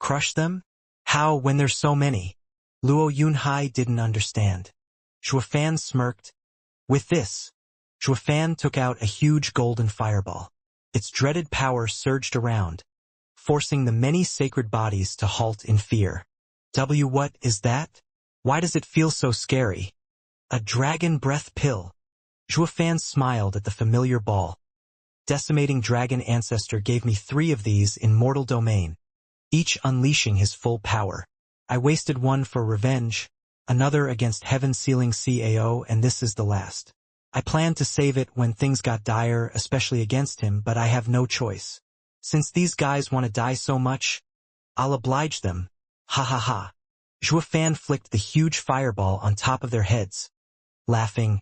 Crush them? How when there's so many? Luo Yunhai didn't understand. Zhuofan smirked. With this, Zhuofan took out a huge golden fireball. Its dreaded power surged around, forcing the many sacred bodies to halt in fear. What is that? Why does it feel so scary? A dragon breath pill. Zhuofan smiled at the familiar ball. Decimating dragon ancestor gave me 3 of these in mortal domain, each unleashing his full power. I wasted one for revenge, another against heaven-sealing CAO, and this is the last. I planned to save it when things got dire, especially against him, but I have no choice. Since these guys want to die so much, I'll oblige them. Ha ha ha. Zhuofan flicked the huge fireball on top of their heads, laughing.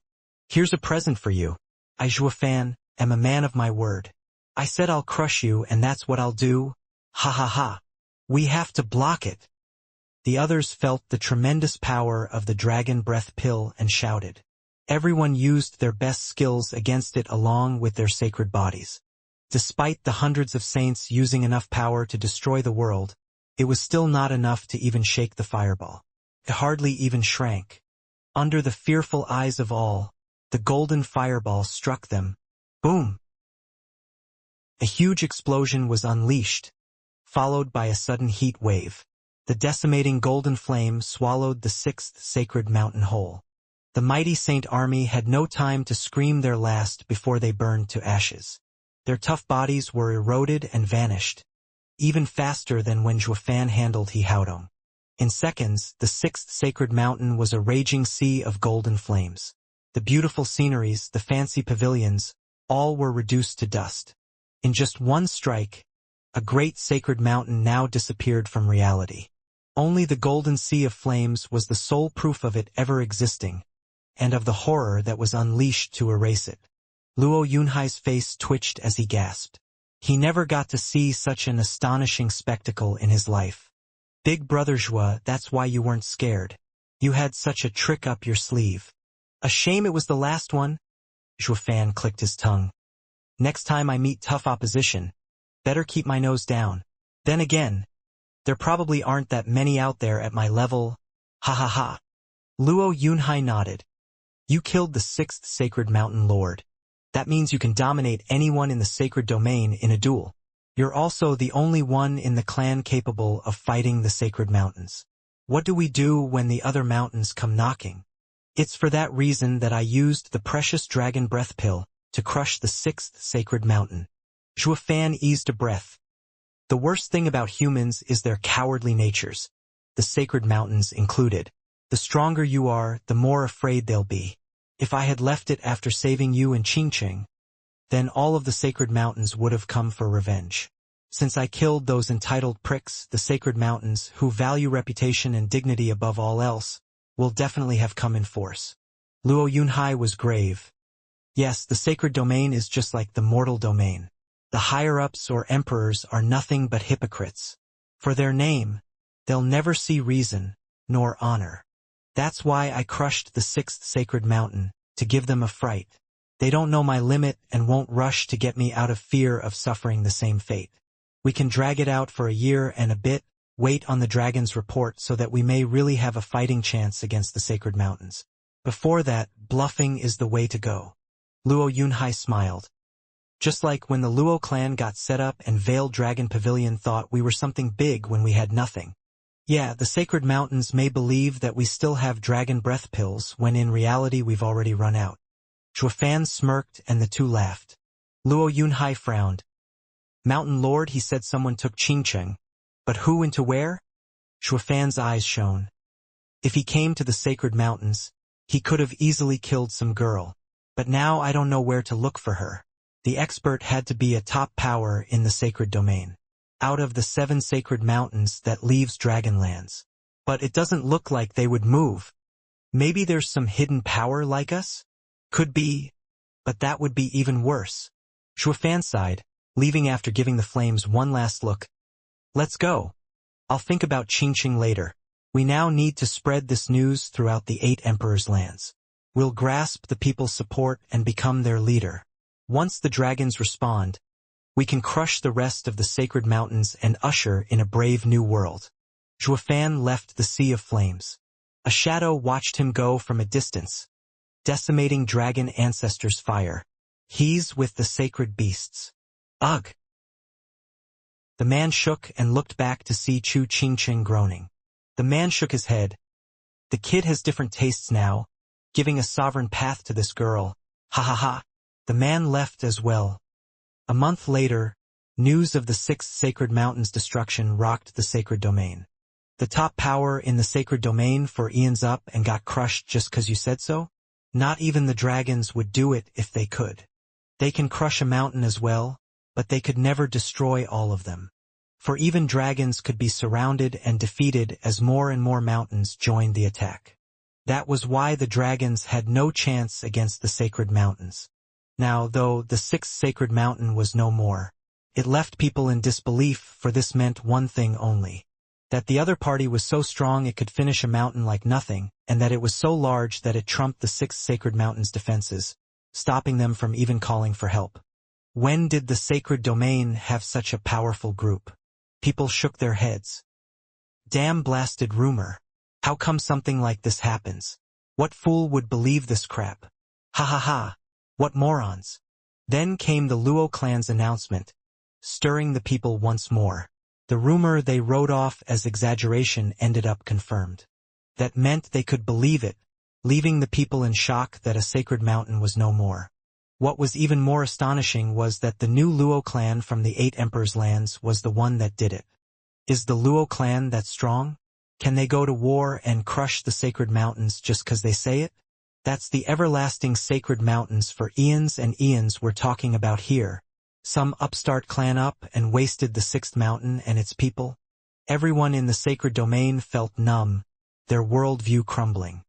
Here's a present for you. I, Zhuofan, am a man of my word. I said I'll crush you, and that's what I'll do. Ha ha ha. We have to block it. The others felt the tremendous power of the dragon breath pill and shouted. Everyone used their best skills against it along with their sacred bodies. Despite the hundreds of saints using enough power to destroy the world, it was still not enough to even shake the fireball. It hardly even shrank. Under the fearful eyes of all, the golden fireball struck them. Boom! A huge explosion was unleashed, followed by a sudden heat wave. The decimating golden flame swallowed the 6th sacred mountain whole. The mighty saint army had no time to scream their last before they burned to ashes. Their tough bodies were eroded and vanished, even faster than when Zhuofan handled Hihaodong. In seconds, the 6th sacred mountain was a raging sea of golden flames. The beautiful sceneries, the fancy pavilions, all were reduced to dust. In just one strike, a great sacred mountain now disappeared from reality. Only the golden sea of flames was the sole proof of it ever existing, and of the horror that was unleashed to erase it. Luo Yunhai's face twitched as he gasped. He never got to see such an astonishing spectacle in his life. Big brother Zhua, that's why you weren't scared. You had such a trick up your sleeve. A shame it was the last one. Zhuofan clicked his tongue. Next time I meet tough opposition, better keep my nose down. Then again, there probably aren't that many out there at my level. Ha ha ha. Luo Yunhai nodded. You killed the 6th sacred mountain lord. That means you can dominate anyone in the sacred domain in a duel. You're also the only one in the clan capable of fighting the sacred mountains. What do we do when the other mountains come knocking? It's for that reason that I used the precious dragon breath pill to crush the 6th sacred mountain. Zhuofan eased a breath. The worst thing about humans is their cowardly natures, the sacred mountains included. The stronger you are, the more afraid they'll be. If I had left it after saving you and Qingqing, then all of the sacred mountains would have come for revenge. Since I killed those entitled pricks, the sacred mountains, who value reputation and dignity above all else, will definitely have come in force. Luo Yunhai was grave. Yes, the sacred domain is just like the mortal domain. The higher-ups or emperors are nothing but hypocrites. For their name, they'll never see reason, nor honor. That's why I crushed the 6th sacred mountain, to give them a fright. They don't know my limit and won't rush to get me out of fear of suffering the same fate. We can drag it out for a year and a bit, wait on the dragon's report so that we may really have a fighting chance against the sacred mountains. Before that, bluffing is the way to go. Luo Yunhai smiled. Just like when the Luo clan got set up and Veiled Dragon Pavilion thought we were something big when we had nothing. Yeah, the sacred mountains may believe that we still have dragon breath pills when in reality we've already run out. Zhuofan smirked and the two laughed. Luo Yunhai frowned. Mountain Lord, he said someone took Qingqing. But who and to where? Zhuofan's eyes shone. If he came to the sacred mountains, he could have easily killed some girl. But now I don't know where to look for her. The expert had to be a top power in the sacred domain. Out of the 7 sacred mountains that leaves Dragonlands. But it doesn't look like they would move. Maybe there's some hidden power like us? Could be. But that would be even worse. Zhuofan sighed, leaving after giving the flames one last look. Let's go. I'll think about Qingqing later. We now need to spread this news throughout the 8 emperors' lands. We'll grasp the people's support and become their leader. Once the dragons respond, We can crush the rest of the sacred mountains and usher in a brave new world. Zhuofan left the sea of flames. A shadow watched him go from a distance, decimating dragon ancestors' fire. He's with the sacred beasts. Ugh! The man shook and looked back to see Chu Qingqing groaning. The man shook his head. The kid has different tastes now, giving a sovereign path to this girl. Ha ha ha! The man left as well. A month later, news of the sixth sacred mountain's destruction rocked the sacred domain. The top power in the sacred domain for eons up and got crushed just 'cause you said so? Not even the dragons would do it if they could. They can crush a mountain as well, but they could never destroy all of them. For even dragons could be surrounded and defeated as more and more mountains joined the attack. That was why the dragons had no chance against the sacred mountains. Now, though the sixth sacred mountain was no more, it left people in disbelief, for this meant one thing only: that the other party was so strong it could finish a mountain like nothing, and that it was so large that it trumped the sixth sacred mountain's defenses, stopping them from even calling for help. When did the sacred domain have such a powerful group? People shook their heads. Damn blasted rumor. How come something like this happens? What fool would believe this crap? Ha ha ha. What morons. Then came the Luo clan's announcement, stirring the people once more. The rumor they wrote off as exaggeration ended up confirmed. That meant they could believe it, leaving the people in shock that a sacred mountain was no more. What was even more astonishing was that the new Luo clan from the 8 Emperors' lands was the one that did it. Is the Luo clan that strong? Can they go to war and crush the sacred mountains just 'cause they say it? That's the everlasting sacred mountains for eons and eons we're talking about here. Some upstart clan up and wasted the sixth mountain and its people. Everyone in the sacred domain felt numb, their worldview crumbling.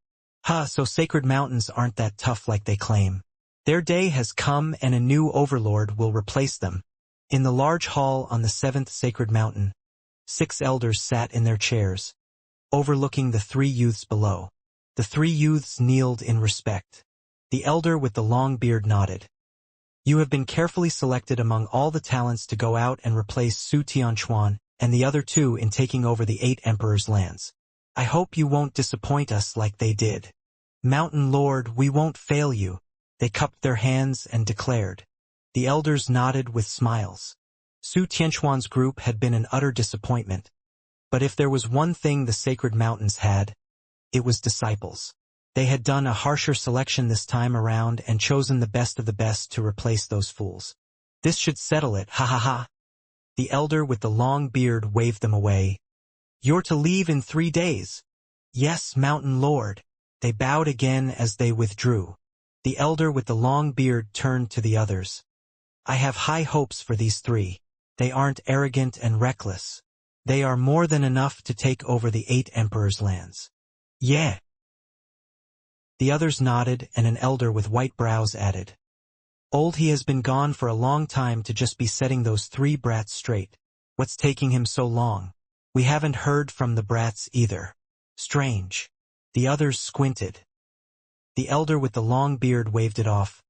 So sacred mountains aren't that tough like they claim. Their day has come and a new overlord will replace them. In the large hall on the 7th sacred mountain, 6 elders sat in their chairs, overlooking the 3 youths below. The 3 youths kneeled in respect. The elder with the long beard nodded. You have been carefully selected among all the talents to go out and replace Su Tianquan and the other 2 in taking over the 8 Emperors' lands. I hope you won't disappoint us like they did. Mountain Lord, we won't fail you. They cupped their hands and declared. The elders nodded with smiles. Su Tianquan's group had been an utter disappointment. But if there was one thing the sacred mountains had, it was disciples. They had done a harsher selection this time around and chosen the best of the best to replace those fools. This should settle it, ha ha ha. The elder with the long beard waved them away. You're to leave in 3 days. Yes, Mountain Lord. They bowed again as they withdrew. The elder with the long beard turned to the others. I have high hopes for these 3. They aren't arrogant and reckless. They are more than enough to take over the 8 Emperors' lands. Yeah. The others nodded, and an elder with white brows added. Old he has been gone for a long time to just be setting those 3 brats straight. What's taking him so long? We haven't heard from the brats either. Strange. The others squinted. The elder with the long beard waved it off.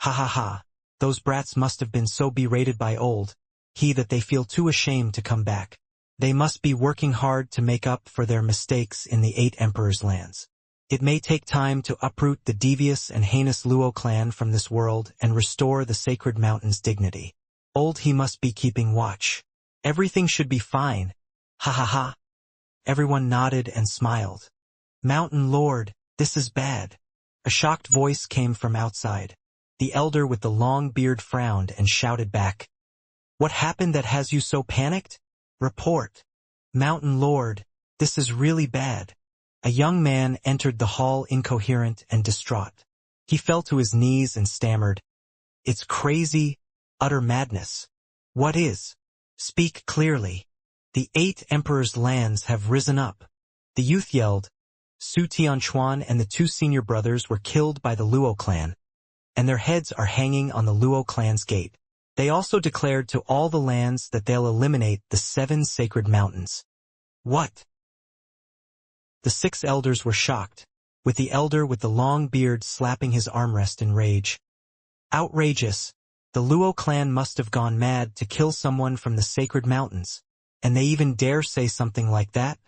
Ha ha ha. Those brats must have been so berated by old he that they feel too ashamed to come back. They must be working hard to make up for their mistakes in the 8 Emperors' lands. It may take time to uproot the devious and heinous Luo clan from this world and restore the sacred mountain's dignity. Old he must be keeping watch. Everything should be fine. Ha ha ha. Everyone nodded and smiled. Mountain Lord, this is bad. A shocked voice came from outside. The elder with the long beard frowned and shouted back. What happened that has you so panicked? Report. Mountain Lord, this is really bad. A young man entered the hall incoherent and distraught. He fell to his knees and stammered. It's crazy, utter madness. What is? Speak clearly. The 8 Emperors' lands have risen up. The youth yelled. Su Tianquan and the 2 senior brothers were killed by the Luo clan, and their heads are hanging on the Luo clan's gate. They also declared to all the lands that they'll eliminate the 7 sacred mountains. What? The 6 elders were shocked, with the elder with the long beard slapping his armrest in rage. Outrageous. The Luo clan must have gone mad to kill someone from the sacred mountains, and they even dare say something like that?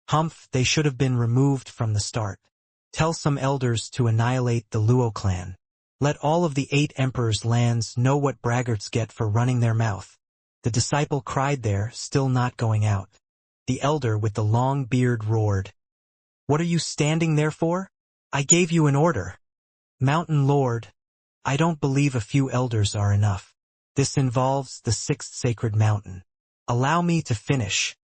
Humph, they should have been removed from the start. Tell some elders to annihilate the Luo clan. Let all of the 8 emperors' lands know what braggarts get for running their mouth. The disciple cried there, still not going out. The elder with the long beard roared. What are you standing there for? I gave you an order. Mountain Lord, I don't believe a few elders are enough. This involves the 6th sacred mountain. Allow me to finish.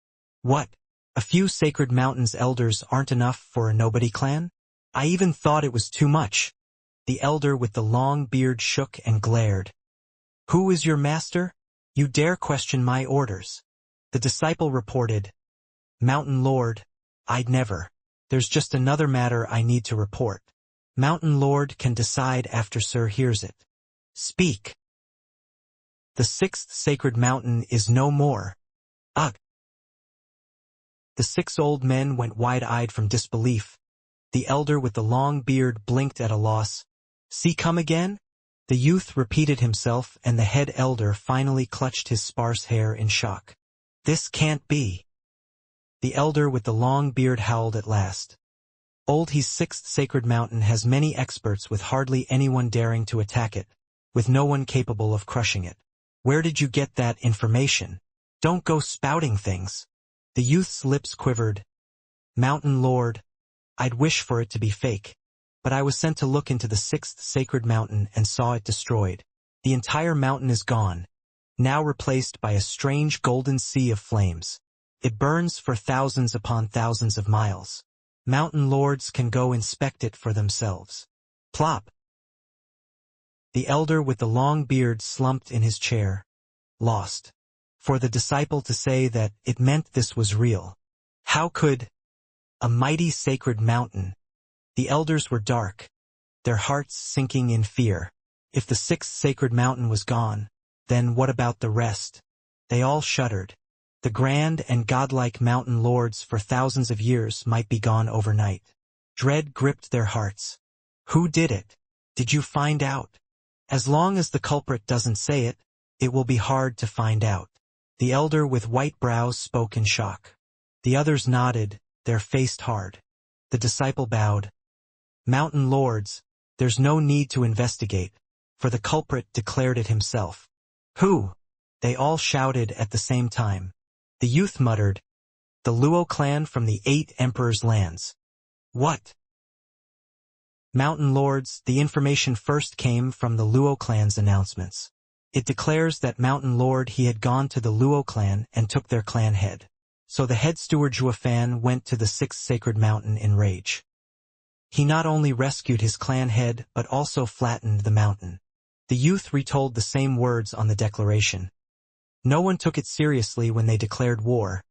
What? A few sacred mountains elders aren't enough for a nobody clan? I even thought it was too much. The elder with the long beard shook and glared. Who is your master? You dare question my orders? The disciple reported. Mountain Lord, I'd never. There's just another matter I need to report. Mountain Lord can decide after Sir hears it. Speak. The 6th sacred mountain is no more. Ugh. The 6 old men went wide-eyed from disbelief. The elder with the long beard blinked at a loss. See, come again? The youth repeated himself, and the head elder finally clutched his sparse hair in shock. This can't be. The elder with the long beard howled at last. His 6th sacred mountain has many experts with hardly anyone daring to attack it, with no one capable of crushing it. Where did you get that information? Don't go spouting things. The youth's lips quivered. Mountain Lord, I'd wish for it to be fake, but I was sent to look into the 6th sacred mountain and saw it destroyed. The entire mountain is gone, now replaced by a strange golden sea of flames. It burns for thousands upon thousands of miles. Mountain lords can go inspect it for themselves. Plop. The elder with the long beard slumped in his chair, lost. For the disciple to say that it meant this was real. How could a mighty sacred mountain? The elders were dark, their hearts sinking in fear. If the 6th sacred mountain was gone, then what about the rest? They all shuddered. The grand and godlike mountain lords for thousands of years might be gone overnight. Dread gripped their hearts. Who did it? Did you find out? As long as the culprit doesn't say it, it will be hard to find out. The elder with white brows spoke in shock. The others nodded, their faced hard. The disciple bowed. Mountain lords, there's no need to investigate, for the culprit declared it himself. Who? They all shouted at the same time. The youth muttered, the Luo clan from the 8 emperors' lands. What? Mountain lords, the information first came from the Luo clan's announcements. It declares that Mountain Lord he had gone to the Luo clan and took their clan head. So the head steward Zhuofan went to the 6th sacred mountain in rage. He not only rescued his clan head but also flattened the mountain. The youth retold the same words on the declaration. No one took it seriously when they declared war,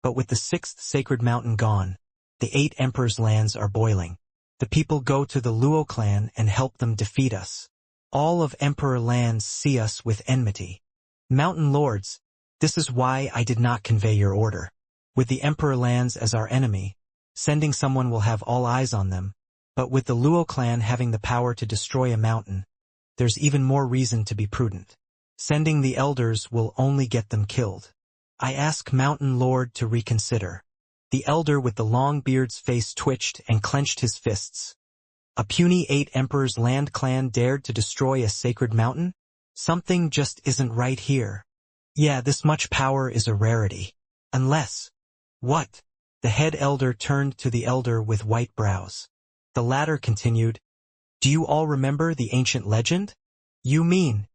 but with the 6th sacred mountain gone, the 8 emperors' lands are boiling. The people go to the Luo clan and help them defeat us. All of emperor lands see us with enmity. Mountain lords, this is why I did not convey your order. With the emperor lands as our enemy, sending someone will have all eyes on them, but with the Luo clan having the power to destroy a mountain, there's even more reason to be prudent. Sending the elders will only get them killed. I ask Mountain Lord to reconsider. The elder with the long beard's face twitched and clenched his fists. A puny 8 emperors' land clan dared to destroy a sacred mountain? Something just isn't right here. Yeah, this much power is a rarity. Unless... What? The head elder turned to the elder with white brows. The latter continued, do you all remember the ancient legend? You mean...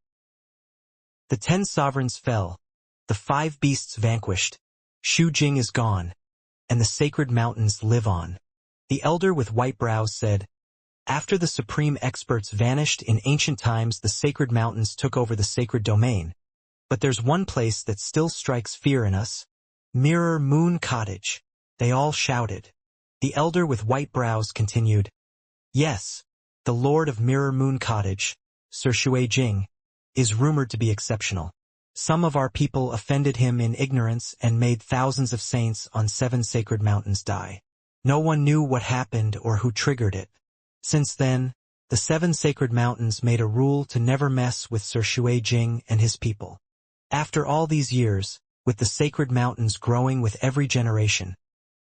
The 10 sovereigns fell, the 5 beasts vanquished, Shu Jing is gone, and the sacred mountains live on. The elder with white brows said, after the supreme experts vanished in ancient times, the sacred mountains took over the sacred domain. But there's one place that still strikes fear in us. Mirror Moon Cottage. They all shouted. The elder with white brows continued, yes, the lord of Mirror Moon Cottage, Sir Shui Jing, is rumored to be exceptional. Some of our people offended him in ignorance and made thousands of saints on 7 sacred mountains die. No one knew what happened or who triggered it. Since then, The 7 sacred mountains made a rule to never mess with Sir Shuai-Jing and his people. After all these years, with the sacred mountains growing with every generation,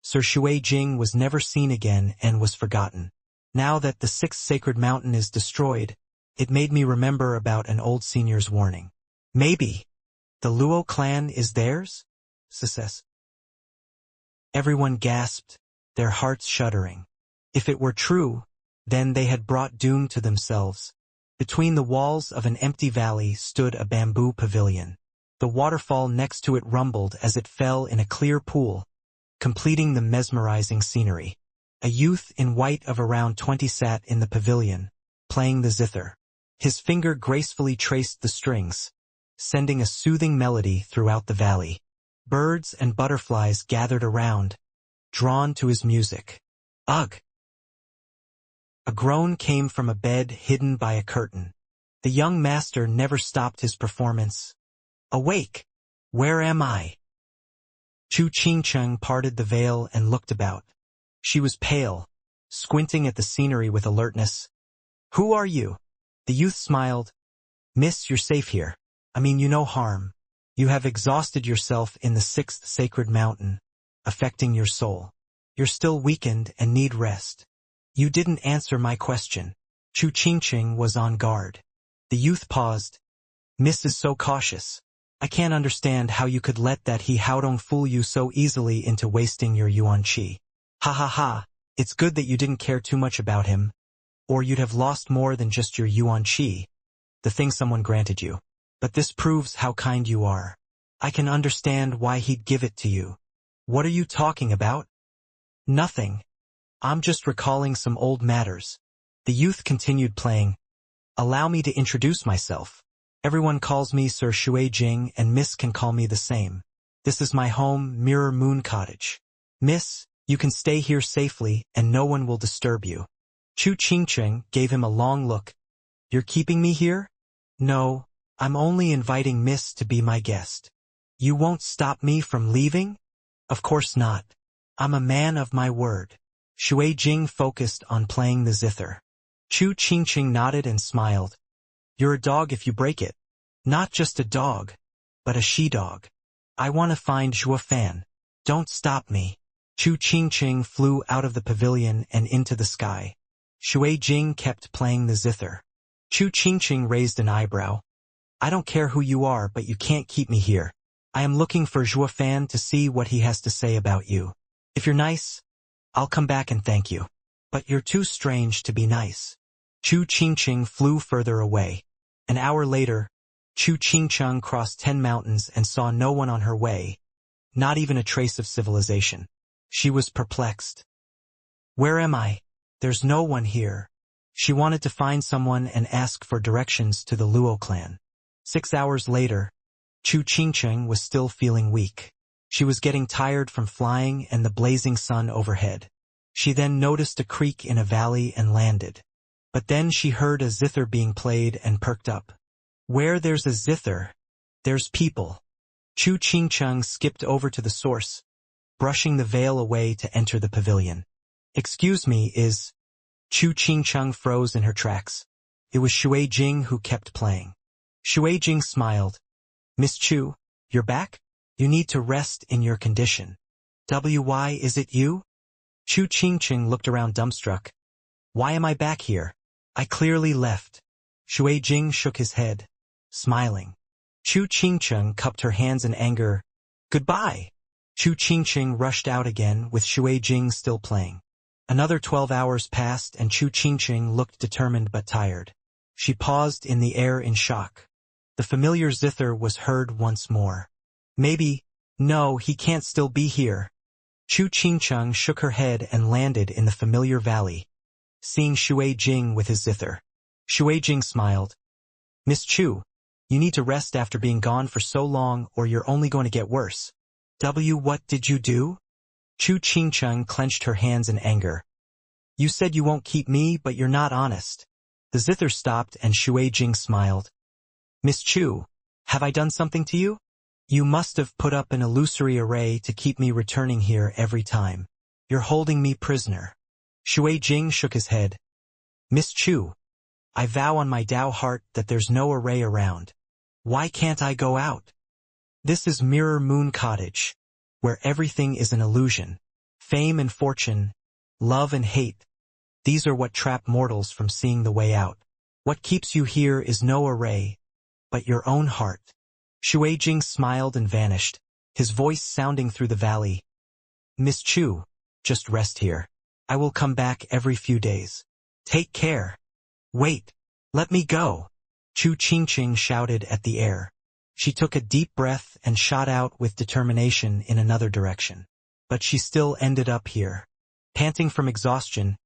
Sir Shuai-Jing was never seen again and was forgotten. Now that the 6th sacred mountain is destroyed, it made me remember about an old senior's warning. Maybe the Luo clan is theirs? Success. Everyone gasped, their hearts shuddering. If it were true, then they had brought doom to themselves. Between the walls of an empty valley stood a bamboo pavilion. The waterfall next to it rumbled as it fell in a clear pool, completing the mesmerizing scenery. A youth in white of around 20 sat in the pavilion, playing the zither. His finger gracefully traced the strings, sending a soothing melody throughout the valley. Birds and butterflies gathered around, drawn to his music. Ugh! A groan came from a bed hidden by a curtain. The young master never stopped his performance. Awake! Where am I? Chu Qingcheng parted the veil and looked about. She was pale, squinting at the scenery with alertness. Who are you? The youth smiled. Miss, you're safe here. I mean you no harm. You have exhausted yourself in the 6th sacred mountain, affecting your soul. You're still weakened and need rest. You didn't answer my question. Chu Qingcheng was on guard. The youth paused. Miss is so cautious. I can't understand how you could let that He Haodong fool you so easily into wasting your yuan qi. Ha ha ha, it's good that you didn't care too much about him, or you'd have lost more than just your yuan qi, the thing someone granted you. But this proves how kind you are. I can understand why he'd give it to you. What are you talking about? Nothing. I'm just recalling some old matters. The youth continued playing. Allow me to introduce myself. Everyone calls me Sir Shuai-Jing and Miss can call me the same. This is my home, Mirror Moon Cottage. Miss, you can stay here safely and no one will disturb you. Chu Qingcheng gave him a long look. You're keeping me here? No, I'm only inviting Miss to be my guest. You won't stop me from leaving? Of course not. I'm a man of my word. Shuai-Jing focused on playing the zither. Chu Qingcheng nodded and smiled. You're a dog if you break it. Not just a dog, but a she-dog. I want to find Zhuo Fan. Don't stop me. Chu Qingcheng flew out of the pavilion and into the sky. Shuai-Jing kept playing the zither. Chu Qingcheng raised an eyebrow. I don't care who you are, but you can't keep me here. I am looking for Zhuo Fan to see what he has to say about you. If you're nice, I'll come back and thank you. But you're too strange to be nice. Chu Qingcheng flew further away. An hour later, Chu Qingcheng crossed 10 mountains and saw no one on her way, not even a trace of civilization. She was perplexed. Where am I? There's no one here. She wanted to find someone and ask for directions to the Luo clan. 6 hours later, Chu Qingcheng was still feeling weak. She was getting tired from flying and the blazing sun overhead. She then noticed a creek in a valley and landed. But then she heard a zither being played and perked up. Where there's a zither, there's people. Chu Qingcheng skipped over to the source, brushing the veil away to enter the pavilion. Excuse me, is... Chu Qingcheng froze in her tracks. It was Shuai-Jing who kept playing. Shuai-Jing smiled. Miss Chu, you're back? You need to rest in your condition. Why is it you? Chu Qingcheng looked around dumbstruck. Why am I back here? I clearly left. Shuai-Jing shook his head, smiling. Chu Qingcheng cupped her hands in anger. Goodbye. Chu Qingcheng rushed out again with Shuai-Jing still playing. Another 12 hours passed and Chu Qingcheng looked determined but tired. She paused in the air in shock. The familiar zither was heard once more. Maybe, no, he can't still be here. Chu Qingcheng shook her head and landed in the familiar valley, seeing Shuai-Jing with his zither. Shuai-Jing smiled. Miss Chu, you need to rest after being gone for so long or you're only going to get worse. What did you do? Chu Qingcheng clenched her hands in anger. You said you won't keep me, but you're not honest. The zither stopped and Shuai-Jing smiled. Miss Chu, have I done something to you? You must have put up an illusory array to keep me returning here every time. You're holding me prisoner. Shuai-Jing shook his head. Miss Chu, I vow on my Tao heart that there's no array around. Why can't I go out? This is Mirror Moon Cottage, where everything is an illusion. Fame and fortune, love and hate, these are what trap mortals from seeing the way out. What keeps you here is no array, but your own heart. Shui Jing smiled and vanished, his voice sounding through the valley. Miss Chu, just rest here. I will come back every few days. Take care. Wait, let me go. Chu Qingqing shouted at the air. She took a deep breath and shot out with determination in another direction. But she still ended up here. Panting from exhaustion,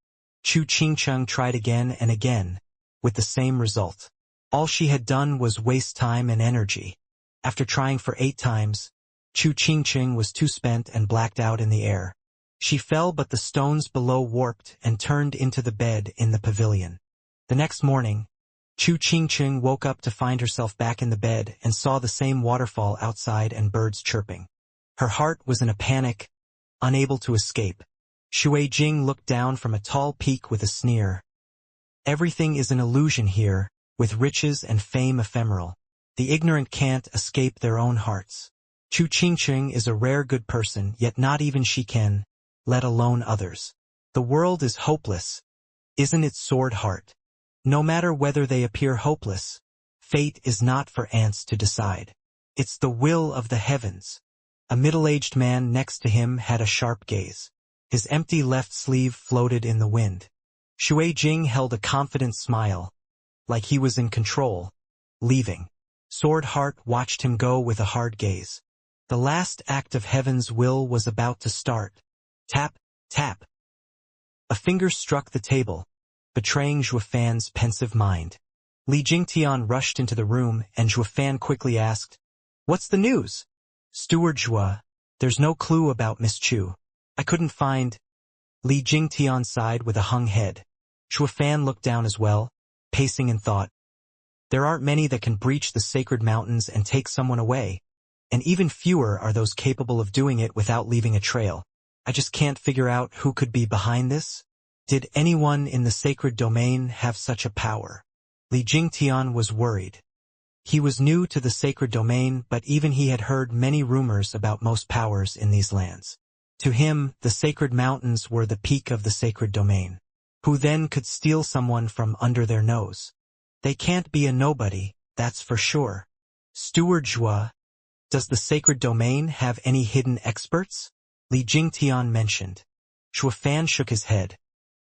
Chu Qingqing tried again and again, with the same result. All she had done was waste time and energy. After trying for 8 times, Chu Qingqing was too spent and blacked out in the air. She fell, but the stones below warped and turned into the bed in the pavilion. The next morning, Chu Qingqing woke up to find herself back in the bed and saw the same waterfall outside and birds chirping. Her heart was in a panic, unable to escape. Shui Jing looked down from a tall peak with a sneer. Everything is an illusion here, with riches and fame ephemeral. The ignorant can't escape their own hearts. Chu Qingqing is a rare good person, yet not even she can, let alone others. The world is hopeless, isn't it, Sword Heart? No matter whether they appear hopeless, fate is not for ants to decide. It's the will of the heavens. A middle-aged man next to him had a sharp gaze. His empty left sleeve floated in the wind. Shui Jing held a confident smile, like he was in control, leaving. Sword Heart watched him go with a hard gaze. The last act of heaven's will was about to start. Tap, tap. A finger struck the table, betraying Zhuofan's pensive mind. Li Jingtian rushed into the room, and Zhuofan quickly asked, "What's the news?" "Steward Zhuo, there's no clue about Miss Chu. I couldn't find." Li Jingtian sighed with a hung head. Zhuofan looked down as well, pacing in thought. There aren't many that can breach the sacred mountains and take someone away, and even fewer are those capable of doing it without leaving a trail. I just can't figure out who could be behind this. Did anyone in the sacred domain have such a power? Li Jingtian was worried. He was new to the sacred domain, but even he had heard many rumors about most powers in these lands. To him, the sacred mountains were the peak of the sacred domain. Who then could steal someone from under their nose? They can't be a nobody, that's for sure. Steward Zhuo, does the sacred domain have any hidden experts? Li Jingtian mentioned. Zhuofan shook his head.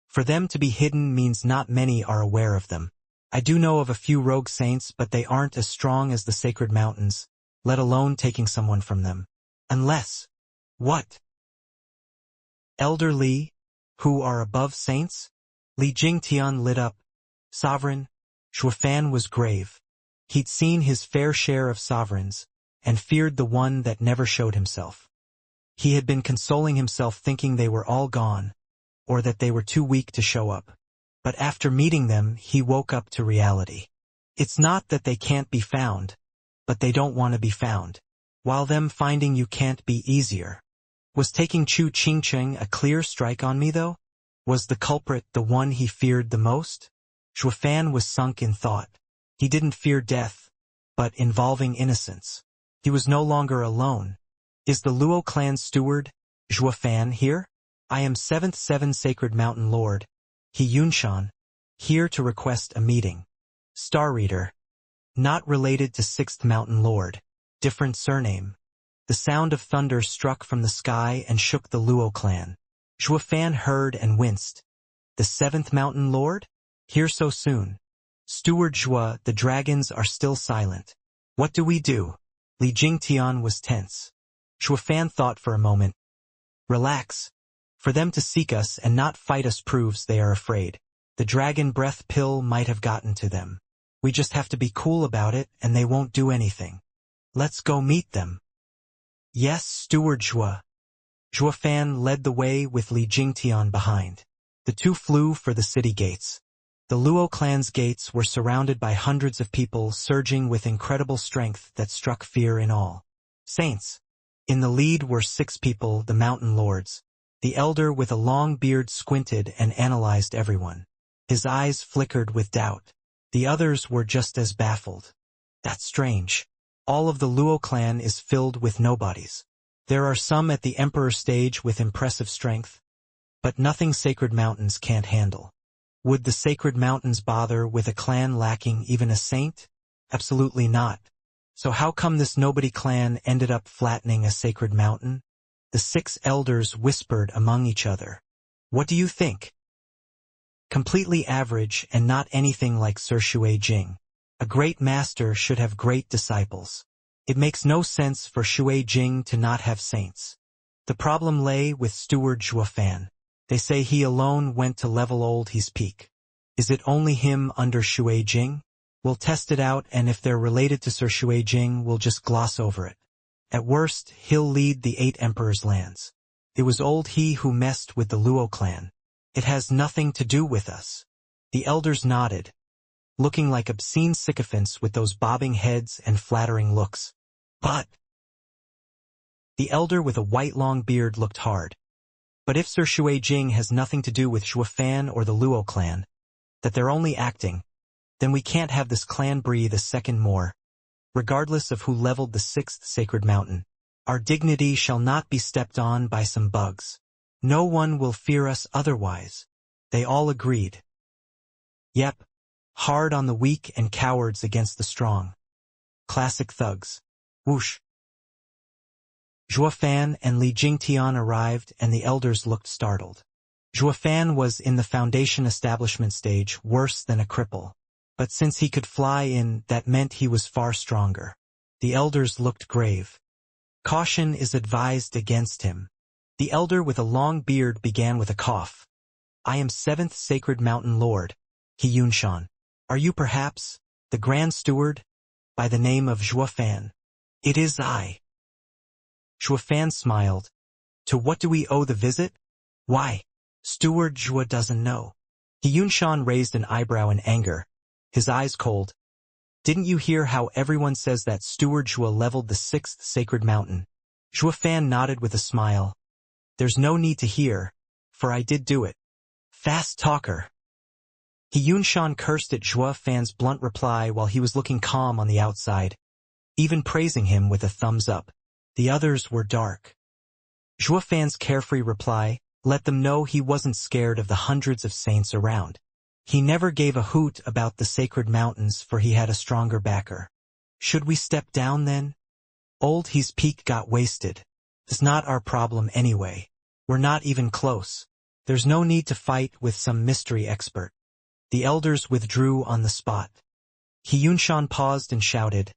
For them to be hidden means not many are aware of them. I do know of a few rogue saints, but they aren't as strong as the sacred mountains, let alone taking someone from them. Unless… What? Elder Li, who are above saints? Li Jingtian lit up. Sovereign? Zhuofan was grave. He'd seen his fair share of sovereigns, and feared the one that never showed himself. He had been consoling himself thinking they were all gone, or that they were too weak to show up. But after meeting them, he woke up to reality. It's not that they can't be found, but they don't want to be found. While them finding you can't be easier. Was taking Chu Qingqing a clear strike on me, though? Was the culprit the one he feared the most? Zhuofan was sunk in thought. He didn't fear death, but involving innocence. He was no longer alone. Is the Luo clan's steward, Zhuofan, here? I am 7th Sacred Mountain Lord, He Yunshan, here to request a meeting. Star Reader. Not related to 6th Mountain Lord. Different surname. The sound of thunder struck from the sky and shook the Luo clan. Zhuofan heard and winced. The 7th Mountain Lord? Here so soon. Steward Zhuo, the dragons are still silent. What do we do? Li Jingtian was tense. Zhuofan thought for a moment. Relax. For them to seek us and not fight us proves they are afraid. The dragon breath pill might have gotten to them. We just have to be cool about it and they won't do anything. Let's go meet them. Yes, Steward Zhuo. Zhuofan led the way with Li Jingtian behind. The two flew for the city gates. The Luo clan's gates were surrounded by hundreds of people surging with incredible strength that struck fear in all. Saints. In the lead were 6 people, the mountain lords. The elder with a long beard squinted and analyzed everyone. His eyes flickered with doubt. The others were just as baffled. That's strange. All of the Luo clan is filled with nobodies. There are some at the emperor stage with impressive strength, but nothing Sacred Mountains can't handle. Would the Sacred Mountains bother with a clan lacking even a saint? Absolutely not. So how come this nobody clan ended up flattening a sacred mountain? The 6 elders whispered among each other. What do you think? Completely average and not anything like Sir Shui Jing. A great master should have great disciples. It makes no sense for Shui Jing to not have saints. The problem lay with Steward Zhuofan. They say he alone went to level old his peak. Is it only him under Shui Jing? We'll test it out, and if they're related to Sir Shui Jing, we'll just gloss over it. At worst, he'll lead the 8 emperors' lands. It was old he who messed with the Luo clan. It has nothing to do with us. The elders nodded, looking like obscene sycophants with those bobbing heads and flattering looks. But the elder with a white long beard looked hard. But if Sir Shui Jing has nothing to do with Zhuofan or the Luo clan, that they're only acting, then we can't have this clan breathe a second more. Regardless of who leveled the 6th sacred mountain, our dignity shall not be stepped on by some bugs. No one will fear us otherwise. They all agreed. Yep, hard on the weak and cowards against the strong. Classic thugs. Whoosh. Zhuofan and Li Jingtian arrived, and the elders looked startled. Zhuofan was in the foundation establishment stage, worse than a cripple. But since he could fly in, that meant he was far stronger. The elders looked grave. Caution is advised against him. The elder with a long beard began with a cough. I am 7th Sacred Mountain Lord, Xianxia. Are you perhaps the Grand Steward? By the name of Zhuofan. It is I. Zhuofan smiled. To what do we owe the visit? Why? Steward Zhua doesn't know. Xianxia raised an eyebrow in anger, his eyes cold. Didn't you hear how everyone says that Steward Zhua leveled the 6th sacred mountain? Zhuofan nodded with a smile. There's no need to hear, for I did do it. Fast talker. Xianxia cursed at Zhuofan's blunt reply while he was looking calm on the outside, even praising him with a thumbs up. The others were dark. Zhuofan's carefree reply let them know he wasn't scared of the hundreds of saints around. He never gave a hoot about the sacred mountains, for he had a stronger backer. Should we step down then? Old his peak got wasted. It's not our problem anyway. We're not even close. There's no need to fight with some mystery expert. The elders withdrew on the spot. Xianxia paused and shouted,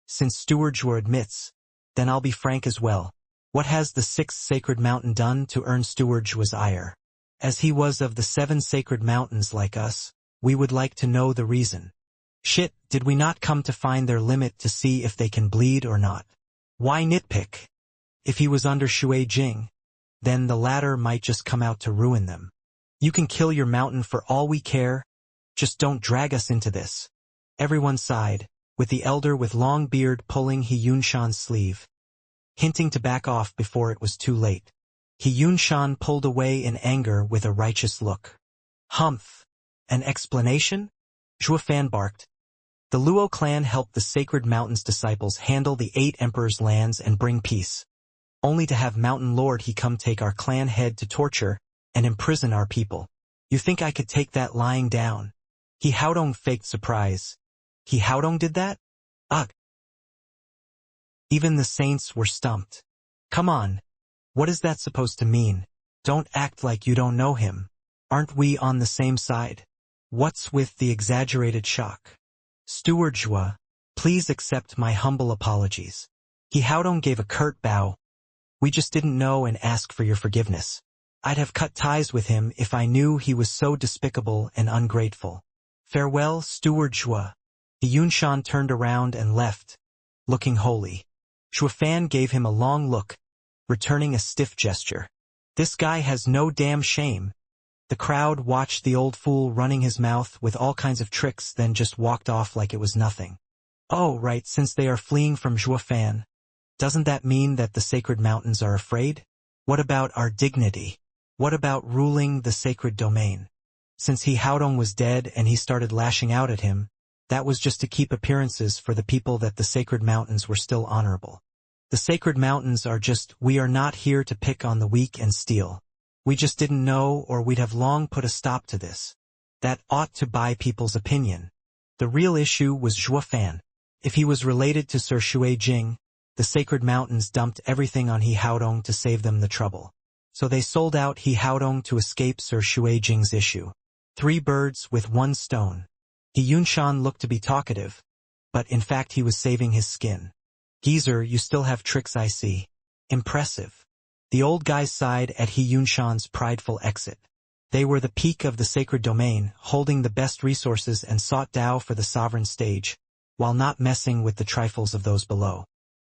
Since Steward Zhua admits, then I'll be frank as well. What has the 6th sacred mountain done to earn Steward Zhua's ire? As he was of the 7 sacred mountains like us, we would like to know the reason. Shit, did we not come to find their limit to see if they can bleed or not? Why nitpick? If he was under Shui Jing, then the latter might just come out to ruin them. You can kill your mountain for all we care, just don't drag us into this. Everyone sighed, with the elder with long beard pulling Xianxia's sleeve, hinting to back off before it was too late. Xianxia pulled away in anger with a righteous look. Humph! An explanation? Zhuofan barked. The Luo clan helped the Sacred Mountain's disciples handle the 8 emperors' lands and bring peace, only to have Mountain Lord he come take our clan head to torture and imprison our people. You think I could take that lying down? He Haodong faked surprise. He Haodong did that? Ugh! Even the saints were stumped. Come on. What is that supposed to mean? Don't act like you don't know him. Aren't we on the same side? What's with the exaggerated shock? Steward Zhua, please accept my humble apologies. He Haodong gave a curt bow. We just didn't know and ask for your forgiveness. I'd have cut ties with him if I knew he was so despicable and ungrateful. Farewell, Steward Zhua. Xianxia turned around and left, looking holy. Zhuofan gave him a long look, returning a stiff gesture. This guy has no damn shame. The crowd watched the old fool running his mouth with all kinds of tricks, then just walked off like it was nothing. Oh, right, since they are fleeing from Zhuofan. Doesn't that mean that the sacred mountains are afraid? What about our dignity? What about ruling the sacred domain? Since he Haodong was dead and he started lashing out at him, That was just to keep appearances for the people that the sacred mountains were still honorable. The sacred mountains are just, we are not here to pick on the weak and steal. We just didn't know, or we'd have long put a stop to this. That ought to buy people's opinion. The real issue was Zhuo Fan. If he was related to Sir Shui Jing, the sacred mountains dumped everything on He Haodong to save them the trouble. So they sold out He Haodong to escape Sir Shui Jing's issue. 3 birds with 1 stone. He Yunshan looked to be talkative, but in fact he was saving his skin. Geezer, you still have tricks, I see. Impressive. The old guy sighed at He Yunshan's prideful exit. They were the peak of the sacred domain, holding the best resources and sought Tao for the sovereign stage, while not messing with the trifles of those below.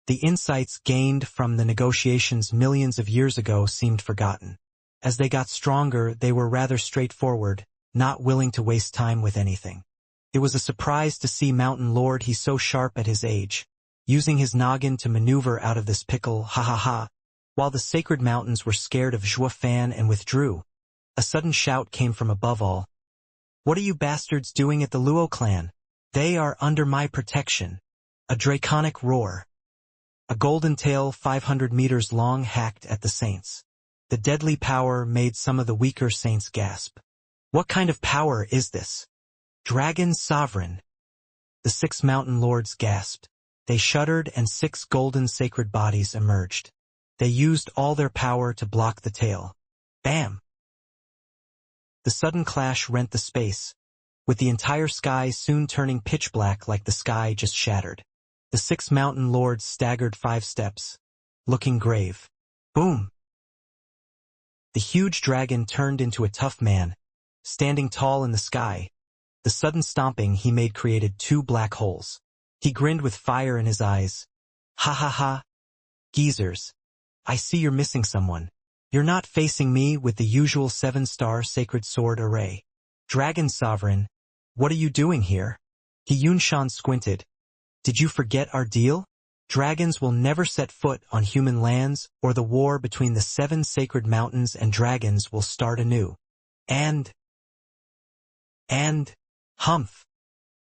The insights gained from the negotiations millions of years ago seemed forgotten. As they got stronger, they were rather straightforward, not willing to waste time with anything. It was a surprise to see Mountain Lord He so sharp at his age, using his noggin to maneuver out of this pickle, ha ha ha. While the sacred mountains were scared of Zhuo Fan and withdrew, a sudden shout came from above all. What are you bastards doing at the Luo clan? They are under my protection. A draconic roar. A golden tail 500 meters long hacked at the saints. The deadly power made some of the weaker saints gasp. What kind of power is this? Dragon Sovereign. The 6 mountain lords gasped. They shuddered and 6 golden sacred bodies emerged. They used all their power to block the tail. Bam! The sudden clash rent the space, with the entire sky soon turning pitch black like the sky just shattered. The 6 mountain lords staggered 5 steps, looking grave. Boom! The huge dragon turned into a tough man, standing tall in the sky. The sudden stomping he made created 2 black holes. He grinned with fire in his eyes. Ha ha ha! Geezers, I see you're missing someone. You're not facing me with the usual 7-star sacred sword array. Dragon Sovereign, what are you doing here? He Yunshan squinted. Did you forget our deal? Dragons will never set foot on human lands, or the war between the 7 sacred mountains and dragons will start anew. And, humph.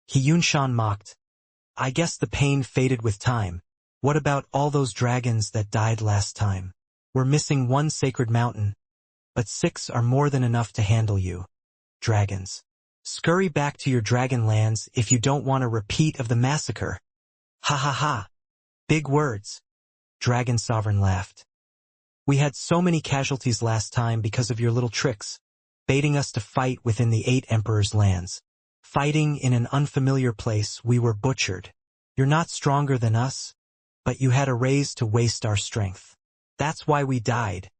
He Yunshan mocked. I guess the pain faded with time. What about all those dragons that died last time? We're missing 1 sacred mountain, but 6 are more than enough to handle you. Dragons. Scurry back to your dragon lands if you don't want a repeat of the massacre. Ha ha ha. Big words. Dragon Sovereign laughed. We had so many casualties last time because of your little tricks, baiting us to fight within the 8 emperors' lands. Fighting in an unfamiliar place, we were butchered. You're not stronger than us, but you had a raise to waste our strength. That's why we died.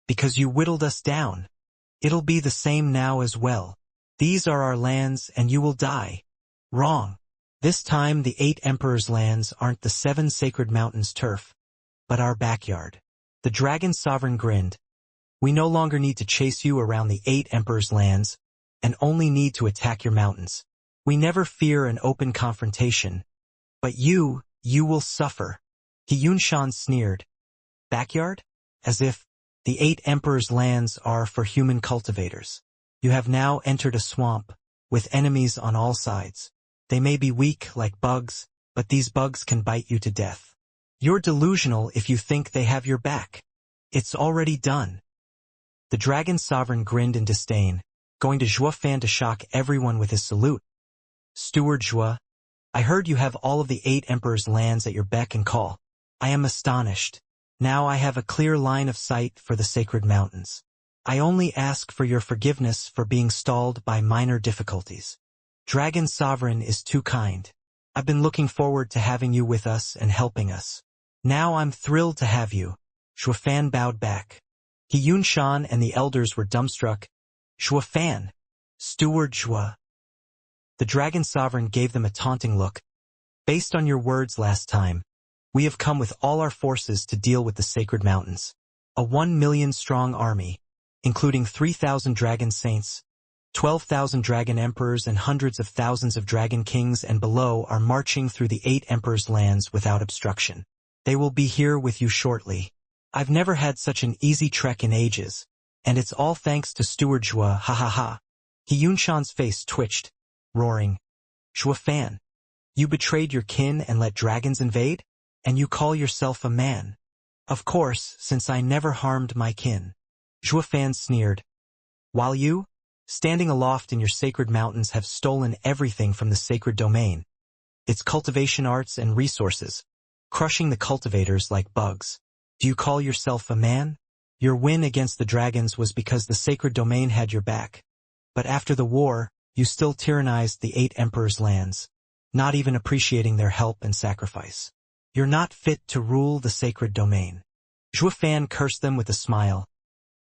Because you whittled us down. It'll be the same now as well. These are our lands and you will die. Wrong. This time the 8 emperors' lands aren't the 7 sacred mountains' turf, but our backyard. The Dragon Sovereign grinned. We no longer need to chase you around the 8 emperors' lands, and only need to attack your mountains. We never fear an open confrontation. But you will suffer. He Yunshan sneered. Backyard? As if the 8 emperors' lands are for human cultivators. You have now entered a swamp, with enemies on all sides. They may be weak like bugs, but these bugs can bite you to death. You're delusional if you think they have your back. It's already done. The Dragon Sovereign grinned in disdain, going to Zhuo Fan to shock everyone with his salute. Steward Zhuo, I heard you have all of the 8 emperors' lands at your beck and call. I am astonished. Now I have a clear line of sight for the sacred mountains. I only ask for your forgiveness for being stalled by minor difficulties. Dragon Sovereign is too kind. I've been looking forward to having you with us and helping us. Now I'm thrilled to have you. Zhuo Fan bowed back. He Yunshan and the elders were dumbstruck. Zhuo Fan. Steward Zhuo. The Dragon Sovereign gave them a taunting look. Based on your words last time, we have come with all our forces to deal with the sacred mountains. A 1 million strong army, including 3,000 dragon saints, 12,000 dragon emperors and hundreds of thousands of dragon kings and below are marching through the 8 emperors' lands without obstruction. They will be here with you shortly. I've never had such an easy trek in ages, and it's all thanks to Steward Zhuo, ha ha ha. He Yunshan's face twitched, roaring. Zhuo Fan, You betrayed your kin and let dragons invade? And you call yourself a man? Of course, since I never harmed my kin. Zhuo Fan sneered. While you, standing aloft in your sacred mountains, have stolen everything from the sacred domain, its cultivation arts and resources, crushing the cultivators like bugs. Do you call yourself a man? Your win against the dragons was because the sacred domain had your back. But after the war, you still tyrannized the 8 emperors' lands, not even appreciating their help and sacrifice. You're not fit to rule the sacred domain. Zhuo Fan cursed them with a smile.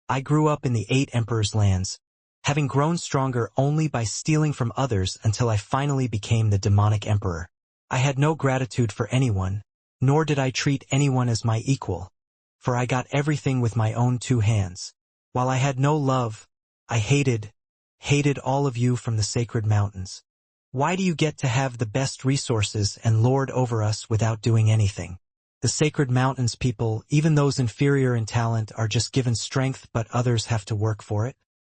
I grew up in the 8 emperors' lands, having grown stronger only by stealing from others until I finally became the demonic emperor. I had no gratitude for anyone, nor did I treat anyone as my equal, for I got everything with my own 2 hands. While I had no love, I hated all of you from the sacred mountains. Why do you get to have the best resources and lord over us without doing anything? The sacred mountains people, even those inferior in talent, are just given strength, but others have to work for it.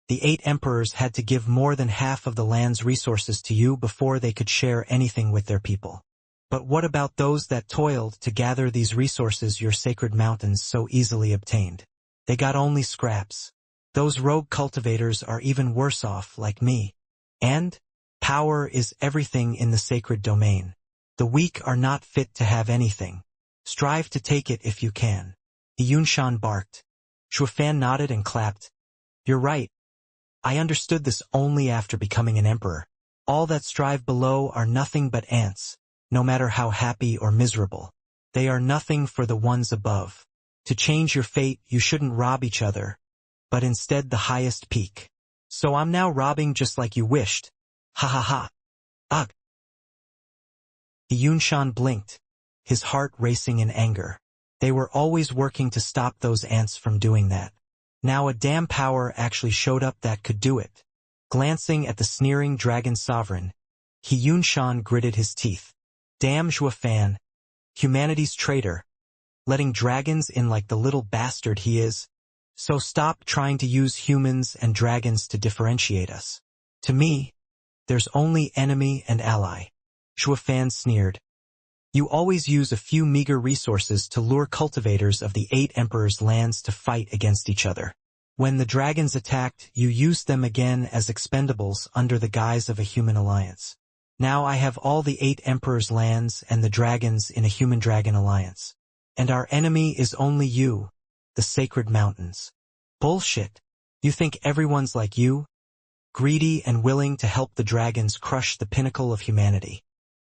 The 8 emperors had to give more than half of the land's resources to you before they could share anything with their people. But what about those that toiled to gather these resources your sacred mountains so easily obtained? They got only scraps. Those rogue cultivators are even worse off, like me. And power is everything in the sacred domain. The weak are not fit to have anything. Strive to take it if you can. Xianxia barked. Zhuo Fan nodded and clapped. You're right. I understood this only after becoming an emperor. All that strive below are nothing but ants, no matter how happy or miserable. They are nothing for the ones above. To change your fate, you shouldn't rob each other, but instead the highest peak. So I'm now robbing just like you wished. Ha ha ha. Ugh. Xianxia blinked, his heart racing in anger. They were always working to stop those ants from doing that. Now a damn power actually showed up that could do it. Glancing at the sneering dragon sovereign, Xianxia gritted his teeth. Damn Zhuo Fan, humanity's traitor, letting dragons in like the little bastard he is. So stop trying to use humans and dragons to differentiate us. To me, there's only enemy and ally. Zhuo Fan sneered. You always use a few meager resources to lure cultivators of the 8 emperors' lands to fight against each other. When the dragons attacked, you used them again as expendables under the guise of a human alliance. Now I have all the 8 emperors' lands and the dragons in a human-dragon alliance. And our enemy is only you, the sacred mountains. Bullshit. You think everyone's like you? Greedy and willing to help the dragons crush the pinnacle of humanity.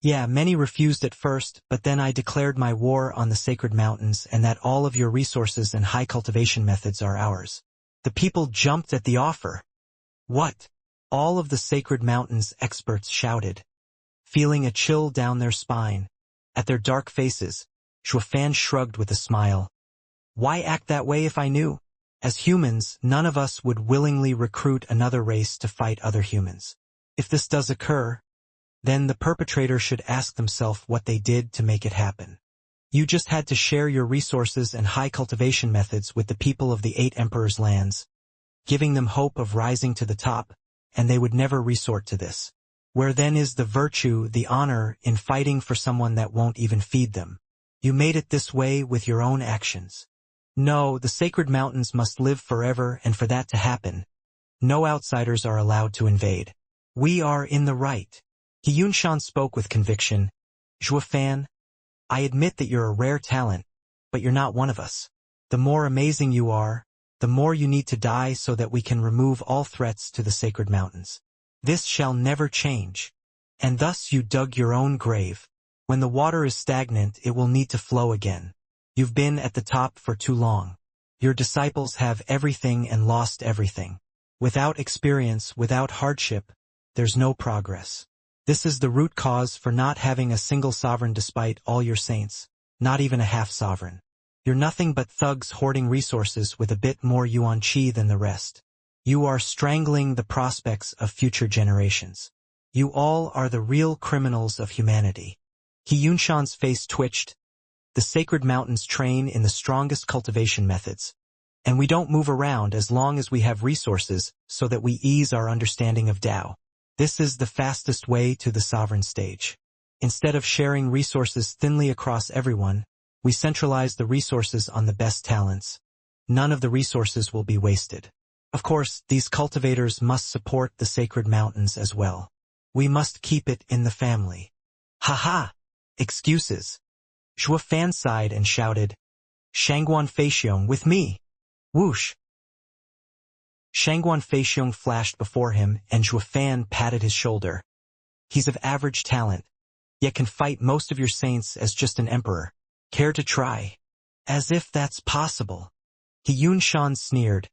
Yeah, many refused at first, but then I declared my war on the sacred mountains and that all of your resources and high cultivation methods are ours. The people jumped at the offer. What? All of the sacred mountains experts shouted, feeling a chill down their spine. At their dark faces, Zhuo Fan shrugged with a smile. Why act that way if I knew? As humans, none of us would willingly recruit another race to fight other humans. If this does occur, then the perpetrator should ask themselves what they did to make it happen. You just had to share your resources and high cultivation methods with the people of the 8 emperors' lands, giving them hope of rising to the top, and they would never resort to this. Where then is the virtue, the honor, in fighting for someone that won't even feed them? You made it this way with your own actions. No, the sacred mountains must live forever, and for that to happen, no outsiders are allowed to invade. We are in the right. Xianxia spoke with conviction. Zhuo Fan, I admit that you're a rare talent, but you're not one of us. The more amazing you are, the more you need to die so that we can remove all threats to the sacred mountains. This shall never change. And thus you dug your own grave. When the water is stagnant, it will need to flow again. You've been at the top for too long. Your disciples have everything and lost everything. Without experience, without hardship, there's no progress. This is the root cause for not having a single sovereign despite all your saints, not even a half-sovereign. You're nothing but thugs hoarding resources with a bit more yuan qi than the rest. You are strangling the prospects of future generations. You all are the real criminals of humanity. Xianxia's face twitched. The sacred mountains train in the strongest cultivation methods, and we don't move around as long as we have resources so that we ease our understanding of Tao. This is the fastest way to the sovereign stage. Instead of sharing resources thinly across everyone, we centralize the resources on the best talents. None of the resources will be wasted. Of course, these cultivators must support the sacred mountains as well. We must keep it in the family. Haha! Excuses. Zhuo Fan sighed and shouted, Shangguan Feixiong with me! Whoosh! Shangguan Feixiong flashed before him and Zhuo Fan patted his shoulder. He's of average talent, yet can fight most of your saints as just an emperor. Care to try? As if that's possible. He Yunshan sneered.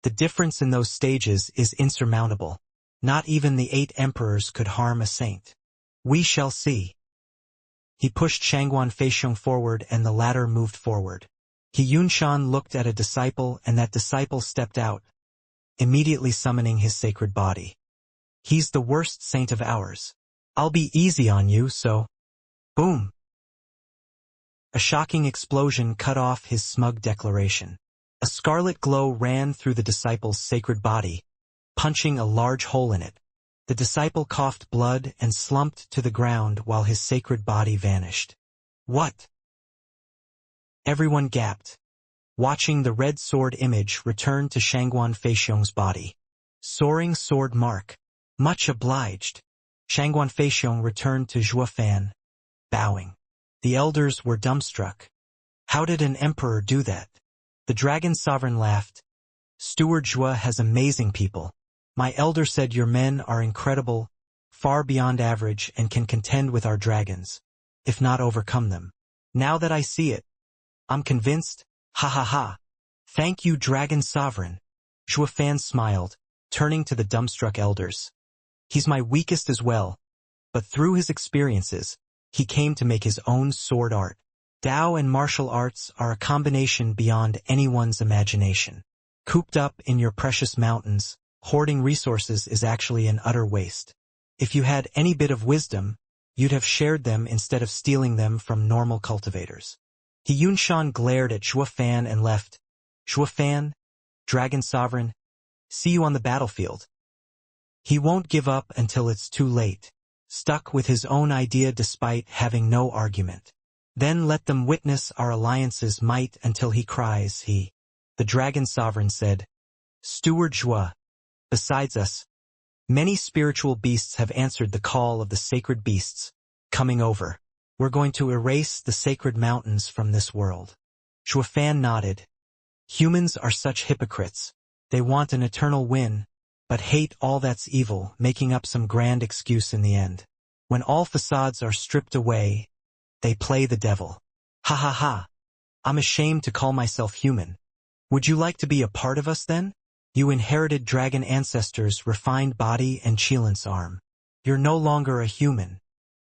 The difference in those stages is insurmountable. Not even the 8 emperors could harm a saint. We shall see. He pushed Shangguan Feixiong forward and the latter moved forward. He Yunshan looked at a disciple and that disciple stepped out, immediately summoning his sacred body. He's the worst saint of ours. I'll be easy on you, so... Boom! A shocking explosion cut off his smug declaration. A scarlet glow ran through the disciple's sacred body, punching a large hole in it. The disciple coughed blood and slumped to the ground while his sacred body vanished. What? Everyone gaped, watching the red sword image return to Shangguan Feixiong's body. Soaring sword mark. Much obliged. Shangguan Feixiong returned to Zhuo Fan, bowing. The elders were dumbstruck. How did an emperor do that? The dragon sovereign laughed. Steward Zhuo has amazing people. My elder said your men are incredible, far beyond average and can contend with our dragons, if not overcome them. Now that I see it, I'm convinced, ha ha ha. Thank you, dragon sovereign. Zhuo Fan smiled, turning to the dumbstruck elders. He's my weakest as well, but through his experiences, he came to make his own sword art. Dao and martial arts are a combination beyond anyone's imagination. Cooped up in your precious mountains, hoarding resources is actually an utter waste. If you had any bit of wisdom, you'd have shared them instead of stealing them from normal cultivators. He Yunshan glared at Zhuo Fan and left. Zhuo Fan, dragon sovereign, see you on the battlefield. He won't give up until it's too late. Stuck with his own idea despite having no argument. Then let them witness our alliance's might until he cries, he. The dragon sovereign said. Steward Zhuo. Besides us, many spiritual beasts have answered the call of the sacred beasts, coming over. We're going to erase the sacred mountains from this world. Zhuo Fan nodded. Humans are such hypocrites. They want an eternal win, but hate all that's evil, making up some grand excuse in the end. When all facades are stripped away, they play the devil. Ha ha ha. I'm ashamed to call myself human. Would you like to be a part of us then? You inherited dragon ancestors' refined body and Qilan's arm. You're no longer a human.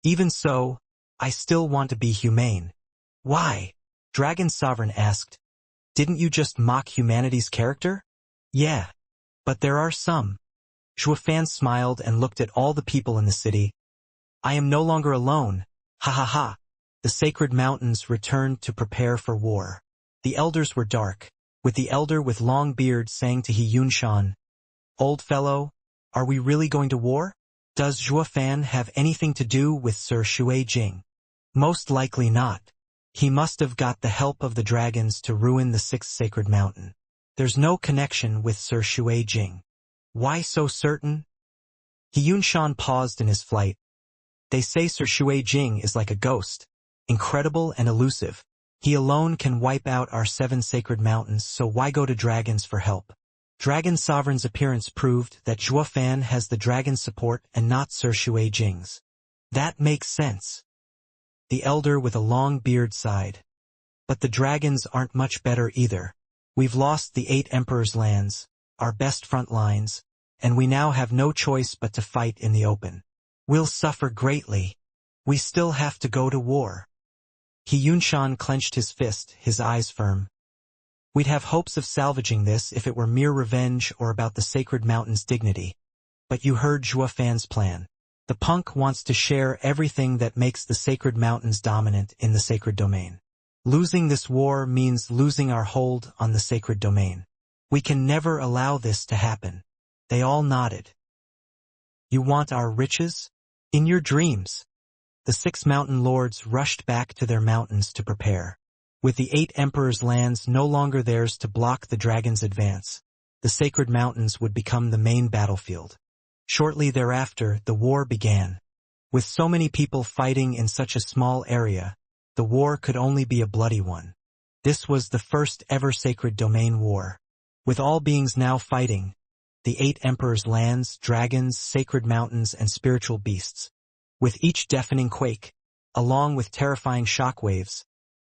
Even so, I still want to be humane. Why? Dragon Sovereign asked. Didn't you just mock humanity's character? Yeah. But there are some. Zhuo Fan smiled and looked at all the people in the city. I am no longer alone. Ha ha ha. The sacred mountains returned to prepare for war. The elders were dark, with the elder with long beard saying to He Yunshan, Old fellow, are we really going to war? Does Zhuo Fan have anything to do with Sir Shui Jing? Most likely not. He must have got the help of the dragons to ruin the 6th sacred mountain. There's no connection with Sir Shui Jing. Why so certain? He Yunshan paused in his flight. They say Sir Shui Jing is like a ghost, incredible and elusive. He alone can wipe out our 7 sacred mountains, so why go to dragons for help? Dragon Sovereign's appearance proved that Zhuo Fan has the dragon's support and not Sir Shui Jing's. That makes sense. The elder with a long beard sighed. But the dragons aren't much better either. We've lost the 8 emperors' lands, our best front lines, and we now have no choice but to fight in the open. We'll suffer greatly. We still have to go to war. He Yunshan clenched his fist, his eyes firm. We'd have hopes of salvaging this if it were mere revenge or about the sacred mountain's dignity. But you heard Zhuo Fan's plan. The punk wants to share everything that makes the sacred mountains dominant in the sacred domain. Losing this war means losing our hold on the sacred domain. We can never allow this to happen. They all nodded. You want our riches? In your dreams. The 6 mountain lords rushed back to their mountains to prepare. With the 8 emperors' lands no longer theirs to block the dragon's advance, the sacred mountains would become the main battlefield. Shortly thereafter, the war began. With so many people fighting in such a small area, the war could only be a bloody one. This was the first ever sacred domain war. With all beings now fighting, the 8 emperors' lands, dragons, sacred mountains, and spiritual beasts. With each deafening quake, along with terrifying shockwaves,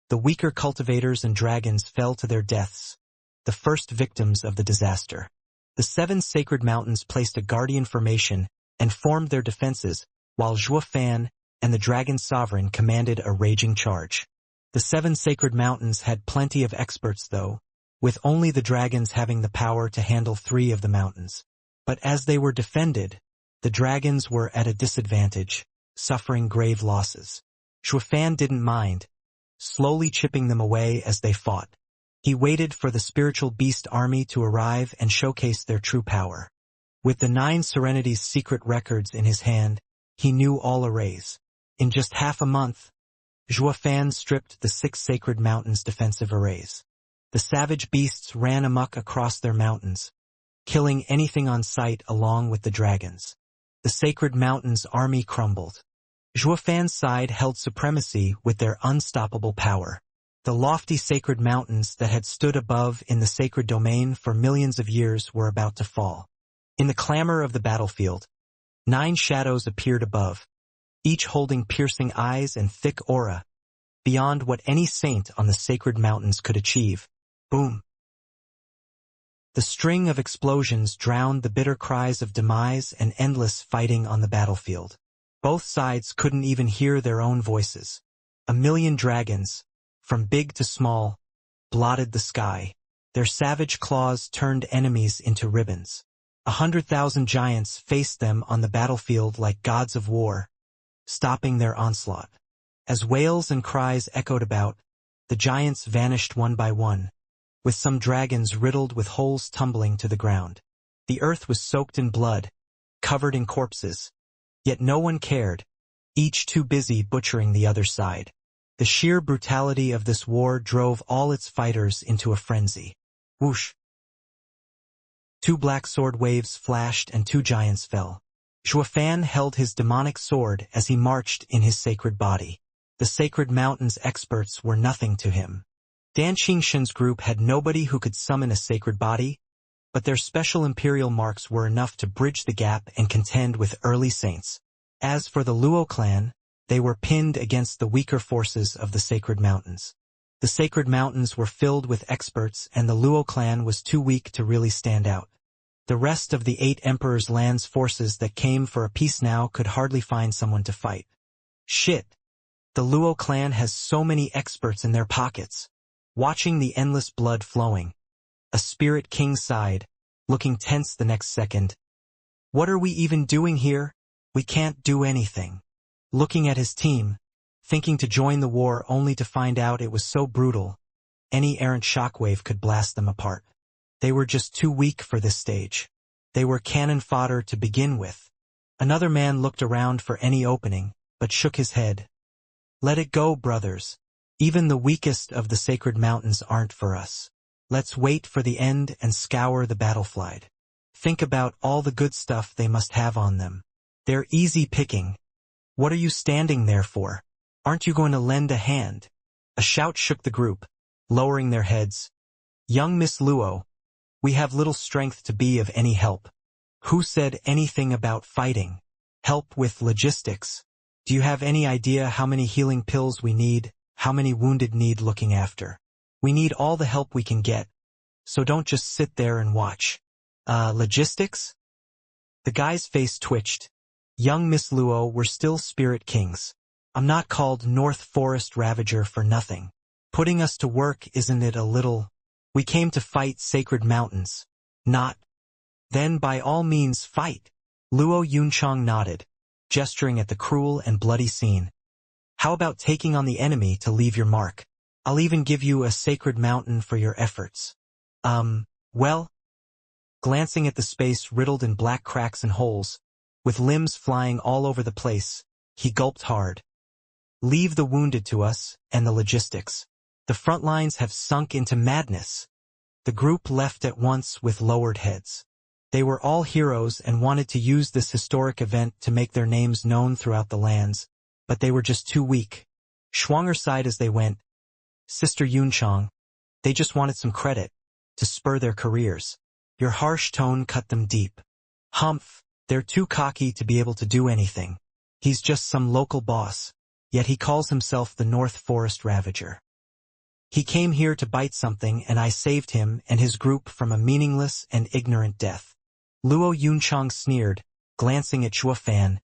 the weaker cultivators and dragons fell to their deaths, the first victims of the disaster. The 7 sacred mountains placed a guardian formation and formed their defenses, while Zhuo Fan and the dragon sovereign commanded a raging charge. The 7 sacred mountains had plenty of experts though, with only the dragons having the power to handle 3 of the mountains. But as they were defended, the dragons were at a disadvantage, suffering grave losses. Zhuo Fan didn't mind, slowly chipping them away as they fought. He waited for the spiritual beast army to arrive and showcase their true power. With the 9 Serenity's secret records in his hand, he knew all arrays. In just half a month, Zhuo Fan stripped the 6 sacred mountains' defensive arrays. The savage beasts ran amok across their mountains, killing anything on sight along with the dragons. The sacred mountains' army crumbled. Zhuo Fan's side held supremacy with their unstoppable power. The lofty sacred mountains that had stood above in the sacred domain for millions of years were about to fall. In the clamor of the battlefield, 9 shadows appeared above, each holding piercing eyes and thick aura, beyond what any saint on the sacred mountains could achieve. Boom! The string of explosions drowned the bitter cries of demise and endless fighting on the battlefield. Both sides couldn't even hear their own voices. 1,000,000 dragons, from big to small, blotted the sky. Their savage claws turned enemies into ribbons. 100,000 giants faced them on the battlefield like gods of war, stopping their onslaught. As wails and cries echoed about, the giants vanished one by one, with some dragons riddled with holes tumbling to the ground. The earth was soaked in blood, covered in corpses. Yet no one cared, each too busy butchering the other side. The sheer brutality of this war drove all its fighters into a frenzy. Whoosh! 2 black sword waves flashed and 2 giants fell. Zhuo Fan held his demonic sword as he marched in his sacred body. The sacred mountains experts were nothing to him. Dan Xingxian's group had nobody who could summon a sacred body, but their special imperial marks were enough to bridge the gap and contend with early saints. As for the Luo clan, they were pinned against the weaker forces of the sacred mountains. The sacred mountains were filled with experts and the Luo clan was too weak to really stand out. The rest of the 8 emperors' lands forces that came for a peace now could hardly find someone to fight. Shit! The Luo clan has so many experts in their pockets. Watching the endless blood flowing, a spirit king sighed, looking tense the next second. What are we even doing here? We can't do anything. Looking at his team, thinking to join the war only to find out it was so brutal, any errant shockwave could blast them apart. They were just too weak for this stage. They were cannon fodder to begin with. Another man looked around for any opening, but shook his head. Let it go, brothers. Even the weakest of the sacred mountains aren't for us. Let's wait for the end and scour the battleflied. Think about all the good stuff they must have on them. They're easy picking. What are you standing there for? Aren't you going to lend a hand? A shout shook the group, lowering their heads. Young Miss Luo, we have little strength to be of any help. Who said anything about fighting? Help with logistics. Do you have any idea how many healing pills we need? How many wounded need looking after? We need all the help we can get, so don't just sit there and watch. Logistics? The guy's face twitched. Young Miss Luo were still spirit kings. I'm not called North Forest Ravager for nothing. Putting us to work, isn't it a little? We came to fight sacred mountains. Not. Then by all means fight. Luo Yunchang nodded, gesturing at the cruel and bloody scene. How about taking on the enemy to leave your mark? I'll even give you a sacred mountain for your efforts. Well? Glancing at the space riddled in black cracks and holes, with limbs flying all over the place, he gulped hard. Leave the wounded to us, and the logistics. The front lines have sunk into madness. The group left at once with lowered heads. They were all heroes and wanted to use this historic event to make their names known throughout the lands, but they were just too weak. Xianxia sighed as they went. Sister Yunchang, they just wanted some credit, to spur their careers. Your harsh tone cut them deep. Humph, they're too cocky to be able to do anything. He's just some local boss, yet he calls himself the North Forest Ravager. He came here to bite something and I saved him and his group from a meaningless and ignorant death. Luo Yunchang sneered, glancing at Shuofan.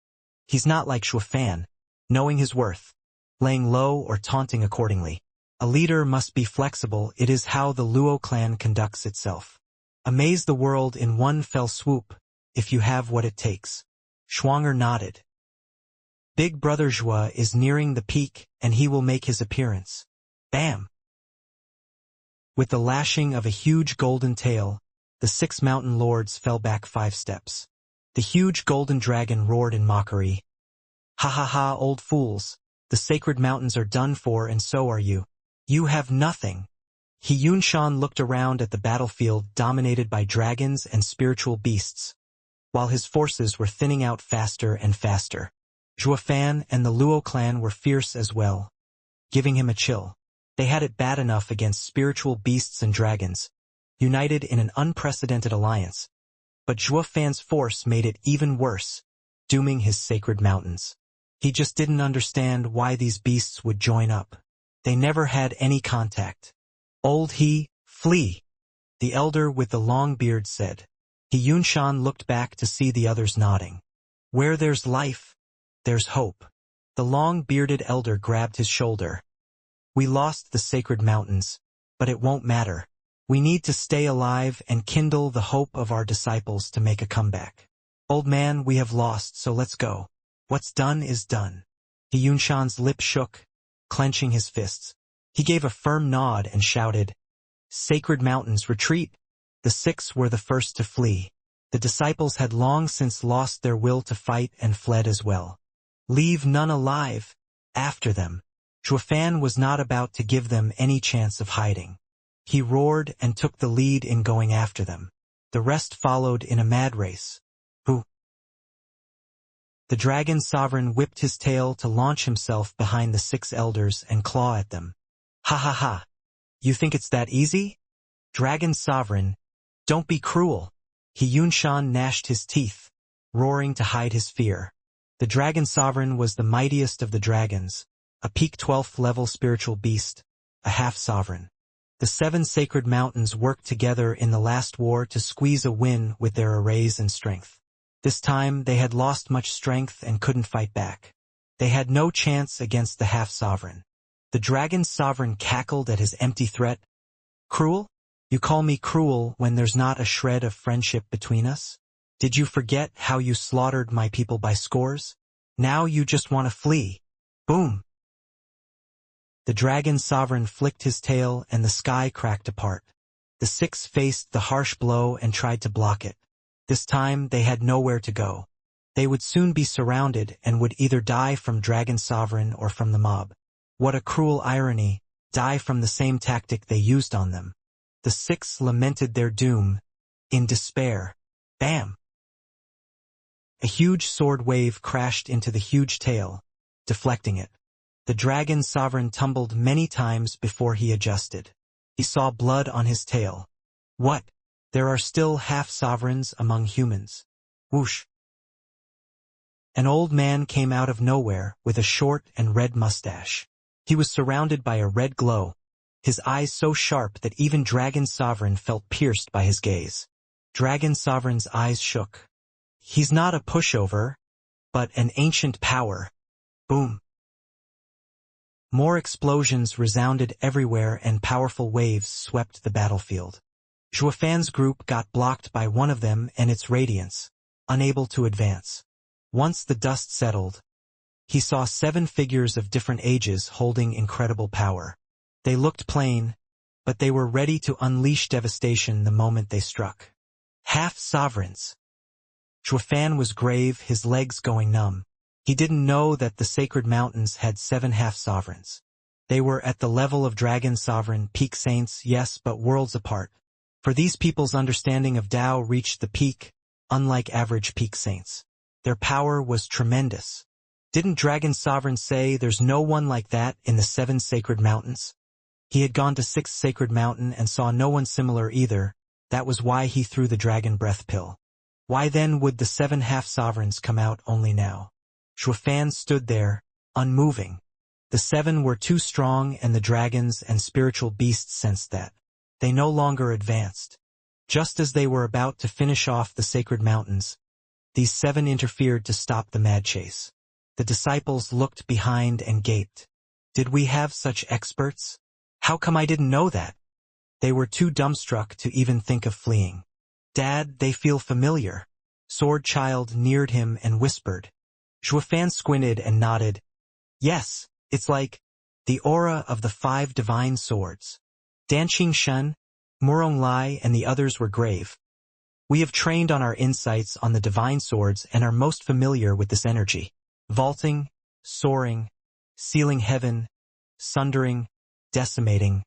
He's not like Shuofan, knowing his worth, laying low or taunting accordingly. A leader must be flexible. It is how the Luo clan conducts itself. Amaze the world in one fell swoop, if you have what it takes. Xianxia nodded. Big Brother Zhua is nearing the peak, and he will make his appearance. Bam! With the lashing of a huge golden tail, the 6 mountain lords fell back 5 steps. The huge golden dragon roared in mockery. Ha ha ha, old fools! The sacred mountains are done for and so are you. You have nothing. Yunshan looked around at the battlefield dominated by dragons and spiritual beasts, while his forces were thinning out faster and faster. Zhuofan and the Luo clan were fierce as well, giving him a chill. They had it bad enough against spiritual beasts and dragons, united in an unprecedented alliance. But Zhuofan's force made it even worse, dooming his sacred mountains. He just didn't understand why these beasts would join up. They never had any contact. Old he, flee, the elder with the long beard said. Yunshan looked back to see the others nodding. Where there's life, there's hope. The long-bearded elder grabbed his shoulder. We lost the sacred mountains, but it won't matter. We need to stay alive and kindle the hope of our disciples to make a comeback. Old man, we have lost, so let's go. What's done is done. Yunshan's lip shook, clenching his fists. He gave a firm nod and shouted, Sacred mountains, retreat! The 6 were the first to flee. The disciples had long since lost their will to fight and fled as well. Leave none alive, after them. Zhuofan was not about to give them any chance of hiding. He roared and took the lead in going after them. The rest followed in a mad race. Who? The dragon sovereign whipped his tail to launch himself behind the 6 elders and claw at them. Ha ha ha! You think it's that easy? Dragon sovereign, don't be cruel. Yunshan gnashed his teeth, roaring to hide his fear. The dragon sovereign was the mightiest of the dragons, a peak 12th level spiritual beast, a half-sovereign. The 7 sacred mountains worked together in the last war to squeeze a win with their arrays and strength. This time they had lost much strength and couldn't fight back. They had no chance against the half-sovereign. The dragon sovereign cackled at his empty threat. Cruel? You call me cruel when there's not a shred of friendship between us? Did you forget how you slaughtered my people by scores? Now you just want to flee. Boom! The dragon sovereign flicked his tail and the sky cracked apart. The 6 faced the harsh blow and tried to block it. This time they had nowhere to go. They would soon be surrounded and would either die from dragon sovereign or from the mob. What a cruel irony, die from the same tactic they used on them. The 6 lamented their doom, in despair. Bam! A huge sword wave crashed into the huge tail, deflecting it. The dragon sovereign tumbled many times before he adjusted. He saw blood on his tail. What? There are still half-sovereigns among humans. Whoosh! An old man came out of nowhere with a short and red mustache. He was surrounded by a red glow, his eyes so sharp that even Dragon Sovereign felt pierced by his gaze. Dragon Sovereign's eyes shook. He's not a pushover, but an ancient power. Boom! More explosions resounded everywhere and powerful waves swept the battlefield. Zhuofan's group got blocked by one of them and its radiance, unable to advance. Once the dust settled, he saw 7 figures of different ages holding incredible power. They looked plain, but they were ready to unleash devastation the moment they struck. Half-sovereigns. Zhuofan was grave, his legs going numb. He didn't know that the sacred mountains had 7 half-sovereigns. They were at the level of dragon sovereign peak saints, yes, but worlds apart. For these people's understanding of Tao reached the peak, unlike average peak saints. Their power was tremendous. Didn't dragon sovereign say there's no one like that in the 7 sacred mountains? He had gone to 6th sacred mountain and saw no one similar either. That was why he threw the dragon breath pill. Why then would the 7 half-sovereigns come out only now? Shuafan stood there, unmoving. The 7 were too strong, and the dragons and spiritual beasts sensed that. They no longer advanced. Just as they were about to finish off the sacred mountains, these 7 interfered to stop the mad chase. The disciples looked behind and gaped. Did we have such experts? How come I didn't know that? They were too dumbstruck to even think of fleeing. Dad, they feel familiar. Sword Child neared him and whispered. Shuafan squinted and nodded. Yes, it's like the aura of the 5 divine swords. Danqing Shen, Murong Lai, and the others were grave. We have trained on our insights on the divine swords and are most familiar with this energy. Vaulting, soaring, sealing heaven, sundering, decimating.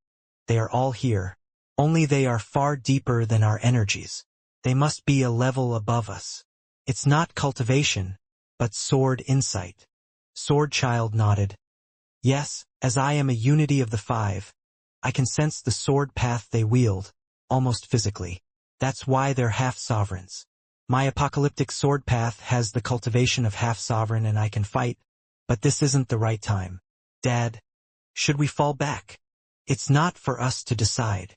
They are all here. Only they are far deeper than our energies. They must be a level above us. It's not cultivation, but sword insight. Sword Child nodded. Yes, as I am a unity of the 5, I can sense the sword path they wield, almost physically. That's why they're half-sovereigns. My apocalyptic sword path has the cultivation of half-sovereign and I can fight, but this isn't the right time. Dad, should we fall back? It's not for us to decide.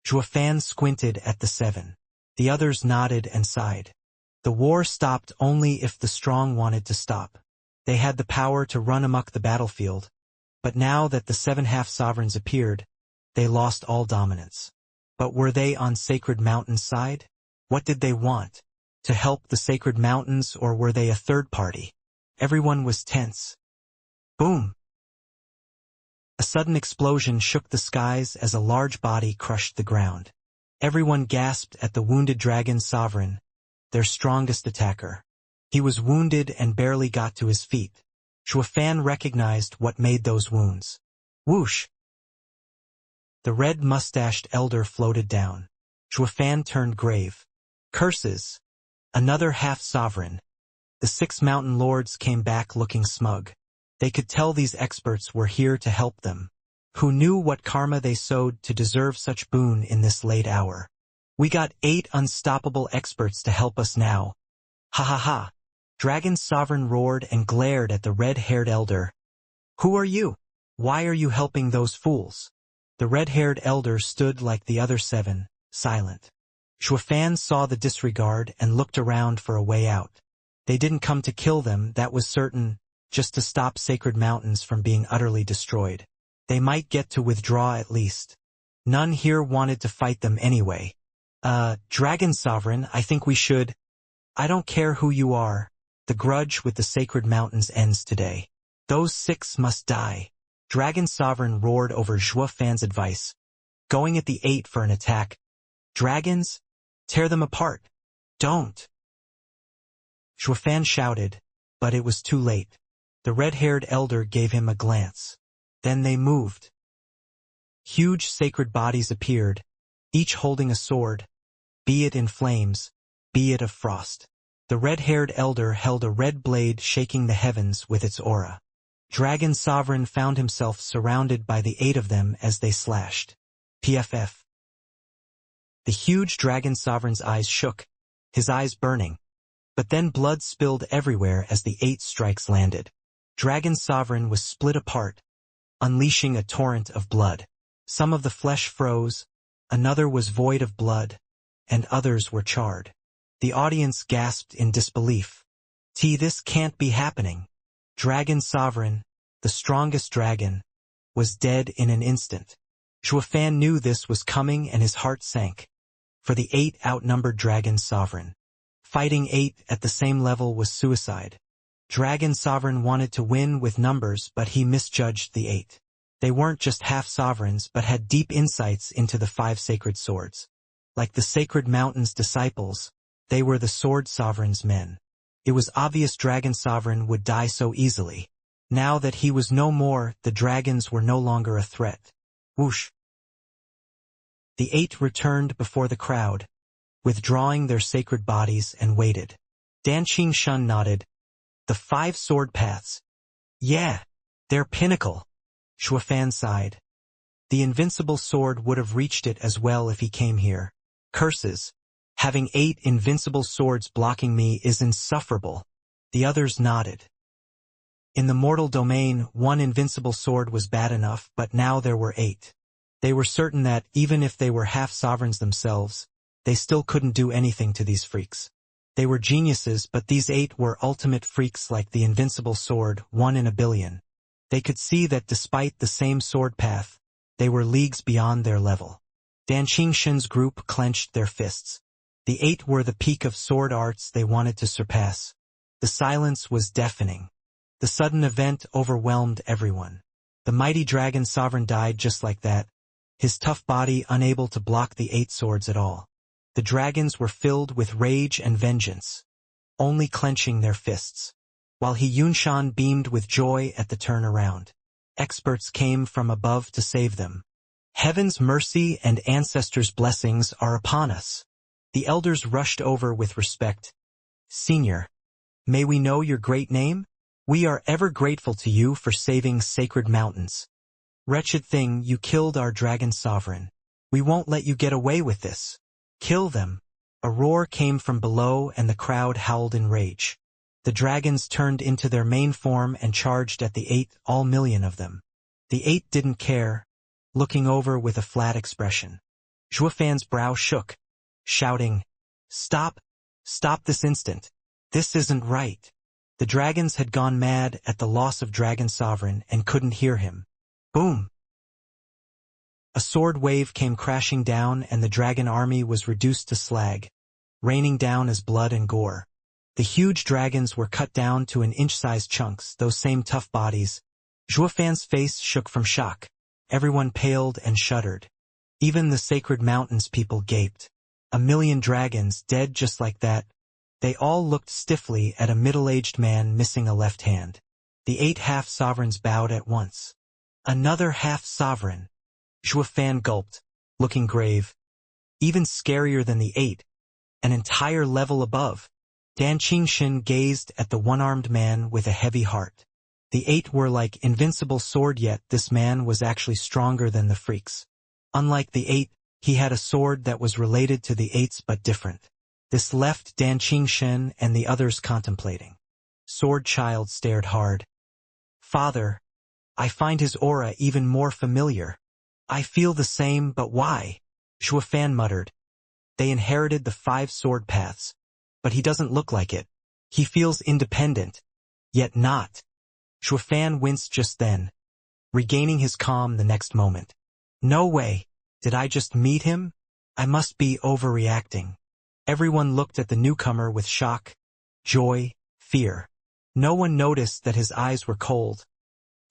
Shuafan squinted at the 7. The others nodded and sighed. The war stopped only if the strong wanted to stop. They had the power to run amok the battlefield, but now that the 7 half-sovereigns appeared, they lost all dominance. But were they on Sacred Mountain's side? What did they want? To help the Sacred Mountains, or were they a third party? Everyone was tense. Boom! A sudden explosion shook the skies as a large body crushed the ground. Everyone gasped at the wounded dragon sovereign, their strongest attacker. He was wounded and barely got to his feet. Shuafan recognized what made those wounds. Whoosh! The red-mustached elder floated down. Shuafan turned grave. Curses! Another half-sovereign. The 6 mountain lords came back looking smug. They could tell these experts were here to help them. Who knew what karma they sowed to deserve such boon in this late hour? We got 8 unstoppable experts to help us now. Ha ha ha! Dragon Sovereign roared and glared at the red-haired elder. Who are you? Why are you helping those fools? The red-haired elder stood like the other 7, silent. Shuafan saw the disregard and looked around for a way out. They didn't come to kill them, that was certain, just to stop Sacred Mountains from being utterly destroyed. They might get to withdraw at least. None here wanted to fight them anyway. Dragon Sovereign, I think we should. I don't care who you are. The grudge with the Sacred Mountains ends today. Those 6 must die. Dragon Sovereign roared over Shuafan's advice. Going at the 8 for an attack. Dragons? Tear them apart. Don't. Shuafan shouted, but it was too late. The red-haired elder gave him a glance. Then they moved. Huge sacred bodies appeared, each holding a sword, be it in flames, be it of frost. The red-haired elder held a red blade shaking the heavens with its aura. Dragon Sovereign found himself surrounded by the 8 of them as they slashed. PFF. The huge Dragon Sovereign's eyes shook, his eyes burning. But then blood spilled everywhere as the 8 strikes landed. Dragon Sovereign was split apart, unleashing a torrent of blood. Some of the flesh froze, another was void of blood, and others were charred. The audience gasped in disbelief. This can't be happening. Dragon Sovereign, the strongest dragon, was dead in an instant. Shuafan knew this was coming and his heart sank. For the 8 outnumbered Dragon Sovereign. Fighting 8 at the same level was suicide. Dragon Sovereign wanted to win with numbers, but he misjudged the 8. They weren't just half-sovereigns but had deep insights into the 5 sacred swords. Like the Sacred Mountain's disciples, they were the Sword Sovereign's men. It was obvious Dragon Sovereign would die so easily. Now that he was no more, the dragons were no longer a threat. Whoosh! The 8 returned before the crowd, withdrawing their sacred bodies, and waited. Dan Qingshun nodded. The 5 sword paths. Yeah, they're pinnacle. Shuafan sighed. The invincible sword would have reached it as well if he came here. Curses. Having 8 invincible swords blocking me is insufferable. The others nodded. In the mortal domain, 1 invincible sword was bad enough, but now there were 8. They were certain that, even if they were half-sovereigns themselves, they still couldn't do anything to these freaks. They were geniuses, but these 8 were ultimate freaks like the invincible sword, 1 in a billion. They could see that despite the same sword path, they were leagues beyond their level. Dan Qingshun's group clenched their fists. The 8 were the peak of sword arts they wanted to surpass. The silence was deafening. The sudden event overwhelmed everyone. The mighty dragon sovereign died just like that, his tough body unable to block the 8 swords at all. The dragons were filled with rage and vengeance, only clenching their fists, while Yunshan beamed with joy at the turnaround. Experts came from above to save them. Heaven's mercy and ancestors' blessings are upon us. The elders rushed over with respect. Senior, may we know your great name? We are ever grateful to you for saving sacred mountains. Wretched thing, you killed our dragon sovereign. We won't let you get away with this. Kill them. A roar came from below and the crowd howled in rage. The dragons turned into their main form and charged at the 8, all million of them. The 8 didn't care, looking over with a flat expression. Zhuofan's brow shook, shouting, Stop! Stop this instant! This isn't right! The dragons had gone mad at the loss of Dragon Sovereign and couldn't hear him. Boom! A sword wave came crashing down and the dragon army was reduced to slag, raining down as blood and gore. The huge dragons were cut down to an inch-sized chunks, those same tough bodies. Zhuofan's face shook from shock. Everyone paled and shuddered. Even the sacred mountains people gaped. 1,000,000 dragons dead just like that. They all looked stiffly at a middle-aged man missing a left hand. The 8 half-sovereigns bowed at once. Another half-sovereign. Zhuofan gulped, looking grave. Even scarier than the 8. An entire level above. Dan Qingshun gazed at the one-armed man with a heavy heart. The 8 were like invincible sword, yet this man was actually stronger than the freaks. Unlike the 8, he had a sword that was related to the 8's but different. This left Dan Qingshun and the others contemplating. Sword Child stared hard. Father, I find his aura even more familiar. I feel the same, but why? Zhuofan muttered. They inherited the 5 sword paths, but he doesn't look like it. He feels independent, yet not. Zhuofan winced just then, regaining his calm the next moment. No way. Did I just meet him? I must be overreacting. Everyone looked at the newcomer with shock, joy, fear. No one noticed that his eyes were cold.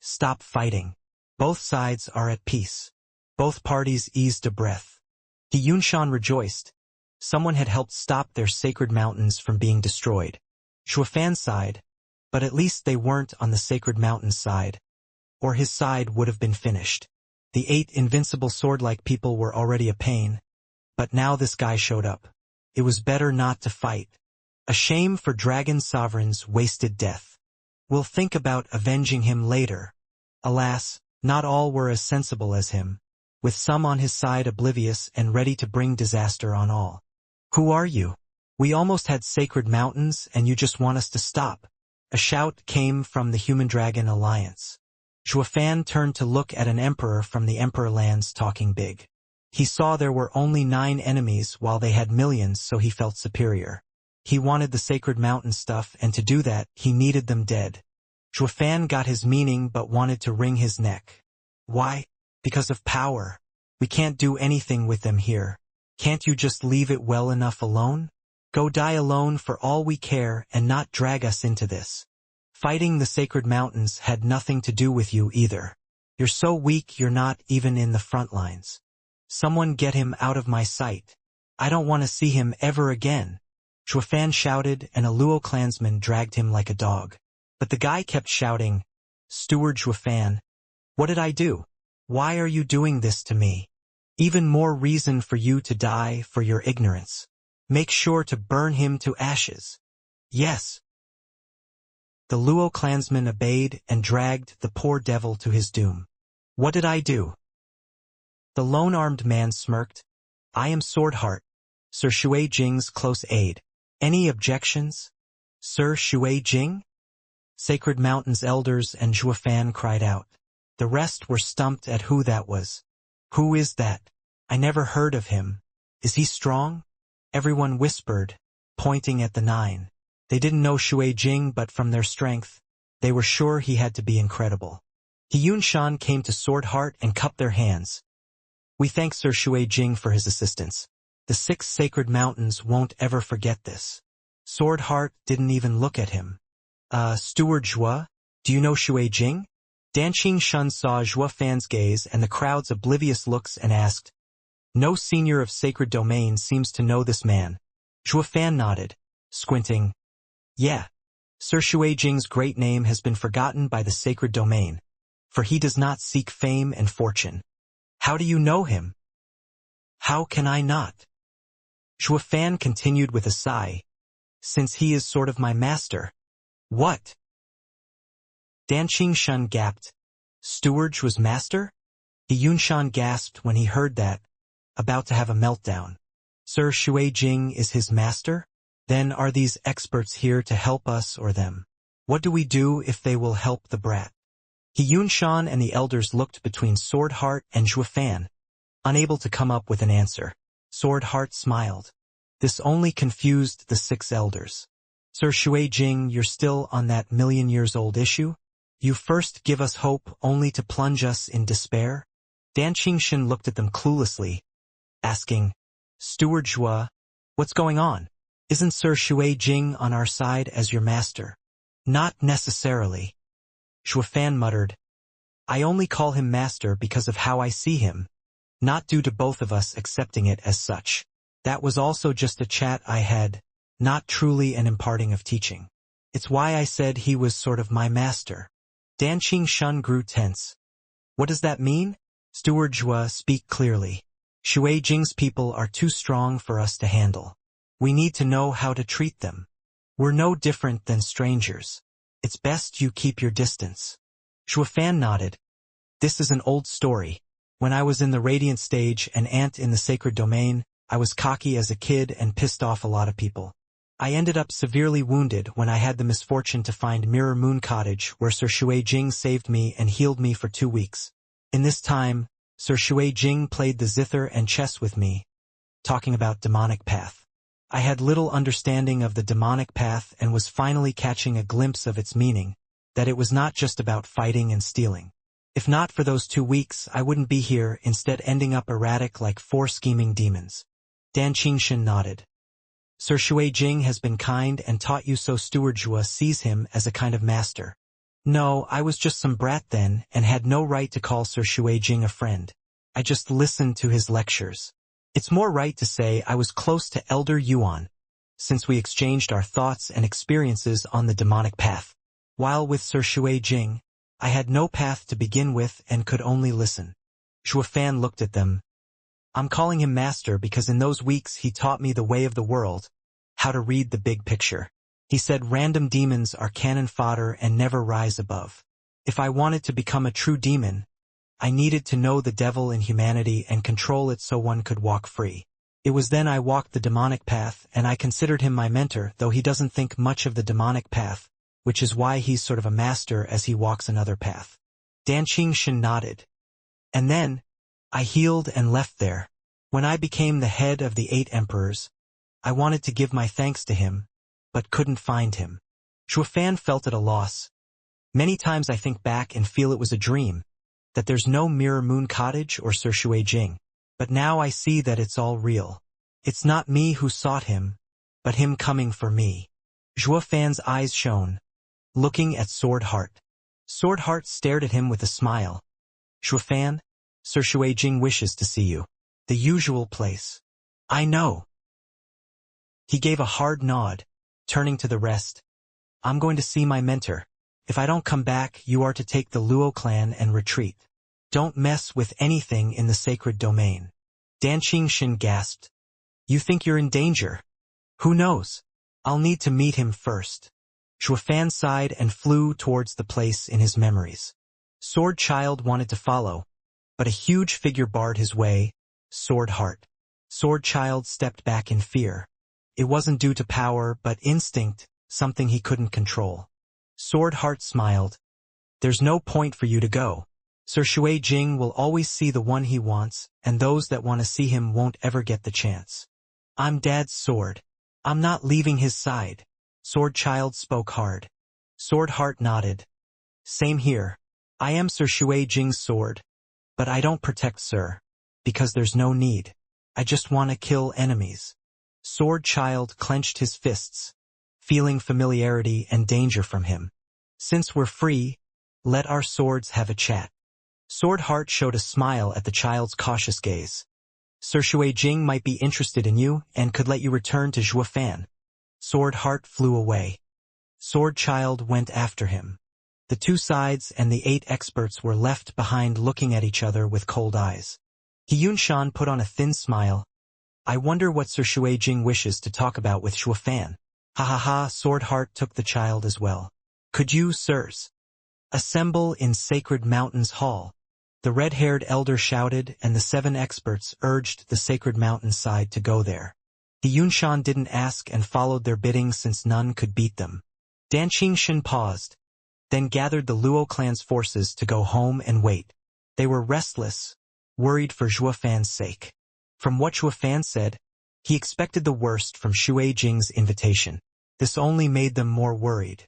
Stop fighting. Both sides are at peace. Both parties eased a breath. Yunshan rejoiced. Someone had helped stop their sacred mountains from being destroyed. Zhuofan sighed, but at least they weren't on the sacred mountain's side, or his side would have been finished. The 8 invincible sword-like people were already a pain, but now this guy showed up. It was better not to fight. A shame for dragon sovereigns' wasted death. We'll think about avenging him later. Alas, not all were as sensible as him, with some on his side oblivious and ready to bring disaster on all. Who are you? We almost had sacred mountains and you just want us to stop. A shout came from the Human-Dragon Alliance. Zhuofan turned to look at an emperor from the Emperor lands talking big. He saw there were only 9 enemies while they had millions, so he felt superior. He wanted the sacred mountain stuff, and to do that, he needed them dead. Zhuofan got his meaning but wanted to wring his neck. Why? Because of power. We can't do anything with them here. Can't you just leave it well enough alone? Go die alone for all we care and not drag us into this. Fighting the sacred mountains had nothing to do with you either. You're so weak you're not even in the front lines. Someone get him out of my sight. I don't want to see him ever again. Fan shouted, and a Luo clansman dragged him like a dog. But the guy kept shouting, "Steward Fan, what did I do? Why are you doing this to me? Even more reason for you to die for your ignorance. Make sure to burn him to ashes." Yes. The Luo clansman obeyed and dragged the poor devil to his doom. "What did I do?" The lone-armed man smirked. "I am Swordheart, Sir Shui Jing's close aide. Any objections?" "Sir Shui Jing?" Sacred Mountain's elders and Fan cried out. The rest were stumped at who that was. "Who is that? I never heard of him. Is he strong?" Everyone whispered, pointing at the 9. They didn't know Shui Jing, but from their strength, they were sure he had to be incredible. Xianxia came to Swordheart and cupped their hands. "We thank Sir Shui Jing for his assistance. The 6 sacred mountains won't ever forget this." Swordheart didn't even look at him. Steward Zhua, do you know Shui Jing?" Danqing Shun saw Fan's gaze and the crowd's oblivious looks and asked, "No senior of sacred domain seems to know this man." Fan nodded, squinting. "Yeah. Sir Shui Jing's great name has been forgotten by the sacred domain, for he does not seek fame and fortune." "How do you know him?" "How can I not?" Fan continued with a sigh, "Since he is sort of my master." "What?" Danqing Shun gasped. "Steward was master?" Xianxia gasped when he heard that, about to have a meltdown. "Sir Shui Jing is his master? Then are these experts here to help us or them? What do we do if they will help the brat?" Xianxia and the elders looked between Swordheart and Fan, unable to come up with an answer. Swordheart smiled. This only confused the 6 elders. "Sir Shui Jing, you're still on that million-years-old issue? You first give us hope only to plunge us in despair?" Danqing Shun looked at them cluelessly, asking, "Steward Zhua, what's going on? Isn't Sir Shui Jing on our side as your master?" "Not necessarily." Fan muttered, "I only call him master because of how I see him, not due to both of us accepting it as such. That was also just a chat I had, not truly an imparting of teaching. It's why I said he was sort of my master." Danqing Shun grew tense. "What does that mean?" "Steward Zhua, speak clearly. Shui Jing's people are too strong for us to handle. We need to know how to treat them. We're no different than strangers. It's best you keep your distance." Fan nodded. "This is an old story. When I was in the Radiant stage and Ant in the Sacred Domain, I was cocky as a kid and pissed off a lot of people. I ended up severely wounded when I had the misfortune to find Mirror Moon Cottage, where Sir Shui Jing saved me and healed me for 2 weeks. In this time, Sir Shui Jing played the zither and chess with me, talking about demonic path. I had little understanding of the demonic path and was finally catching a glimpse of its meaning, that it was not just about fighting and stealing. If not for those 2 weeks, I wouldn't be here, instead ending up erratic like 4 scheming demons." Danqing Shun nodded. "Sir Shui Jing has been kind and taught you, so Steward Zhua sees him as a kind of master." "No, I was just some brat then and had no right to call Sir Shui Jing a friend. I just listened to his lectures. It's more right to say I was close to Elder Yuan, since we exchanged our thoughts and experiences on the demonic path. While with Sir Shui Jing, I had no path to begin with and could only listen." Fan looked at them. "I'm calling him master because in those weeks he taught me the way of the world, how to read the big picture. He said random demons are cannon fodder and never rise above. If I wanted to become a true demon, I needed to know the devil in humanity and control it so one could walk free. It was then I walked the demonic path, and I considered him my mentor, though he doesn't think much of the demonic path, which is why he's sort of a master as he walks another path." Danqing Shun nodded. "And then, I healed and left there. When I became the head of the 8 emperors, I wanted to give my thanks to him, but couldn't find him." Fan felt at a loss. "Many times I think back and feel it was a dream, that there's no Mirror Moon Cottage or Sir Shui Jing. But now I see that it's all real. It's not me who sought him, but him coming for me." Fan's eyes shone, looking at Swordheart. Swordheart stared at him with a smile. "Fan, Sir Shui Jing wishes to see you. The usual place." "I know." He gave a hard nod, turning to the rest. I'm going to see my mentor. If I don't come back, you are to take the Luo clan and retreat. Don't mess with anything in the sacred domain. Dan Xianxia gasped. You think you're in danger? Who knows? I'll need to meet him first. Shuofan sighed and flew towards the place in his memories. Sword Child wanted to follow, but a huge figure barred his way, Sword Heart. Sword Child stepped back in fear. It wasn't due to power, but instinct, something he couldn't control. Sword Heart smiled. There's no point for you to go. Sir Shui Jing will always see the one he wants, and those that want to see him won't ever get the chance. I'm Dad's sword. I'm not leaving his side. Sword Child spoke hard. Sword Heart nodded. Same here. I am Sir Shui Jing's sword, but I don't protect Sir, because there's no need. I just want to kill enemies. Sword Child clenched his fists, feeling familiarity and danger from him. Since we're free, let our swords have a chat. Sword Heart showed a smile at the child's cautious gaze. Sir Shui Jing might be interested in you and could let you return to Zhuofan. Sword Heart flew away. Sword Child went after him. The two sides and the 8 experts were left behind looking at each other with cold eyes. He Yunshan put on a thin smile. I wonder what Sir Shui Jing wishes to talk about with Zhuofan. Ha ha ha, Sword Heart took the child as well. Could you, sirs, assemble in Sacred Mountains Hall? The red-haired elder shouted, and the 7 experts urged the Sacred Mountain side to go there. The Yunshan didn't ask and followed their bidding since none could beat them. Dan Xianxia paused, then gathered the Luo clan's forces to go home and wait. They were restless, worried for Zhuofan's sake. From what Zhuofan said, he expected the worst from Shui Jing's invitation. This only made them more worried.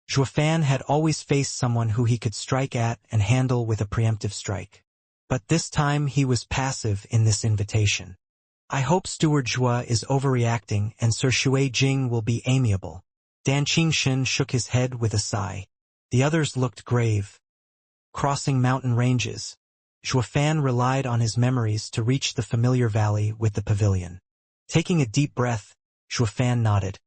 Zhuofan had always faced someone who he could strike at and handle with a preemptive strike. But this time he was passive in this invitation. I hope Steward Zhua is overreacting and Sir Shui Jing will be amiable. Dan Xianxia shook his head with a sigh. The others looked grave. Crossing mountain ranges, Zhuofan relied on his memories to reach the familiar valley with the pavilion. Taking a deep breath, Zhuofan nodded.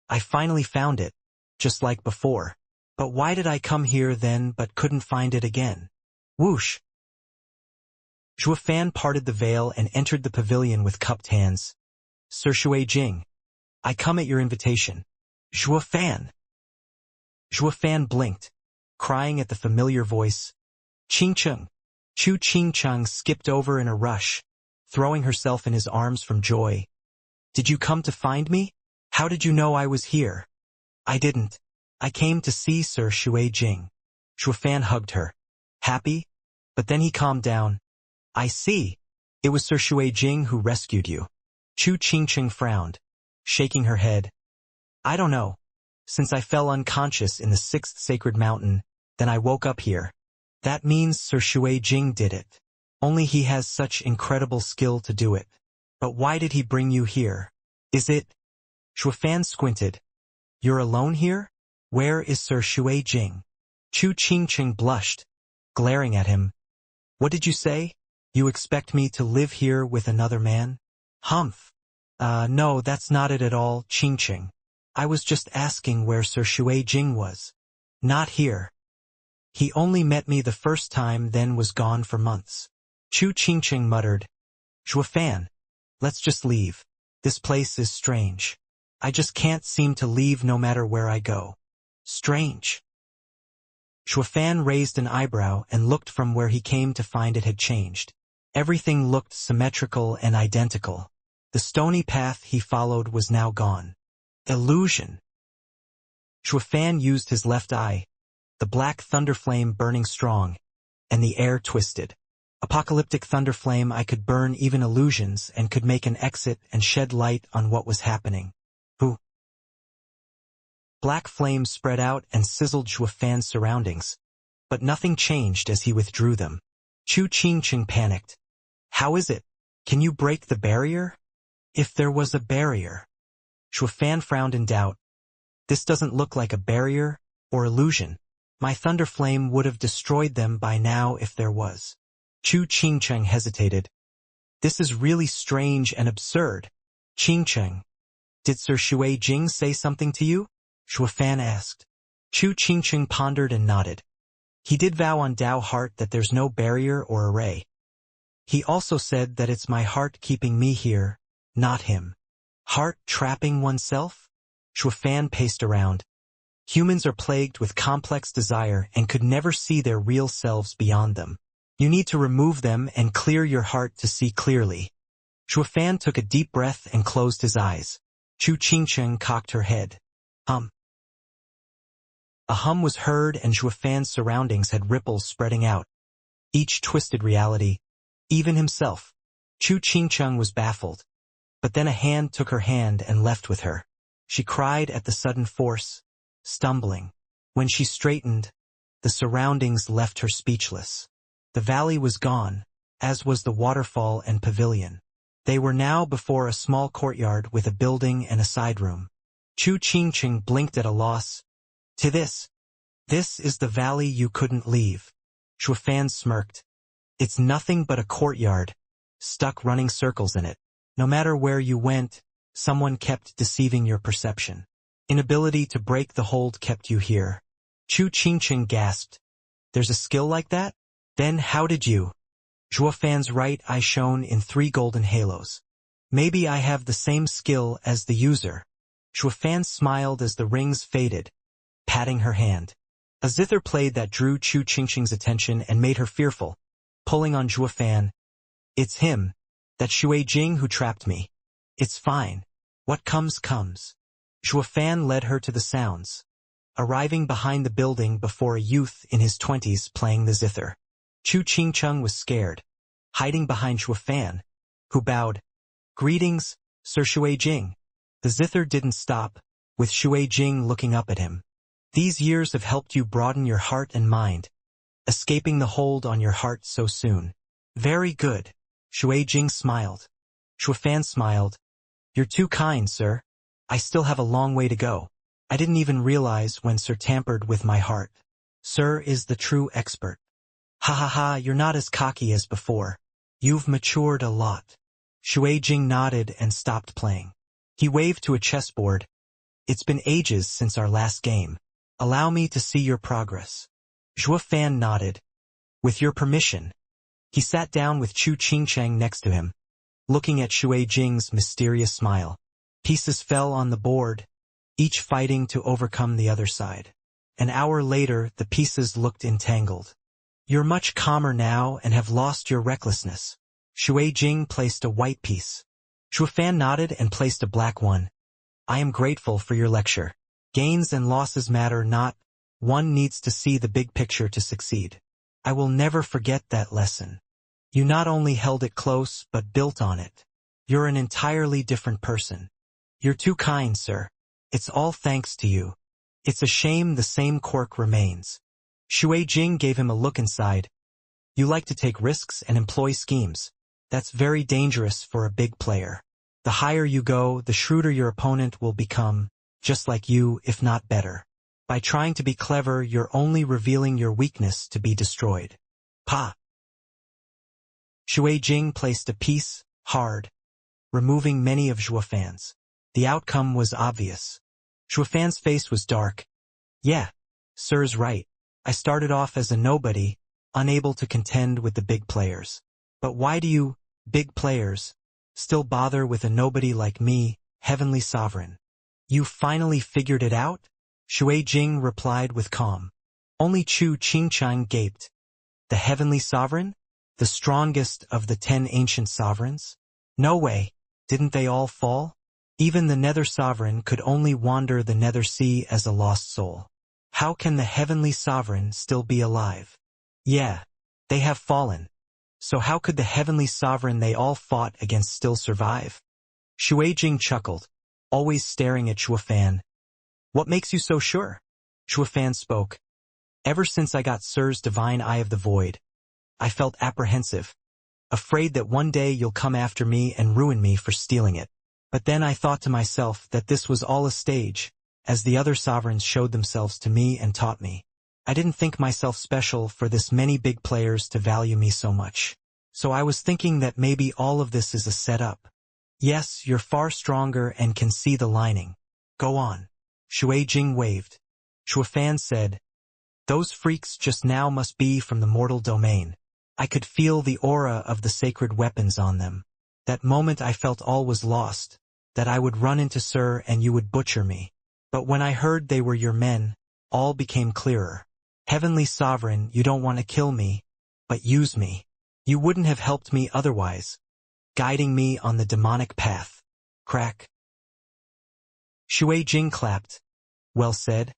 I finally found it, just like before. But why did I come here then but couldn't find it again? Whoosh! Zhuofan parted the veil and entered the pavilion with cupped hands. Sir Shui Jing, I come at your invitation. Zhuofan! Zhuofan blinked, crying at the familiar voice. Qingcheng! Chu Qingcheng skipped over in a rush, throwing herself in his arms from joy. Did you come to find me? How did you know I was here? I didn't. I came to see Sir Shui Jing. Zhuofan hugged her. Happy? But then he calmed down. I see. It was Sir Shui Jing who rescued you. Chu Qingcheng frowned, shaking her head. I don't know. Since I fell unconscious in the 6th sacred mountain, then I woke up here. That means Sir Shui Jing did it. Only he has such incredible skill to do it. But why did he bring you here? Is it? Zhuofan squinted. You're alone here? Where is Sir Shui Jing? Chu Qingcheng blushed, glaring at him. What did you say? You expect me to live here with another man? Humph. No, that's not it at all, Qingcheng. I was just asking where Sir Shui Jing was. Not here. He only met me the first time, then was gone for months. Chu Qingcheng muttered. Zhuofan, let's just leave. This place is strange. I just can't seem to leave no matter where I go. Strange. Zhuofan raised an eyebrow and looked from where he came to find it had changed. Everything looked symmetrical and identical. The stony path he followed was now gone. Illusion. Zhuofan used his left eye, the black thunderflame burning strong, and the air twisted. Apocalyptic thunderflame, I could burn even illusions and could make an exit and shed light on what was happening. Who? Black flames spread out and sizzled Zhuofan's surroundings, but nothing changed as he withdrew them. Chu Qingcheng panicked. How is it? Can you break the barrier? If there was a barrier. Zhuofan frowned in doubt. This doesn't look like a barrier or illusion. My thunderflame would have destroyed them by now if there was. Chu Qingcheng hesitated. This is really strange and absurd. Qingcheng, Did Sir Shui Jing say something to you? Shuafan asked. Chu Qingqing pondered and nodded. He did vow on Dao Heart that there's no barrier or array. He also said that it's my heart keeping me here, not him. Heart trapping oneself? Shuafan paced around. Humans are plagued with complex desire and could never see their real selves beyond them. You need to remove them and clear your heart to see clearly. Shuafan took a deep breath and closed his eyes. Chu Qingqing cocked her head. Hum. A hum was heard and Shuafan's surroundings had ripples spreading out. Each twisted reality, even himself. Chu Qingqing was baffled. But then a hand took her hand and left with her. She cried at the sudden force, stumbling. When she straightened, the surroundings left her speechless. The valley was gone, as was the waterfall and pavilion. They were now before a small courtyard with a building and a side room. Chu Qingqing blinked at a loss. To this is the valley you couldn't leave. Shuafan smirked. It's nothing but a courtyard, stuck running circles in it. No matter where you went, someone kept deceiving your perception. Inability to break the hold kept you here. Chu Qingqing gasped. There's a skill like that? Then how did you? Shuafan's right eye shone in 3 golden halos. Maybe I have the same skill as the user. Shuafan smiled as the rings faded, patting her hand. A zither played that drew Chu Qingqing's attention and made her fearful, pulling on Shuafan. It's him, that Shui Jing who trapped me. It's fine. What comes comes. Shuafan led her to the sounds, arriving behind the building before a youth in his 20s playing the zither. Chu Qingqing was scared, hiding behind Shuafan, who bowed. Greetings, Sir Shui Jing. The zither didn't stop, with Shui Jing looking up at him. These years have helped you broaden your heart and mind, escaping the hold on your heart so soon. Very good. Shui Jing smiled. Shuafan smiled. You're too kind, sir. I still have a long way to go. I didn't even realize when Sir tampered with my heart. Sir is the true expert. Ha ha ha, you're not as cocky as before. You've matured a lot. Shui Jing nodded and stopped playing. He waved to a chessboard. It's been ages since our last game. Allow me to see your progress. Shuafan nodded. With your permission. He sat down with Chu Qingqing next to him, looking at Shui Jing's mysterious smile. Pieces fell on the board, each fighting to overcome the other side. An hour later, the pieces looked entangled. You're much calmer now and have lost your recklessness. Shui Jing placed a white piece. Shuafan nodded and placed a black one. I am grateful for your lecture. Gains and losses matter not. One needs to see the big picture to succeed. I will never forget that lesson. You not only held it close, but built on it. You're an entirely different person. You're too kind, sir. It's all thanks to you. It's a shame the same quirk remains. Shui Jing gave him a look inside. You like to take risks and employ schemes. That's very dangerous for a big player. The higher you go, the shrewder your opponent will become, just like you, if not better. By trying to be clever, you're only revealing your weakness to be destroyed. Pa! Shui Jing placed a piece, hard, removing many of Shuafan's. The outcome was obvious. Shuafan's face was dark. Yeah, sir's right. I started off as a nobody, unable to contend with the big players. But why do you, big players, still bother with a nobody like me, heavenly sovereign? You finally figured it out? Shui Jing replied with calm. Only Chu Qingqing gaped. The heavenly sovereign? The strongest of the 10 ancient sovereigns? No way. Didn't they all fall? Even the nether sovereign could only wander the nether sea as a lost soul. How can the heavenly sovereign still be alive? Yeah, they have fallen. So how could the heavenly sovereign they all fought against still survive? Shui Jing chuckled, always staring at Shuafan. What makes you so sure? Shuafan spoke. Ever since I got Sir's divine eye of the void, I felt apprehensive, afraid that one day you'll come after me and ruin me for stealing it. But then I thought to myself that this was all a stage, as the other sovereigns showed themselves to me and taught me. I didn't think myself special for this many big players to value me so much. So I was thinking that maybe all of this is a setup. Yes, you're far stronger and can see the lining. Go on. Shui Jing waved. Shuofan said, those freaks just now must be from the mortal domain. I could feel the aura of the sacred weapons on them. That moment I felt all was lost, that I would run into Sir and you would butcher me. But when I heard they were your men, all became clearer. Heavenly Sovereign, you don't want to kill me, but use me. You wouldn't have helped me otherwise, guiding me on the demonic path. Crack. Shui Jing clapped. Well said.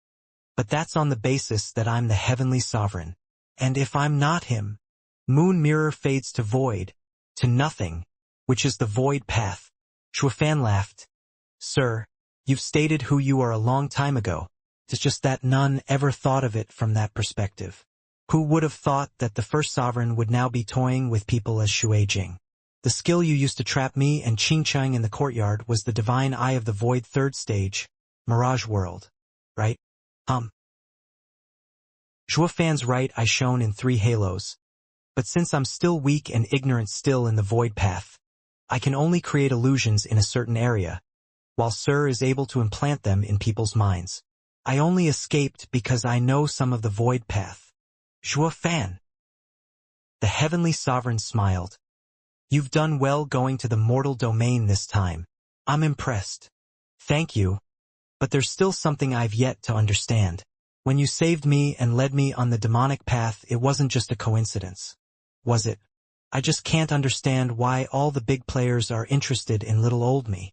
But that's on the basis that I'm the Heavenly Sovereign. And if I'm not him, Moon Mirror fades to void, to nothing, which is the void path. Shuofan laughed. Sir, you've stated who you are a long time ago. It's just that none ever thought of it from that perspective. Who would have thought that the first sovereign would now be toying with people as Shui Jing? The skill you used to trap me and Xianxia in the courtyard was the divine eye of the void third stage, Mirage World. Right? Shuofan's right, I shone in 3 halos. But since I'm still weak and ignorant still in the void path, I can only create illusions in a certain area, while Sir is able to implant them in people's minds. I only escaped because I know some of the void path. Shuofan. The Heavenly Sovereign smiled. You've done well going to the mortal domain this time. I'm impressed. Thank you. But there's still something I've yet to understand. When you saved me and led me on the demonic path, it wasn't just a coincidence. Was it? I just can't understand why all the big players are interested in little old me.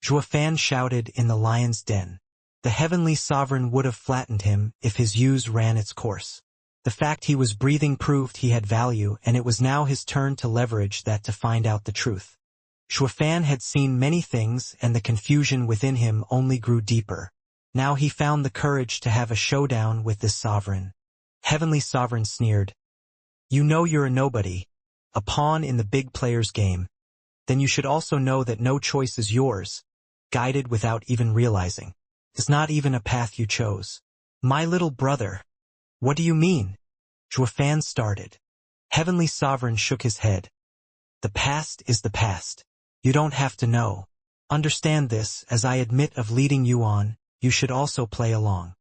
Shuofan shouted in the lion's den. The Heavenly Sovereign would have flattened him if his use ran its course. The fact he was breathing proved he had value, and it was now his turn to leverage that to find out the truth. Shuofan had seen many things, and the confusion within him only grew deeper. Now he found the courage to have a showdown with this sovereign. Heavenly Sovereign sneered. You know you're a nobody, a pawn in the big player's game. Then you should also know that no choice is yours, guided without even realizing. It's not even a path you chose. My little brother. What do you mean? Shuofan started. Heavenly Sovereign shook his head. The past is the past. You don't have to know. Understand this, as I admit of leading you on, you should also play along.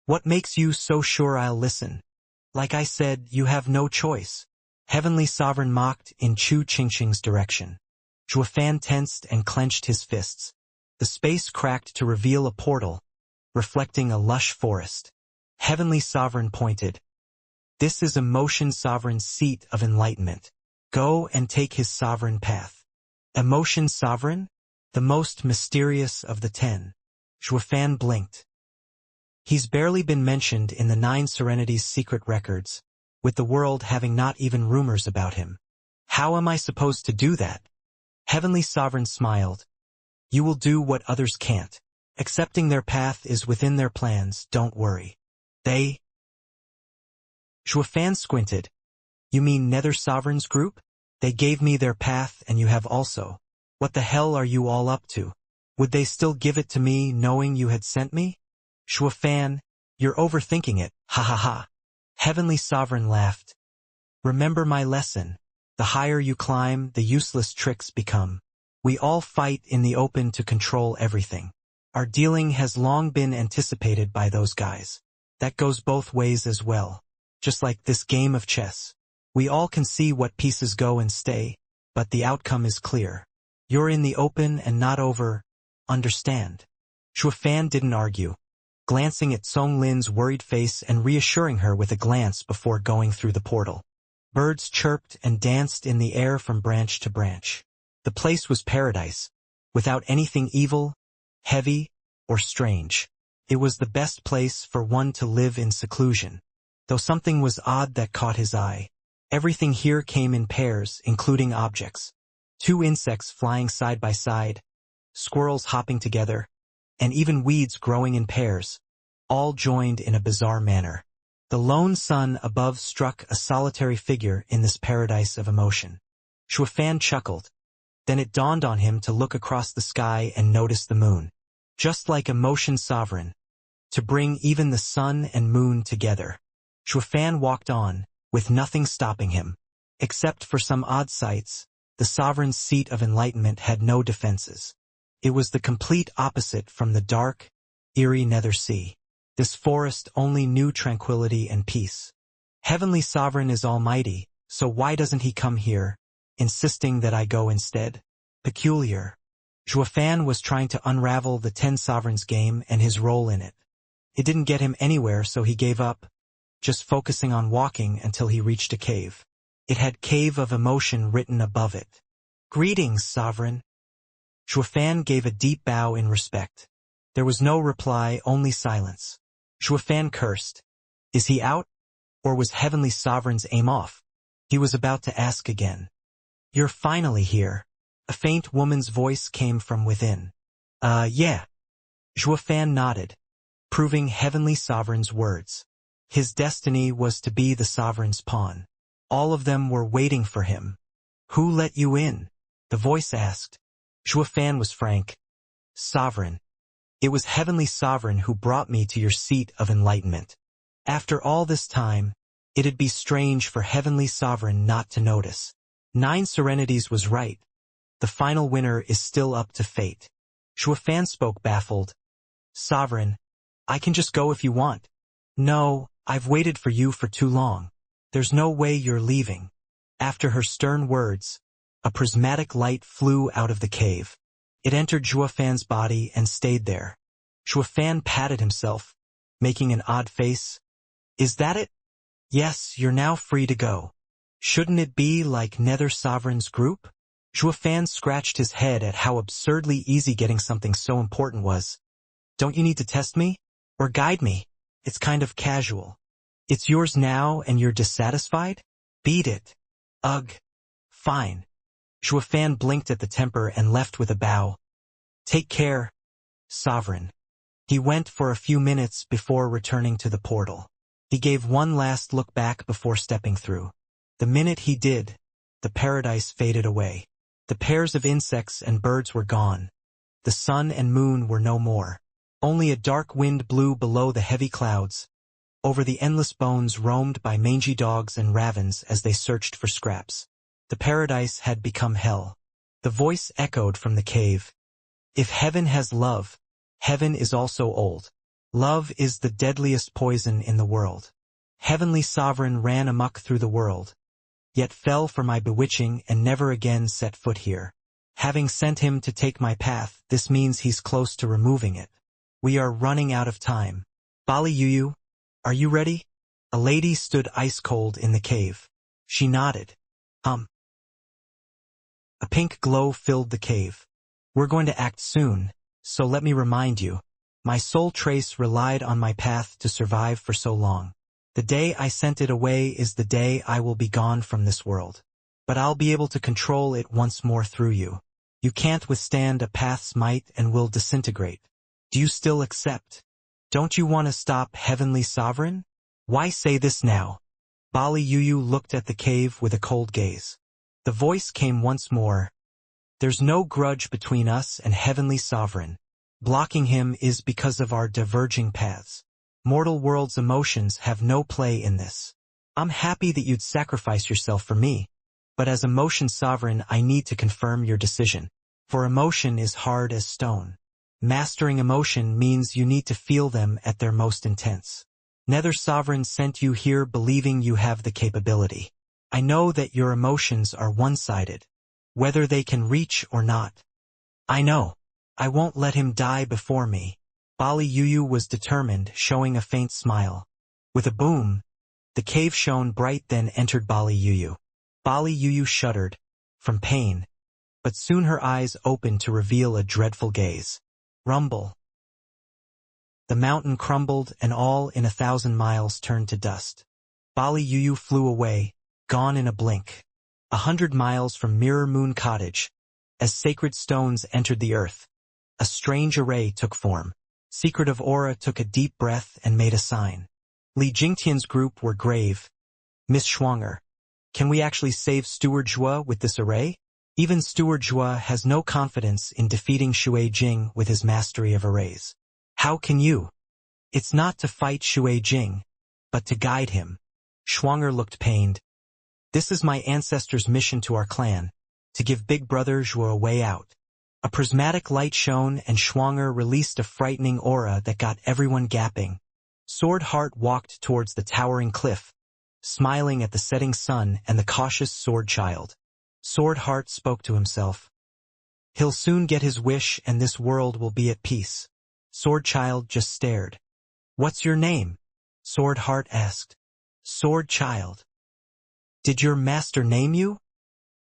What makes you so sure I'll listen? Like I said, you have no choice. Heavenly Sovereign mocked in Chu Qingqing's direction. Shuofan tensed and clenched his fists. The space cracked to reveal a portal, reflecting a lush forest. Heavenly Sovereign pointed. This is Emotion Sovereign's seat of enlightenment. Go and take his sovereign path. Emotion Sovereign? The most mysterious of the 10. Shuofan blinked. He's barely been mentioned in the 9 Serenities secret records, with the world having not even rumors about him. How am I supposed to do that? Heavenly Sovereign smiled. You will do what others can't. Accepting their path is within their plans, don't worry. They? Shuofan squinted. You mean Nether Sovereign's group? They gave me their path and you have also. What the hell are you all up to? Would they still give it to me knowing you had sent me? Shuofan, you're overthinking it, ha ha ha. Heavenly Sovereign laughed. Remember my lesson. The higher you climb, the useless tricks become. We all fight in the open to control everything. Our dealing has long been anticipated by those guys. That goes both ways as well. Just like this game of chess. We all can see what pieces go and stay, but the outcome is clear. You're in the open and not over. Understand? Shuofan didn't argue, glancing at Song Lin's worried face and reassuring her with a glance before going through the portal. Birds chirped and danced in the air from branch to branch. The place was paradise, without anything evil, heavy, or strange. It was the best place for one to live in seclusion. Though something was odd that caught his eye. Everything here came in pairs, including objects. 2 insects flying side by side, squirrels hopping together, and even weeds growing in pairs, all joined in a bizarre manner. The lone sun above struck a solitary figure in this paradise of emotion. Shuofan chuckled. Then it dawned on him to look across the sky and notice the moon. Just like Emotion Sovereign, to bring even the sun and moon together. Shuofan walked on, with nothing stopping him. Except for some odd sights, The sovereign's seat of enlightenment had no defenses. It was the complete opposite from the dark, eerie nether sea. This forest only knew tranquility and peace. Heavenly Sovereign is almighty, so why doesn't he come here, insisting that I go instead? Peculiar. Zhuofan was trying to unravel the 10 Sovereigns game and his role in it. It didn't get him anywhere, so he gave up, just focusing on walking until he reached a cave. It had Cave of Emotion written above it. Greetings, Sovereign. Zhuofan gave a deep bow in respect. There was no reply, only silence. Zhuofan cursed. Is he out? Or was Heavenly Sovereign's aim off? He was about to ask again. You're finally here. A faint woman's voice came from within. Yeah. Zhuofan nodded, proving Heavenly Sovereign's words. His destiny was to be the Sovereign's pawn. All of them were waiting for him. Who let you in? The voice asked. Zhuofan was frank. Sovereign. It was Heavenly Sovereign who brought me to your seat of enlightenment. After all this time, it'd be strange for Heavenly Sovereign not to notice. 9 Serenities was right. The final winner is still up to fate. Zhuofan spoke baffled. Sovereign, I can just go if you want. No, I've waited for you for too long. There's no way you're leaving. After her stern words, a prismatic light flew out of the cave. It entered Zhuofan's body and stayed there. Zhuofan patted himself, making an odd face. Is that it? Yes, you're now free to go. Shouldn't it be like Nether Sovereign's group? Zhuofan scratched his head at how absurdly easy getting something so important was. Don't you need to test me? Or guide me? It's kind of casual. It's yours now and you're dissatisfied? Beat it. Ugh. Fine. Zhuofan blinked at the temper and left with a bow. Take care, Sovereign. He went for a few minutes before returning to the portal. He gave one last look back before stepping through. The minute he did, the paradise faded away. The pairs of insects and birds were gone. The sun and moon were no more. Only a dark wind blew below the heavy clouds. Over the endless bones roamed by mangy dogs and ravens as they searched for scraps. The paradise had become hell. The voice echoed from the cave. If heaven has love, heaven is also old. Love is the deadliest poison in the world. Heavenly Sovereign ran amok through the world, yet fell for my bewitching and never again set foot here. Having sent him to take my path, this means he's close to removing it. We are running out of time. Bali Yuyu, are you ready? A lady stood ice-cold in the cave. She nodded. A pink glow filled the cave. We're going to act soon, so let me remind you. My soul trace relied on my path to survive for so long. The day I sent it away is the day I will be gone from this world. But I'll be able to control it once more through you. You can't withstand a path's might and will disintegrate. Do you still accept? Don't you want to stop Heavenly Sovereign? Why say this now? Bali Yuyu looked at the cave with a cold gaze. The voice came once more. There's no grudge between us and Heavenly Sovereign. Blocking him is because of our diverging paths. Mortal world's emotions have no play in this. I'm happy that you'd sacrifice yourself for me. But as Emotion Sovereign, I need to confirm your decision. For emotion is hard as stone. Mastering emotion means you need to feel them at their most intense. Nether Sovereign sent you here believing you have the capability. I know that your emotions are one-sided, whether they can reach or not. I know. I won't let him die before me. Bali Yuyu was determined, showing a faint smile. With a boom, the cave shone bright, then entered Bali Yuyu. Bali Yuyu shuddered, from pain, but soon her eyes opened to reveal a dreadful gaze. Rumble. The mountain crumbled and all in 1,000 miles turned to dust. Bali Yuyu flew away, gone in a blink. 100 miles from Mirror Moon Cottage. As sacred stones entered the earth, a strange array took form. Secret of Aura took a deep breath and made a sign. Li Jingtian's group were grave. Miss Shuang'er, can we actually save Steward Zhua with this array? Even Steward Zhua has no confidence in defeating Shui Jing with his mastery of arrays. How can you? It's not to fight Shui Jing, but to guide him. Shuang'er looked pained. This is my ancestor's mission to our clan. to give Big Brother Zhuo a way out. A prismatic light shone and Shuang'er released a frightening aura that got everyone gapping. Sword Heart walked towards the towering cliff, smiling at the setting sun and the cautious Sword Child. Sword Heart spoke to himself. He'll soon get his wish and this world will be at peace. Sword Child just stared. What's your name? Sword Heart asked. Sword Child. Did your master name you?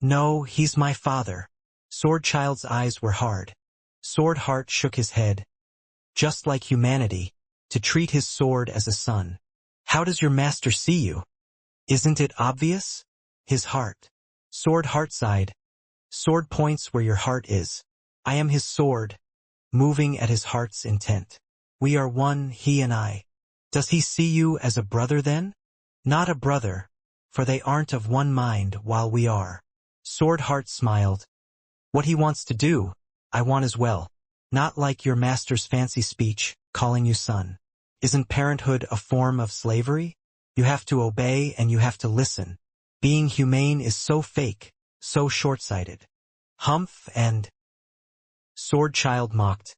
No, he's my father. Sword Child's eyes were hard. Sword Heart shook his head. Just like humanity, to treat his sword as a son. How does your master see you? Isn't it obvious? His heart. Sword Heart sighed. Sword points where your heart is. I am his sword, moving at his heart's intent. We are one, he and I. Does he see you as a brother then? Not a brother, for they aren't of one mind while we are. Sword Heart smiled. What he wants to do, I want as well. Not like your master's fancy speech, calling you son. Isn't parenthood a form of slavery? You have to obey and you have to listen. Being humane is so fake, so short-sighted. Humph and... Sword Child mocked.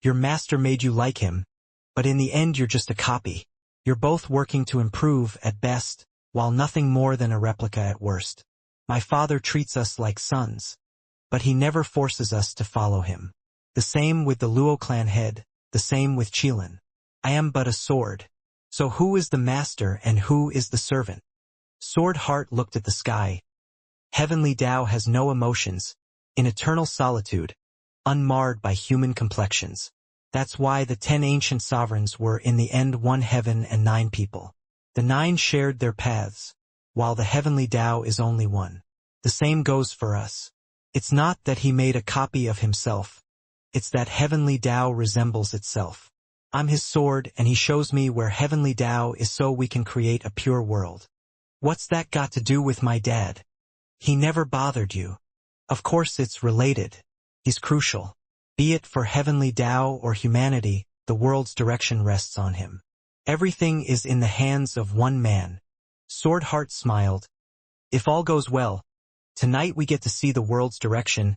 Your master made you like him, but in the end you're just a copy. You're both working to improve at best, while nothing more than a replica at worst. My father treats us like sons, but he never forces us to follow him. The same with the Luo clan head, the same with Qilin. I am but a sword. So who is the master and who is the servant? Sword Heart looked at the sky. Heavenly Tao has no emotions, in eternal solitude, unmarred by human complexions. That's why the 10 ancient sovereigns were in the end one heaven and 9 people. The 9 shared their paths, while the heavenly Tao is only one. The same goes for us. It's not that he made a copy of himself. It's that heavenly Tao resembles itself. I'm his sword and he shows me where heavenly Tao is so we can create a pure world. What's that got to do with my dad? He never bothered you. Of course it's related. He's crucial. Be it for heavenly Tao or humanity, the world's direction rests on him. Everything is in the hands of one man. Sword Heart smiled. If all goes well, tonight we get to see the world's direction.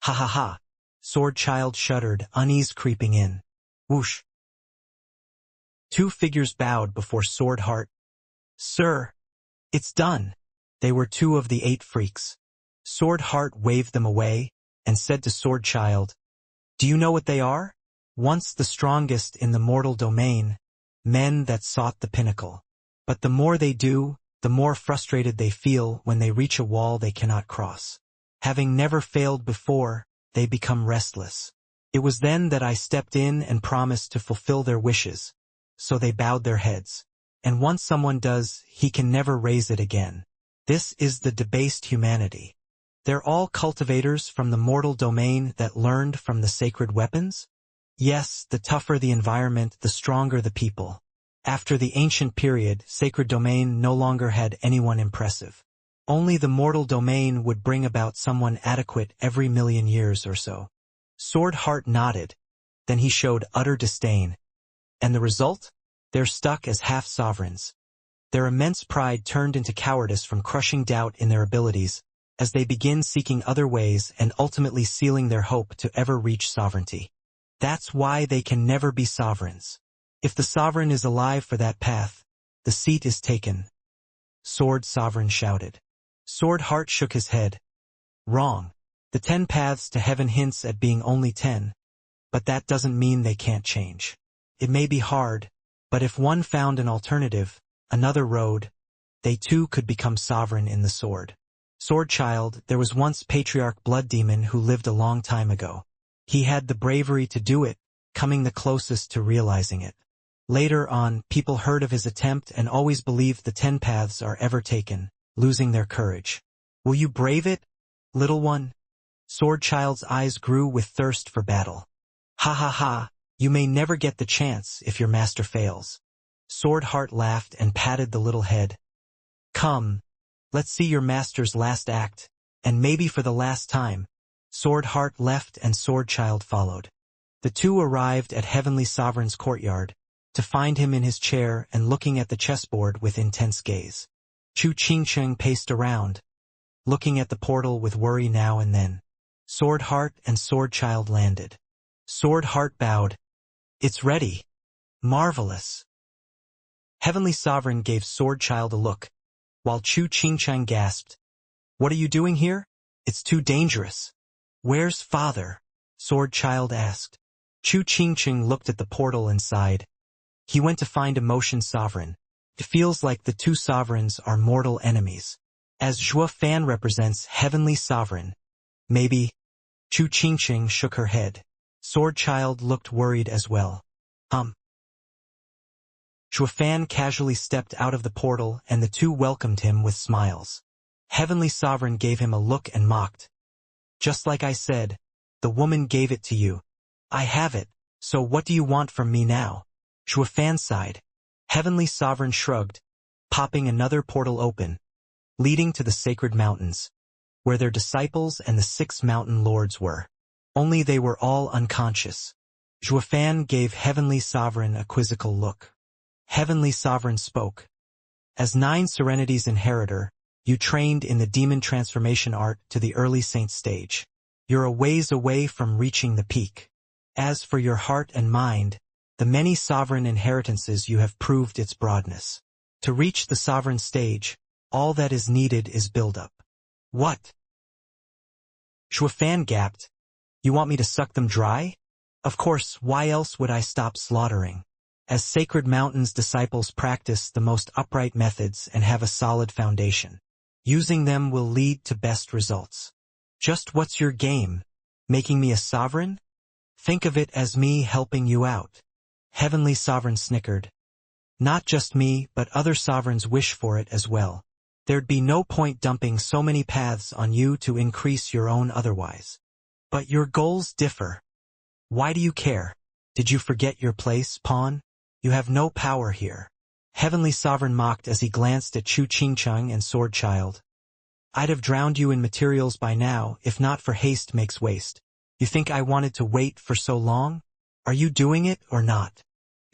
Ha ha ha. Sword Child shuddered, unease creeping in. Whoosh. 2 figures bowed before Sword Heart. Sir, it's done. They were 2 of the 8 freaks. Sword Heart waved them away and said to Sword Child, do you know what they are? Once the strongest in the mortal domain, men that sought the pinnacle. But the more they do, the more frustrated they feel when they reach a wall they cannot cross. Having never failed before, they become restless. It was then that I stepped in and promised to fulfill their wishes. So they bowed their heads. And once someone does, he can never raise it again. This is the debased humanity. They're all cultivators from the mortal domain that learned from the sacred weapons? Yes, the tougher the environment, the stronger the people. After the ancient period, sacred domain no longer had anyone impressive. Only the mortal domain would bring about someone adequate every million years or so. Sword Heart nodded. Then he showed utter disdain. And the result? They're stuck as half-sovereigns. Their immense pride turned into cowardice from crushing doubt in their abilities, as they begin seeking other ways and ultimately sealing their hope to ever reach sovereignty. That's why they can never be sovereigns. If the sovereign is alive for that path, the seat is taken. Sword Sovereign shouted. Sword Heart shook his head. Wrong. The 10 paths to heaven hints at being only 10, but that doesn't mean they can't change. It may be hard, but if one found an alternative, another road, they too could become sovereign in the sword. Sword Child, there was once Patriarch Blood Demon who lived a long time ago. He had the bravery to do it, coming the closest to realizing it. Later on, people heard of his attempt and always believed the 10 paths are ever taken, losing their courage. Will you brave it, little one? Sword Child's eyes grew with thirst for battle. Ha ha ha, you may never get the chance if your master fails. Sword Heart laughed and patted the little head. Come, let's see your master's last act, and maybe for the last time. Sword Heart left and Sword Child followed. The 2 arrived at Heavenly Sovereign's courtyard, to find him in his chair and looking at the chessboard with intense gaze. Chu Qingcheng paced around. looking at the portal with worry now and then. Sword Heart and Sword Child landed. Sword Heart bowed. It's ready. Marvelous. Heavenly Sovereign gave Sword Child a look, while Chu Qingchang gasped. What are you doing here? It's too dangerous. Where's father? Sword Child asked. Chu Qingchang looked at the portal and sighed. He went to find Emotion Sovereign. It feels like the two sovereigns are mortal enemies. As Zhuo Fan represents Heavenly Sovereign, maybe. Chu Qingchang shook her head. Sword Child looked worried as well. Zhuo Fan casually stepped out of the portal and the two welcomed him with smiles. Heavenly Sovereign gave him a look and mocked. Just like I said, the woman gave it to you. I have it, so what do you want from me now? Zhuo Fan sighed. Heavenly Sovereign shrugged, popping another portal open, leading to the sacred mountains, where their disciples and the 6 mountain lords were. Only they were all unconscious. Zhuo Fan gave Heavenly Sovereign a quizzical look. Heavenly Sovereign spoke. As 9 Serenities inheritor, you trained in the demon transformation art to the early saint stage. You're a ways away from reaching the peak. As for your heart and mind, the many sovereign inheritances you have proved its broadness. To reach the sovereign stage, all that is needed is build-up. What? Zhuo Fan gasped. You want me to suck them dry? Of course, why else would I stop slaughtering? As Sacred Mountain's disciples practice the most upright methods and have a solid foundation. Using them will lead to best results. Just what's your game? Making me a sovereign? Think of it as me helping you out. Heavenly Sovereign snickered. Not just me, but other sovereigns wish for it as well. There'd be no point dumping so many paths on you to increase your own otherwise. But your goals differ. Why do you care? Did you forget your place, pawn? You have no power here. Heavenly Sovereign mocked as he glanced at Chu Qingchang and Sword Child. I'd have drowned you in materials by now, if not for haste makes waste. You think I wanted to wait for so long? Are you doing it or not?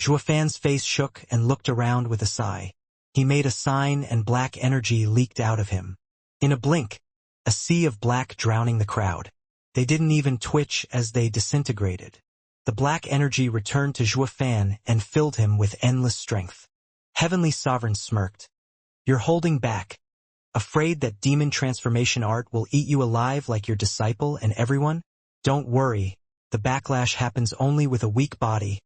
Zhuo Fan's face shook and looked around with a sigh. He made a sign and black energy leaked out of him. In a blink, a sea of black drowning the crowd. They didn't even twitch as they disintegrated. The black energy returned to Zhuo Fan and filled him with endless strength. Heavenly Sovereign smirked. You're holding back. Afraid that demon transformation art will eat you alive like your disciple and everyone? Don't worry, the backlash happens only with a weak body,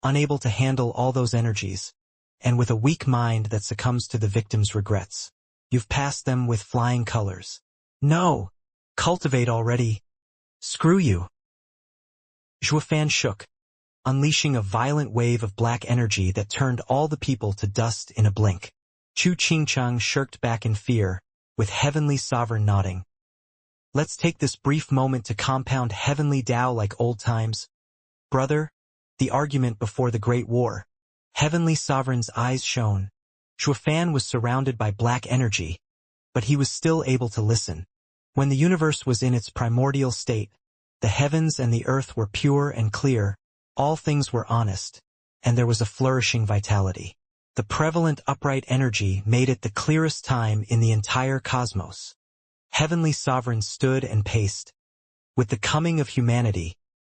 unable to handle all those energies, and with a weak mind that succumbs to the victim's regrets. You've passed them with flying colors. No! Cultivate already. Screw you. Zhuo Fan shook, unleashing a violent wave of black energy that turned all the people to dust in a blink. Chu Qingchang shirked back in fear, with Heavenly Sovereign nodding. Let's take this brief moment to compound heavenly Tao like old times. Brother, the argument before the Great War. Heavenly Sovereign's eyes shone. Zhuo Fan was surrounded by black energy, but he was still able to listen. When the universe was in its primordial state, the heavens and the earth were pure and clear, all things were honest, and there was a flourishing vitality. The prevalent upright energy made it the clearest time in the entire cosmos. Heavenly Sovereign stood and paced. With the coming of humanity,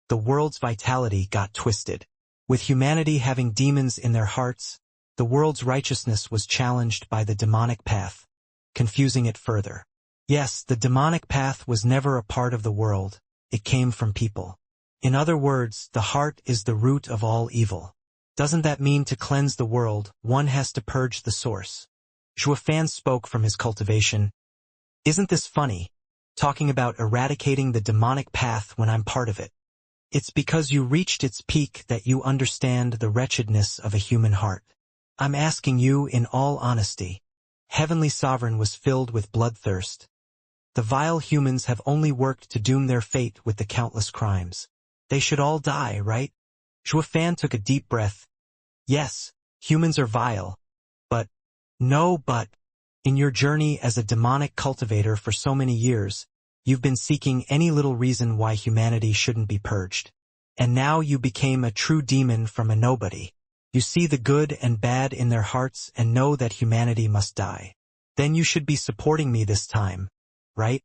the world's vitality got twisted. With humanity having demons in their hearts, the world's righteousness was challenged by the demonic path, confusing it further. Yes, the demonic path was never a part of the world, it came from people. In other words, the heart is the root of all evil. Doesn't that mean to cleanse the world, one has to purge the source? Zhuo Fan spoke from his cultivation. Isn't this funny, talking about eradicating the demonic path when I'm part of it? It's because you reached its peak that you understand the wretchedness of a human heart. I'm asking you in all honesty. Heavenly Sovereign was filled with bloodthirst. The vile humans have only worked to doom their fate with the countless crimes. They should all die, right? Zhuo Fan took a deep breath. Yes, humans are vile. But, no but, in your journey as a demonic cultivator for so many years, you've been seeking any little reason why humanity shouldn't be purged. And now you became a true demon from a nobody. You see the good and bad in their hearts and know that humanity must die. Then you should be supporting me this time. right?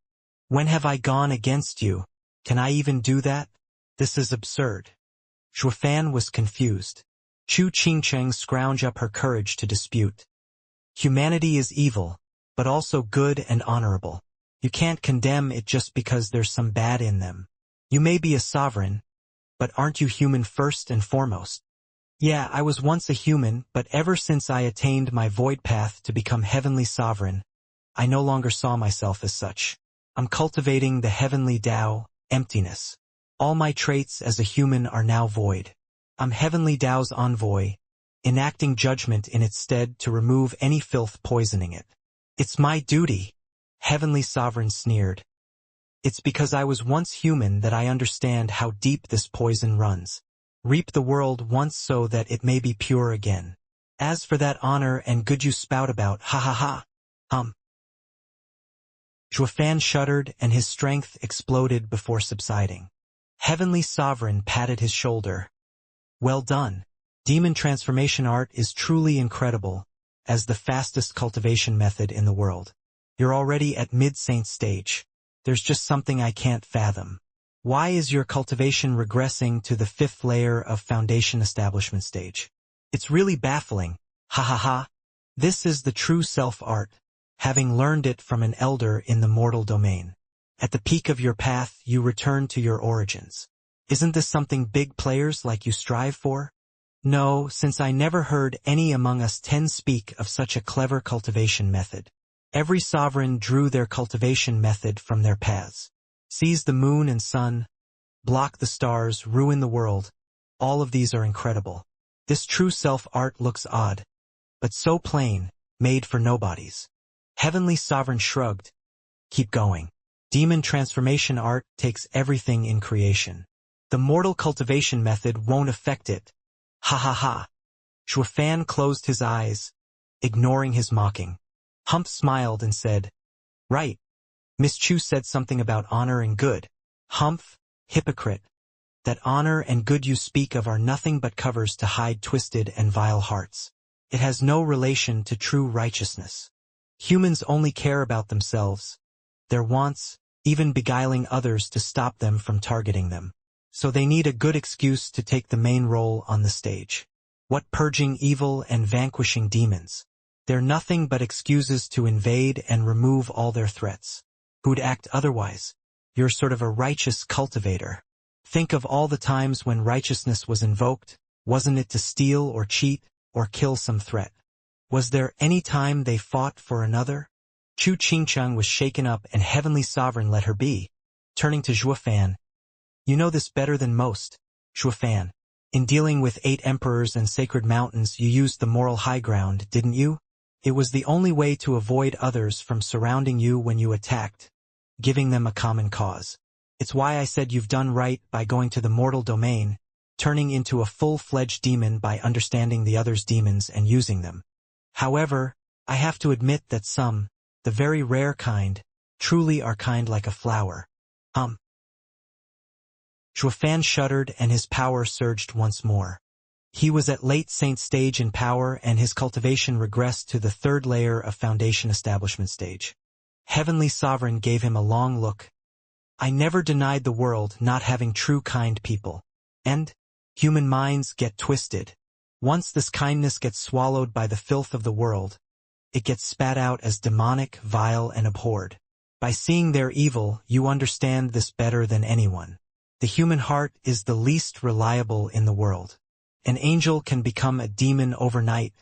When have I gone against you? Can I even do that? This is absurd. Zhuofan was confused. Chu Qingcheng scrounged up her courage to dispute. Humanity is evil, but also good and honorable. You can't condemn it just because there's some bad in them. You may be a sovereign, but aren't you human first and foremost? Yeah, I was once a human, but ever since I attained my void path to become heavenly sovereign, I no longer saw myself as such. I'm cultivating the heavenly Tao, emptiness. All my traits as a human are now void. I'm heavenly Tao's envoy, enacting judgment in its stead to remove any filth poisoning it. It's my duty, heavenly sovereign sneered. It's because I was once human that I understand how deep this poison runs. Reap the world once so that it may be pure again. As for that honor and good you spout about, ha ha ha. Zhuofan shuddered and his strength exploded before subsiding. Heavenly Sovereign patted his shoulder. Well done. Demon transformation art is truly incredible, as the fastest cultivation method in the world. You're already at mid-saint stage. There's just something I can't fathom. Why is your cultivation regressing to the 5th layer of foundation establishment stage? It's really baffling. Ha ha ha. This is the true self-art, having learned it from an elder in the mortal domain. At the peak of your path, you return to your origins. Isn't this something big players like you strive for? No, since I never heard any among us 10 speak of such a clever cultivation method. Every sovereign drew their cultivation method from their paths. Seize the moon and sun, block the stars, ruin the world. All of these are incredible. This true self-art looks odd, but so plain, made for nobodies. Heavenly Sovereign shrugged. Keep going. Demon transformation art takes everything in creation. The mortal cultivation method won't affect it. Ha ha ha. Zhuofan closed his eyes, ignoring his mocking. Humph smiled and said, Right. Miss Chu said something about honor and good. Humph, hypocrite. That honor and good you speak of are nothing but covers to hide twisted and vile hearts. It has no relation to true righteousness. Humans only care about themselves, their wants, even beguiling others to stop them from targeting them. So they need a good excuse to take the main role on the stage. What purging evil and vanquishing demons? They're nothing but excuses to invade and remove all their threats. Who'd act otherwise? You're sort of a righteous cultivator. Think of all the times when righteousness was invoked. Wasn't it to steal or cheat or kill some threat? Was there any time they fought for another? Chu Qingcheng was shaken up and Heavenly Sovereign let her be. Turning to Zhuofan, you know this better than most, Zhuofan. In dealing with 8 emperors and sacred mountains you used the moral high ground, didn't you? It was the only way to avoid others from surrounding you when you attacked, giving them a common cause. It's why I said you've done right by going to the mortal domain, turning into a full-fledged demon by understanding the other's demons and using them. However, I have to admit that some, the very rare kind, truly are kind like a flower. Zhuofan shuddered and his power surged once more. He was at late saint stage in power and his cultivation regressed to the 3rd layer of foundation establishment stage. Heavenly Sovereign gave him a long look. I never denied the world not having true kind people. And human minds get twisted. Once this kindness gets swallowed by the filth of the world, it gets spat out as demonic, vile, and abhorred. By seeing their evil, you understand this better than anyone. The human heart is the least reliable in the world. An angel can become a demon overnight,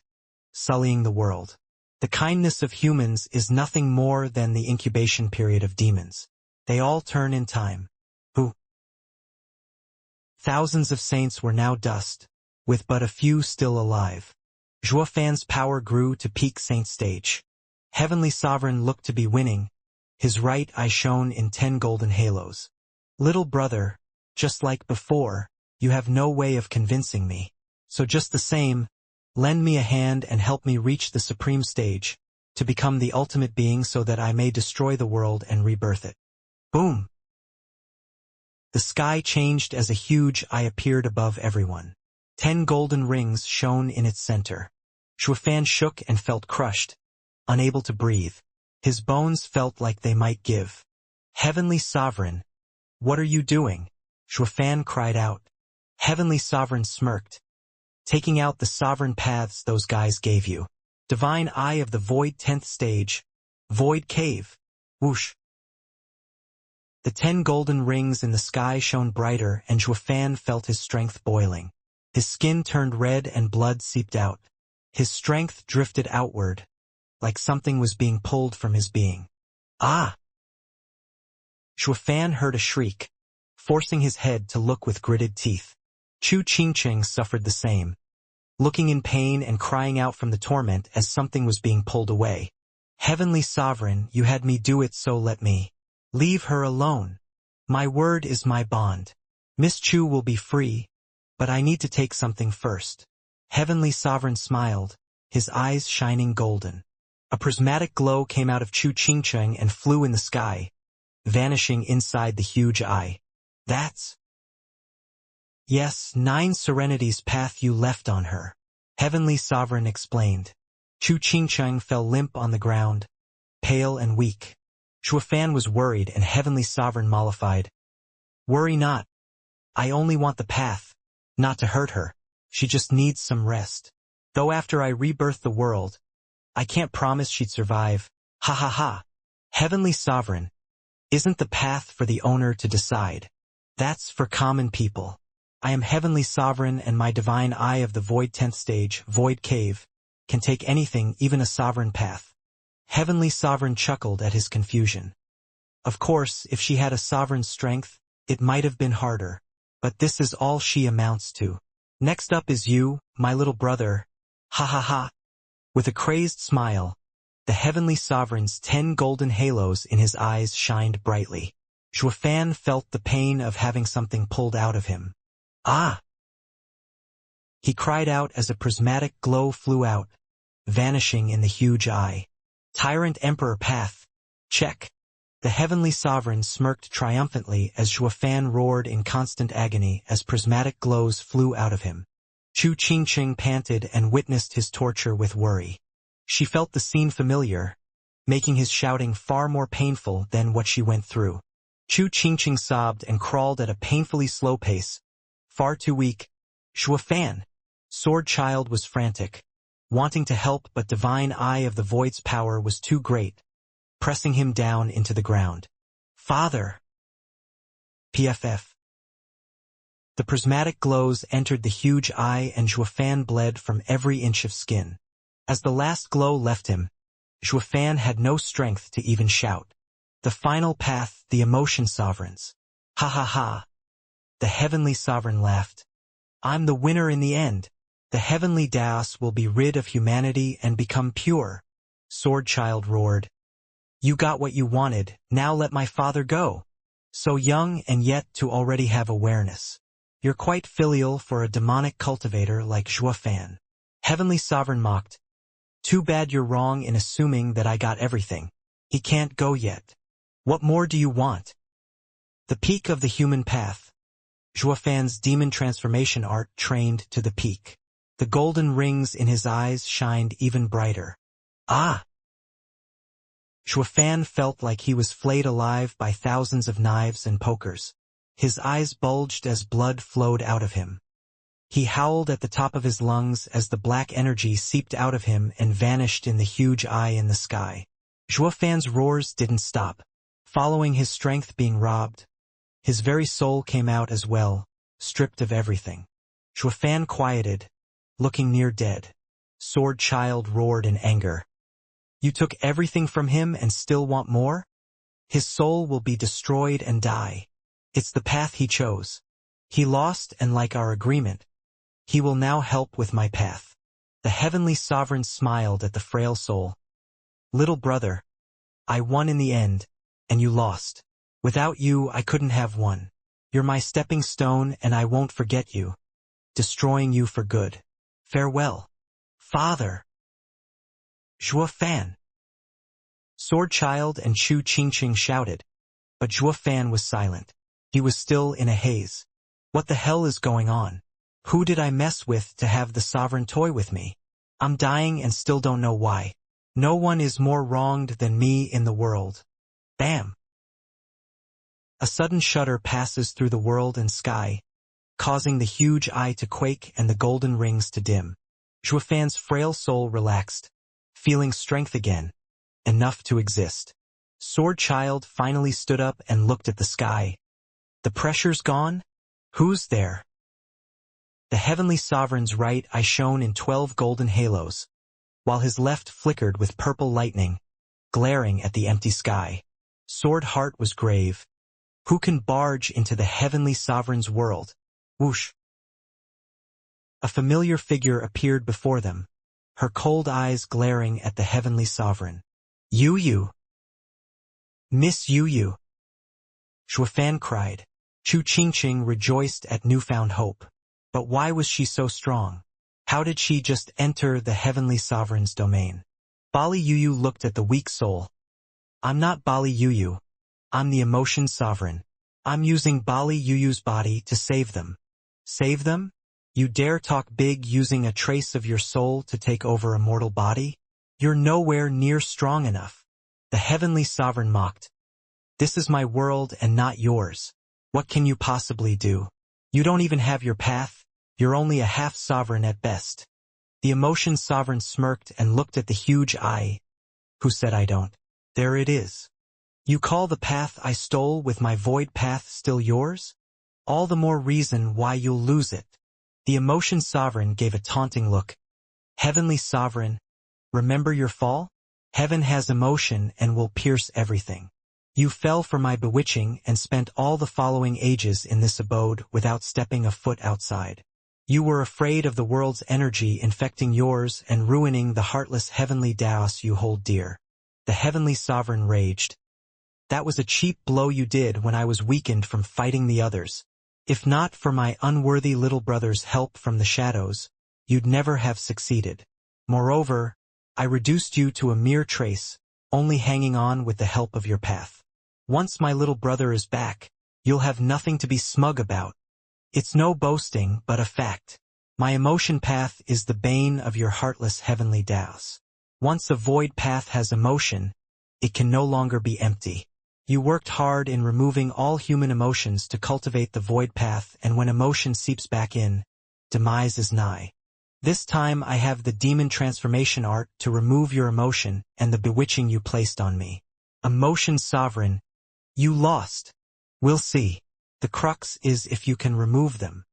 sullying the world. The kindness of humans is nothing more than the incubation period of demons. They all turn in time. Thousands of saints were now dust, with but a few still alive. Zhuofan's power grew to peak saint stage. Heavenly Sovereign looked to be winning, his right eye shone in 10 golden halos. Little brother, just like before, you have no way of convincing me. So just the same, lend me a hand and help me reach the supreme stage, to become the ultimate being so that I may destroy the world and rebirth it. Boom! The sky changed as a huge eye appeared above everyone. 10 golden rings shone in its center. Zhuofan shook and felt crushed, unable to breathe. His bones felt like they might give. Heavenly Sovereign, what are you doing? Shuafan cried out. Heavenly Sovereign smirked. Taking out the sovereign paths those guys gave you. Divine Eye of the Void 10th stage. Void Cave. Whoosh. The 10 golden rings in the sky shone brighter and Shuafan felt his strength boiling. His skin turned red and blood seeped out. His strength drifted outward, like something was being pulled from his being. Ah! Shuafan heard a shriek, forcing his head to look with gritted teeth. Xianxia suffered the same, looking in pain and crying out from the torment as something was being pulled away. Heavenly Sovereign, you had me do it, so let me. Leave her alone. My word is my bond. Miss Chu will be free, but I need to take something first. Heavenly Sovereign smiled, his eyes shining golden. A prismatic glow came out of Xianxia and flew in the sky, vanishing inside the huge eye. That's... Yes, 9 Serenity's path you left on her. Heavenly Sovereign explained. Xianxia fell limp on the ground, pale and weak. Shuafan was worried and Heavenly Sovereign mollified. Worry not. I only want the path, not to hurt her. She just needs some rest. Though after I rebirth the world, I can't promise she'd survive. Ha ha ha. Heavenly Sovereign, isn't the path for the owner to decide? That's for common people. I am Heavenly Sovereign and my divine eye of the Void 10th stage, Void Cave, can take anything, even a sovereign path. Heavenly Sovereign chuckled at his confusion. Of course, if she had a sovereign strength, it might have been harder. But this is all she amounts to. Next up is you, my little brother. Ha ha ha. With a crazed smile, the Heavenly Sovereign's 10 golden halos in his eyes shined brightly. Shuafan felt the pain of having something pulled out of him. Ah! He cried out as a prismatic glow flew out, vanishing in the huge eye. Tyrant Emperor Path. Check. The Heavenly Sovereign smirked triumphantly as Shuafan roared in constant agony as prismatic glows flew out of him. Xianxia panted and witnessed his torture with worry. She felt the scene familiar, making his shouting far more painful than what she went through. Xianxia sobbed and crawled at a painfully slow pace. Far too weak. Shuafan. Sword Child was frantic, wanting to help, but Divine Eye of the Void's power was too great, pressing him down into the ground. Father! PFF. The prismatic glows entered the huge eye and Shuafan bled from every inch of skin. As the last glow left him, Shuafan had no strength to even shout. The final path, the Emotion Sovereigns. Ha ha ha. The Heavenly Sovereign laughed. I'm the winner in the end. The Heavenly Daos will be rid of humanity and become pure. Sword Child roared. You got what you wanted, now let my father go. So young and yet to already have awareness. You're quite filial for a demonic cultivator like Shuafan. Heavenly Sovereign mocked. Too bad you're wrong in assuming that I got everything. He can't go yet. What more do you want? The peak of the human path. Shuafan's demon transformation art trained to the peak. The golden rings in his eyes shined even brighter. Ah! Shuafan felt like he was flayed alive by thousands of knives and pokers. His eyes bulged as blood flowed out of him. He howled at the top of his lungs as the black energy seeped out of him and vanished in the huge eye in the sky. Shuafan's roars didn't stop, following his strength being robbed. His very soul came out as well, stripped of everything. Shuafan quieted, looking near dead. Sword Child roared in anger. You took everything from him and still want more? His soul will be destroyed and die. It's the path he chose. He lost, and like our agreement, he will now help with my path. The Heavenly Sovereign smiled at the frail soul. Little brother, I won in the end, and you lost. Without you, I couldn't have won. You're my stepping stone, and I won't forget you, destroying you for good. Farewell. Father. Shuafan. Sword Child and Xianxia shouted, but Shuafan was silent. He was still in a haze. What the hell is going on? Who did I mess with to have the sovereign toy with me? I'm dying and still don't know why. No one is more wronged than me in the world. Bam! A sudden shudder passes through the world and sky, causing the huge eye to quake and the golden rings to dim. Zhuofan's frail soul relaxed, feeling strength again, enough to exist. Sword Child finally stood up and looked at the sky. The pressure's gone? Who's there? The heavenly sovereign's right eye shone in 12 golden halos, while his left flickered with purple lightning, glaring at the empty sky. Sword Heart was grave. Who can barge into the heavenly sovereign's world? Whoosh! A familiar figure appeared before them, her cold eyes glaring at the heavenly sovereign. Yu. Miss Yu. Zhuofan cried. Chu Qingqing rejoiced at newfound hope. But why was she so strong? How did she just enter the heavenly sovereign's domain? Bali Yu looked at the weak soul. I'm not Bali Yu. I'm the emotion sovereign. I'm using Bali Yu's body to save them. Save them? You dare talk big using a trace of your soul to take over a mortal body? You're nowhere near strong enough. The heavenly sovereign mocked. This is my world and not yours. What can you possibly do? You don't even have your path. You're only a half-sovereign at best. The emotion sovereign smirked and looked at the huge eye. Who said I don't? There it is. You call the path I stole with my void path still yours? All the more reason why you'll lose it. The emotion sovereign gave a taunting look. Heavenly sovereign, remember your fall? Heaven has emotion and will pierce everything. You fell for my bewitching and spent all the following ages in this abode without stepping a foot outside. You were afraid of the world's energy infecting yours and ruining the heartless heavenly Daos you hold dear. The heavenly sovereign raged. That was a cheap blow you did when I was weakened from fighting the others. If not for my unworthy little brother's help from the shadows, you'd never have succeeded. Moreover, I reduced you to a mere trace, only hanging on with the help of your path. Once my little brother is back, you'll have nothing to be smug about. It's no boasting, but a fact. My emotion path is the bane of your heartless heavenly Daos. Once a void path has emotion, it can no longer be empty. You worked hard in removing all human emotions to cultivate the void path, and when emotion seeps back in, demise is nigh. This time I have the demon transformation art to remove your emotion and the bewitching you placed on me. Emotion sovereign, you lost. We'll see. The crux is if you can remove them.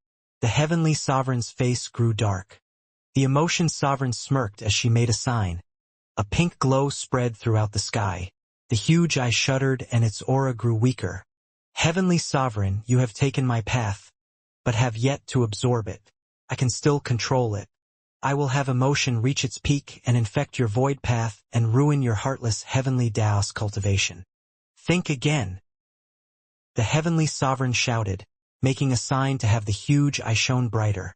The heavenly sovereign's face grew dark. The emotion sovereign smirked as she made a sign. A pink glow spread throughout the sky. The huge eye shuddered and its aura grew weaker. Heavenly sovereign, you have taken my path, but have yet to absorb it. I can still control it. I will have emotion reach its peak and infect your void path and ruin your heartless heavenly Daos cultivation. Think again. The heavenly sovereign shouted, making a sign to have the huge eye shone brighter.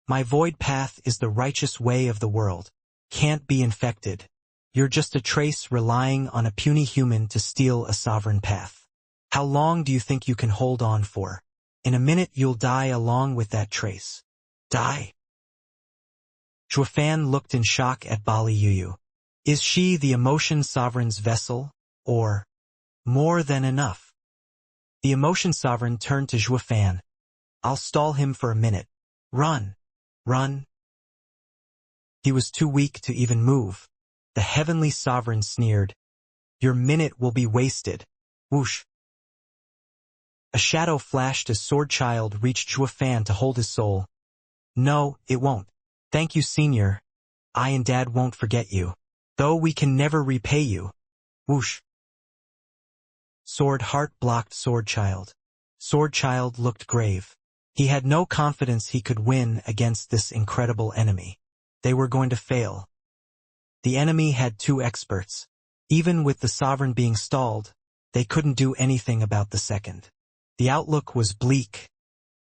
My void path is the righteous way of the world. Can't be infected. You're just a trace relying on a puny human to steal a sovereign path. How long do you think you can hold on for? In a minute you'll die along with that trace. Die? Zhuofan looked in shock at Bali Yu. Is she the emotion sovereign's vessel, or more than enough? The emotion sovereign turned to Zhuofan. I'll stall him for a minute. Run. Run. He was too weak to even move. The heavenly sovereign sneered. Your minute will be wasted. Whoosh. A shadow flashed as Sword Child reached Zhuofan to hold his soul. No, it won't. Thank you, Senior. I and Dad won't forget you. Though we can never repay you. Whoosh. Sword Heart blocked Sword Child. Sword Child looked grave. He had no confidence he could win against this incredible enemy. They were going to fail. The enemy had 2 experts. Even with the sovereign being stalled, they couldn't do anything about the second. The outlook was bleak.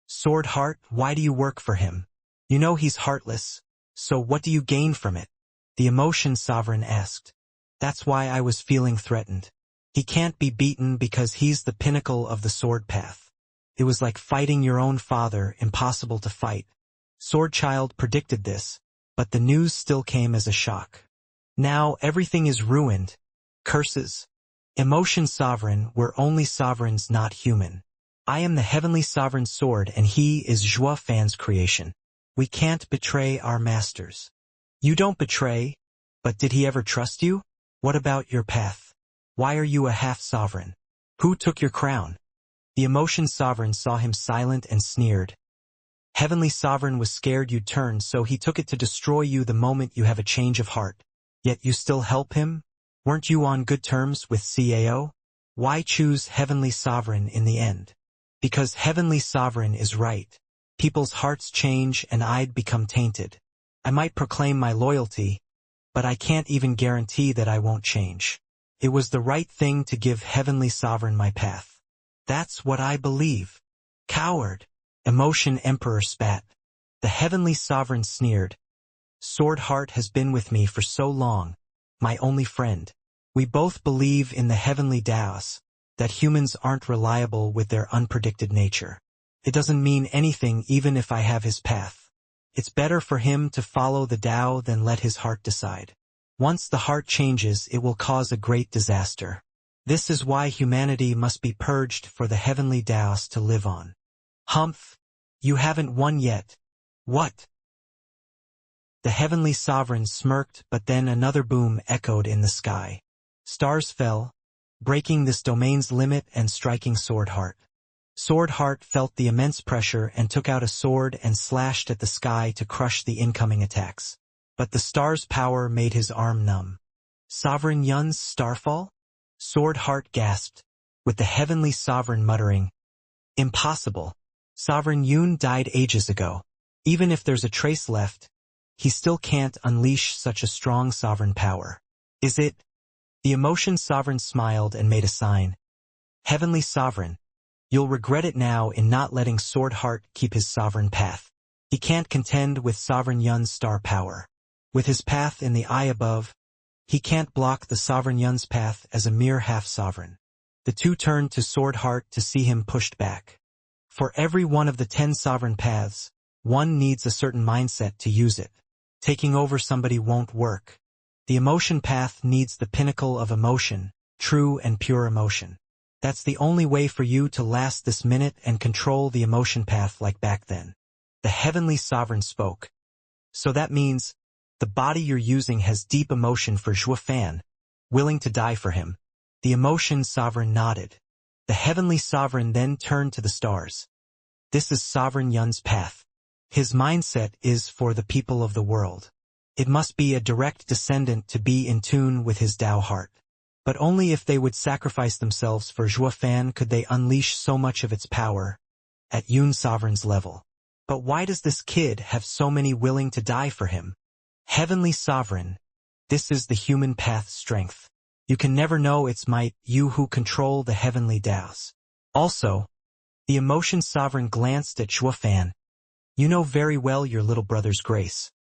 Sword Heart, why do you work for him? You know he's heartless, so what do you gain from it? The emotion sovereign asked. That's why I was feeling threatened. He can't be beaten because he's the pinnacle of the sword path. It was like fighting your own father, impossible to fight. Sword Child predicted this, but the news still came as a shock. Now everything is ruined. Curses. Emotion sovereign, we're only sovereigns, not human. I am the heavenly sovereign sword and he is Zhua Fan's creation. We can't betray our masters. You don't betray, but did he ever trust you? What about your path? Why are you a half-sovereign? Who took your crown? The emotion sovereign saw him silent and sneered. Heavenly sovereign was scared you'd turn, so he took it to destroy you the moment you have a change of heart. Yet you still help him? Weren't you on good terms with CAO? Why choose heavenly sovereign in the end? Because heavenly sovereign is right. People's hearts change and I'd become tainted. I might proclaim my loyalty, but I can't even guarantee that I won't change. It was the right thing to give heavenly sovereign my path. That's what I believe. Coward. Emotion emperor spat. The heavenly sovereign sneered. Sword Heart has been with me for so long, my only friend. We both believe in the heavenly Taos, that humans aren't reliable with their unpredicted nature. It doesn't mean anything even if I have his path. It's better for him to follow the Tao than let his heart decide. Once the heart changes, it will cause a great disaster. This is why humanity must be purged for the heavenly Taos to live on. Humph, you haven't won yet. What? The heavenly sovereign smirked, but then another boom echoed in the sky. Stars fell, breaking this domain's limit and striking Sword Heart. Sword Heart felt the immense pressure and took out a sword and slashed at the sky to crush the incoming attacks. But the star's power made his arm numb. Sovereign Yun's starfall? Sword Heart gasped, with the heavenly sovereign muttering, "Impossible. Sovereign Yun died ages ago. Even if there's a trace left, he still can't unleash such a strong sovereign power. Is it?" The emotion sovereign smiled and made a sign. "Heavenly sovereign, you'll regret it now in not letting Sword Heart keep his sovereign path. He can't contend with Sovereign Yun's star power. With his path in the eye above, he can't block the Sovereign Yun's path as a mere half-sovereign." The two turned to Sword Heart to see him pushed back. For every one of the 10 sovereign paths, one needs a certain mindset to use it. Taking over somebody won't work. The emotion path needs the pinnacle of emotion, true and pure emotion. That's the only way for you to last this minute and control the emotion path like back then. The heavenly sovereign spoke. So that means, the body you're using has deep emotion for Zhua Fan, willing to die for him. The emotion sovereign nodded. The heavenly sovereign then turned to the stars. This is Sovereign Yun's path. His mindset is for the people of the world. It must be a direct descendant to be in tune with his Tao heart. But only if they would sacrifice themselves for Zhua Fan could they unleash so much of its power at Yun Sovereign's level. But why does this kid have so many willing to die for him? Heavenly Sovereign, this is the human path's strength. You can never know its might, you who control the heavenly Taos. Also, the emotion sovereign glanced at Zhua Fan. You know very well your little brother's grace.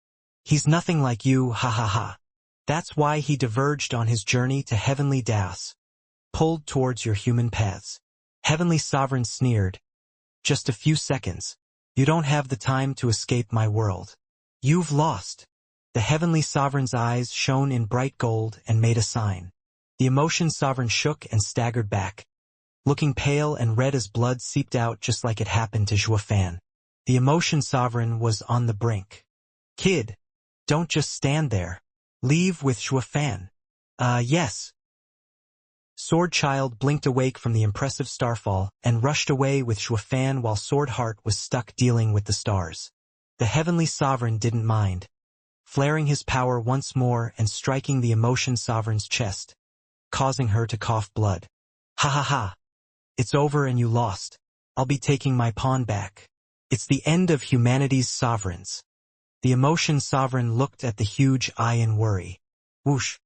He's nothing like you, ha ha ha. That's why he diverged on his journey to heavenly Taos, pulled towards your human paths. Heavenly Sovereign sneered. Just a few seconds. You don't have the time to escape my world. You've lost. The heavenly sovereign's eyes shone in bright gold and made a sign. The emotion sovereign shook and staggered back, looking pale and red as blood seeped out just like it happened to Zhua Fan. The emotion sovereign was on the brink. Kid, don't just stand there. Leave with Zhua Fan. Yes. Sword Child blinked awake from the impressive starfall and rushed away with Zhua Fan while Sword Heart was stuck dealing with the stars. The heavenly sovereign didn't mind, flaring his power once more and striking the emotion sovereign's chest, causing her to cough blood. Ha ha ha. It's over and you lost. I'll be taking my pawn back. It's the end of humanity's sovereigns. The emotion sovereign looked at the huge eye in worry. Whoosh.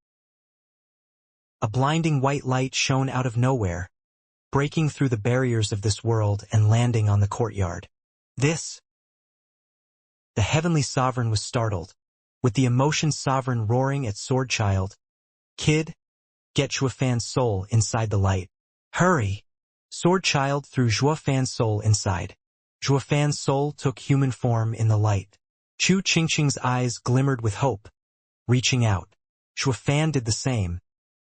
A blinding white light shone out of nowhere, breaking through the barriers of this world and landing on the courtyard. This. The heavenly sovereign was startled, with the emotion sovereign roaring at Sword Child. Kid, get Zhua Fan's soul inside the light. Hurry! Sword Child threw Zhua Fan's soul inside. Zhua Fan's soul took human form in the light. Chu Qingqing's eyes glimmered with hope. Reaching out, Fan did the same,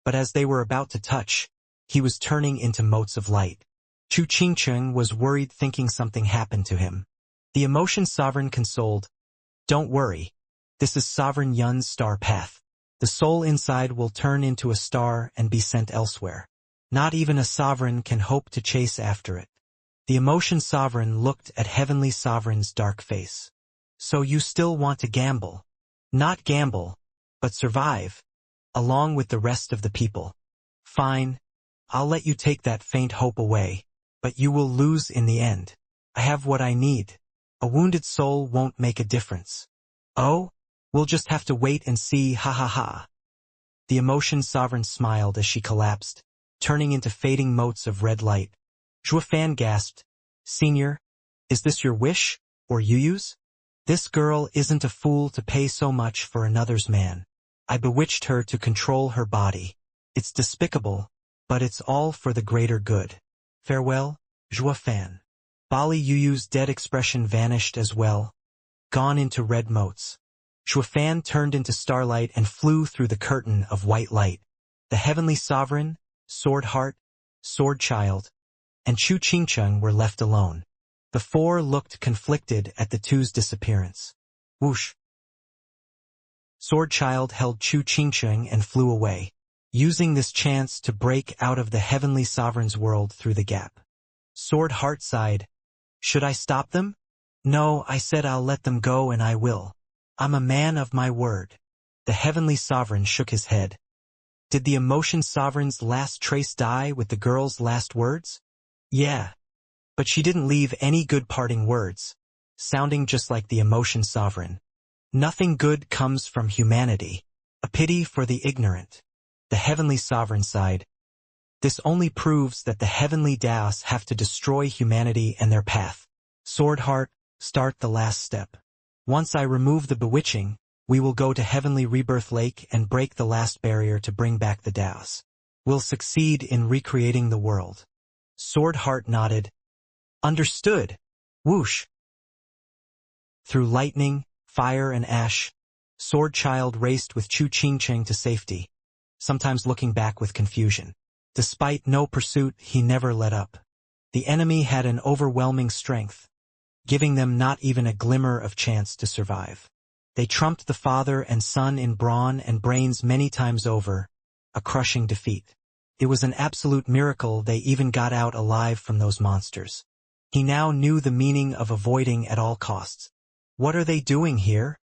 but as they were about to touch, he was turning into motes of light. Chu Qingcheng was worried, thinking something happened to him. The emotion sovereign consoled, "Don't worry. This is Sovereign Yun's star path. The soul inside will turn into a star and be sent elsewhere. Not even a sovereign can hope to chase after it." The emotion sovereign looked at Heavenly Sovereign's dark face. "So you still want to gamble? Not gamble, but survive, along with the rest of the people. Fine, I'll let you take that faint hope away, but you will lose in the end. I have what I need. A wounded soul won't make a difference. Oh? We'll just have to wait and see, ha ha ha." The emotion sovereign smiled as she collapsed, turning into fading motes of red light. Fan gasped, "Senior, is this your wish, or Yu's? This girl isn't a fool to pay so much for another's man. I bewitched her to control her body. It's despicable, but it's all for the greater good. Farewell, Fan." Bali Yu's dead expression vanished as well, gone into red motes. Fan turned into starlight and flew through the curtain of white light. The Heavenly Sovereign, Sword Heart, Sword Child, and Chu Qingcheng were left alone. The four looked conflicted at the two's disappearance. Whoosh! Sword Child held Chu Qingcheng and flew away, using this chance to break out of the Heavenly Sovereign's world through the gap. Sword Heart sighed, "Should I stop them? No, I said I'll let them go, and I will. I'm a man of my word." The Heavenly Sovereign shook his head. Did the Emotion Sovereign's last trace die with the girl's last words? Yeah. But she didn't leave any good parting words, sounding just like the Emotion Sovereign. Nothing good comes from humanity. A pity for the ignorant. The Heavenly Sovereign sighed. This only proves that the Heavenly Daos have to destroy humanity and their path. Sword Heart, start the last step. Once I remove the bewitching, we will go to Heavenly Rebirth Lake and break the last barrier to bring back the Daos. We'll succeed in recreating the world. Sword Heart nodded. Understood. Whoosh. Through lightning, fire, and ash, Sword Child raced with Chu Qingcheng to safety, sometimes looking back with confusion. Despite no pursuit, he never let up. The enemy had an overwhelming strength, giving them not even a glimmer of chance to survive. They trumped the father and son in brawn and brains many times over, a crushing defeat. It was an absolute miracle they even got out alive from those monsters. He now knew the meaning of avoiding at all costs. What are they doing here?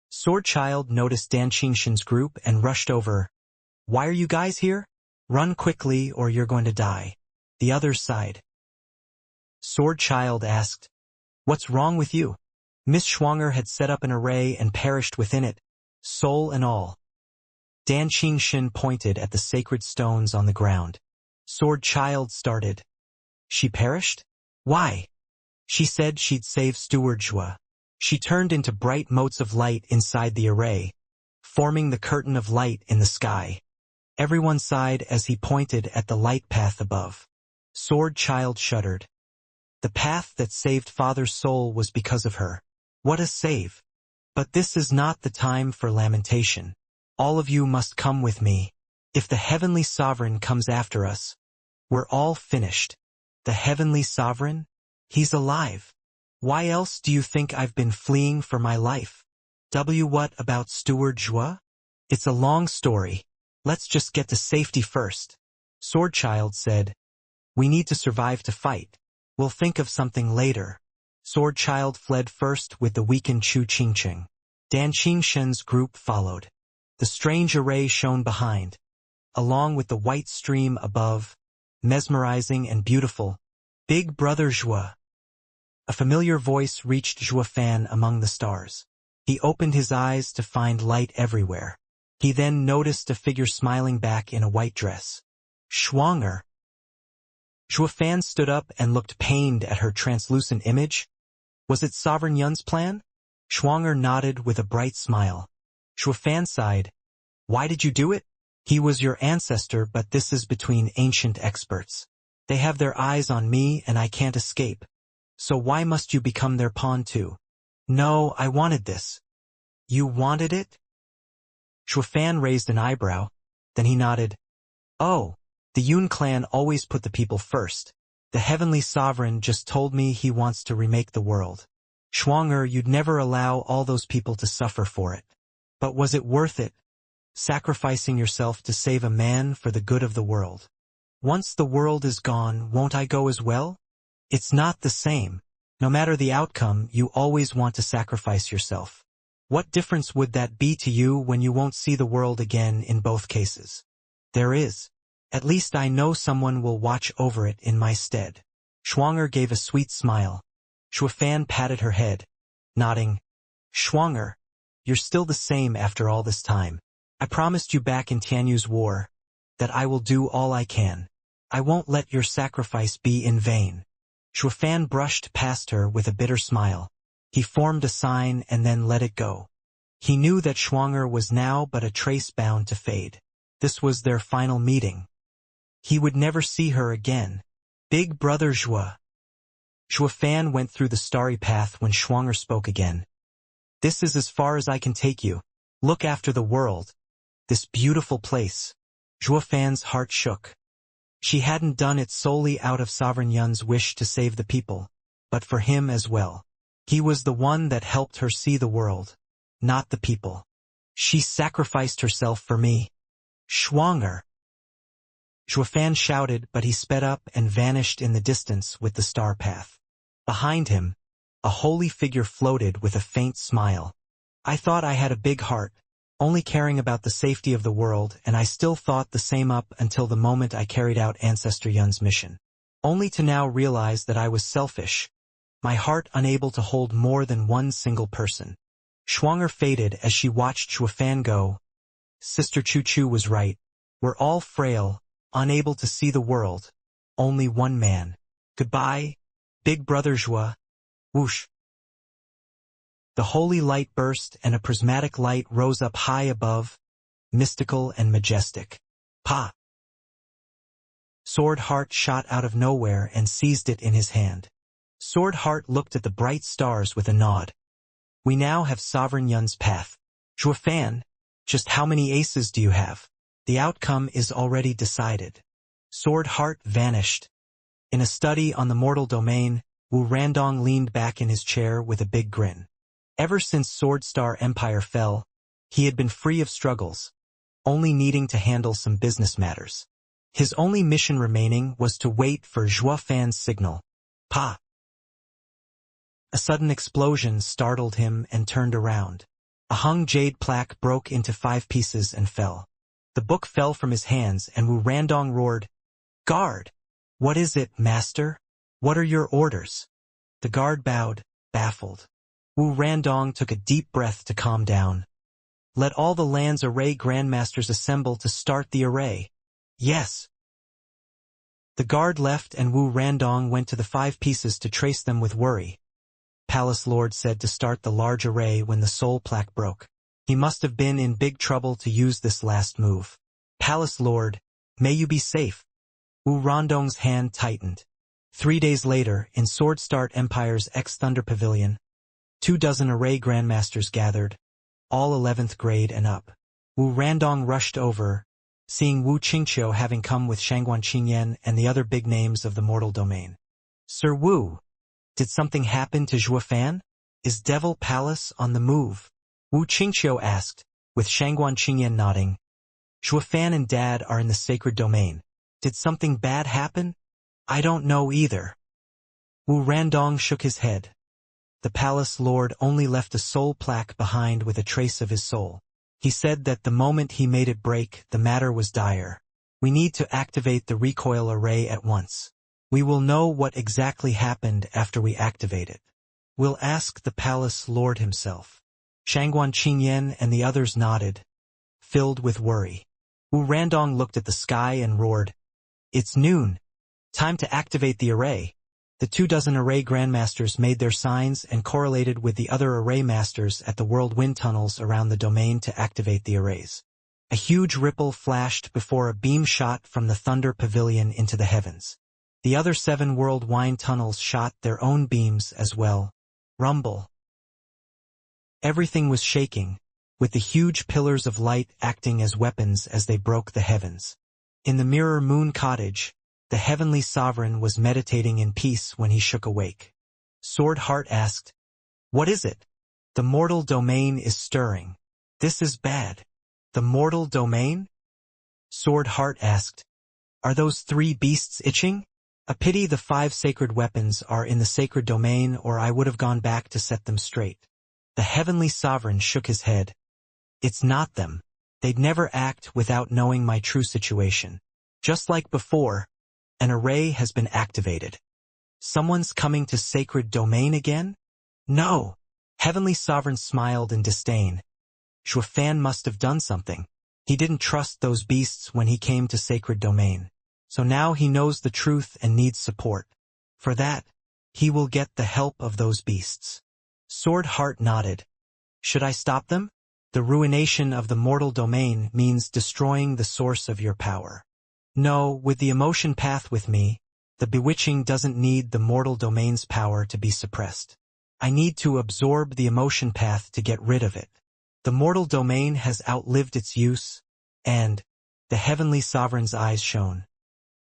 Sword Child noticed Dan Qingshen's group and rushed over. Why are you guys here? Run quickly or you're going to die. The others sighed. Sword Child asked, What's wrong with you? Miss Xianxia had set up an array and perished within it, soul and all. Dan Qingshen pointed at the sacred stones on the ground. Sword Child started. She perished? Why? She said she'd save Steward Zhua. She turned into bright motes of light inside the array, forming the curtain of light in the sky. Everyone sighed as he pointed at the light path above. Sword Child shuddered. The path that saved Father's soul was because of her. What a save! But this is not the time for lamentation. All of you must come with me. If the Heavenly Sovereign comes after us, we're all finished. The Heavenly Sovereign? He's alive. Why else do you think I've been fleeing for my life? What about Steward Zhua? It's a long story. Let's just get to safety first. Sword Child said, We need to survive to fight. We'll think of something later. Sword Child fled first with the weakened Chu Qingcheng. Dan Qingshen's group followed. The strange array shone behind, along with the white stream above, mesmerizing and beautiful. Big Brother Zhua. A familiar voice reached Zhua Fan among the stars. He opened his eyes to find light everywhere. He then noticed a figure smiling back in a white dress. Xianxia. Zhua Fan stood up and looked pained at her translucent image. Was it Sovereign Yun's plan? Xianxia nodded with a bright smile. Zhua Fan sighed. Why did you do it? He was your ancestor, but this is between ancient experts. They have their eyes on me and I can't escape. So why must you become their pawn too? No, I wanted this. You wanted it? Shuafan raised an eyebrow. Then he nodded. Oh, the Yun clan always put the people first. The heavenly sovereign just told me he wants to remake the world. Shuang'er, you'd never allow all those people to suffer for it. But was it worth it? Sacrificing yourself to save a man for the good of the world. Once the world is gone, won't I go as well? It's not the same. No matter the outcome, you always want to sacrifice yourself. What difference would that be to you when you won't see the world again in both cases? There is. At least I know someone will watch over it in my stead. Shuang'er gave a sweet smile. Shuafan patted her head, nodding. Shuang'er, you're still the same after all this time. I promised you back in Tianyu's war that I will do all I can. I won't let your sacrifice be in vain. Shuafan brushed past her with a bitter smile. He formed a sign and then let it go. He knew that Shuang'er was now but a trace bound to fade. This was their final meeting. He would never see her again. Big brother Zhua. Shuafan went through the starry path when Shuang'er spoke again. This is as far as I can take you. Look after the world. This beautiful place. Shuafan's heart shook. She hadn't done it solely out of Sovereign Yun's wish to save the people, but for him as well. He was the one that helped her see the world, not the people. She sacrificed herself for me. Shuang'er. Shuafan shouted, but he sped up and vanished in the distance with the star path. Behind him, a holy figure floated with a faint smile. I thought I had a big heart, only caring about the safety of the world, and I still thought the same up until the moment I carried out Ancestor Yun's mission. Only to now realize that I was selfish, my heart unable to hold more than one single person. Shuang'er faded as she watched Shuafan go. Sister Chu Chu was right. We're all frail, unable to see the world. Only one man. Goodbye, big brother Zhua. Whoosh. The holy light burst and a prismatic light rose up high above, mystical and majestic. Pa! Sword Heart shot out of nowhere and seized it in his hand. Sword Heart looked at the bright stars with a nod. We now have Sovereign Yun's path. Shuafan, just how many aces do you have? The outcome is already decided. Sword Heart vanished. In a study on the mortal domain, Wu Randong leaned back in his chair with a big grin. Ever since Sword Star Empire fell, he had been free of struggles, only needing to handle some business matters. His only mission remaining was to wait for Shuafan's signal. Pa! A sudden explosion startled him and turned around. A hung jade plaque broke into 5 pieces and fell. The book fell from his hands and Wu Randong roared, Guard! What is it, master? What are your orders? The guard bowed, baffled. Wu Randong took a deep breath to calm down. Let all the land's array grandmasters assemble to start the array. Yes. The guard left and Wu Randong went to the 5 pieces to trace them with worry. Palace Lord said to start the large array when the soul plaque broke. He must have been in big trouble to use this last move. Palace Lord, may you be safe. Wu Randong's hand tightened. 3 days later, in Sword Star Empire's X-Thunder Pavilion, 24 array grandmasters gathered, all 11th grade and up. Wu Randong rushed over, seeing Wu Qingqiu having come with Shangguan Qingyan and the other big names of the mortal domain. Sir Wu, did something happen to Shuafan? Is Devil Palace on the move? Wu Qingqiu asked, with Shangguan Qingyan nodding. Shuafan and Dad are in the sacred domain. Did something bad happen? I don't know either. Wu Randong shook his head. The Palace Lord only left a soul plaque behind with a trace of his soul. He said that the moment he made it break, the matter was dire. We need to activate the recoil array at once. We will know what exactly happened after we activate it. We'll ask the Palace Lord himself. Shangguan Qingyan and the others nodded, filled with worry. Wu Randong looked at the sky and roared, It's noon. Time to activate the array. The 24 array grandmasters made their signs and correlated with the other array masters at the world wind tunnels around the domain to activate the arrays. A huge ripple flashed before a beam shot from the Thunder Pavilion into the heavens. The other 7 world wind tunnels shot their own beams as well. Rumble. Everything was shaking. with the huge pillars of light acting as weapons as they broke the heavens. In the mirror moon cottage, the heavenly sovereign was meditating in peace when he shook awake. Sword Heart asked, "What is it?" "The mortal domain is stirring. This is bad." "The mortal domain?" Sword Heart asked, "Are those 3 beasts itching? A pity the 5 sacred weapons are in the sacred domain, or I would have gone back to set them straight." The heavenly sovereign shook his head. "It's not them. They'd never act without knowing my true situation. Just like before, an array has been activated." "Someone's coming to sacred domain again?" "No." Heavenly Sovereign smiled in disdain. Xuefan must have done something. He didn't trust those beasts when he came to sacred domain. So now he knows the truth and needs support. For that, he will get the help of those beasts. Sword Heart nodded. "Should I stop them? The ruination of the mortal domain means destroying the source of your power." "No, with the emotion path with me, the bewitching doesn't need the mortal domain's power to be suppressed. I need to absorb the emotion path to get rid of it. The mortal domain has outlived its use, and..." The heavenly sovereign's eyes shone.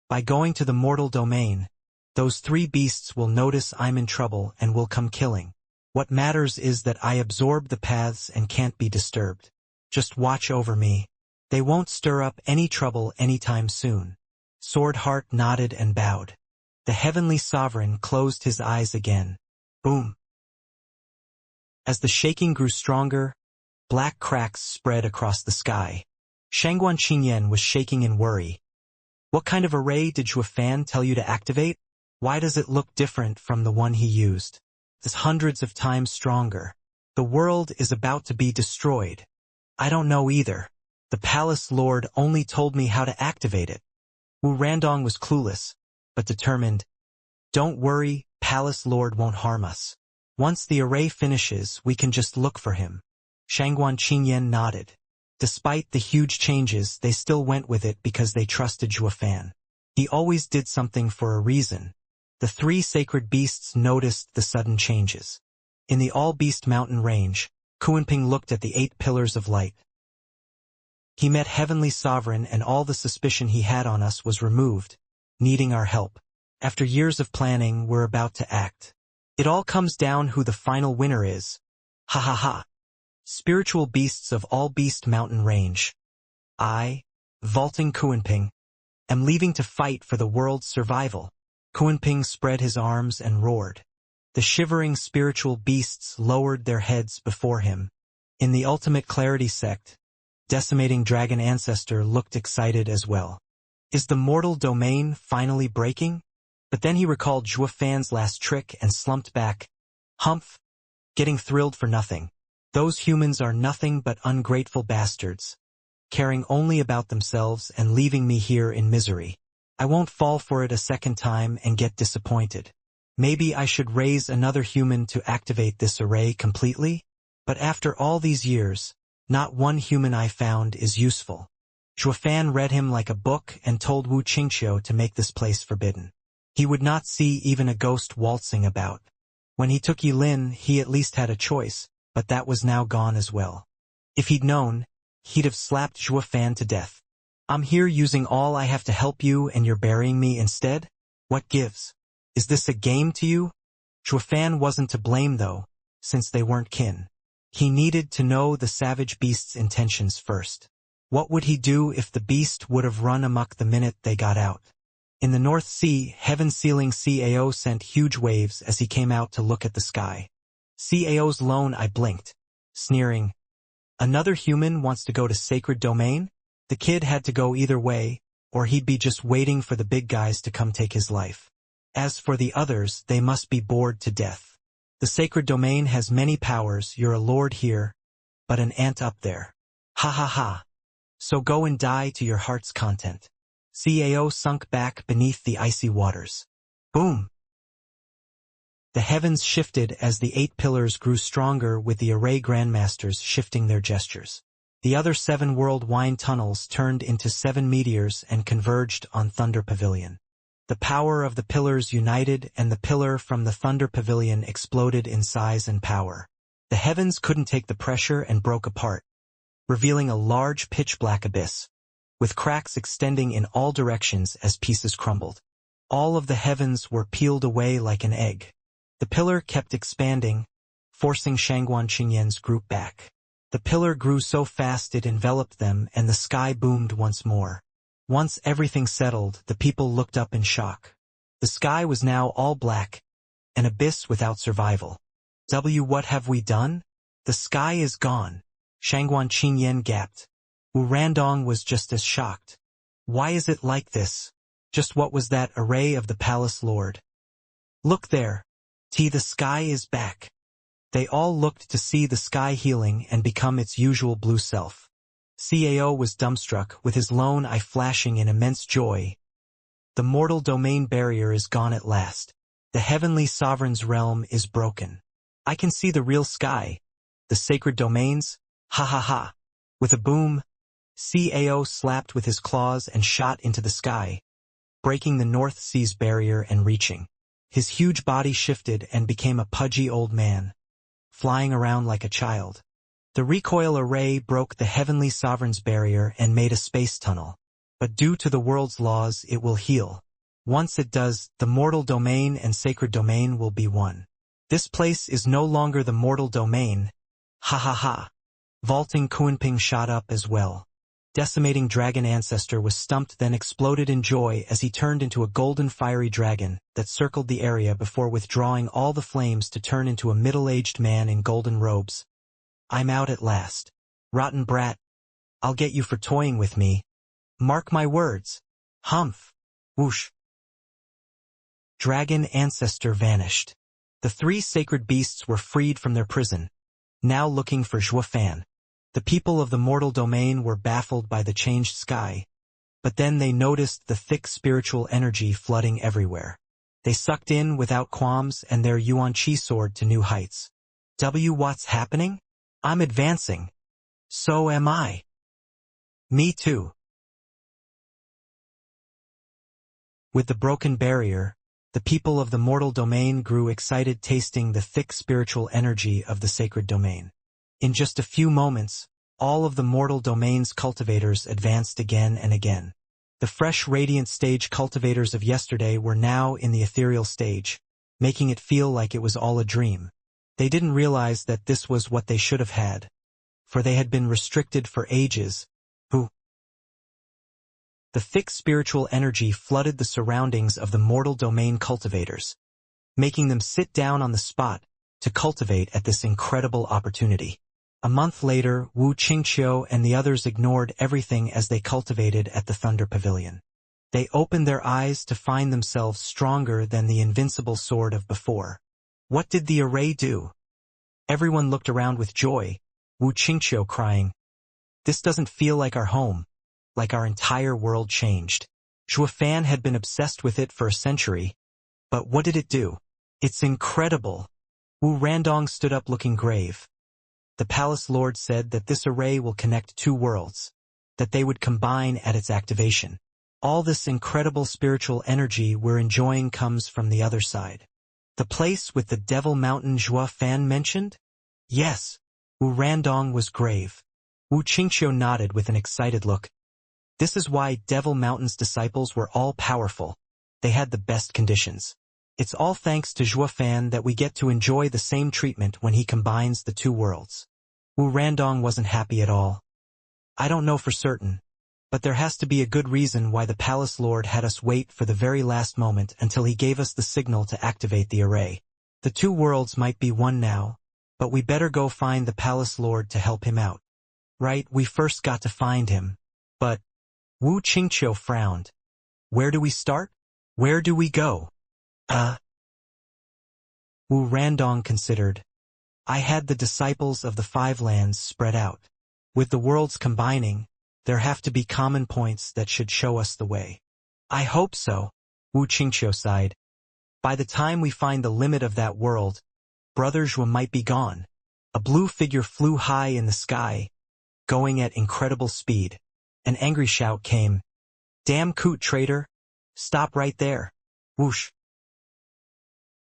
"By going to the mortal domain, those 3 beasts will notice I'm in trouble and will come killing. What matters is that I absorb the paths and can't be disturbed. Just watch over me. They won't stir up any trouble anytime soon." Sword Heart nodded and bowed. The heavenly sovereign closed his eyes again. Boom. As the shaking grew stronger, black cracks spread across the sky. Xianxia was shaking in worry. "What kind of array did Xuefan tell you to activate? Why does it look different from the one he used? It's hundreds of times stronger. The world is about to be destroyed." "I don't know either. The Palace Lord only told me how to activate it." Wu Randong was clueless, but determined. "Don't worry, Palace Lord won't harm us. Once the array finishes, we can just look for him." Xianxia nodded. Despite the huge changes, they still went with it because they trusted Xuefan. He always did something for a reason. The 3 sacred beasts noticed the sudden changes. In the All-Beast Mountain range, Kunping looked at the 8 pillars of light. He met Heavenly Sovereign and all the suspicion he had on us was removed, needing our help. After years of planning, we're about to act. It all comes down who the final winner is. Ha ha ha. Spiritual beasts of All-Beast Mountain range. I, vaulting Kunping, am leaving to fight for the world's survival. Kunping spread his arms and roared. The shivering spiritual beasts lowered their heads before him. In the Ultimate Clarity sect, Decimating Dragon Ancestor looked excited as well. Is the mortal domain finally breaking? But then he recalled Xuefan's last trick and slumped back. Humph! Getting thrilled for nothing. Those humans are nothing but ungrateful bastards, caring only about themselves and leaving me here in misery. I won't fall for it a second time and get disappointed. Maybe I should raise another human to activate this array completely? But after all these years, not one human I found is useful. Xuefan read him like a book and told Wu Qingqiu to make this place forbidden. He would not see even a ghost waltzing about. When he took Yilin, he at least had a choice, but that was now gone as well. If he'd known, he'd have slapped Xuefan to death. I'm here using all I have to help you and you're burying me instead? What gives? Is this a game to you? Xuefan wasn't to blame though, since they weren't kin. He needed to know the savage beast's intentions first. What would he do if the beast would have run amok the minute they got out? In the North Sea, heaven-sealing Cao sent huge waves as he came out to look at the sky. Cao's lone eye blinked, sneering. Another human wants to go to sacred domain? The kid had to go either way, or he'd be just waiting for the big guys to come take his life. As for the others, they must be bored to death. The sacred domain has many powers, you're a lord here, but an ant up there. Ha ha ha. So go and die to your heart's content. Cao sunk back beneath the icy waters. Boom! The heavens shifted as the 8 pillars grew stronger with the array grandmasters shifting their gestures. The other 7 world wine tunnels turned into 7 meteors and converged on Thunder Pavilion. The power of the pillars united and the pillar from the Thunder Pavilion exploded in size and power. The heavens couldn't take the pressure and broke apart. revealing a large pitch-black abyss, with cracks extending in all directions as pieces crumbled. All of the heavens were peeled away like an egg. The pillar kept expanding, forcing Shangguan Qingyan's group back. The pillar grew so fast it enveloped them and the sky boomed once more. Once everything settled, the people looked up in shock. The sky was now all black, an abyss without survival. What have we done? The sky is gone. Shangguan Qingyan gasped. Wu Randong was just as shocked. Why is it like this? Just what was that array of the palace lord? Look there. The sky is back. They all looked to see the sky healing and become its usual blue self. Cao was dumbstruck, with his lone eye flashing in immense joy. The mortal domain barrier is gone at last. The heavenly sovereign's realm is broken. I can see the real sky. The sacred domains? Ha ha ha. With a boom, Cao slapped with his claws and shot into the sky, breaking the North Sea's barrier and reaching. His huge body shifted and became a pudgy old man, flying around like a child. The recoil array broke the heavenly sovereign's barrier and made a space tunnel. But due to the world's laws, it will heal. Once it does, the mortal domain and sacred domain will be one. This place is no longer the mortal domain. Ha ha ha. Vaulting Kunping shot up as well. Decimating dragon ancestor was stumped, then exploded in joy as he turned into a golden fiery dragon that circled the area before withdrawing all the flames to turn into a middle-aged man in golden robes. I'm out at last. Rotten brat. I'll get you for toying with me. Mark my words. Humph. Whoosh. Dragon ancestor vanished. The three sacred beasts were freed from their prison, now looking for Zhuofan. The people of the mortal domain were baffled by the changed sky, but then they noticed the thick spiritual energy flooding everywhere. They sucked in without qualms and their Yuan-Chi soared to new heights. What's happening? I'm advancing. So am I. Me too. With the broken barrier, the people of the mortal domain grew excited, tasting the thick spiritual energy of the sacred domain. In just a few moments, all of the mortal domain's cultivators advanced again and again. The fresh, radiant stage cultivators of yesterday were now in the ethereal stage, making it feel like it was all a dream. They didn't realize that this was what they should have had, for they had been restricted for ages. The thick spiritual energy flooded the surroundings of the mortal domain cultivators, making them sit down on the spot to cultivate at this incredible opportunity. A month later, Wu Qingqiu and the others ignored everything as they cultivated at the Thunder Pavilion. They opened their eyes to find themselves stronger than the invincible sword of before. What did the array do? Everyone looked around with joy, Wu Qingqiu crying, "This doesn't feel like our home, like our entire world changed." Zhuofan had been obsessed with it for a century, but what did it do? It's incredible. Wu Randong stood up looking grave. The palace lord said that this array will connect two worlds, that they would combine at its activation. All this incredible spiritual energy we're enjoying comes from the other side. The place with the Devil Mountain Zhuofan mentioned? Yes. Wu Randong was grave. Wu Qingqiu nodded with an excited look. This is why Devil Mountain's disciples were all powerful. They had the best conditions. It's all thanks to Zhuofan that we get to enjoy the same treatment when he combines the two worlds. Wu Randong wasn't happy at all. I don't know for certain, but there has to be a good reason why the palace lord had us wait for the very last moment until he gave us the signal to activate the array. The two worlds might be one now, but we better go find the palace lord to help him out. Right, we first got to find him. But Wu Qingqiu frowned. Where do we start? Where do we go? Wu Randong considered. I had the disciples of the Five Lands spread out. With the worlds combining, there have to be common points that should show us the way. I hope so, Wu Qingqiu sighed. By the time we find the limit of that world, Brother Zhuo might be gone. A blue figure flew high in the sky, going at incredible speed. An angry shout came. Damn coot traitor! Stop right there! Whoosh!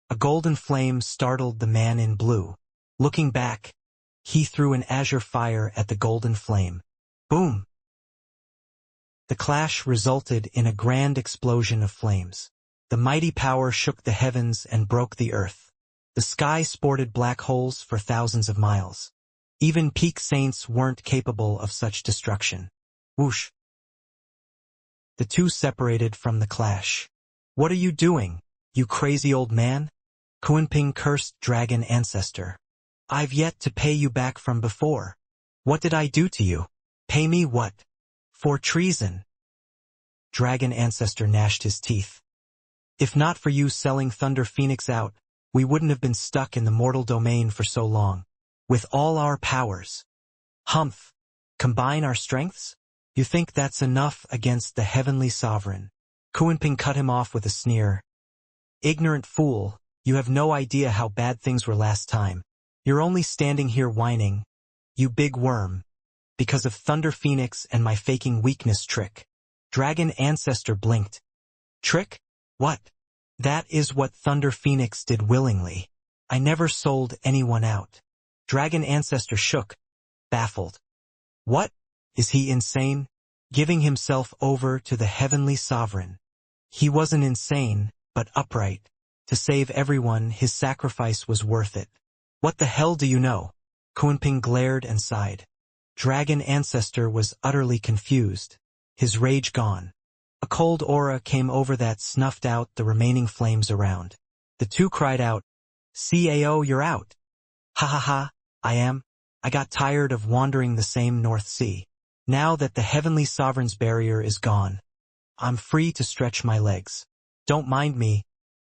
A golden flame startled the man in blue. Looking back, He threw an azure fire at the golden flame. Boom! The clash resulted in a grand explosion of flames. The mighty power shook the heavens and broke the earth. The sky sported black holes for thousands of miles. Even peak saints weren't capable of such destruction. Whoosh! The two separated from the clash. What are you doing, you crazy old man? Kunping cursed Dragon Ancestor. I've yet to pay you back from before. What did I do to you? Pay me what? For treason. Dragon Ancestor gnashed his teeth. If not for you selling Thunder Phoenix out, we wouldn't have been stuck in the mortal domain for so long. With all our powers. Humph! Combine our strengths? You think that's enough against the heavenly sovereign? Kunping cut him off with a sneer. Ignorant fool, you have no idea how bad things were last time. You're only standing here whining, you big worm, because of Thunder Phoenix and my faking weakness trick. Dragon Ancestor blinked. Trick? What? That is what Thunder Phoenix did willingly. I never sold anyone out. Dragon Ancestor shook, baffled. What? Is he insane? Giving himself over to the heavenly sovereign. He wasn't insane, but upright. To save everyone, his sacrifice was worth it. What the hell do you know? Kunping glared and sighed. Dragon Ancestor was utterly confused, his rage gone. A cold aura came over that snuffed out the remaining flames around. The two cried out, "CAO, you're out." Ha ha ha, I am. I got tired of wandering the same North Sea. Now that the heavenly sovereign's barrier is gone, I'm free to stretch my legs. Don't mind me.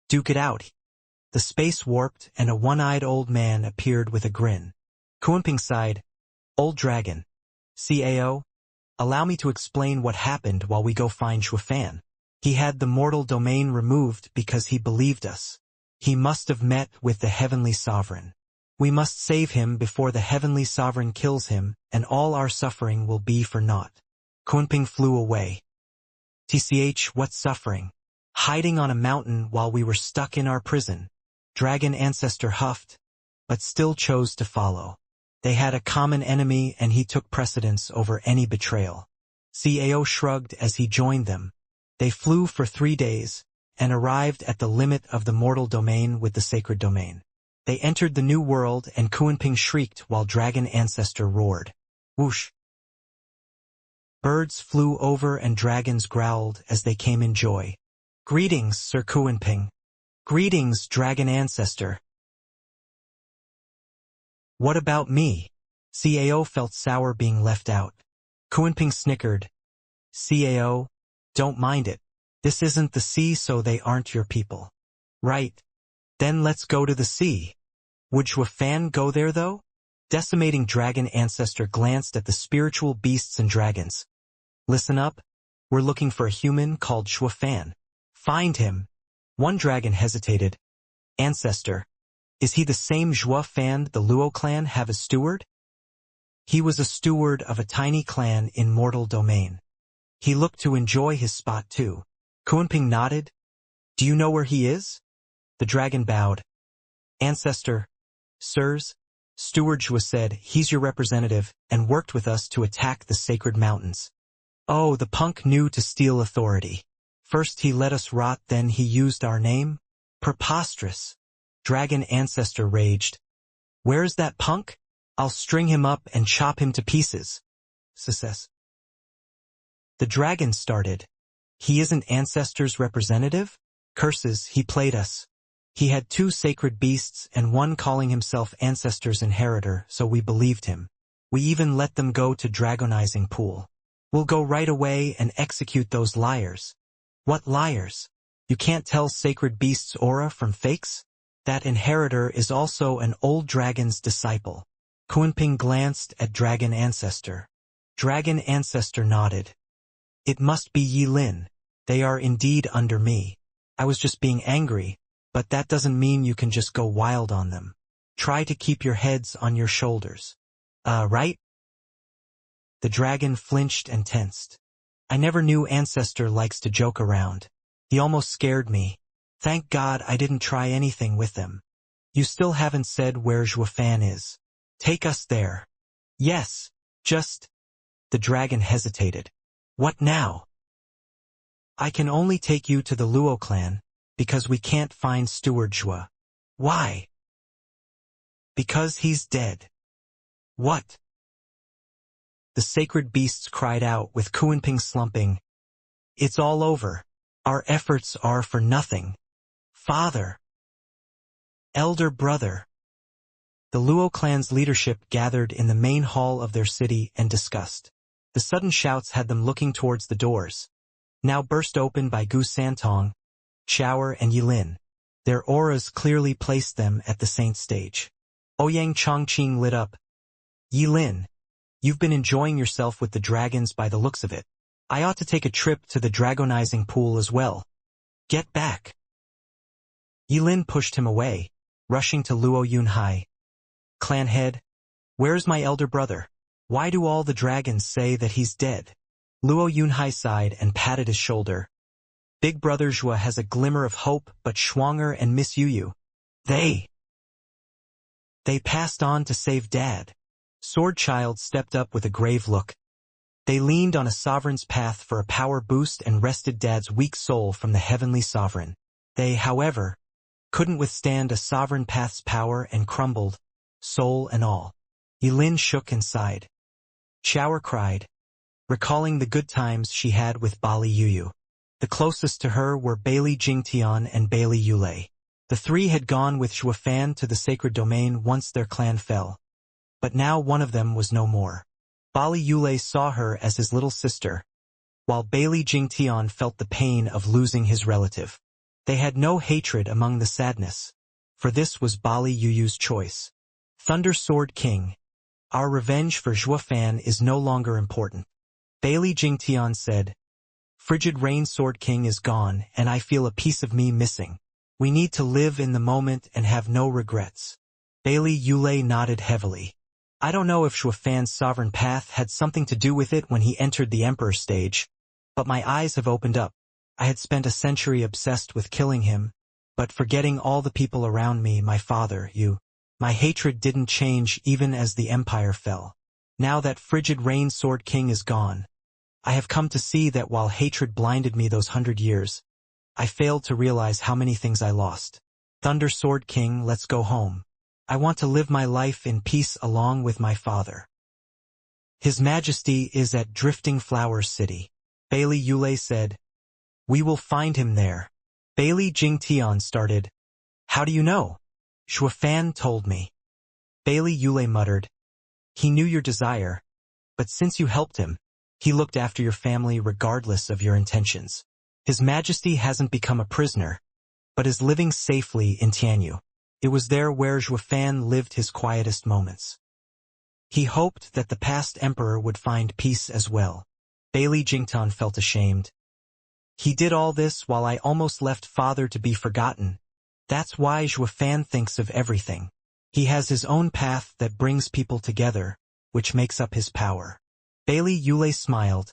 Duke it out. The space warped and a one-eyed old man appeared with a grin. Kunping sighed. Old dragon. CAO, allow me to explain what happened while we go find Xuefan. He had the mortal domain removed because he believed us. He must have met with the heavenly sovereign. We must save him before the heavenly sovereign kills him, and all our suffering will be for naught. Kunping flew away. TCH, what suffering? Hiding on a mountain while we were stuck in our prison. Dragon Ancestor huffed, but still chose to follow. They had a common enemy and he took precedence over any betrayal. CAO shrugged as he joined them. They flew for 3 days, and arrived at the limit of the mortal domain with the sacred domain. They entered the new world and Kunping shrieked while Dragon Ancestor roared. Whoosh! Birds flew over and dragons growled as they came in joy. Greetings, Sir Kunping. Greetings, Dragon Ancestor. What about me? CAO felt sour being left out. Kunping snickered. CAO, don't mind it. This isn't the sea, so they aren't your people. Right. Then let's go to the sea. Would Xuefan go there though? Decimating Dragon Ancestor glanced at the spiritual beasts and dragons. Listen up. We're looking for a human called Xuefan. Find him. One dragon hesitated. Ancestor. Is he the same Xuefan the Luo clan have as steward? He was a steward of a tiny clan in mortal domain. He looked to enjoy his spot too. Kunping nodded. Do you know where he is? The dragon bowed. Ancestor. Sirs, Steward Xue said he's your representative and worked with us to attack the sacred mountains. Oh, the punk knew to steal authority. First he let us rot, then he used our name? Preposterous. Dragon Ancestor raged. Where's that punk? I'll string him up and chop him to pieces. Success. The dragon started. He isn't Ancestor's representative? Curses, he played us. He had 2 sacred beasts and one calling himself Ancestor's inheritor, so we believed him. We even let them go to Dragonizing Pool. We'll go right away and execute those liars. What liars? You can't tell sacred beast's aura from fakes? That inheritor is also an old dragon's disciple. Kunping glanced at Dragon Ancestor. Dragon Ancestor nodded. It must be Yi Lin. They are indeed under me. I was just being angry, but that doesn't mean you can just go wild on them. Try to keep your heads on your shoulders. Right? The dragon flinched and tensed. I never knew Ancestor likes to joke around. He almost scared me. Thank God I didn't try anything with them. You still haven't said where Xuefan is. Take us there. Yes, just... The dragon hesitated. What now? I can only take you to the Luo clan, because we can't find Steward Zhua. Why? Because he's dead. What? The sacred beasts cried out with Kunping slumping. It's all over. Our efforts are for nothing. Father. Elder brother. The Luo clan's leadership gathered in the main hall of their city and discussed. The sudden shouts had them looking towards the doors, now burst open by Gu Santong, Shower and Yilin. Their auras clearly placed them at the saint stage. Ouyang Chongqing lit up. Yilin, you've been enjoying yourself with the dragons by the looks of it. I ought to take a trip to the dragonizing pool as well. Get back. Yilin pushed him away, rushing to Luo Yunhai. Clan head, where's my elder brother? Why do all the dragons say that he's dead? Luo Yunhai sighed and patted his shoulder. Big brother Zhua has a glimmer of hope, but Shuanger and Miss Yuyu. They passed on to save Dad. Sword Child stepped up with a grave look. They leaned on a sovereign's path for a power boost and wrested Dad's weak soul from the heavenly sovereign. They, however, couldn't withstand a sovereign path's power and crumbled, soul and all. Yilin shook and sighed. Shower cried, recalling the good times she had with Bali Yuyu. The closest to her were Bailey Jingtian and Bailey Yulei. The three had gone with Zhuofan to the sacred domain once their clan fell. But now one of them was no more. Bali Yulei saw her as his little sister, while Bailey Jingtian felt the pain of losing his relative. They had no hatred among the sadness, for this was Bali Yuyu's choice. Thunder Sword King, our revenge for Zhuofan is no longer important. Bailey Jingtian said, Frigid Rain Sword King is gone and I feel a piece of me missing. We need to live in the moment and have no regrets. Bailey Yulei nodded heavily. I don't know if Zhuofan's sovereign path had something to do with it when he entered the Emperor stage, but my eyes have opened up. I had spent a century obsessed with killing him, but forgetting all the people around me, my father, you. My hatred didn't change even as the Empire fell. Now that Frigid Rain Sword King is gone, I have come to see that while hatred blinded me those 100 years, I failed to realize how many things I lost. Thunder Sword King, let's go home. I want to live my life in peace along with my father. His Majesty is at Drifting Flowers City. Bailey Yulei said, We will find him there. Bailey Jingtian started, How do you know? Zhuofan told me. Bailey Yulei muttered, He knew your desire, but since you helped him, he looked after your family regardless of your intentions. His Majesty hasn't become a prisoner, but is living safely in Tianyu. It was there where Zhuofan lived his quietest moments. He hoped that the past emperor would find peace as well. Bailey Jingtan felt ashamed. He did all this while I almost left father to be forgotten. That's why Zhuofan thinks of everything. He has his own path that brings people together, which makes up his power. Bailey Yulei smiled.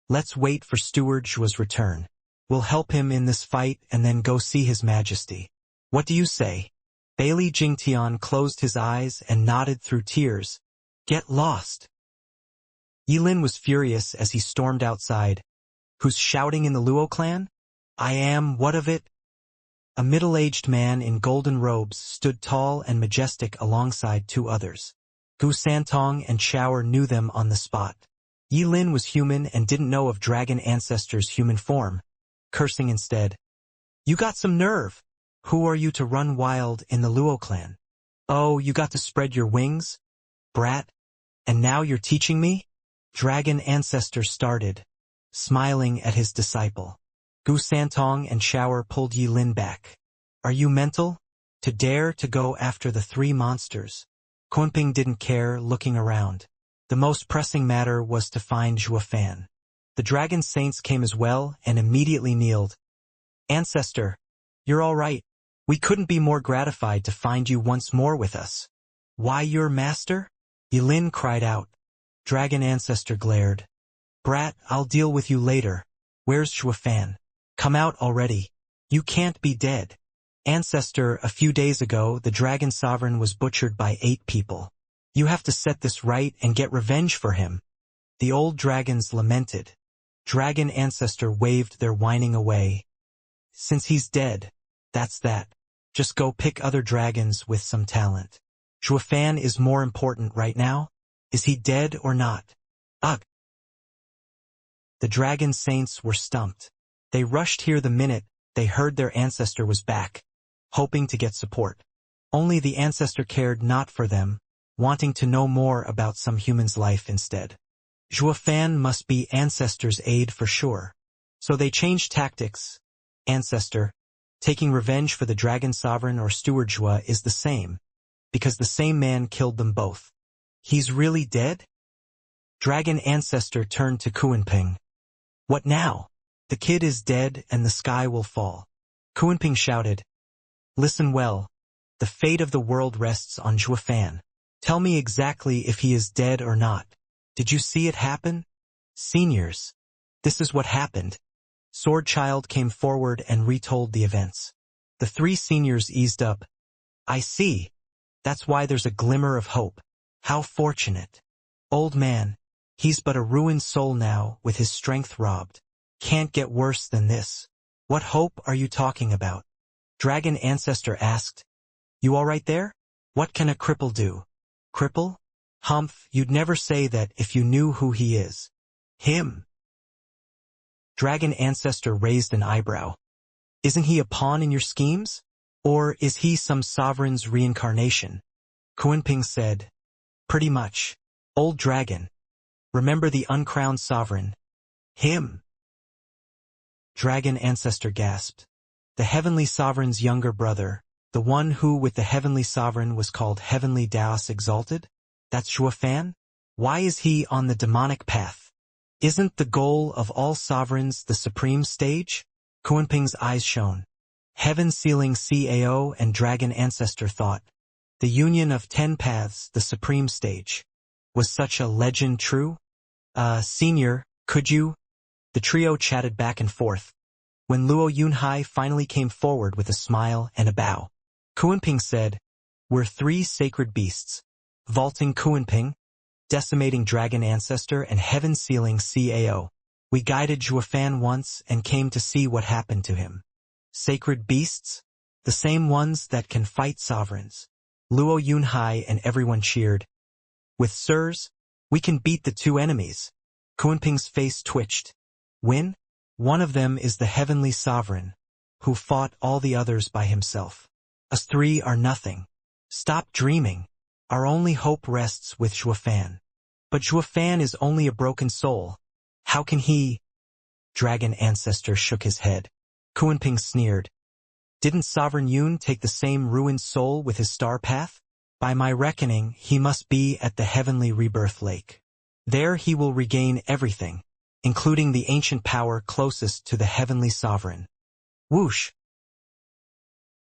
Let's wait for Steward Zhua's return. We'll help him in this fight and then go see His Majesty. What do you say? Bailey Jingtian closed his eyes and nodded through tears. Get lost. Yilin was furious as he stormed outside. Who's shouting in the Luo clan? I am, what of it? A middle-aged man in golden robes stood tall and majestic alongside two others. Gu Santong and Shower knew them on the spot. Yilin was human and didn't know of dragon ancestors' human form, cursing instead. You got some nerve. Who are you to run wild in the Luo clan? Oh, you got to spread your wings? Brat. And now you're teaching me? Dragon ancestor started, smiling at his disciple. Gu Santong and Shower pulled Yilin back. Are you mental? To dare to go after the three monsters? Kunping didn't care, looking around. The most pressing matter was to find Zhuofan. The dragon saints came as well and immediately kneeled. Ancestor, you're all right. We couldn't be more gratified to find you once more with us. Why your master? Yilin cried out. Dragon ancestor glared. Brat, I'll deal with you later. Where's Zhuofan? Come out already. You can't be dead. Ancestor, a few days ago, the dragon sovereign was butchered by 8 people. You have to set this right and get revenge for him. The old dragons lamented. Dragon ancestor waved their whining away. Since he's dead, that's that. Just go pick other dragons with some talent. Zhuofan is more important right now. Is he dead or not? Ugh. The dragon saints were stumped. They rushed here the minute they heard their ancestor was back, hoping to get support. Only the ancestor cared not for them, wanting to know more about some human's life instead. Zhuofan must be ancestor's aide for sure. So they changed tactics. Ancestor, taking revenge for the dragon sovereign or steward Zhua is the same, because the same man killed them both. He's really dead? Dragon ancestor turned to Kuanping. What now? The kid is dead and the sky will fall. Kuanping shouted. Listen well. The fate of the world rests on Zhuofan. Tell me exactly if he is dead or not. Did you see it happen? Seniors. This is what happened. Sword Child came forward and retold the events. The three seniors eased up. I see. That's why there's a glimmer of hope. How fortunate. Old man, he's but a ruined soul now with his strength robbed. Can't get worse than this. What hope are you talking about? Dragon ancestor asked. You all right there? What can a cripple do? Cripple? Humph, you'd never say that if you knew who he is. Him. Dragon ancestor raised an eyebrow. Isn't he a pawn in your schemes? Or is he some sovereign's reincarnation? Kuanping said. Pretty much. Old dragon. Remember the uncrowned sovereign. Him. Dragon ancestor gasped. The heavenly sovereign's younger brother, the one who with the heavenly sovereign was called Heavenly Daos Exalted? That's Zhuofan? Why is he on the demonic path? Isn't the goal of all sovereigns the supreme stage? Kuanping's eyes shone. Heaven-sealing CAO and dragon ancestor thought. The union of 10 paths, the supreme stage. Was such a legend true? Senior, could you? The trio chatted back and forth. When Luo Yunhai finally came forward with a smile and a bow, Kuanping said, We're 3 sacred beasts. Vaulting Kuanping, decimating dragon ancestor and heaven-sealing CAO. We guided Zhuofan once and came to see what happened to him. Sacred beasts? The same ones that can fight sovereigns. Luo Yunhai and everyone cheered. With sirs, we can beat the 2 enemies. Kuanping's face twitched. Win? One of them is the heavenly sovereign, who fought all the others by himself. Us 3 are nothing. Stop dreaming. Our only hope rests with Zhuofan. But Zhuofan is only a broken soul. How can he? Dragon ancestor shook his head. Kuanping sneered. Didn't Sovereign Yun take the same ruined soul with his star path? By my reckoning, he must be at the heavenly rebirth lake. There he will regain everything, including the ancient power closest to the heavenly sovereign. Whoosh!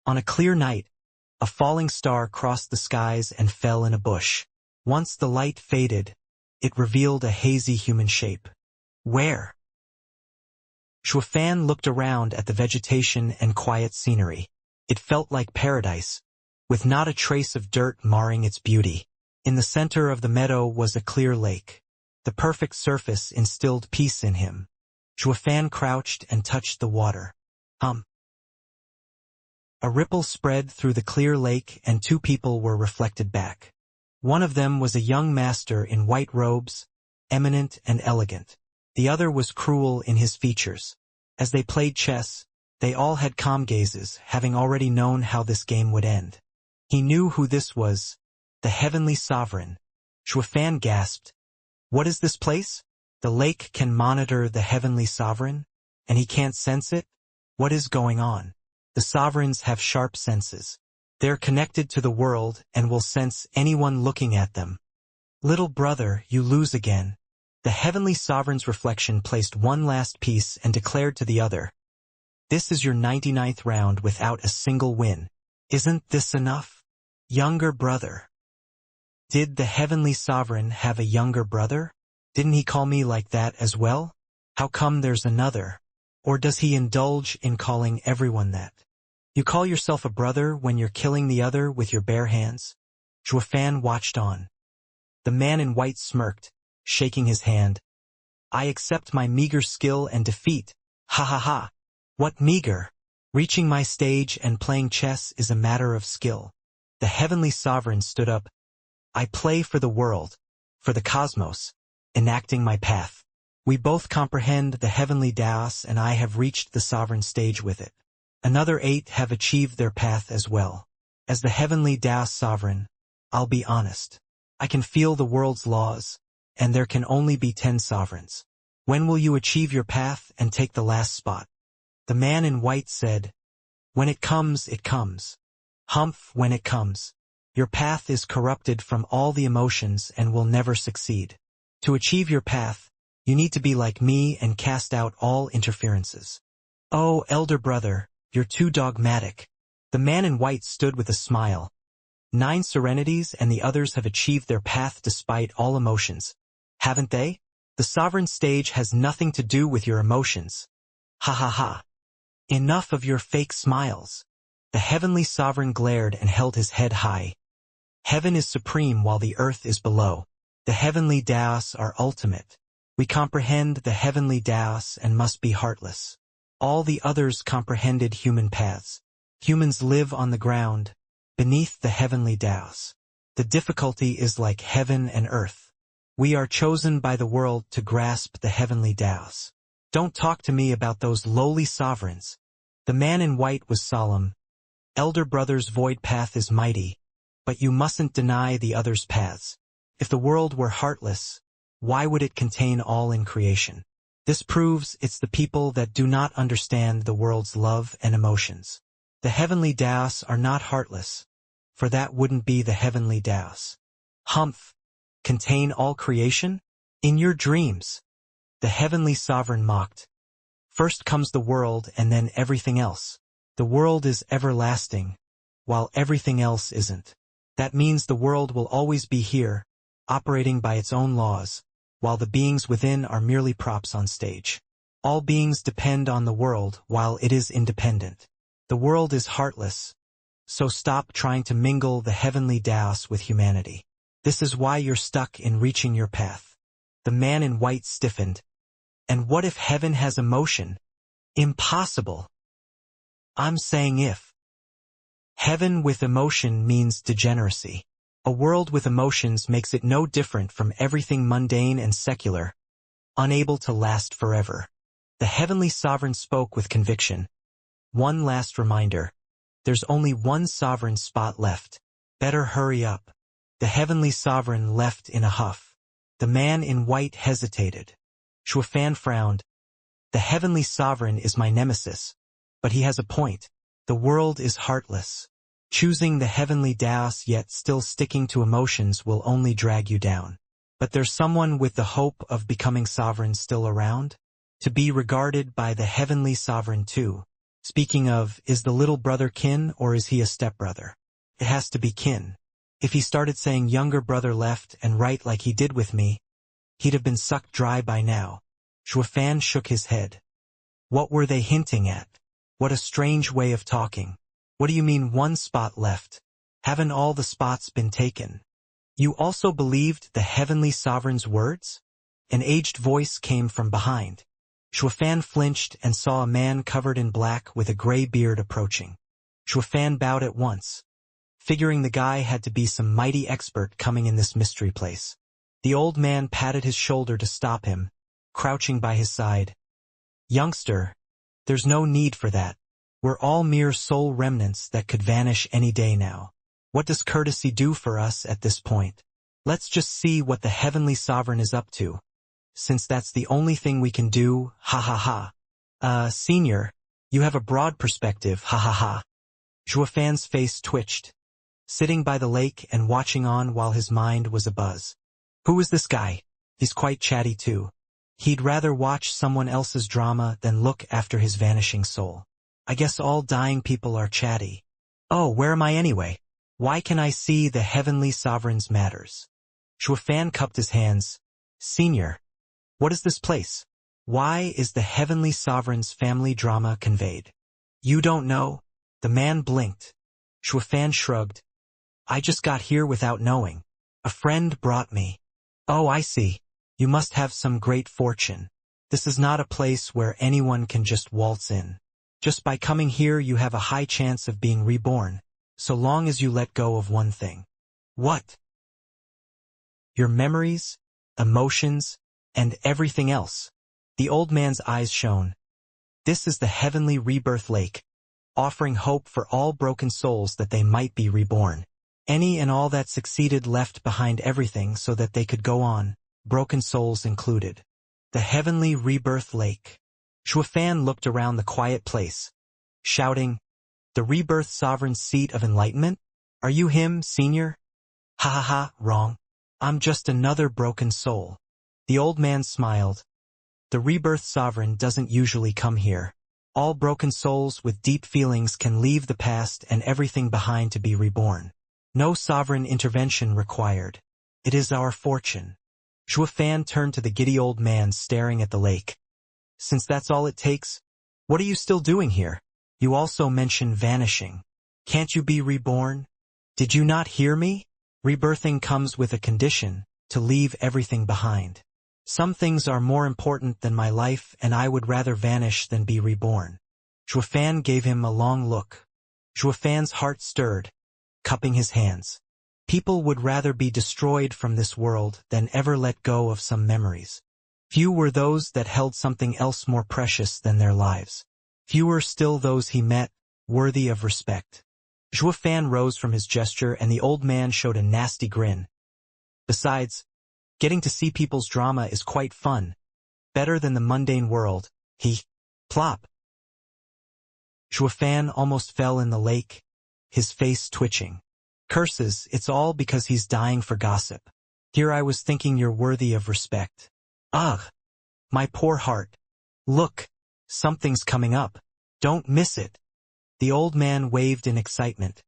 On a clear night, a falling star crossed the skies and fell in a bush. Once the light faded, it revealed a hazy human shape. Where? Zhuofan looked around at the vegetation and quiet scenery. It felt like paradise, with not a trace of dirt marring its beauty. In the center of the meadow was a clear lake. The perfect surface instilled peace in him. Zhuofan crouched and touched the water. A ripple spread through the clear lake and 2 people were reflected back. One of them was a young master in white robes, eminent and elegant. The other was cruel in his features. As they played chess, they all had calm gazes, having already known how this game would end. He knew who this was, the heavenly sovereign. Zhuofan gasped. What is this place? The lake can monitor the heavenly sovereign, and he can't sense it? What is going on? The sovereigns have sharp senses. They're connected to the world and will sense anyone looking at them. Little brother, you lose again. The heavenly sovereign's reflection placed one last piece and declared to the other. This is your 99th round without a single win. Isn't this enough? Younger brother. Did the heavenly sovereign have a younger brother? Didn't he call me like that as well? How come there's another? Or does he indulge in calling everyone that? You call yourself a brother when you're killing the other with your bare hands? Zhuofan watched on. The man in white smirked, shaking his hand. I accept my meager skill and defeat. Ha ha ha. What meager? Reaching my stage and playing chess is a matter of skill. The heavenly sovereign stood up. I play for the world, for the cosmos, enacting my path. We both comprehend the heavenly Daos, and I have reached the sovereign stage with it. Another 8 have achieved their path as well. As the heavenly Daos sovereign, I'll be honest. I can feel the world's laws, and there can only be 10 sovereigns. When will you achieve your path and take the last spot? The man in white said, when it comes, it comes. Humph, when it comes. Your path is corrupted from all the emotions and will never succeed. To achieve your path, you need to be like me and cast out all interferences. Oh, elder brother, you're too dogmatic. The man in white stood with a smile. 9 serenities and the others have achieved their path despite all emotions. Haven't they? The sovereign stage has nothing to do with your emotions. Ha ha ha. Enough of your fake smiles. The heavenly sovereign glared and held his head high. Heaven is supreme while the earth is below. The heavenly Daos are ultimate. We comprehend the heavenly Daos and must be heartless. All the others comprehended human paths. Humans live on the ground, beneath the heavenly Daos. The difficulty is like heaven and earth. We are chosen by the world to grasp the heavenly Daos. Don't talk to me about those lowly sovereigns. The man in white was solemn. Elder brother's void path is mighty, but you mustn't deny the others' paths. If the world were heartless, why would it contain all in creation? This proves it's the people that do not understand the world's love and emotions. The heavenly Daos are not heartless, for that wouldn't be the heavenly Daos. Humph, contain all creation? In your dreams. The heavenly sovereign mocked. First comes the world and then everything else. The world is everlasting, while everything else isn't. That means the world will always be here, operating by its own laws, while the beings within are merely props on stage. All beings depend on the world while it is independent. The world is heartless, so stop trying to mingle the heavenly Daos with humanity. This is why you're stuck in reaching your path. The man in white stiffened. And what if heaven has emotion? Impossible. I'm saying if. Heaven with emotion means degeneracy. A world with emotions makes it no different from everything mundane and secular, unable to last forever. The heavenly sovereign spoke with conviction. One last reminder. There's only one sovereign spot left. Better hurry up. The heavenly sovereign left in a huff. The man in white hesitated. Shuafan frowned. The heavenly sovereign is my nemesis, but he has a point. The world is heartless. Choosing the heavenly Daos yet still sticking to emotions will only drag you down. But there's someone with the hope of becoming sovereign still around? To be regarded by the heavenly sovereign too. Speaking of, is the little brother kin or is he a stepbrother? It has to be kin. If he started saying younger brother left and right like he did with me, he'd have been sucked dry by now. Shuafan shook his head. What were they hinting at? What a strange way of talking. What do you mean one spot left? Haven't all the spots been taken? You also believed the heavenly sovereign's words? An aged voice came from behind. Shuafan flinched and saw a man covered in black with a gray beard approaching. Shuafan bowed at once, figuring the guy had to be some mighty expert coming in this mystery place. The old man patted his shoulder to stop him, crouching by his side. Youngster, there's no need for that. We're all mere soul remnants that could vanish any day now. What does courtesy do for us at this point? Let's just see what the heavenly sovereign is up to. Since that's the only thing we can do, ha ha ha. Senior, you have a broad perspective, ha ha ha. Shuafan's face twitched, sitting by the lake and watching on while his mind was abuzz. Who is this guy? He's quite chatty too. He'd rather watch someone else's drama than look after his vanishing soul. I guess all dying people are chatty. Oh, where am I anyway? Why can I see the heavenly sovereign's matters? Shuafan cupped his hands. Senior, what is this place? Why is the heavenly sovereign's family drama conveyed? You don't know? The man blinked. Shuafan shrugged. I just got here without knowing. A friend brought me. Oh, I see. You must have some great fortune. This is not a place where anyone can just waltz in. Just by coming here you have a high chance of being reborn, so long as you let go of one thing. What? Your memories, emotions, and everything else. The old man's eyes shone. This is the heavenly rebirth lake, offering hope for all broken souls that they might be reborn. Any and all that succeeded left behind everything so that they could go on, broken souls included. The heavenly rebirth lake. Shuafan looked around the quiet place, shouting, "The rebirth sovereign's seat of enlightenment? Are you him, senior?" "Ha ha ha, wrong. I'm just another broken soul." The old man smiled. "The rebirth sovereign doesn't usually come here. All broken souls with deep feelings can leave the past and everything behind to be reborn. No sovereign intervention required. It is our fortune." Shuafan turned to the giddy old man staring at the lake. "Since that's all it takes, what are you still doing here? You also mentioned vanishing. Can't you be reborn? Did you not hear me? Rebirthing comes with a condition, to leave everything behind. Some things are more important than my life and I would rather vanish than be reborn." Shuafan gave him a long look. Shuafan's heart stirred, cupping his hands. People would rather be destroyed from this world than ever let go of some memories. Few were those that held something else more precious than their lives. Fewer still those he met, worthy of respect. Shuafan rose from his gesture and the old man showed a nasty grin. "Besides, getting to see people's drama is quite fun. Better than the mundane world." He plop. Shuafan almost fell in the lake, his face twitching. "Curses, it's all because he's dying for gossip. Here I was thinking you're worthy of respect. Ugh, my poor heart. Look, something's coming up. Don't miss it." The old man waved in excitement,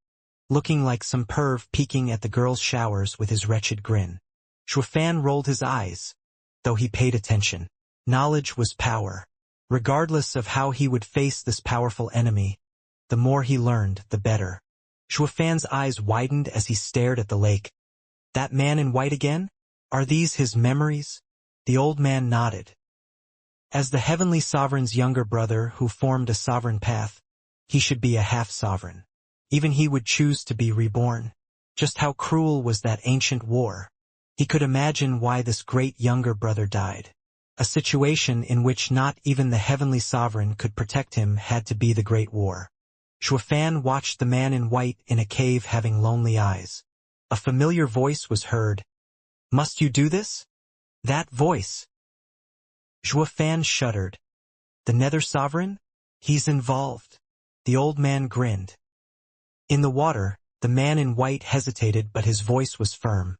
looking like some perv peeking at the girls' showers with his wretched grin. Shuafan rolled his eyes, though he paid attention. Knowledge was power. Regardless of how he would face this powerful enemy, the more he learned, the better. Shuafan's eyes widened as he stared at the lake. "That man in white again? Are these his memories?" The old man nodded. As the heavenly sovereign's younger brother who formed a sovereign path, he should be a half-sovereign. Even he would choose to be reborn. Just how cruel was that ancient war? He could imagine why this great younger brother died. A situation in which not even the heavenly sovereign could protect him had to be the Great War. Shuafan watched the man in white in a cave having lonely eyes. A familiar voice was heard. "Must you do this?" That voice. Shuafan shuddered. The Nether Sovereign? He's involved. The old man grinned. In the water, the man in white hesitated but his voice was firm.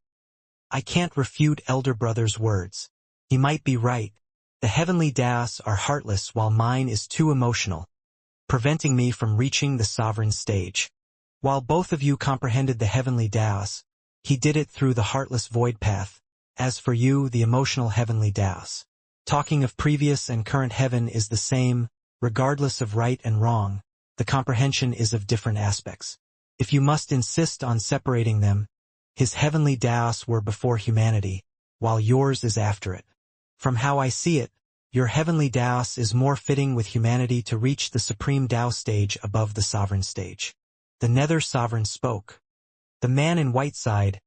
"I can't refute elder brother's words. He might be right. The heavenly Daos are heartless while mine is too emotional, preventing me from reaching the sovereign stage. While both of you comprehended the heavenly Daos, he did it through the heartless void path. As for you, the emotional heavenly Daos. Talking of previous and current heaven is the same, regardless of right and wrong. The comprehension is of different aspects. If you must insist on separating them, his heavenly Daos were before humanity, while yours is after it. From how I see it, your heavenly Daos is more fitting with humanity to reach the supreme Dao stage above the sovereign stage." The Nether Sovereign spoke. The man in white sighed.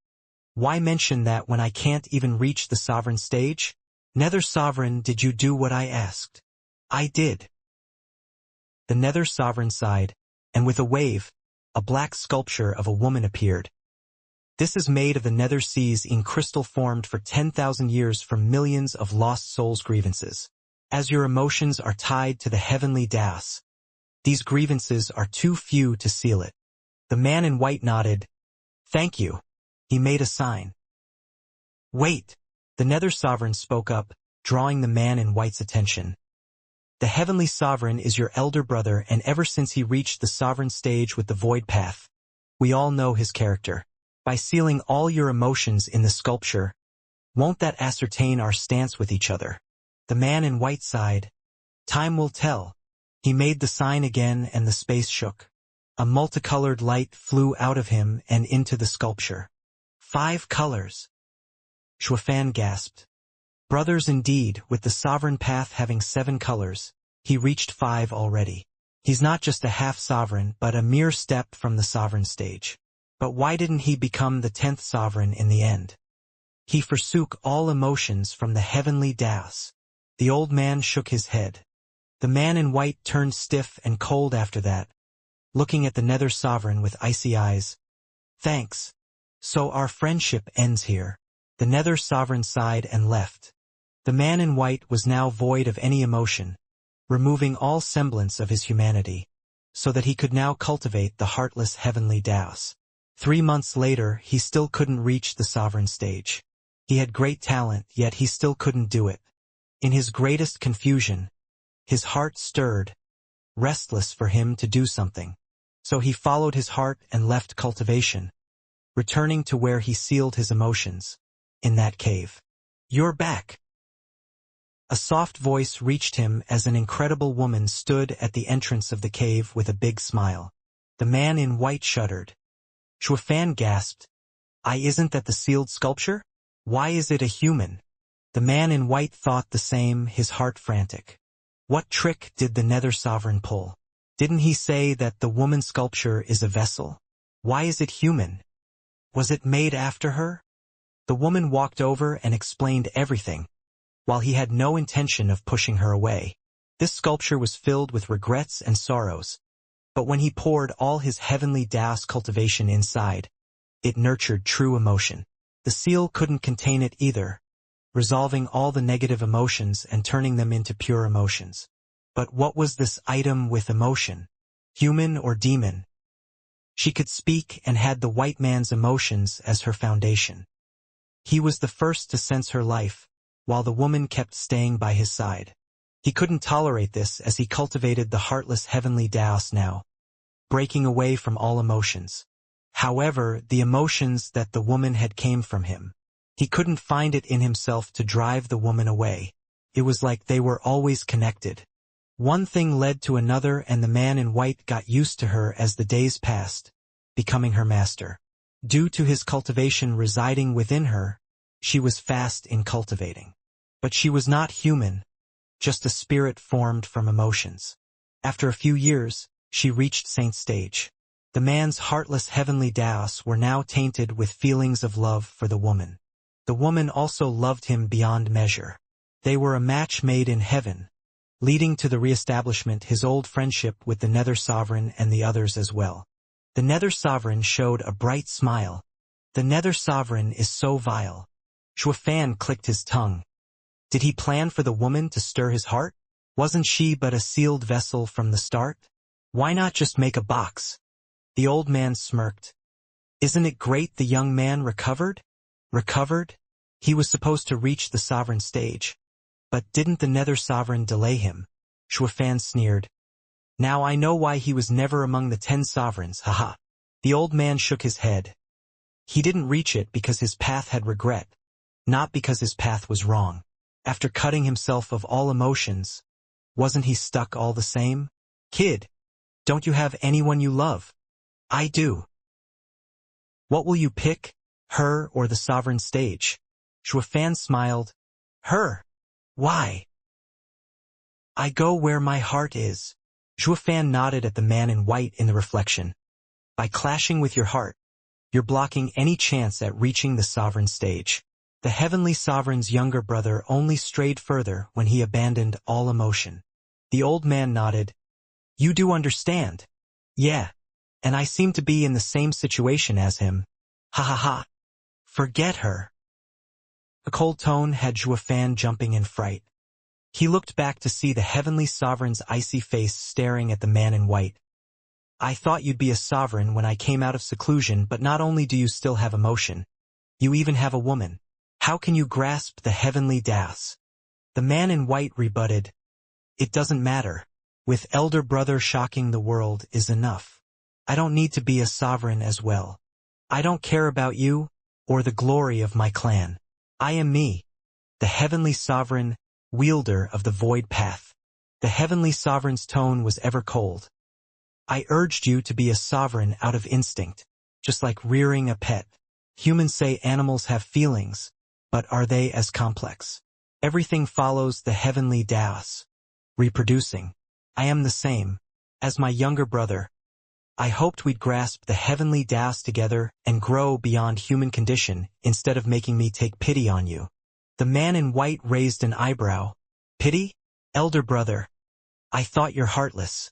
"Why mention that when I can't even reach the sovereign stage? Nether Sovereign, did you do what I asked?" "I did." The Nether Sovereign sighed, and with a wave, a black sculpture of a woman appeared. "This is made of the nether seas in crystal formed for 10,000 years from millions of lost souls' grievances. As your emotions are tied to the heavenly Daos, these grievances are too few to seal it." The man in white nodded. "Thank you." He made a sign. "Wait." The Nether Sovereign spoke up, drawing the man in white's attention. "The heavenly sovereign is your elder brother, and ever since he reached the sovereign stage with the void path, we all know his character. By sealing all your emotions in the sculpture, won't that ascertain our stance with each other?" The man in white sighed. "Time will tell." He made the sign again and the space shook. A multicolored light flew out of him and into the sculpture. 5 colors. Shuafan gasped. Brothers indeed, with the sovereign path having 7 colors, he reached 5 already. He's not just a half-sovereign, but a mere step from the sovereign stage. But why didn't he become the 10th sovereign in the end? He forsook all emotions from the heavenly Daos. The old man shook his head. The man in white turned stiff and cold after that, looking at the nether sovereign with icy eyes. Thanks. So our friendship ends here. The nether sovereign sighed and left. The man in white was now void of any emotion, removing all semblance of his humanity, so that he could now cultivate the heartless heavenly Daos. 3 months later, he still couldn't reach the sovereign stage. He had great talent, yet he still couldn't do it. In his greatest confusion, his heart stirred, restless for him to do something. So he followed his heart and left cultivation, returning to where he sealed his emotions, in that cave. You're back. A soft voice reached him as an incredible woman stood at the entrance of the cave with a big smile. The man in white shuddered. Shuafan gasped. Isn't that the sealed sculpture? Why is it a human? The man in white thought the same, his heart frantic. What trick did the nether sovereign pull? Didn't he say that the woman sculpture is a vessel? Why is it human? Was it made after her? The woman walked over and explained everything, while he had no intention of pushing her away. This sculpture was filled with regrets and sorrows, but when he poured all his heavenly Daos cultivation inside, it nurtured true emotion. The seal couldn't contain it either, resolving all the negative emotions and turning them into pure emotions. But what was this item with emotion? Human or demon? She could speak and had the white man's emotions as her foundation. He was the first to sense her life, while the woman kept staying by his side. He couldn't tolerate this as he cultivated the heartless heavenly Daos now, breaking away from all emotions. However, the emotions that the woman had came from him. He couldn't find it in himself to drive the woman away. It was like they were always connected. One thing led to another and the man in white got used to her as the days passed, becoming her master. Due to his cultivation residing within her, she was fast in cultivating. But she was not human, just a spirit formed from emotions. After a few years, she reached saint stage. The man's heartless heavenly Daos were now tainted with feelings of love for the woman. The woman also loved him beyond measure. They were a match made in heaven, leading to the reestablishment his old friendship with the nether sovereign and the others as well. The nether sovereign showed a bright smile. The nether sovereign is so vile. Shuafan clicked his tongue. Did he plan for the woman to stir his heart? Wasn't she but a sealed vessel from the start? Why not just make a box? The old man smirked. Isn't it great the young man recovered? Recovered? He was supposed to reach the sovereign stage. But didn't the nether sovereign delay him? Shuafan sneered. Now I know why he was never among the 10 sovereigns, haha. The old man shook his head. He didn't reach it because his path had regret, not because his path was wrong. After cutting himself of all emotions, wasn't he stuck all the same? Kid, don't you have anyone you love? I do. What will you pick, her or the sovereign stage? Shuafan smiled. Her. Why? I go where my heart is. Shuafan nodded at the man in white in the reflection. By clashing with your heart, you're blocking any chance at reaching the sovereign stage. The heavenly sovereign's younger brother only strayed further when he abandoned all emotion. The old man nodded. You do understand. Yeah. And I seem to be in the same situation as him. Ha ha ha. Forget her. A cold tone had Shuafan jumping in fright. He looked back to see the heavenly sovereign's icy face staring at the man in white. I thought you'd be a sovereign when I came out of seclusion, but not only do you still have emotion, you even have a woman. How can you grasp the heavenly Daos? The man in white rebutted. It doesn't matter. With elder brother shocking the world is enough. I don't need to be a sovereign as well. I don't care about you, or the glory of my clan. I am me, the heavenly sovereign, wielder of the void path. The heavenly sovereign's tone was ever cold. I urged you to be a sovereign out of instinct, just like rearing a pet. Humans say animals have feelings, but are they as complex? Everything follows the heavenly Taos. Reproducing. I am the same. As my younger brother, I hoped we'd grasp the heavenly Taos together and grow beyond human condition instead of making me take pity on you. The man in white raised an eyebrow. Pity? Elder brother. I thought you're heartless.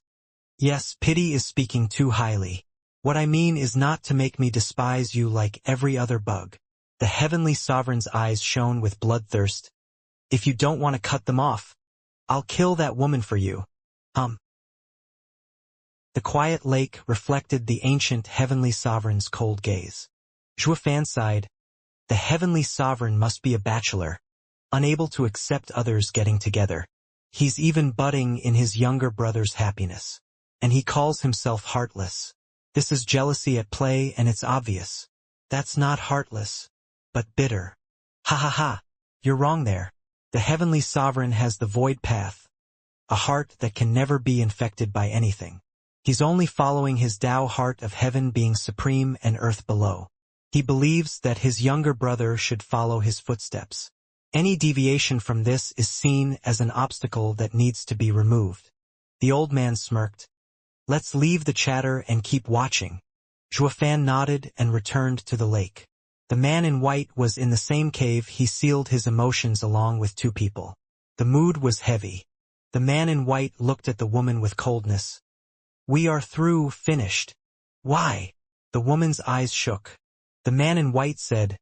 Yes, pity is speaking too highly. What I mean is not to make me despise you like every other bug. The heavenly sovereign's eyes shone with bloodthirst. If you don't want to cut them off, I'll kill that woman for you. The quiet lake reflected the ancient heavenly sovereign's cold gaze. Fan sighed. The heavenly sovereign must be a bachelor, unable to accept others getting together. He's even budding in his younger brother's happiness. And he calls himself heartless. This is jealousy at play, and it's obvious. That's not heartless, but bitter. Ha ha ha, you're wrong there. The heavenly sovereign has the void path, a heart that can never be infected by anything. He's only following his Tao heart of heaven being supreme and earth below. He believes that his younger brother should follow his footsteps. Any deviation from this is seen as an obstacle that needs to be removed. The old man smirked. Let's leave the chatter and keep watching. Fan nodded and returned to the lake. The man in white was in the same cave. He sealed his emotions along with two people. The mood was heavy. The man in white looked at the woman with coldness. We are through, finished. Why? The woman's eyes shook. The man in white said,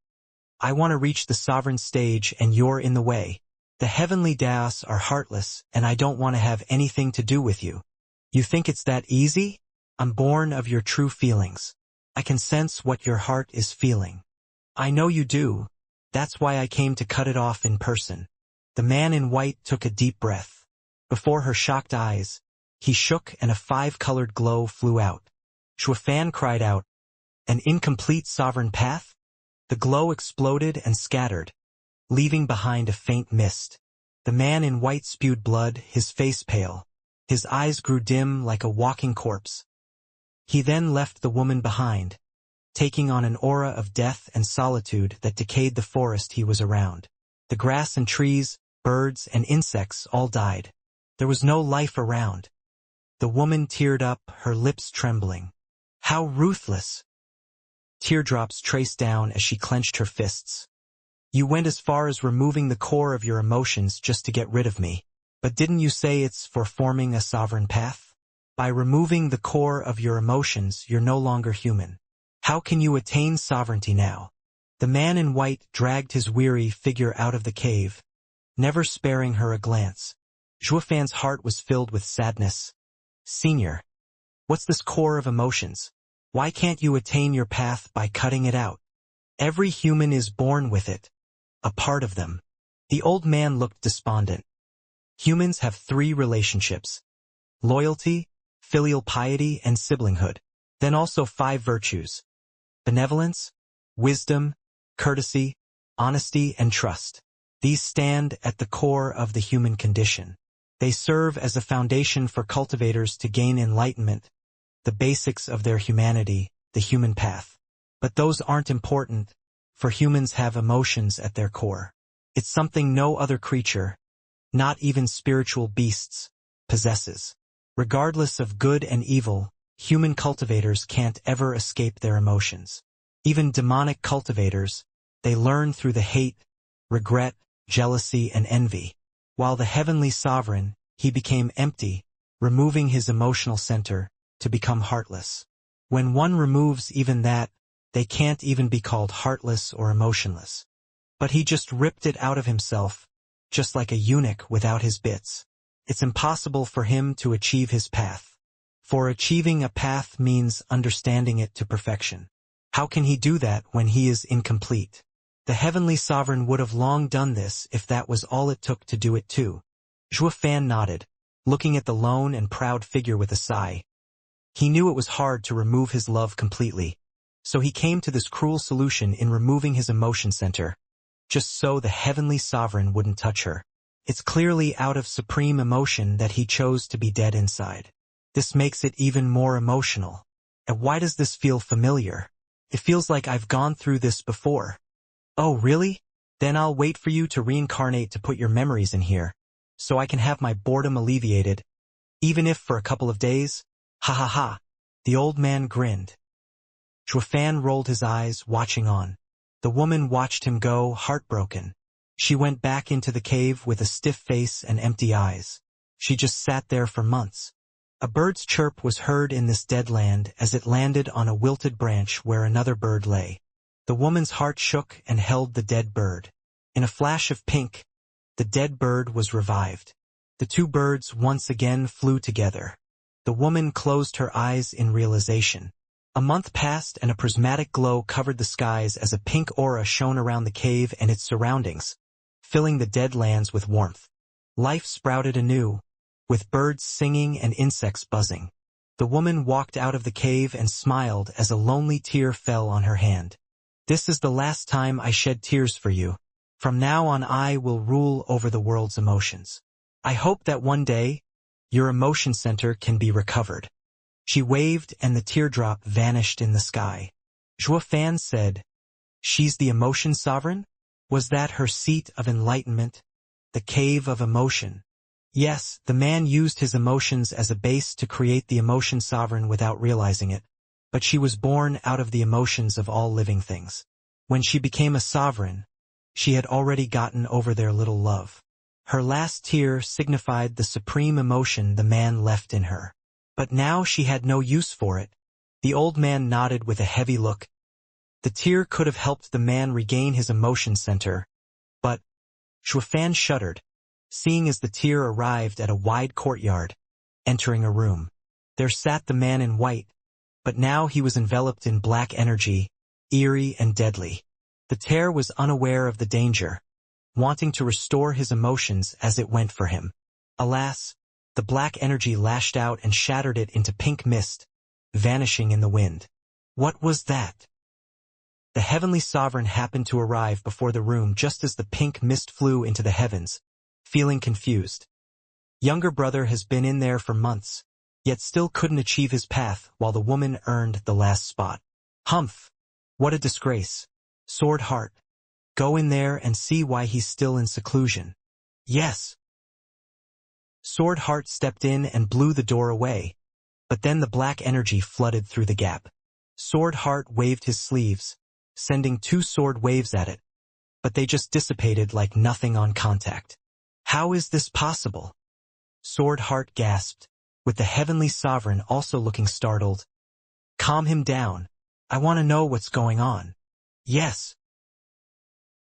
I want to reach the sovereign stage and you're in the way. The heavenly Taos are heartless and I don't want to have anything to do with you. You think it's that easy? I'm born of your true feelings. I can sense what your heart is feeling. I know you do. That's why I came to cut it off in person. The man in white took a deep breath. Before her shocked eyes, he shook and a five-colored glow flew out. Fan cried out, an incomplete sovereign path? The glow exploded and scattered, leaving behind a faint mist. The man in white spewed blood, his face pale. His eyes grew dim like a walking corpse. He then left the woman behind, taking on an aura of death and solitude that decayed the forest he was around. The grass and trees, birds and insects all died. There was no life around. The woman teared up, her lips trembling. How ruthless! Teardrops traced down as she clenched her fists. You went as far as removing the core of your emotions just to get rid of me. But didn't you say it's for forming a sovereign path? By removing the core of your emotions, you're no longer human. How can you attain sovereignty now? The man in white dragged his weary figure out of the cave, never sparing her a glance. Fan's heart was filled with sadness. Senior, what's this core of emotions? Why can't you attain your path by cutting it out? Every human is born with it, a part of them. The old man looked despondent. Humans have three relationships: loyalty, filial piety, and siblinghood. Then also 5 virtues: benevolence, wisdom, courtesy, honesty, and trust. These stand at the core of the human condition. They serve as a foundation for cultivators to gain enlightenment, the basics of their humanity, the human path. But those aren't important, for humans have emotions at their core. It's something no other creature, not even spiritual beasts, possesses. Regardless of good and evil, human cultivators can't ever escape their emotions. Even demonic cultivators, they learn through the hate, regret, jealousy, and envy. While the heavenly sovereign, he became empty, removing his emotional center, to become heartless. When one removes even that, they can't even be called heartless or emotionless. But he just ripped it out of himself, just like a eunuch without his bits. It's impossible for him to achieve his path. For achieving a path means understanding it to perfection. How can he do that when he is incomplete? The heavenly sovereign would have long done this if that was all it took to do it too. Fan nodded, looking at the lone and proud figure with a sigh. He knew it was hard to remove his love completely, so he came to this cruel solution in removing his emotion center, just so the heavenly sovereign wouldn't touch her. It's clearly out of supreme emotion that he chose to be dead inside. This makes it even more emotional. And why does this feel familiar? It feels like I've gone through this before. Oh, really? Then I'll wait for you to reincarnate to put your memories in here, so I can have my boredom alleviated, even if for a couple of days. Ha ha ha. The old man grinned. Chuafan rolled his eyes, watching on. The woman watched him go, heartbroken. She went back into the cave with a stiff face and empty eyes. She just sat there for months. A bird's chirp was heard in this dead land as it landed on a wilted branch where another bird lay. The woman's heart shook and held the dead bird. In a flash of pink, the dead bird was revived. The two birds once again flew together. The woman closed her eyes in realization. A month passed and a prismatic glow covered the skies as a pink aura shone around the cave and its surroundings, filling the dead lands with warmth. Life sprouted anew, with birds singing and insects buzzing. The woman walked out of the cave and smiled as a lonely tear fell on her hand. This is the last time I shed tears for you. From now on I will rule over the world's emotions. I hope that one day, your emotion center can be recovered. She waved and the teardrop vanished in the sky. Chuafan said, "She's the emotion sovereign? Was that her seat of enlightenment? The cave of emotion?" Yes, the man used his emotions as a base to create the emotion sovereign without realizing it, but she was born out of the emotions of all living things. When she became a sovereign, she had already gotten over their little love. Her last tear signified the supreme emotion the man left in her. But now she had no use for it. The old man nodded with a heavy look. The tear could have helped the man regain his emotion center, but Chuafan shuddered, seeing as the tear arrived at a wide courtyard, entering a room. There sat the man in white, but now he was enveloped in black energy, eerie and deadly. The tear was unaware of the danger, wanting to restore his emotions as it went for him. Alas, the black energy lashed out and shattered it into pink mist, vanishing in the wind. What was that? The heavenly sovereign happened to arrive before the room just as the pink mist flew into the heavens, feeling confused. Younger brother has been in there for months, yet still couldn't achieve his path while the woman earned the last spot. Humph! What a disgrace. Sword Heart. Go in there and see why he's still in seclusion. Yes. Sword Heart stepped in and blew the door away, but then the black energy flooded through the gap. Sword Heart waved his sleeves, sending 2 sword waves at it, but they just dissipated like nothing on contact. How is this possible? Sword Heart gasped, with the heavenly sovereign also looking startled. Calm him down. I want to know what's going on. Yes.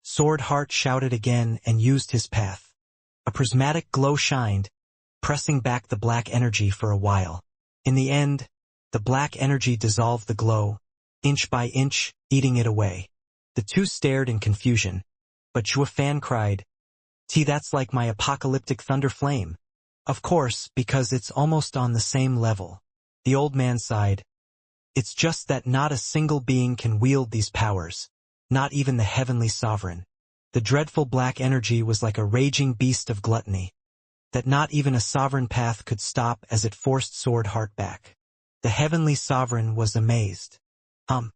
Sword Heart shouted again and used his path. A prismatic glow shined, pressing back the black energy for a while. In the end, the black energy dissolved the glow, inch by inch, eating it away. The two stared in confusion, but Chuafan cried, That's like my apocalyptic thunder flame. Of course, because it's almost on the same level. The old man sighed. It's just that not a single being can wield these powers, not even the heavenly sovereign. The dreadful black energy was like a raging beast of gluttony, that not even a sovereign path could stop as it forced Sword Heart back. The heavenly sovereign was amazed. A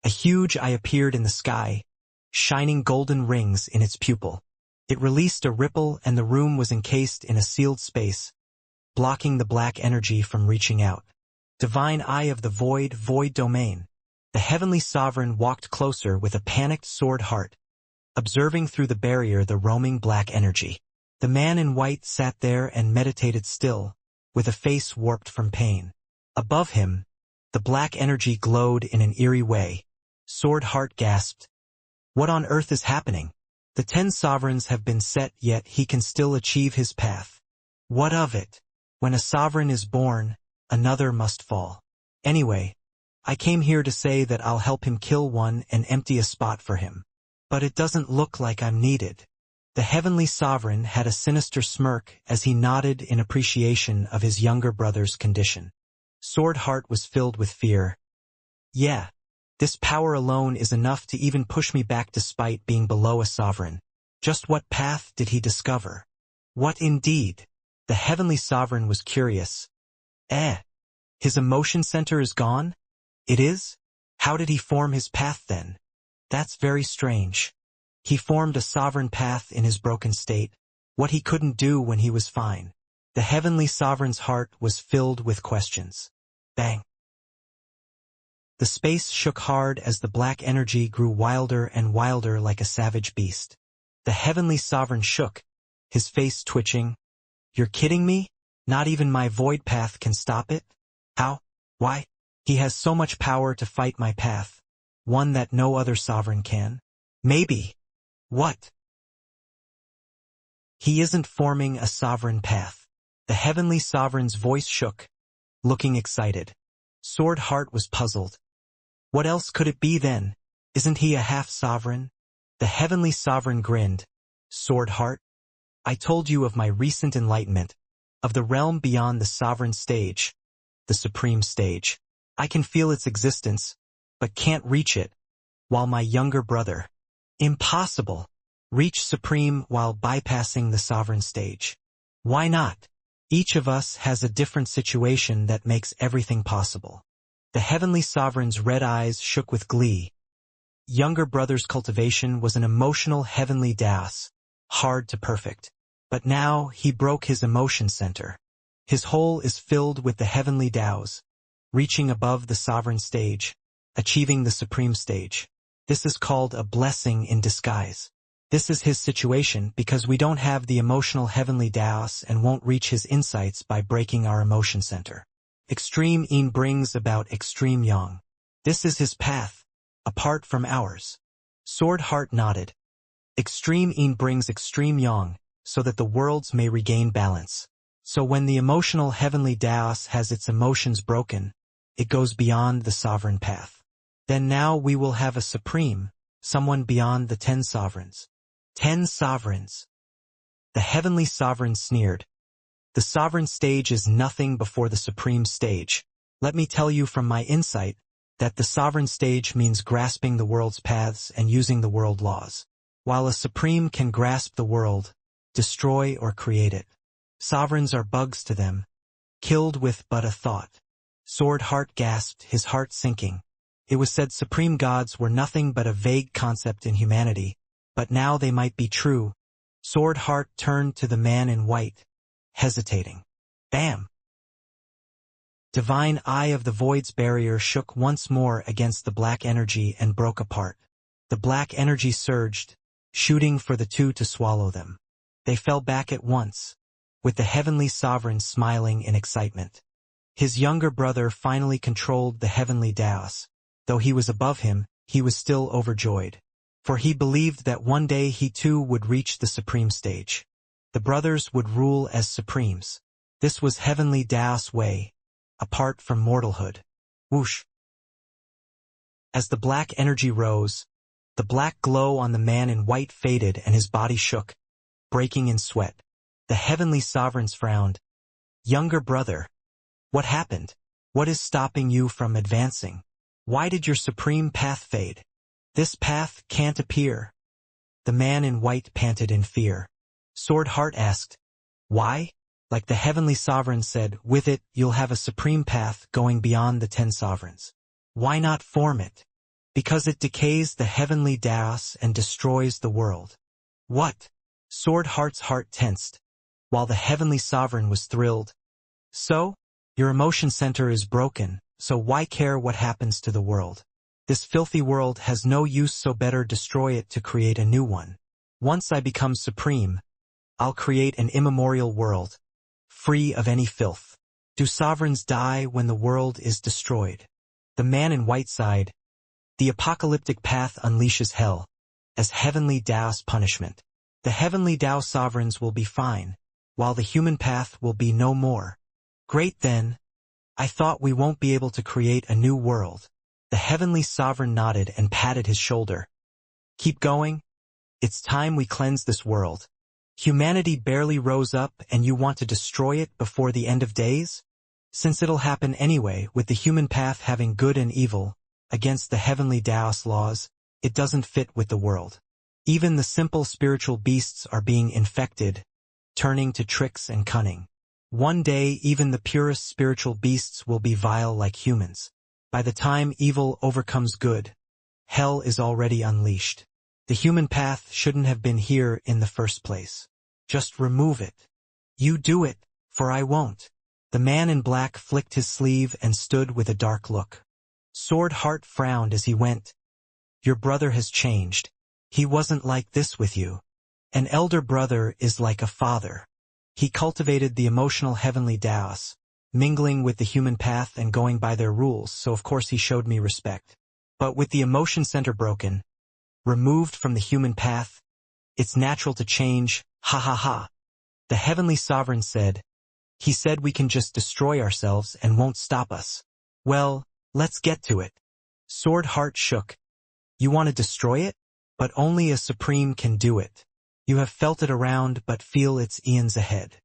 huge eye appeared in the sky, shining golden rings in its pupil. It released a ripple and the room was encased in a sealed space, blocking the black energy from reaching out. Divine Eye of the void domain. The heavenly sovereign walked closer with a panicked Sword Heart, observing through the barrier the roaming black energy. The man in white sat there and meditated still, with a face warped from pain. Above him, the black energy glowed in an eerie way. Sword Heart gasped. What on earth is happening? The 10 sovereigns have been set, yet he can still achieve his path. What of it? When a sovereign is born, another must fall. Anyway, I came here to say that I'll help him kill one and empty a spot for him. But it doesn't look like I'm needed. The heavenly sovereign had a sinister smirk as he nodded in appreciation of his younger brother's condition. Sword Heart was filled with fear. Yeah, this power alone is enough to even push me back despite being below a sovereign. Just what path did he discover? What indeed? The heavenly sovereign was curious. His emotion center is gone? It is? How did he form his path then? That's very strange. He formed a sovereign path in his broken state, what he couldn't do when he was fine. The heavenly sovereign's heart was filled with questions. Bang! The space shook hard as the black energy grew wilder and wilder like a savage beast. The heavenly sovereign shook, his face twitching. You're kidding me? Not even my void path can stop it? How? Why? He has so much power to fight my path, one that no other sovereign can. Maybe. What? He isn't forming a sovereign path. The heavenly sovereign's voice shook, looking excited. Sword Heart was puzzled. What else could it be then? Isn't he a half-sovereign? The heavenly sovereign grinned. Sword Heart, I told you of my recent enlightenment, of the realm beyond the sovereign stage, the supreme stage. I can feel its existence, but can't reach it, while my younger brother, impossible, reach supreme while bypassing the sovereign stage. Why not? Each of us has a different situation that makes everything possible. The heavenly sovereign's red eyes shook with glee. Younger brother's cultivation was an emotional heavenly das, hard to perfect. But now he broke his emotion center. His whole is filled with the heavenly Taos, reaching above the sovereign stage, achieving the supreme stage. This is called a blessing in disguise. This is his situation because we don't have the emotional heavenly Taos and won't reach his insights by breaking our emotion center. Extreme Yin brings about extreme Yang. This is his path, apart from ours. Sword Heart nodded. Extreme Yin brings extreme Yang, so that the worlds may regain balance. So when the emotional heavenly Taos has its emotions broken, it goes beyond the sovereign path. Then now we will have a supreme, someone beyond the 10 sovereigns. 10 sovereigns. The heavenly sovereign sneered. The sovereign stage is nothing before the supreme stage. Let me tell you from my insight that the sovereign stage means grasping the world's paths and using the world laws. While a supreme can grasp the world, destroy or create it. Sovereigns are bugs to them, killed with but a thought. Sword Heart gasped, his heart sinking. It was said supreme gods were nothing but a vague concept in humanity, but now they might be true. Sword Heart turned to the man in white, hesitating. Bam! Divine Eye of the Void's barrier shook once more against the black energy and broke apart. The black energy surged, shooting for the two to swallow them. They fell back at once, with the heavenly sovereign smiling in excitement. His younger brother finally controlled the heavenly Taos. Though he was above him, he was still overjoyed. For he believed that one day he too would reach the supreme stage. The brothers would rule as supremes. This was heavenly Taos way, apart from mortalhood. Whoosh! As the black energy rose, the black glow on the man in white faded and his body shook, breaking in sweat. The heavenly sovereigns frowned. Younger brother, what happened? What is stopping you from advancing? Why did your supreme path fade? This path can't appear. The man in white panted in fear. Sword Heart asked, why? Like the heavenly sovereign said, with it you'll have a supreme path going beyond the 10 sovereigns. Why not form it? Because it decays the heavenly Taos and destroys the world. What? Sword Heart's heart tensed, while the heavenly sovereign was thrilled. So? Your emotion center is broken, so why care what happens to the world? This filthy world has no use, so better destroy it to create a new one. Once I become supreme, I'll create an immemorial world, free of any filth. Do sovereigns die when the world is destroyed? The man in white sighed. The apocalyptic path unleashes hell, as heavenly Taos punishment. The heavenly Tao sovereigns will be fine, while the human path will be no more. Great then. I thought we won't be able to create a new world. The heavenly sovereign nodded and patted his shoulder. Keep going. It's time we cleanse this world. Humanity barely rose up and you want to destroy it before the end of days? Since it'll happen anyway, with the human path having good and evil, against the heavenly Taos laws, it doesn't fit with the world. Even the simple spiritual beasts are being infected, turning to tricks and cunning. One day even the purest spiritual beasts will be vile like humans. By the time evil overcomes good, hell is already unleashed. The human path shouldn't have been here in the first place. Just remove it. You do it, for I won't. The man in black flicked his sleeve and stood with a dark look. Sword Heart frowned as he went. Your brother has changed. He wasn't like this with you. An elder brother is like a father. He cultivated the emotional heavenly Daos, mingling with the human path and going by their rules, so of course he showed me respect. But with the emotion center broken, removed from the human path, it's natural to change, ha ha ha. The heavenly sovereign said, he said we can just destroy ourselves and won't stop us. Well, let's get to it. Sword Heart shook. You want to destroy it? But only a supreme can do it. You have felt it around but feel it's eons ahead.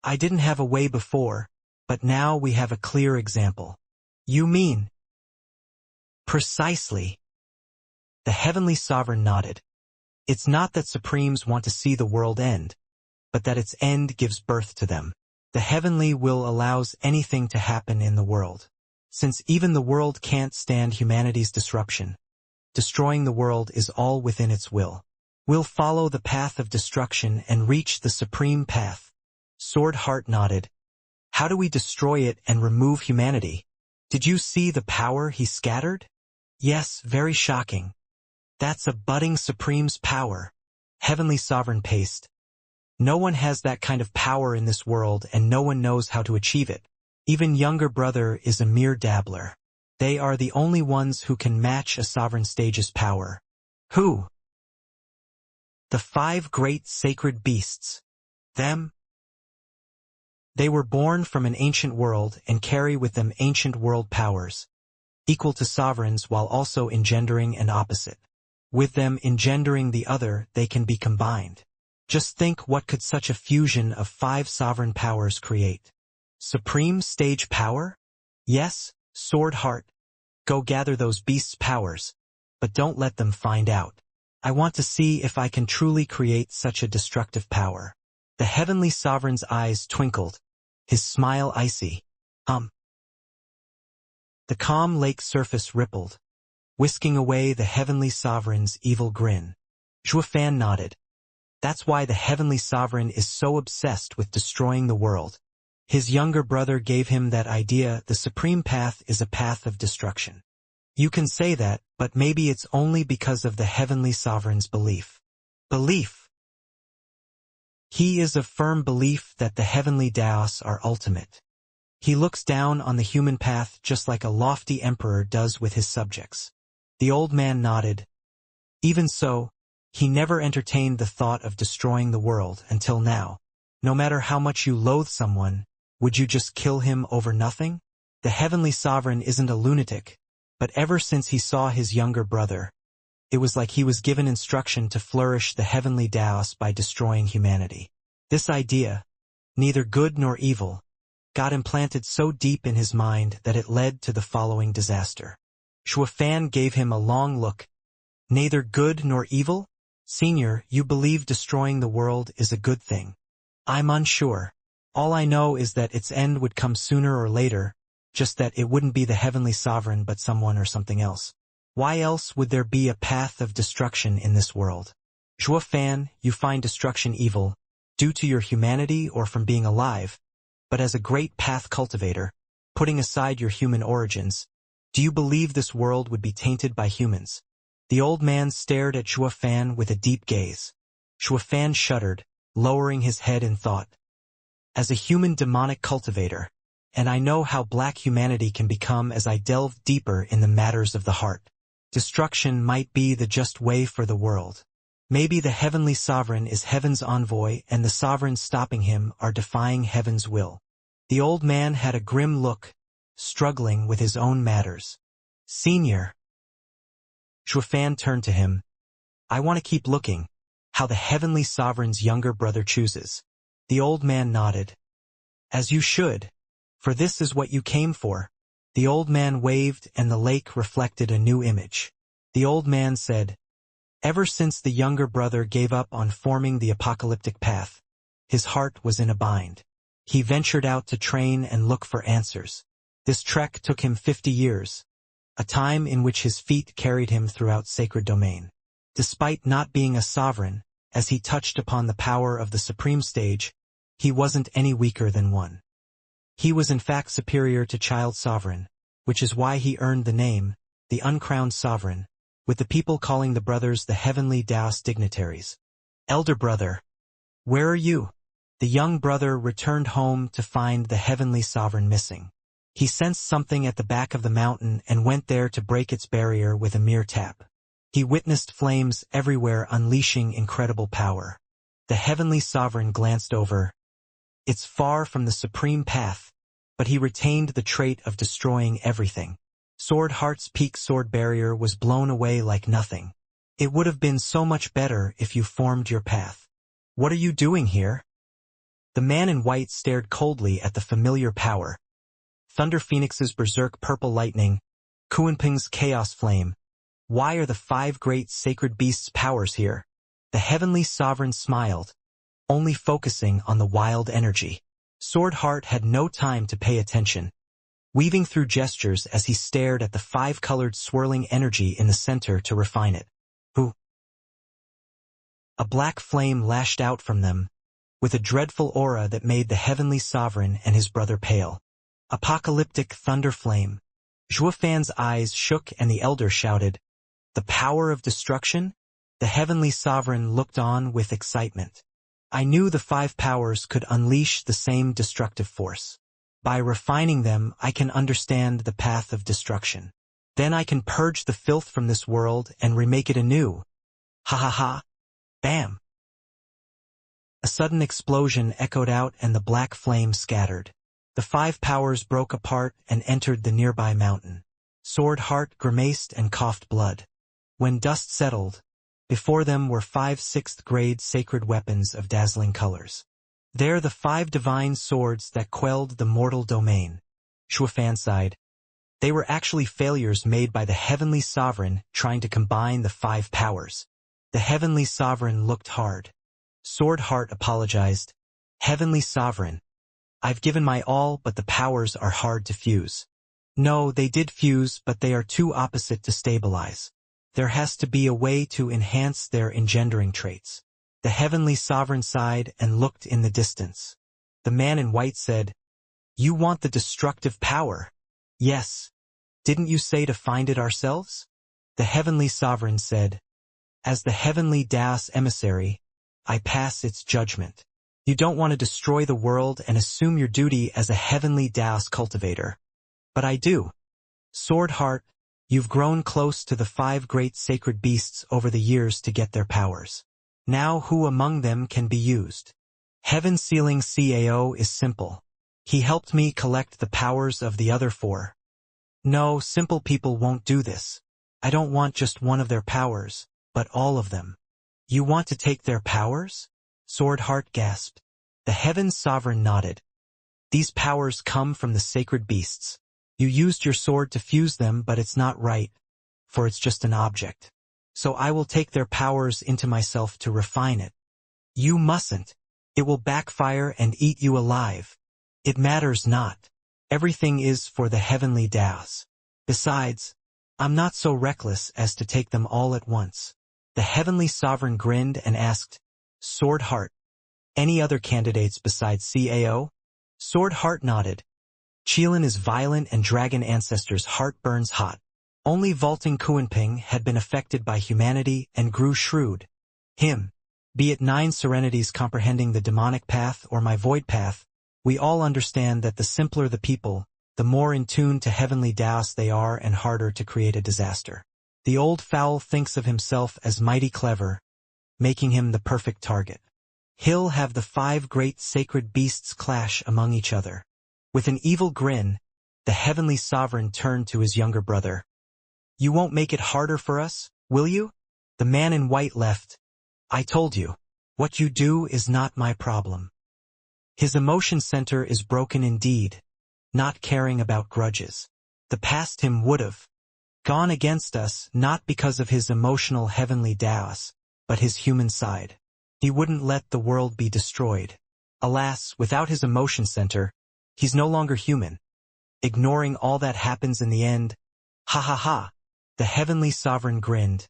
I didn't have a way before, but now we have a clear example. You mean? Precisely. The heavenly sovereign nodded. It's not that supremes want to see the world end, but that its end gives birth to them. The heavenly will allows anything to happen in the world. Since even the world can't stand humanity's disruption, destroying the world is all within its will. We'll follow the path of destruction and reach the supreme path. Sword Heart nodded. How do we destroy it and remove humanity? Did you see the power he scattered? Yes, very shocking. That's a budding supreme's power. Heavenly sovereign paced. No one has that kind of power in this world and no one knows how to achieve it. Even younger brother is a mere dabbler. They are the only ones who can match a sovereign stage's power. Who? The 5 great sacred beasts. Them? They were born from an ancient world and carry with them ancient world powers, equal to sovereigns while also engendering an opposite. With them engendering the other, they can be combined. Just think what could such a fusion of 5 sovereign powers create. Supreme stage power? Yes, Sword Heart. Go gather those beasts' powers, but don't let them find out. I want to see if I can truly create such a destructive power. The heavenly sovereign's eyes twinkled, his smile icy. The calm lake surface rippled, whisking away the heavenly sovereign's evil grin. Zhuofan nodded. That's why the heavenly sovereign is so obsessed with destroying the world. His younger brother gave him that idea. The supreme path is a path of destruction. You can say that, but maybe it's only because of the heavenly sovereign's belief. Belief. He is of firm belief that the heavenly Daos are ultimate. He looks down on the human path just like a lofty emperor does with his subjects. The old man nodded. Even so, he never entertained the thought of destroying the world until now. No matter how much you loathe someone, would you just kill him over nothing? The heavenly sovereign isn't a lunatic, but ever since he saw his younger brother, it was like he was given instruction to flourish the heavenly Daos by destroying humanity. This idea, neither good nor evil, got implanted so deep in his mind that it led to the following disaster. Zhuofan gave him a long look. Neither good nor evil? Senior, you believe destroying the world is a good thing. I'm unsure. All I know is that its end would come sooner or later, just that it wouldn't be the heavenly sovereign but someone or something else. Why else would there be a path of destruction in this world? Zhuofan, you find destruction evil, due to your humanity or from being alive, but as a great path cultivator, putting aside your human origins, do you believe this world would be tainted by humans? The old man stared at Zhuofan with a deep gaze. Zhuofan shuddered, lowering his head in thought. As a human demonic cultivator, and I know how black humanity can become as I delve deeper in the matters of the heart. Destruction might be the just way for the world. Maybe the heavenly sovereign is heaven's envoy and the sovereigns stopping him are defying heaven's will. The old man had a grim look, struggling with his own matters. Senior. Zhuofan turned to him. I want to keep looking, how the heavenly sovereign's younger brother chooses. The old man nodded. As you should, for this is what you came for. The old man waved and the lake reflected a new image. The old man said, ever since the younger brother gave up on forming the apocalyptic path, his heart was in a bind. He ventured out to train and look for answers. This trek took him 50 years, a time in which his feet carried him throughout sacred domain. Despite not being a sovereign, as he touched upon the power of the supreme stage, he wasn't any weaker than one. He was in fact superior to child sovereign, which is why he earned the name, the uncrowned sovereign, with the people calling the brothers the heavenly Taoist dignitaries. Elder brother, where are you? The young brother returned home to find the heavenly sovereign missing. He sensed something at the back of the mountain and went there to break its barrier with a mere tap. He witnessed flames everywhere unleashing incredible power. The heavenly sovereign glanced over. It's far from the supreme path, but he retained the trait of destroying everything. Sword Heart's peak sword barrier was blown away like nothing. It would have been so much better if you formed your path. What are you doing here? The man in white stared coldly at the familiar power. Thunder Phoenix's berserk purple lightning, Kunping's chaos flame. Why are the 5 great sacred beasts' powers here? The heavenly sovereign smiled, only focusing on the wild energy. Sword Heart had no time to pay attention, weaving through gestures as he stared at the 5-colored swirling energy in the center to refine it. Who? A black flame lashed out from them, with a dreadful aura that made the heavenly sovereign and his brother pale. Apocalyptic thunder flame. Zhuofan's eyes shook and the elder shouted, "The power of destruction?" The heavenly sovereign looked on with excitement. I knew the 5 powers could unleash the same destructive force. By refining them, I can understand the path of destruction. Then I can purge the filth from this world and remake it anew. Ha ha ha. Bam. A sudden explosion echoed out and the black flame scattered. The 5 powers broke apart and entered the nearby mountain. Sword Heart grimaced and coughed blood. When dust settled, before them were 5 6th-grade sacred weapons of dazzling colors. They're the 5 divine swords that quelled the mortal domain. Zhuofan sighed. They were actually failures made by the heavenly sovereign trying to combine the 5 powers. The heavenly sovereign looked hard. Sword Heart apologized. Heavenly sovereign, I've given my all, but the powers are hard to fuse. No, they did fuse, but they are too opposite to stabilize. There has to be a way to enhance their engendering traits. The heavenly sovereign sighed and looked in the distance. The man in white said, "You want the destructive power?" "Yes. Didn't you say to find it ourselves?" The heavenly sovereign said, "As the heavenly Taoist emissary, I pass its judgment. You don't want to destroy the world and assume your duty as a heavenly Taoist cultivator. But I do. Sword Heart, you've grown close to the 5 great sacred beasts over the years to get their powers. Now who among them can be used? Heaven Sealing CAO is simple. He helped me collect the powers of the other 4. No, simple people won't do this. I don't want just one of their powers, but all of them." "You want to take their powers?" Sword Heart gasped. The Heaven Sovereign nodded. "These powers come from the sacred beasts. You used your sword to fuse them, but it's not right, for it's just an object. So I will take their powers into myself to refine it." "You mustn't. It will backfire and eat you alive." "It matters not. Everything is for the heavenly Taoist. Besides, I'm not so reckless as to take them all at once." The heavenly sovereign grinned and asked, "Sword Heart, any other candidates besides CAO?" Sword Heart nodded. "Qilin is violent and dragon ancestors' heart burns hot. Only vaulting Kunping had been affected by humanity and grew shrewd. Him, be it 9 serenities comprehending the demonic path or my void path, we all understand that the simpler the people, the more in tune to heavenly Taoist they are and harder to create a disaster. The old fowl thinks of himself as mighty clever, making him the perfect target. He'll have the 5 great sacred beasts clash among each other." With an evil grin, the heavenly sovereign turned to his younger brother. "You won't make it harder for us, will you?" The man in white left. "I told you, what you do is not my problem." His emotion center is broken indeed, not caring about grudges. The past him would have gone against us not because of his emotional heavenly Taoist, but his human side. He wouldn't let the world be destroyed. Alas, without his emotion center, he's no longer human. Ignoring all that happens in the end, Ha ha ha. The heavenly sovereign grinned.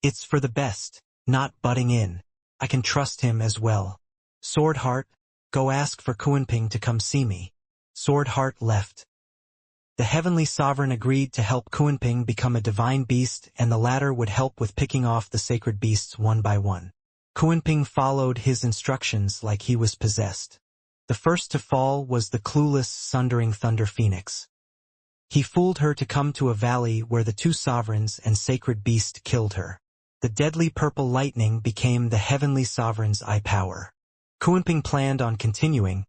It's for the best, not butting in. I can trust him as well. Sword Heart, go ask for Kunping to come see me. Sword Heart left. The heavenly sovereign agreed to help Kunping become a divine beast, and the latter would help with picking off the sacred beasts one by one. Kunping followed his instructions like he was possessed. The first to fall was the clueless, sundering Thunder Phoenix. He fooled her to come to a valley where the two sovereigns and sacred beast killed her. The deadly purple lightning became the heavenly sovereign's eye power. Kunping planned on continuing,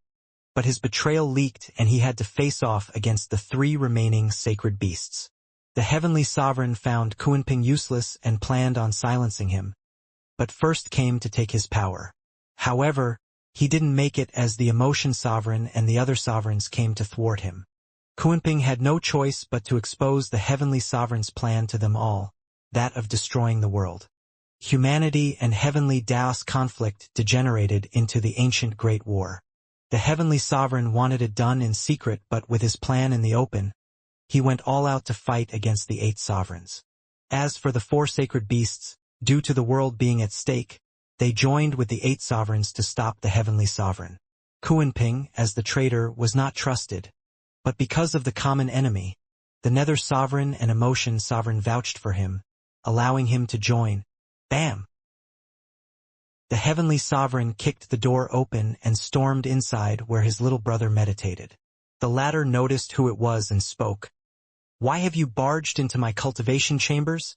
but his betrayal leaked and he had to face off against the three remaining sacred beasts. The heavenly sovereign found Kunping useless and planned on silencing him, but first came to take his power. However, he didn't make it as the emotion sovereign and the other sovereigns came to thwart him. Kunping had no choice but to expose the heavenly sovereign's plan to them all, that of destroying the world. Humanity and heavenly Tao's conflict degenerated into the ancient Great War. The heavenly sovereign wanted it done in secret, but with his plan in the open, he went all out to fight against the 8 sovereigns. As for the 4 sacred beasts, due to the world being at stake, they joined with the 8 sovereigns to stop the heavenly sovereign. Kunping, as the traitor, was not trusted, but because of the common enemy, the Nether sovereign and emotion sovereign vouched for him, allowing him to join. Bam! The heavenly sovereign kicked the door open and stormed inside where his little brother meditated. The latter noticed who it was and spoke. Why have you barged into my cultivation chambers?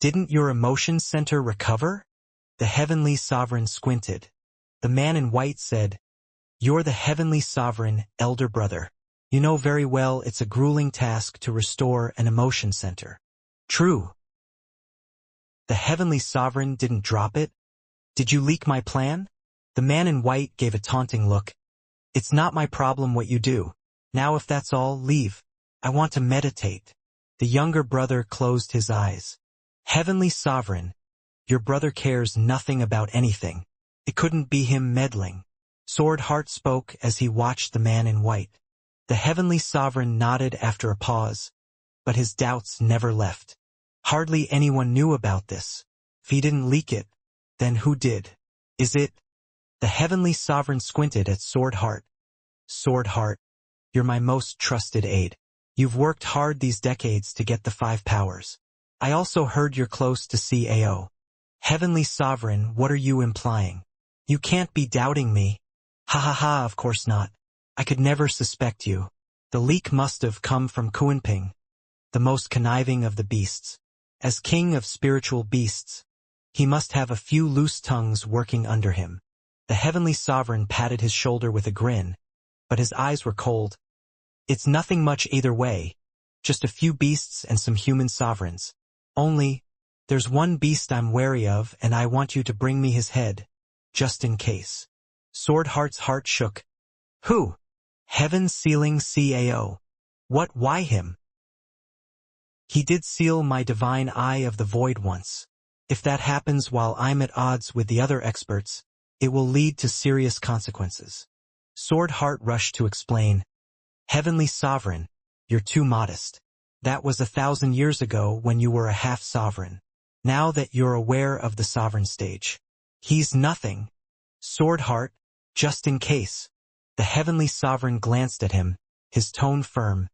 Didn't your emotion center recover? The heavenly sovereign squinted. The man in white said, You're the heavenly sovereign, elder brother. You know very well it's a grueling task to restore an emotion center. True. The heavenly sovereign didn't drop it. Did you leak my plan? The man in white gave a taunting look. It's not my problem what you do. Now if that's all, leave. I want to meditate. The younger brother closed his eyes. Heavenly sovereign, your brother cares nothing about anything. It couldn't be him meddling. Sword Heart spoke as he watched the man in white. The heavenly sovereign nodded after a pause, but his doubts never left. Hardly anyone knew about this. If he didn't leak it, then who did? Is it? The heavenly sovereign squinted at Sword Heart. Sword Heart, you're my most trusted aide. You've worked hard these decades to get the 5 powers. I also heard you're close to CAO. Heavenly sovereign, what are you implying? You can't be doubting me. Ha ha ha, of course not. I could never suspect you. The leak must have come from Kunping, the most conniving of the beasts. As king of spiritual beasts, he must have a few loose tongues working under him. The heavenly sovereign patted his shoulder with a grin, but his eyes were cold. It's nothing much either way, just a few beasts and some human sovereigns. Only, there's one beast I'm wary of and I want you to bring me his head, just in case. Sword Heart's heart shook. Who? Heaven sealing CAO. What, why him? He did seal my divine eye of the void once. If that happens while I'm at odds with the other experts, it will lead to serious consequences. Sword Heart rushed to explain. Heavenly Sovereign, you're too modest. That was 1,000 years ago when you were a half-sovereign. Now that you're aware of the sovereign stage. He's nothing. Sword Heart, just in case. The heavenly sovereign glanced at him, his tone firm.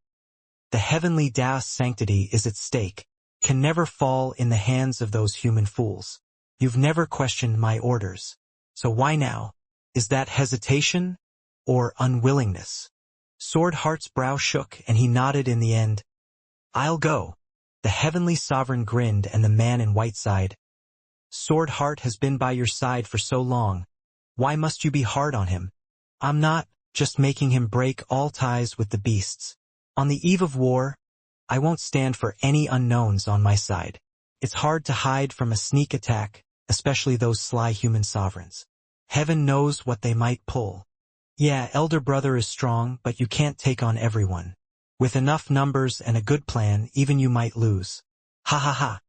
The heavenly Tao's sanctity is at stake, can never fall in the hands of those human fools. You've never questioned my orders. So why now? Is that hesitation or unwillingness? Sword Heart's brow shook and he nodded in the end. I'll go. The heavenly sovereign grinned and the man in white sighed. Sword Heart has been by your side for so long. Why must you be hard on him? I'm not, just making him break all ties with the beasts. On the eve of war, I won't stand for any unknowns on my side. It's hard to hide from a sneak attack, especially those sly human sovereigns. Heaven knows what they might pull. Yeah, elder brother is strong, but you can't take on everyone. With enough numbers and a good plan, even you might lose. Ha ha ha.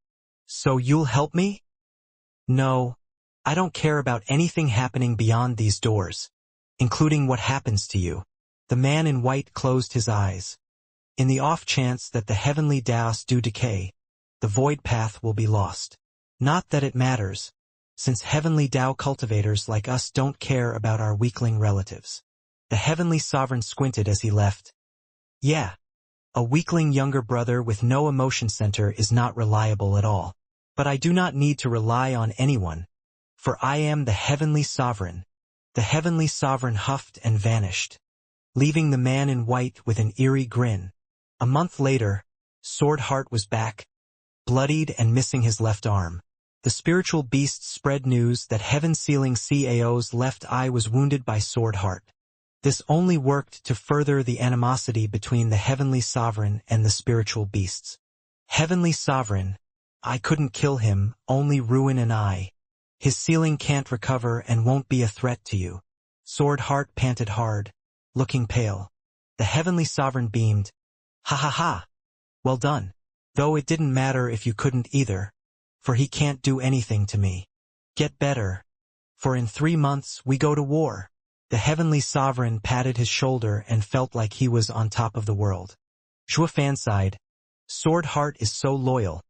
So you'll help me? No, I don't care about anything happening beyond these doors, including what happens to you. The man in white closed his eyes. In the off chance that the heavenly Daos do decay, the void path will be lost. Not that it matters, since heavenly Dao cultivators like us don't care about our weakling relatives. The heavenly sovereign squinted as he left. Yeah, a weakling younger brother with no emotion center is not reliable at all. But I do not need to rely on anyone, for I am the heavenly sovereign. The heavenly sovereign huffed and vanished, leaving the man in white with an eerie grin. A month later, Sword Heart was back, bloodied and missing his left arm. The spiritual beast spread news that heaven-sealing CAO's left eye was wounded by Sword Heart. This only worked to further the animosity between the heavenly sovereign and the spiritual beasts. Heavenly sovereign, I couldn't kill him, only ruin an eye. His sealing can't recover and won't be a threat to you. Sword Heart panted hard, looking pale. The heavenly sovereign beamed. Ha ha ha. Well done. Though it didn't matter if you couldn't either, for he can't do anything to me. Get better, for in 3 months we go to war. The heavenly sovereign patted his shoulder and felt like he was on top of the world. Shuafan sighed. Sword Heart is so loyal,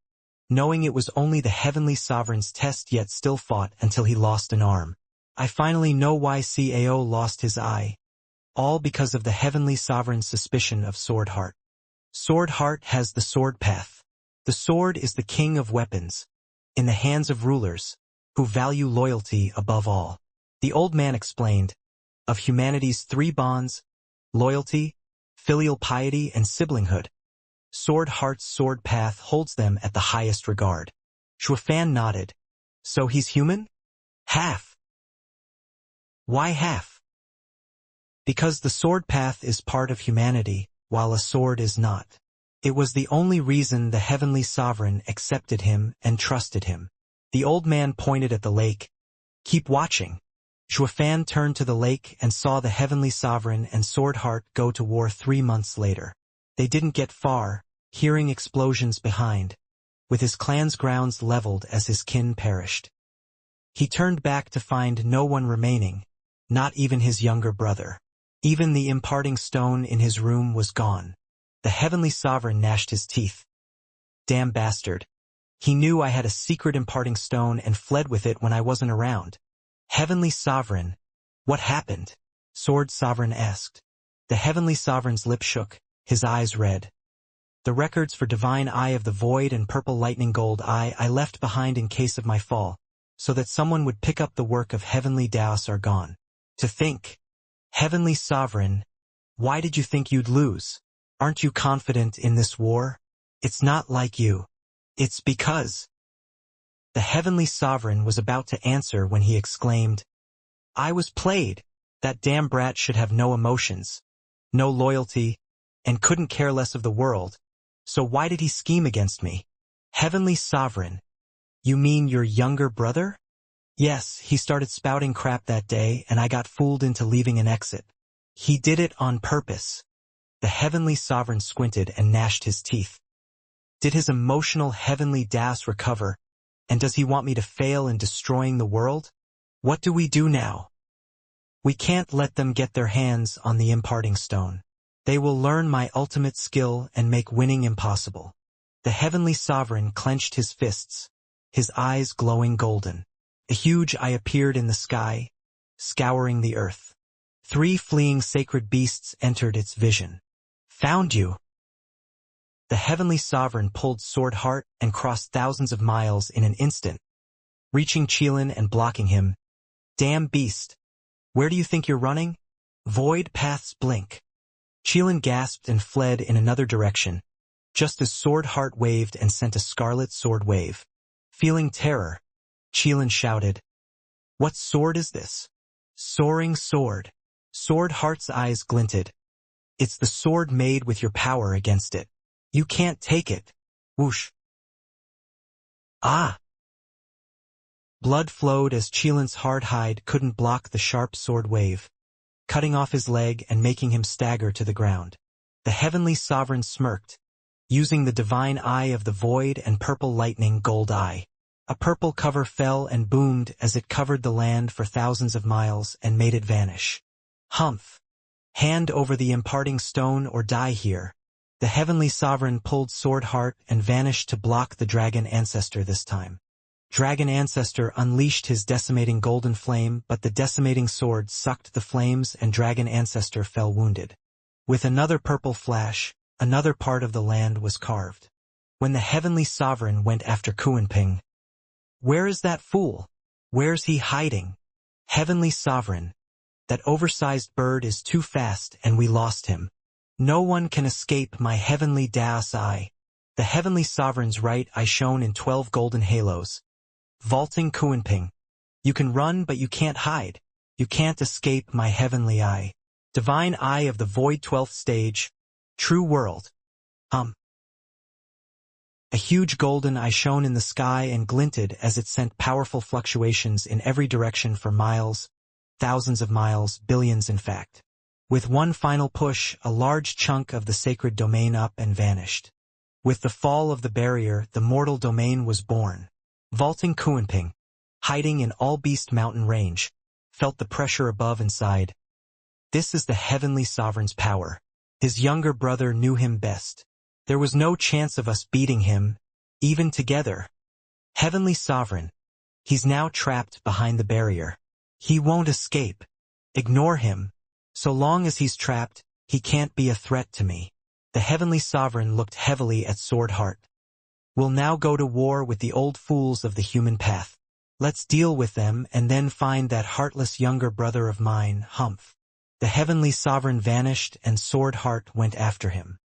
knowing it was only the heavenly sovereign's test yet still fought until he lost an arm. I finally know why CAO lost his eye. All because of the heavenly sovereign's suspicion of Sword Heart. Sword Heart has the sword path. The sword is the king of weapons, in the hands of rulers, who value loyalty above all. The old man explained, of humanity's 3 bonds, loyalty, filial piety and siblinghood, Sword Heart's sword path holds them at the highest regard. Shuafan nodded. So he's human? Half. Why half? Because the sword path is part of humanity, while a sword is not. It was the only reason the heavenly sovereign accepted him and trusted him. The old man pointed at the lake. Keep watching. Shuafan turned to the lake and saw the heavenly sovereign and Sword Heart go to war 3 months later. They didn't get far, hearing explosions behind, with his clan's grounds leveled as his kin perished. He turned back to find no one remaining, not even his younger brother. Even the imparting stone in his room was gone. The heavenly sovereign gnashed his teeth. Damn bastard. He knew I had a secret imparting stone and fled with it when I wasn't around. Heavenly sovereign, what happened? Sword Sovereign asked. The heavenly sovereign's lip shook, his eyes red. The records for Divine Eye of the Void and Purple Lightning Gold Eye I left behind in case of my fall, so that someone would pick up the work of heavenly Daos are gone. To think. Heavenly Sovereign, why did you think you'd lose? Aren't you confident in this war? It's not like you. It's because. The heavenly sovereign was about to answer when he exclaimed, I was played. That damn brat should have no emotions, no loyalty, and couldn't care less of the world. So why did he scheme against me? Heavenly sovereign, you mean your younger brother? Yes, he started spouting crap that day and I got fooled into leaving an exit. He did it on purpose. The heavenly sovereign squinted and gnashed his teeth. Did his emotional heavenly Daos recover? And does he want me to fail in destroying the world? What do we do now? We can't let them get their hands on the imparting stone. They will learn my ultimate skill and make winning impossible. The heavenly sovereign clenched his fists, his eyes glowing golden. A huge eye appeared in the sky, scouring the earth. 3 fleeing sacred beasts entered its vision. Found you. The heavenly sovereign pulled Sword Heart and crossed thousands of miles in an instant, reaching Qilin and blocking him. Damn beast. Where do you think you're running? Void paths blink. Qilin gasped and fled in another direction, just as Sword Heart waved and sent a scarlet sword wave. Feeling terror, Qilin shouted, What sword is this? Soaring sword. Sword Heart's eyes glinted. It's the sword made with your power against it. You can't take it. Whoosh. Ah! Blood flowed as Qilin's hard hide couldn't block the sharp sword wave, cutting off his leg and making him stagger to the ground. The heavenly sovereign smirked, using the divine eye of the void and purple lightning gold eye. A purple cover fell and boomed as it covered the land for thousands of miles and made it vanish. Humph! Hand over the imparting stone or die here. The heavenly sovereign pulled Sword Heart and vanished to block the dragon ancestor this time. Dragon ancestor unleashed his decimating golden flame, but the decimating sword sucked the flames and dragon ancestor fell wounded. With another purple flash, another part of the land was carved. When the heavenly sovereign went after Cunning, "Where is that fool? Where's he hiding? Heavenly sovereign, that oversized bird is too fast and we lost him. No one can escape my heavenly Daos eye." The heavenly sovereign's right eye shone in 12 golden halos. Vaulting Cunning, "You can run but you can't hide. You can't escape my heavenly eye. Divine eye of the void 12th stage. True world. A huge golden eye shone in the sky and glinted as it sent powerful fluctuations in every direction for miles, thousands of miles, billions in fact. With one final push, a large chunk of the sacred domain up and vanished. With the fall of the barrier, the mortal domain was born. Vaulting Cunning, hiding in All Beast Mountain range, felt the pressure above inside. This is the heavenly sovereign's power. His younger brother knew him best. There was no chance of us beating him, even together. Heavenly sovereign. He's now trapped behind the barrier. He won't escape. Ignore him. So long as he's trapped, he can't be a threat to me. The heavenly sovereign looked heavily at Sword Heart. We'll now go to war with the old fools of the human path. Let's deal with them and then find that heartless younger brother of mine, Humph. The heavenly sovereign vanished and Sword Heart went after him.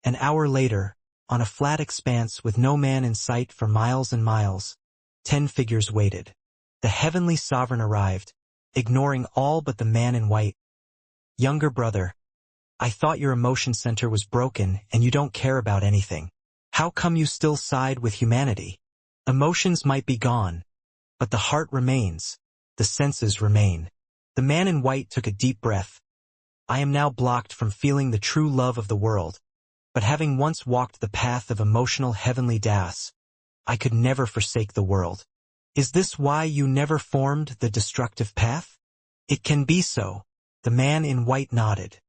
An hour later, on a flat expanse with no man in sight for miles and miles, 10 figures waited. The heavenly sovereign arrived, ignoring all but the man in white. Younger brother, I thought your emotion center was broken and you don't care about anything. How come you still side with humanity? Emotions might be gone, but the heart remains, the senses remain. The man in white took a deep breath. I am now blocked from feeling the true love of the world. But having once walked the path of emotional heavenly Daos, I could never forsake the world. Is this why you never formed the destructive path? It can be so. The man in white nodded.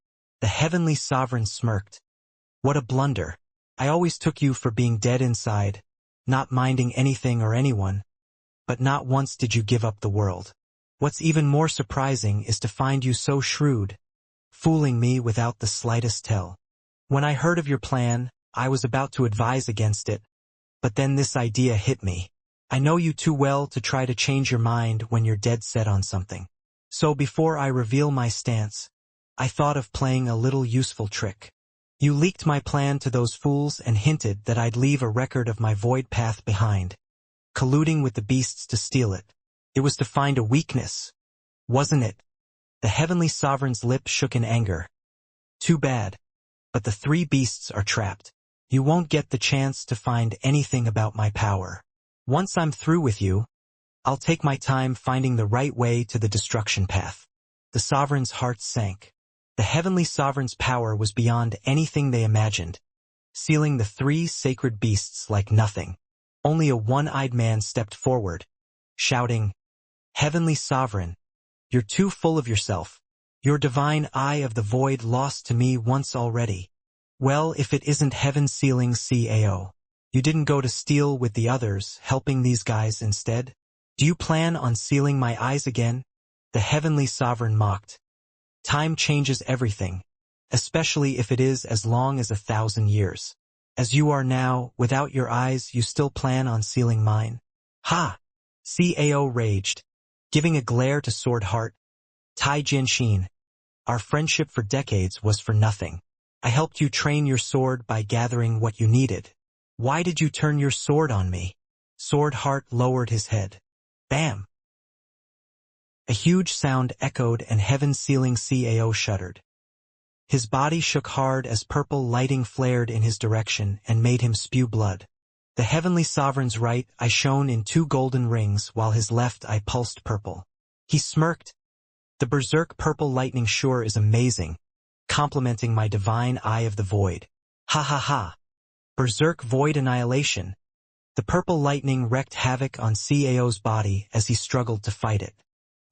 The heavenly sovereign smirked. What a blunder. I always took you for being dead inside, not minding anything or anyone. But not once did you give up the world. What's even more surprising is to find you so shrewd, fooling me without the slightest tell. When I heard of your plan, I was about to advise against it, but then this idea hit me. I know you too well to try to change your mind when you're dead set on something. So before I reveal my stance, I thought of playing a little useful trick. You leaked my plan to those fools and hinted that I'd leave a record of my void path behind, colluding with the beasts to steal it. It was to find a weakness, wasn't it? The heavenly sovereign's lip shook in anger. Too bad. But the 3 beasts are trapped. You won't get the chance to find anything about my power. Once I'm through with you, I'll take my time finding the right way to the destruction path. The sovereign's heart sank. The heavenly sovereign's power was beyond anything they imagined, sealing the 3 sacred beasts like nothing. Only a one-eyed man stepped forward, shouting, Heavenly sovereign, you're too full of yourself. Your divine eye of the void lost to me once already. Well, if it isn't heaven sealing CAO. You didn't go to steal with the others, helping these guys instead? Do you plan on sealing my eyes again? The heavenly sovereign mocked. Time changes everything, especially if it is as long as 1,000 years. As you are now, without your eyes, you still plan on sealing mine? Ha! CAO raged, giving a glare to Sword Heart. Tai Jianxin. Our friendship for decades was for nothing. I helped you train your sword by gathering what you needed. Why did you turn your sword on me? Sword Heart lowered his head. Bam! A huge sound echoed and heaven-sealing CAO shuddered. His body shook hard as purple lighting flared in his direction and made him spew blood. The heavenly sovereign's right eye shone in 2 golden rings while his left eye pulsed purple. He smirked. The berserk purple lightning sure is amazing, complementing my divine eye of the void. Ha ha ha. Berserk void annihilation. The purple lightning wreaked havoc on CAO's body as he struggled to fight it.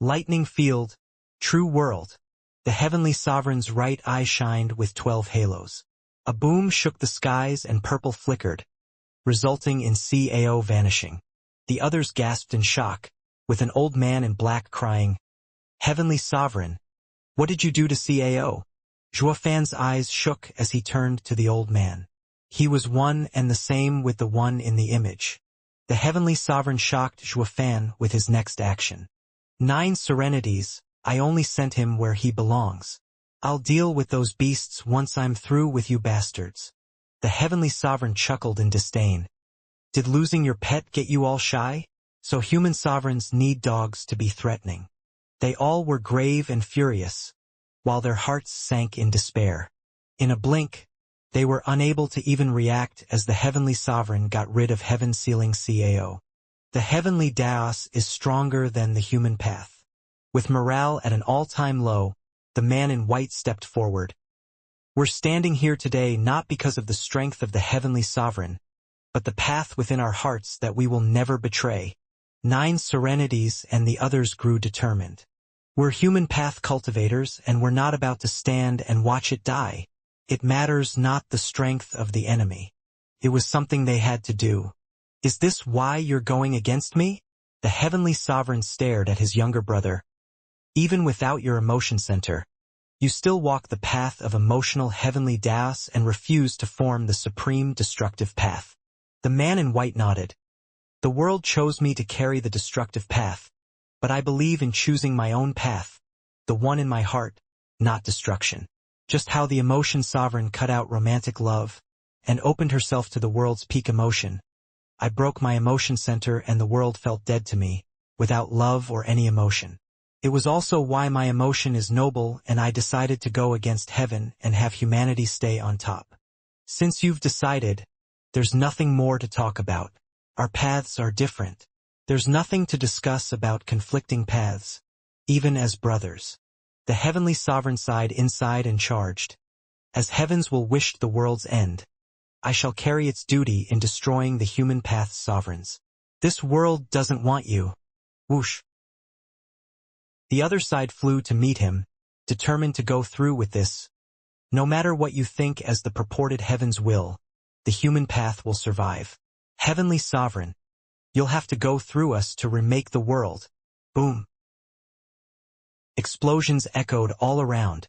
Lightning field, true world. The heavenly sovereign's right eye shined with 12 halos. A boom shook the skies and purple flickered, resulting in Cao vanishing. The others gasped in shock, with an old man in black crying, "Heavenly Sovereign, what did you do to Cao?" Zhuofan's eyes shook as he turned to the old man. He was one and the same with the one in the image. The Heavenly Sovereign shocked Zhuofan with his next action. 9 serenities, I only sent him where he belongs. I'll deal with those beasts once I'm through with you bastards. The Heavenly Sovereign chuckled in disdain. Did losing your pet get you all shy? So human sovereigns need dogs to be threatening. They all were grave and furious, while their hearts sank in despair. In a blink, they were unable to even react as the Heavenly Sovereign got rid of heaven-sealing Cao. The Heavenly Daos is stronger than the human path. With morale at an all-time low, the man in white stepped forward. We're standing here today not because of the strength of the Heavenly Sovereign, but the path within our hearts that we will never betray. 9 serenities and the others grew determined. We're human path cultivators and we're not about to stand and watch it die. It matters not the strength of the enemy. It was something they had to do. Is this why you're going against me? The Heavenly Sovereign stared at his younger brother. Even without your emotion center, you still walk the path of emotional Heavenly Daos and refuse to form the supreme destructive path. The man in white nodded. The world chose me to carry the destructive path, but I believe in choosing my own path, the one in my heart, not destruction. Just how the emotion sovereign cut out romantic love and opened herself to the world's peak emotion. I broke my emotion center and the world felt dead to me, without love or any emotion. It was also why my emotion is noble and I decided to go against heaven and have humanity stay on top. Since you've decided, there's nothing more to talk about. Our paths are different. There's nothing to discuss about conflicting paths, even as brothers. The Heavenly Sovereign sighed inside and charged. As heavens will wish the world's end, I shall carry its duty in destroying the human path's sovereigns. This world doesn't want you. Whoosh. The other side flew to meet him, determined to go through with this. No matter what you think as the purported heaven's will, the human path will survive. Heavenly Sovereign, you'll have to go through us to remake the world. Boom. Explosions echoed all around,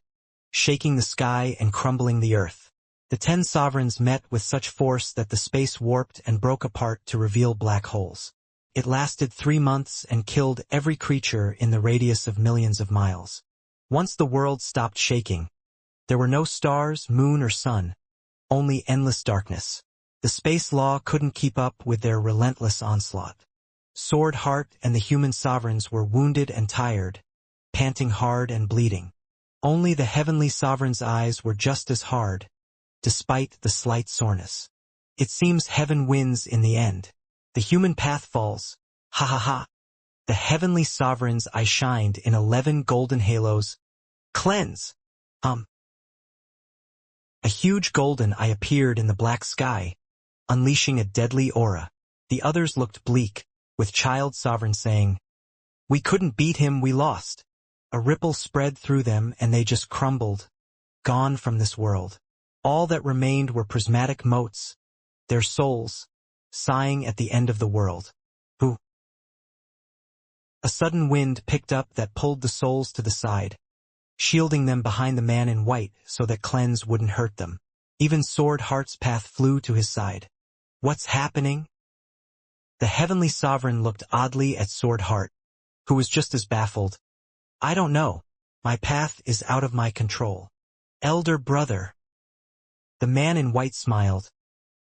shaking the sky and crumbling the earth. The 10 sovereigns met with such force that the space warped and broke apart to reveal black holes. It lasted 3 months and killed every creature in the radius of millions of miles. Once the world stopped shaking, there were no stars, moon, or sun, only endless darkness. The space law couldn't keep up with their relentless onslaught. Sword Heart and the human sovereigns were wounded and tired, panting hard and bleeding. Only the Heavenly Sovereign's eyes were just as hard, despite the slight soreness. It seems heaven wins in the end. The human path falls. Ha ha ha. The Heavenly Sovereign's eye shined in 11 golden halos. Cleanse! A huge golden eye appeared in the black sky, unleashing a deadly aura. The others looked bleak, with Child Sovereign saying, "We couldn't beat him, we lost." A ripple spread through them and they just crumbled, gone from this world. All that remained were prismatic motes, their souls, sighing at the end of the world. Who? A sudden wind picked up that pulled the souls to the side, shielding them behind the man in white so that cleanse wouldn't hurt them. Even Sword Heart's path flew to his side. What's happening? The Heavenly Sovereign looked oddly at Sword Heart, who was just as baffled. I don't know. My path is out of my control. Elder brother. The man in white smiled.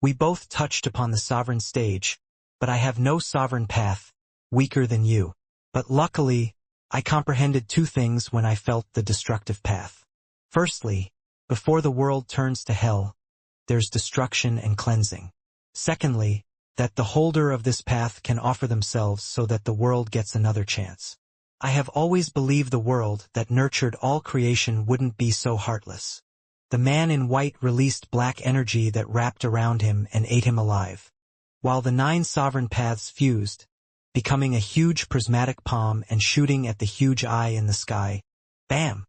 We both touched upon the sovereign stage, but I have no sovereign path, weaker than you. But luckily, I comprehended 2 things when I felt the destructive path. Firstly, before the world turns to hell, there's destruction and cleansing. Secondly, that the holder of this path can offer themselves so that the world gets another chance. I have always believed the world that nurtured all creation wouldn't be so heartless. The man in white released black energy that wrapped around him and ate him alive, while the 9 sovereign paths fused, becoming a huge prismatic palm and shooting at the huge eye in the sky. Bam!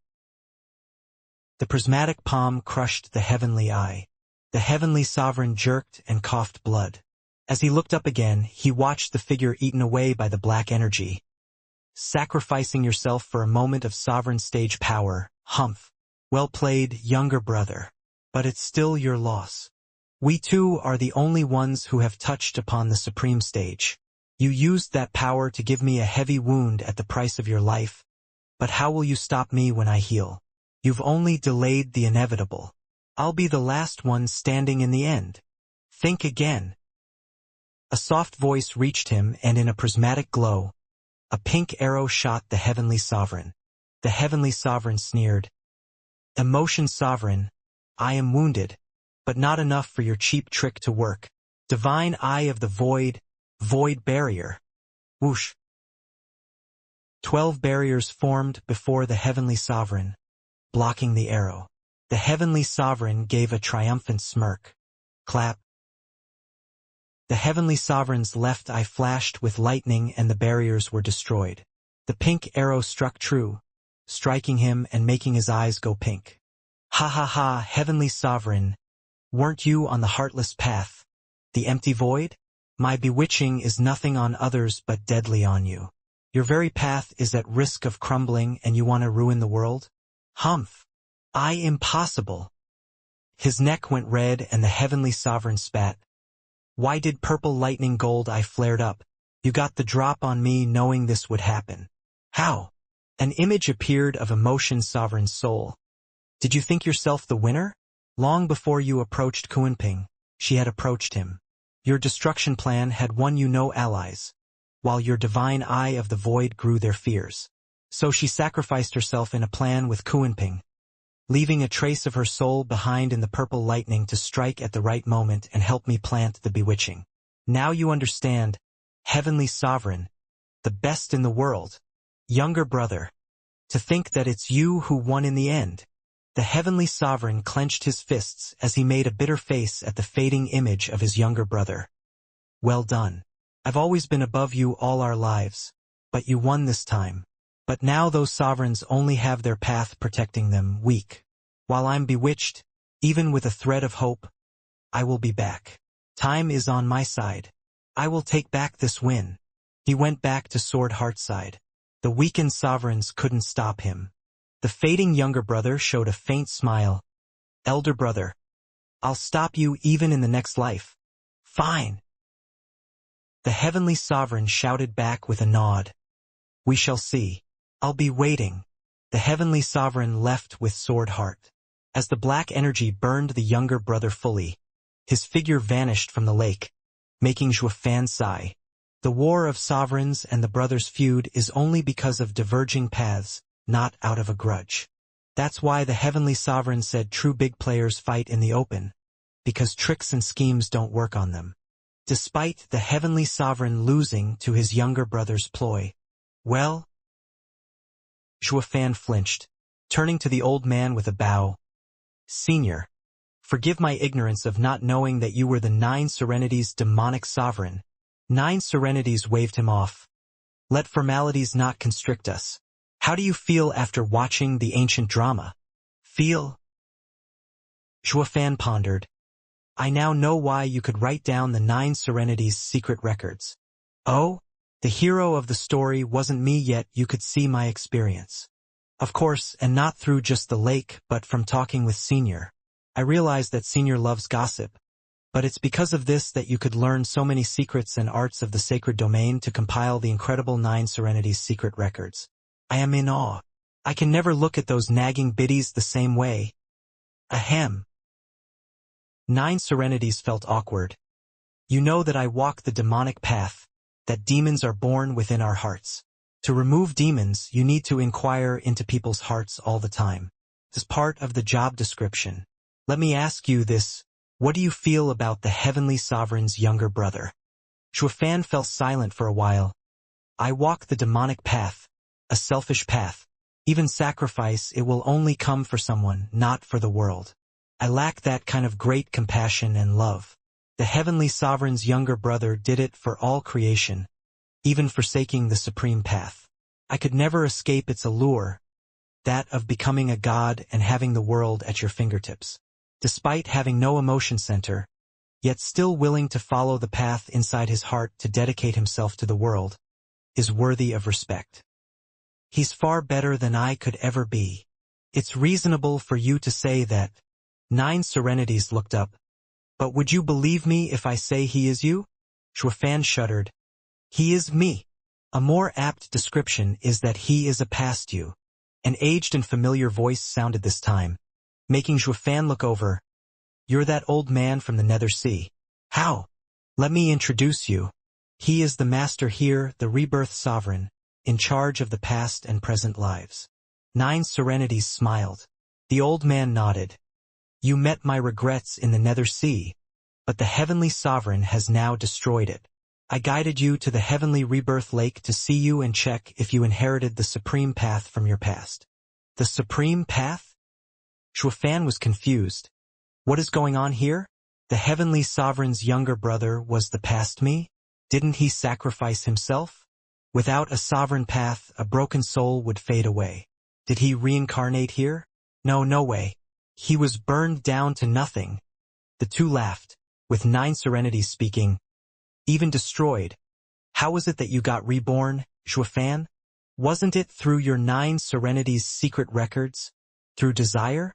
The prismatic palm crushed the heavenly eye. The heavenly sovereign jerked and coughed blood. As he looked up again, he watched the figure eaten away by the black energy. Sacrificing yourself for a moment of sovereign stage power, humph. Well played, younger brother. But it's still your loss. We too are the only ones who have touched upon the supreme stage. You used that power to give me a heavy wound at the price of your life. But how will you stop me when I heal? You've only delayed the inevitable. I'll be the last one standing in the end. Think again. A soft voice reached him, and in a prismatic glow, a pink arrow shot the heavenly sovereign. The heavenly sovereign sneered. Emotion sovereign, I am wounded, but not enough for your cheap trick to work. Divine eye of the void, void barrier. Whoosh. 12 barriers formed before the heavenly sovereign, blocking the arrow. The heavenly sovereign gave a triumphant smirk. Clap. The heavenly sovereign's left eye flashed with lightning and the barriers were destroyed. The pink arrow struck true, striking him and making his eyes go pink. Ha ha ha, heavenly sovereign, weren't you on the heartless path? The empty void? My bewitching is nothing on others but deadly on you. Your very path is at risk of crumbling and you want to ruin the world? Humph. Impossible. His neck went red and the heavenly sovereign spat. Why did purple lightning gold eye flared up? You got the drop on me knowing this would happen. How? An image appeared of emotion sovereign's soul. Did you think yourself the winner? Long before you approached Kunping, she had approached him. Your destruction plan had won you no allies, while your divine eye of the void grew their fears. So she sacrificed herself in a plan with Kunping, leaving a trace of her soul behind in the purple lightning to strike at the right moment and help me plant the bewitching. Now you understand, heavenly sovereign, the best in the world. Younger brother, to think that it's you who won in the end. The heavenly sovereign clenched his fists as he made a bitter face at the fading image of his younger brother. Well done. I've always been above you all our lives, but you won this time. But now those sovereigns only have their path protecting them, weak. While I'm bewitched, even with a thread of hope, I will be back. Time is on my side. I will take back this win. He went back to Sword Heart's side. The weakened sovereigns couldn't stop him. The fading younger brother showed a faint smile. Elder brother, I'll stop you even in the next life. Fine. The heavenly sovereign shouted back with a nod. We shall see. I'll be waiting. The heavenly sovereign left with Sword Heart. As the black energy burned the younger brother fully, his figure vanished from the lake, making Xuefan sigh. The war of sovereigns and the brothers' feud is only because of diverging paths, not out of a grudge. That's why the heavenly sovereign said true big players fight in the open, because tricks and schemes don't work on them. Despite the heavenly sovereign losing to his younger brother's ploy. Well? Xuefan flinched, turning to the old man with a bow. Senior, forgive my ignorance of not knowing that you were the 9 Serenities' demonic sovereign. 9 Serenities waved him off. Let formalities not constrict us. How do you feel after watching the ancient drama? Feel? Xuefan pondered. I now know why you could write down the 9 Serenities' secret records. Oh? The hero of the story wasn't me yet, you could see my experience. Of course, and not through just the lake, but from talking with Senior. I realized that Senior loves gossip. But it's because of this that you could learn so many secrets and arts of the sacred domain to compile the incredible 9 Serenities' secret records. I am in awe. I can never look at those nagging biddies the same way. Ahem. 9 Serenities felt awkward. You know that I walk the demonic path, that demons are born within our hearts. To remove demons, you need to inquire into people's hearts all the time. As part of the job description. Let me ask you this, what do you feel about the heavenly sovereign's younger brother? Xuefan fell silent for a while. I walk the demonic path, a selfish path. Even sacrifice, it will only come for someone, not for the world. I lack that kind of great compassion and love. The heavenly sovereign's younger brother did it for all creation, even forsaking the supreme path. I could never escape its allure, that of becoming a god and having the world at your fingertips. despite having no emotion center, yet still willing to follow the path inside his heart to dedicate himself to the world, is worthy of respect. He's far better than I could ever be. It's reasonable for you to say that. 9 Serenities looked up. But would you believe me if I say he is you? Shuafan shuddered. He is me. A more apt description is that he is a past you. An aged and familiar voice sounded this time, making Shuafan look over. You're that old man from the Nether Sea. How? Let me introduce you. He is the master here, the rebirth sovereign, in charge of the past and present lives. 9 Serenities smiled. The old man nodded. You met my regrets in the Nether Sea, but the heavenly sovereign has now destroyed it. I guided you to the heavenly rebirth lake to see you and check if you inherited the supreme path from your past. The supreme path? Shuafan was confused. What is going on here? The heavenly sovereign's younger brother was the past me? Didn't he sacrifice himself? Without a sovereign path, a broken soul would fade away. Did he reincarnate here? No, no way. He was burned down to nothing. The two laughed, with 9 Serenities speaking. Even destroyed. How was it that you got reborn, Shuafan? Wasn't it through your 9 Serenities' secret records? Through desire?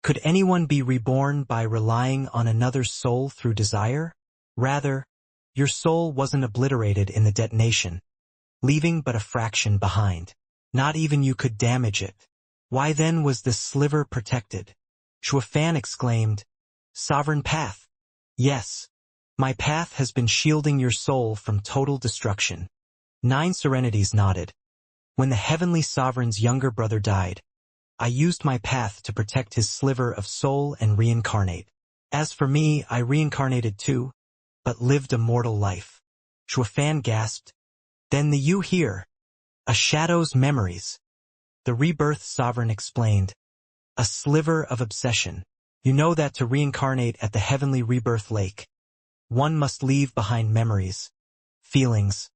Could anyone be reborn by relying on another's soul through desire? Rather, your soul wasn't obliterated in the detonation, leaving but a fraction behind. Not even you could damage it. Why then was this sliver protected? Shuafan exclaimed, Sovereign path. Yes. My path has been shielding your soul from total destruction. 9 Serenities nodded. When the heavenly sovereign's younger brother died, I used my path to protect his sliver of soul and reincarnate. As for me, I reincarnated too, but lived a mortal life. Shuafan gasped. Then the you here. A shadow's memories. The rebirth sovereign explained. A sliver of obsession. You know that to reincarnate at the heavenly rebirth lake, one must leave behind memories, feelings,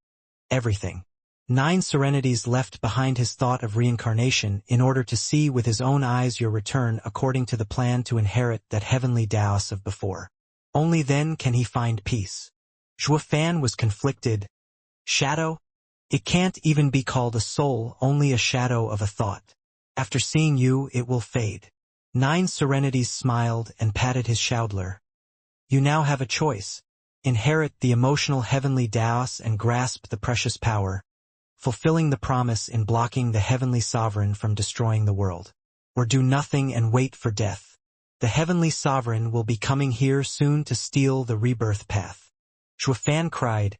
everything. 9 Serenities left behind his thought of reincarnation in order to see with his own eyes your return according to the plan to inherit that heavenly Taos of before. Only then can he find peace. Shuafan was conflicted. Shadow? It can't even be called a soul, only a shadow of a thought. After seeing you, it will fade. 9 Serenities smiled and patted his shoulder. You now have a choice. Inherit the emotional heavenly Taos and grasp the precious power, fulfilling the promise in blocking the heavenly sovereign from destroying the world. Or do nothing and wait for death. The heavenly sovereign will be coming here soon to steal the rebirth path. Shuafan cried,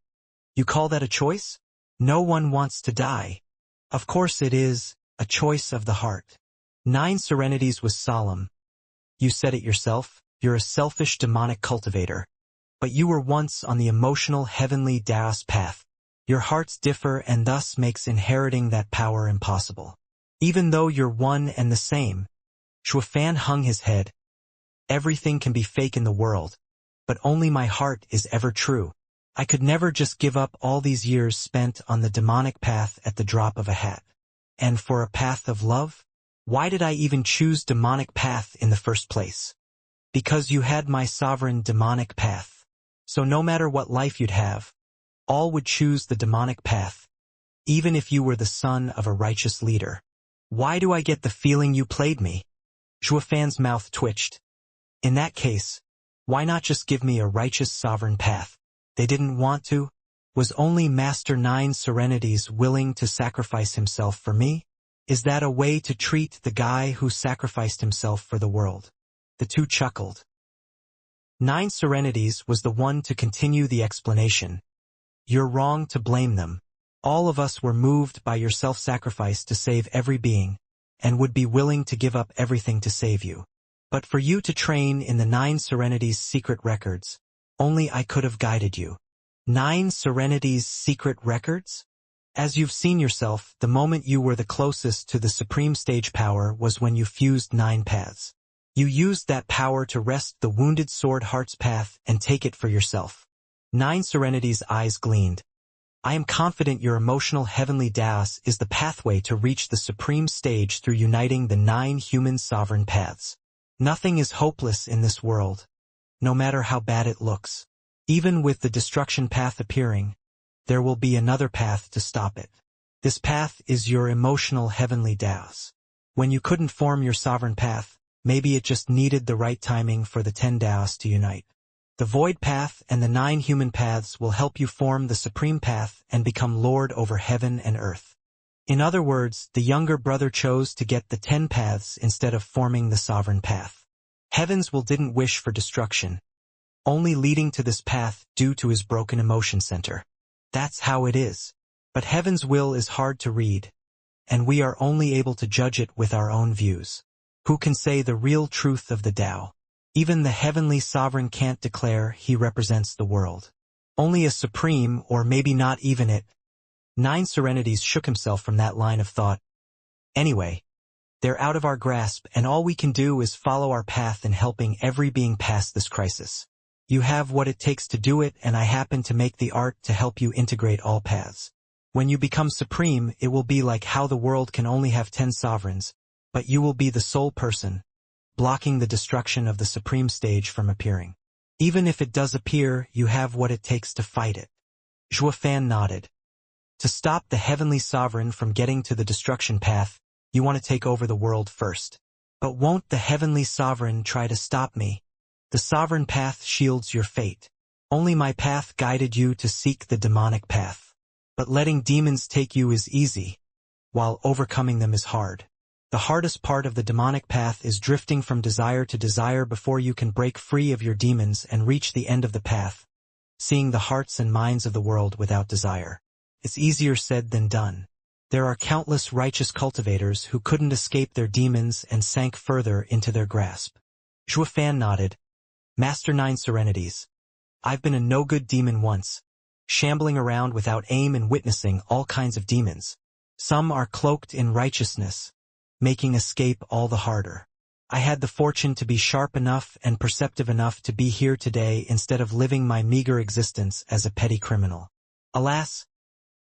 You call that a choice? No one wants to die. Of course it is a choice of the heart. 9 Serenities was solemn. You said it yourself, you're a selfish demonic cultivator. But you were once on the emotional heavenly Taos path. Your hearts differ and thus makes inheriting that power impossible. Even though you're one and the same. Shuafan hung his head. Everything can be fake in the world, but only my heart is ever true. I could never just give up all these years spent on the demonic path at the drop of a hat. And for a path of love? Why did I even choose demonic path in the first place? Because you had my sovereign demonic path. So no matter what life you'd have, all would choose the demonic path, even if you were the son of a righteous leader. Why do I get the feeling you played me? Shuafan's mouth twitched. In that case, why not just give me a righteous sovereign path? They didn't want to? Was only Master 9 Serenities willing to sacrifice himself for me? Is that a way to treat the guy who sacrificed himself for the world? The two chuckled. 9 Serenities was the one to continue the explanation. You're wrong to blame them. All of us were moved by your self-sacrifice to save every being, and would be willing to give up everything to save you. But for you to train in the 9 Serenities' secret records, only I could have guided you. 9 Serenities' secret records? As you've seen yourself, the moment you were the closest to the supreme stage power was when you fused 9 paths. You used that power to wrest the wounded sword heart's path and take it for yourself. 9 Serenities' eyes gleamed. I am confident your emotional heavenly Taos is the pathway to reach the supreme stage through uniting the 9 human sovereign paths. Nothing is hopeless in this world, no matter how bad it looks. Even with the destruction path appearing, there will be another path to stop it. This path is your emotional heavenly Taos. When you couldn't form your sovereign path, maybe it just needed the right timing for the 10 Taos to unite. The void path and the 9 human paths will help you form the supreme path and become lord over heaven and earth. In other words, the younger brother chose to get the 10 paths instead of forming the sovereign path. Heaven's will didn't wish for destruction, only leading to this path due to his broken emotion center. That's how it is. But heaven's will is hard to read, and we are only able to judge it with our own views. Who can say the real truth of the Tao? Even the heavenly sovereign can't declare he represents the world. Only a supreme, or maybe not even it. 9 Serenities shook himself from that line of thought. Anyway, they're out of our grasp, and all we can do is follow our path in helping every being past this crisis. You have what it takes to do it, and I happen to make the art to help you integrate all paths. When you become supreme, it will be like how the world can only have 10 sovereigns, but you will be the sole person, blocking the destruction of the supreme stage from appearing. Even if it does appear, you have what it takes to fight it. Zhuo Fan nodded. To stop the heavenly sovereign from getting to the destruction path, you want to take over the world first. But won't the heavenly sovereign try to stop me? The sovereign path shields your fate. Only my path guided you to seek the demonic path. But letting demons take you is easy, while overcoming them is hard. The hardest part of the demonic path is drifting from desire to desire before you can break free of your demons and reach the end of the path, seeing the hearts and minds of the world without desire. It's easier said than done. There are countless righteous cultivators who couldn't escape their demons and sank further into their grasp. Zhuo Fan nodded. Master 9 Serenities. I've been a no-good demon once, shambling around without aim and witnessing all kinds of demons. Some are cloaked in righteousness, making escape all the harder. I had the fortune to be sharp enough and perceptive enough to be here today instead of living my meager existence as a petty criminal. Alas,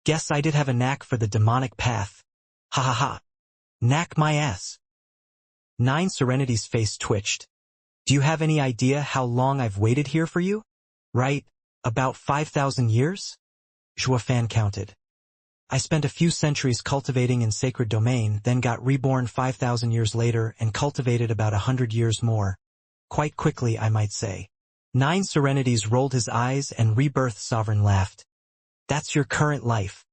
guess I did have a knack for the demonic path. Ha ha ha. Knack my ass. 9 Serenity's face twitched. Do you have any idea how long I've waited here for you? Right, about 5,000 years? Zhuo Fan counted. I spent a few centuries cultivating in sacred domain, then got reborn 5,000 years later and cultivated about 100 years more. Quite quickly, I might say. 9 Serenities rolled his eyes and Rebirth Sovereign laughed. That's your current life.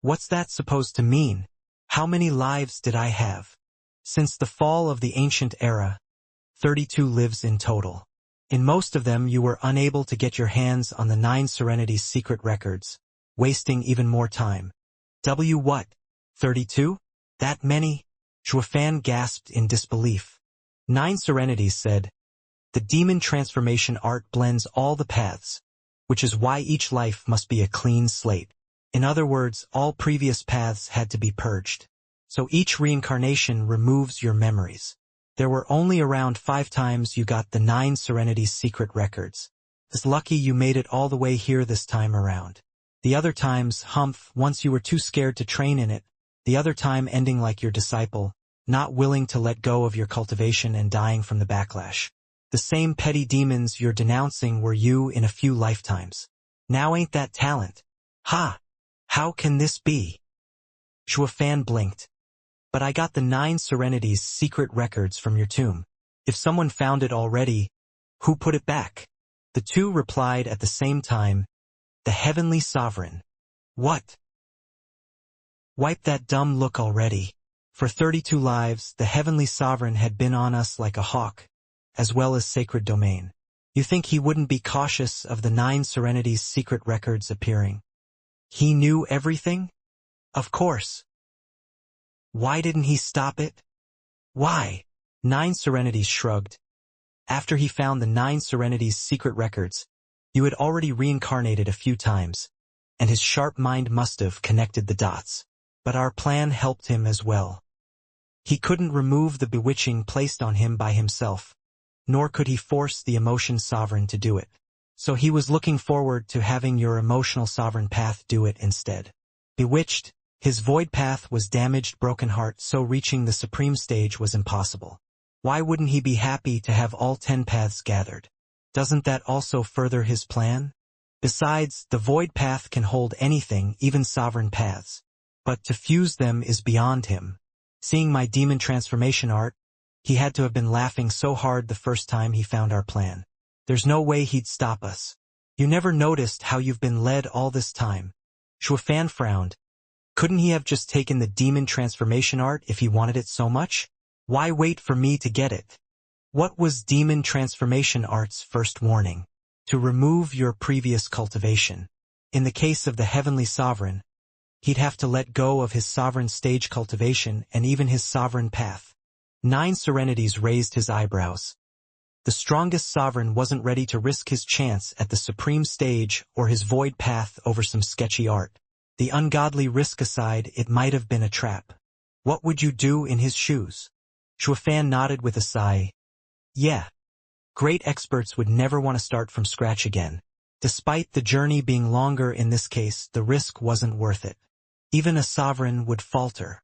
What's that supposed to mean? How many lives did I have? Since the fall of the ancient era, 32 lives in total. In most of them you were unable to get your hands on the 9 Serenities' secret records, wasting even more time. What? 32? That many? Zhuo Fan gasped in disbelief. 9 Serenities said, the demon transformation art blends all the paths, which is why each life must be a clean slate. In other words, all previous paths had to be purged. So each reincarnation removes your memories. There were only around 5 times you got the 9 Serenities' secret records. It's lucky you made it all the way here this time around. The other times, humph, once you were too scared to train in it, the other time ending like your disciple, not willing to let go of your cultivation and dying from the backlash. The same petty demons you're denouncing were you in a few lifetimes. Now ain't that talent? Ha! How can this be? Zhuo Fan blinked. But I got the 9 Serenities' secret records from your tomb. If someone found it already, who put it back? The two replied at the same time, the Heavenly Sovereign. What? Wipe that dumb look already. For 32 lives, the Heavenly Sovereign had been on us like a hawk, as well as sacred domain. You think he wouldn't be cautious of the 9 Serenities' secret records appearing? He knew everything? Of course. Why didn't he stop it? Why? 9 Serenities shrugged. After he found the 9 Serenities' secret records, you had already reincarnated a few times, and his sharp mind must have connected the dots. But our plan helped him as well. He couldn't remove the bewitching placed on him by himself, nor could he force the emotion sovereign to do it. So he was looking forward to having your emotional sovereign path do it instead. Bewitched, his void path was damaged broken heart, so reaching the supreme stage was impossible. Why wouldn't he be happy to have all 10 paths gathered? Doesn't that also further his plan? Besides, the void path can hold anything, even sovereign paths. But to fuse them is beyond him. Seeing my demon transformation art, he had to have been laughing so hard the first time he found our plan. There's no way he'd stop us. You never noticed how you've been led all this time. Shuofan frowned. Couldn't he have just taken the demon transformation art if he wanted it so much? Why wait for me to get it? What was demon transformation art's first warning? To remove your previous cultivation. In the case of the heavenly sovereign, he'd have to let go of his sovereign stage cultivation and even his sovereign path. 9 serenities raised his eyebrows. The strongest sovereign wasn't ready to risk his chance at the supreme stage or his void path over some sketchy art. The ungodly risk aside, it might have been a trap. What would you do in his shoes? Shuofan nodded with a sigh. Yeah. Great experts would never want to start from scratch again. Despite the journey being longer in this case, the risk wasn't worth it. Even a sovereign would falter.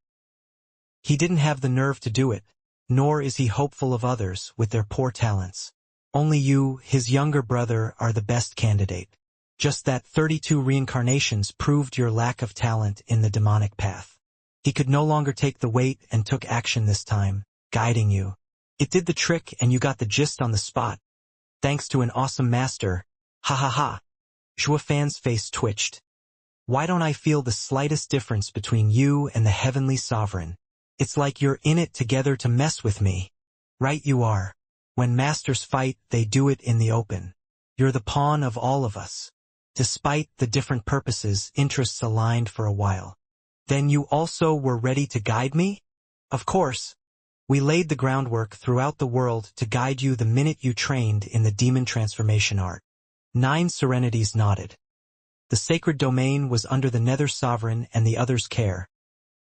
He didn't have the nerve to do it, nor is he hopeful of others with their poor talents. Only you, his younger brother, are the best candidate. Just that 32 reincarnations proved your lack of talent in the demonic path. He could no longer take the weight and took action this time, guiding you. It did the trick and you got the gist on the spot. Thanks to an awesome master. Ha ha ha. Shuofan's face twitched. Why don't I feel the slightest difference between you and the heavenly sovereign? It's like you're in it together to mess with me. Right you are. When masters fight, they do it in the open. You're the pawn of all of us. Despite the different purposes, interests aligned for a while. Then you also were ready to guide me? Of course. We laid the groundwork throughout the world to guide you the minute you trained in the demon transformation art. 9 serenities nodded. The sacred domain was under the nether sovereign and the others' care,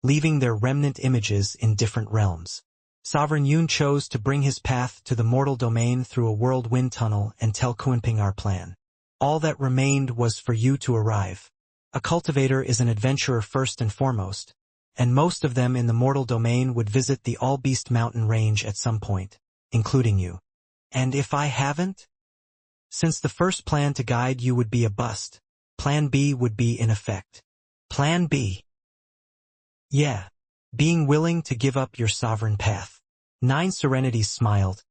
leaving their remnant images in different realms. Sovereign Yun chose to bring his path to the mortal domain through a whirlwind tunnel and tell Kunping our plan. All that remained was for you to arrive. A cultivator is an adventurer first and foremost, and most of them in the mortal domain would visit the All-Beast Mountain range at some point, including you. And if I haven't? Since the first plan to guide you would be a bust, Plan B would be in effect. Plan B. Yeah. Being willing to give up your sovereign path. 9 serenities smiled.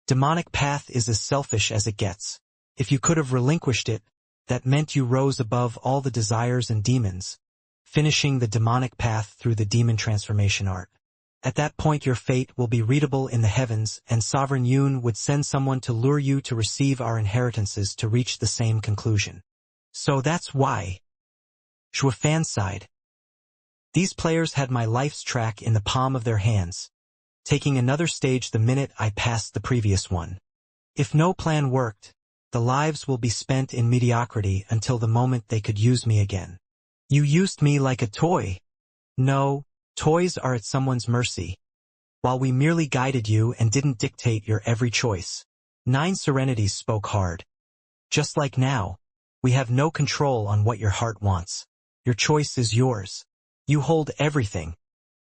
Demonic path is as selfish as it gets. If you could have relinquished it, that meant you rose above all the desires and demons, finishing the demonic path through the demon transformation art. At that point your fate will be readable in the heavens, and Sovereign Yun would send someone to lure you to receive our inheritances to reach the same conclusion. So that's why. Shuofan sighed. These players had my life's track in the palm of their hands, taking another stage the minute I passed the previous one. If no plan worked, the lives will be spent in mediocrity until the moment they could use me again. You used me like a toy. No, toys are at someone's mercy, while we merely guided you and didn't dictate your every choice. 9 serenities spoke hard. Just like now, we have no control on what your heart wants. Your choice is yours. You hold everything,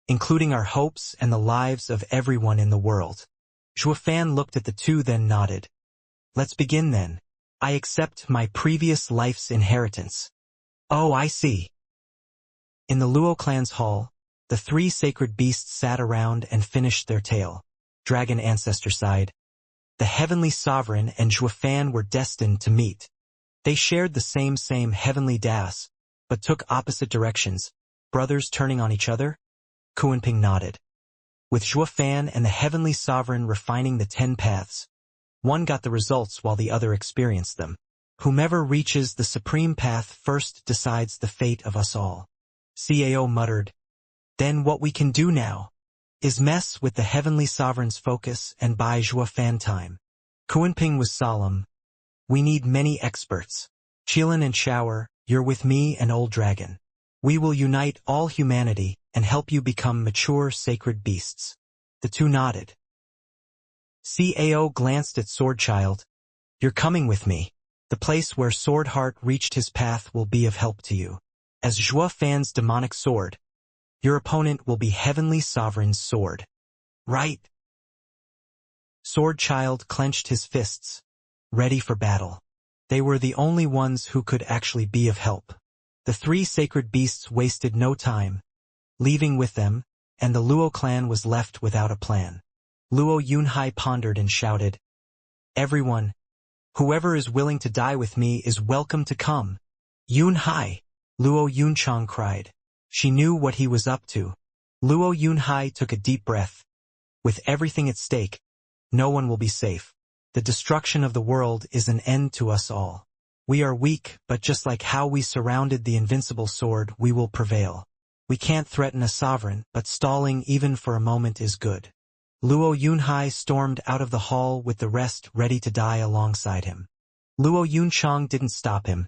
including our hopes and the lives of everyone in the world. Shuofan looked at the two then nodded. Let's begin then. I accept my previous life's inheritance. Oh, I see. In the Luo clan's hall, the 3 sacred beasts sat around and finished their tale. Dragon Ancestor sighed. The heavenly sovereign and Shuofan were destined to meet. They shared the same heavenly das, but took opposite directions. Brothers turning on each other? Kunping nodded. With Shuofan and the heavenly sovereign refining the 10 paths, one got the results while the other experienced them. Whomever reaches the supreme path first decides the fate of us all. Cao muttered. Then what we can do now is mess with the heavenly sovereign's focus and buy Shuofan time. Kunping was solemn. We need many experts. Qilin and Shower, you're with me and Old Dragon. We will unite all humanity and help you become mature sacred beasts. The two nodded. Cao glanced at Swordchild. You're coming with me. The place where Swordheart reached his path will be of help to you. As Shuofan's demonic sword, your opponent will be Heavenly Sovereign's sword. Right? Sword Child clenched his fists, ready for battle. They were the only ones who could actually be of help. The three sacred beasts wasted no time, leaving with them, and the Luo clan was left without a plan. Luo Yunhai pondered and shouted, "Everyone, whoever is willing to die with me is welcome to come." "Yunhai!" Luo Yunchang cried. She knew what he was up to. Luo Yunhai took a deep breath. With everything at stake, no one will be safe. The destruction of the world is an end to us all. We are weak, but just like how we surrounded the invincible sword, we will prevail. We can't threaten a sovereign, but stalling even for a moment is good. Luo Yunhai stormed out of the hall with the rest ready to die alongside him. Luo Yunchang didn't stop him,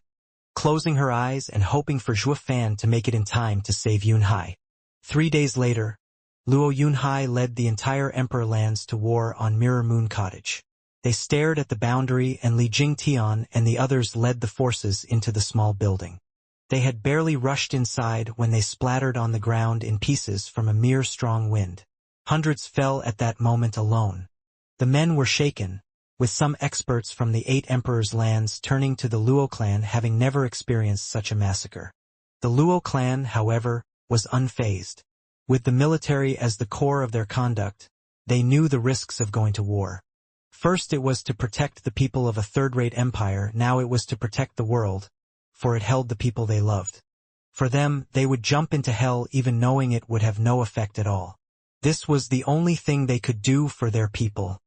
closing her eyes and hoping for Zhuo Fan to make it in time to save Yunhai. 3 days later, Luo Yunhai led the entire Emperor lands to war on Mirror Moon Cottage. They stared at the boundary and Li Jingtian and the others led the forces into the small building. They had barely rushed inside when they splattered on the ground in pieces from a mere strong wind. Hundreds fell at that moment alone. The men were shaken, with some experts from the 8 Emperors' lands turning to the Luo clan having never experienced such a massacre. The Luo clan, however, was unfazed. With the military as the core of their conduct, they knew the risks of going to war. First it was to protect the people of a third-rate empire, now it was to protect the world, for it held the people they loved. For them, they would jump into hell even knowing it would have no effect at all. This was the only thing they could do for their people.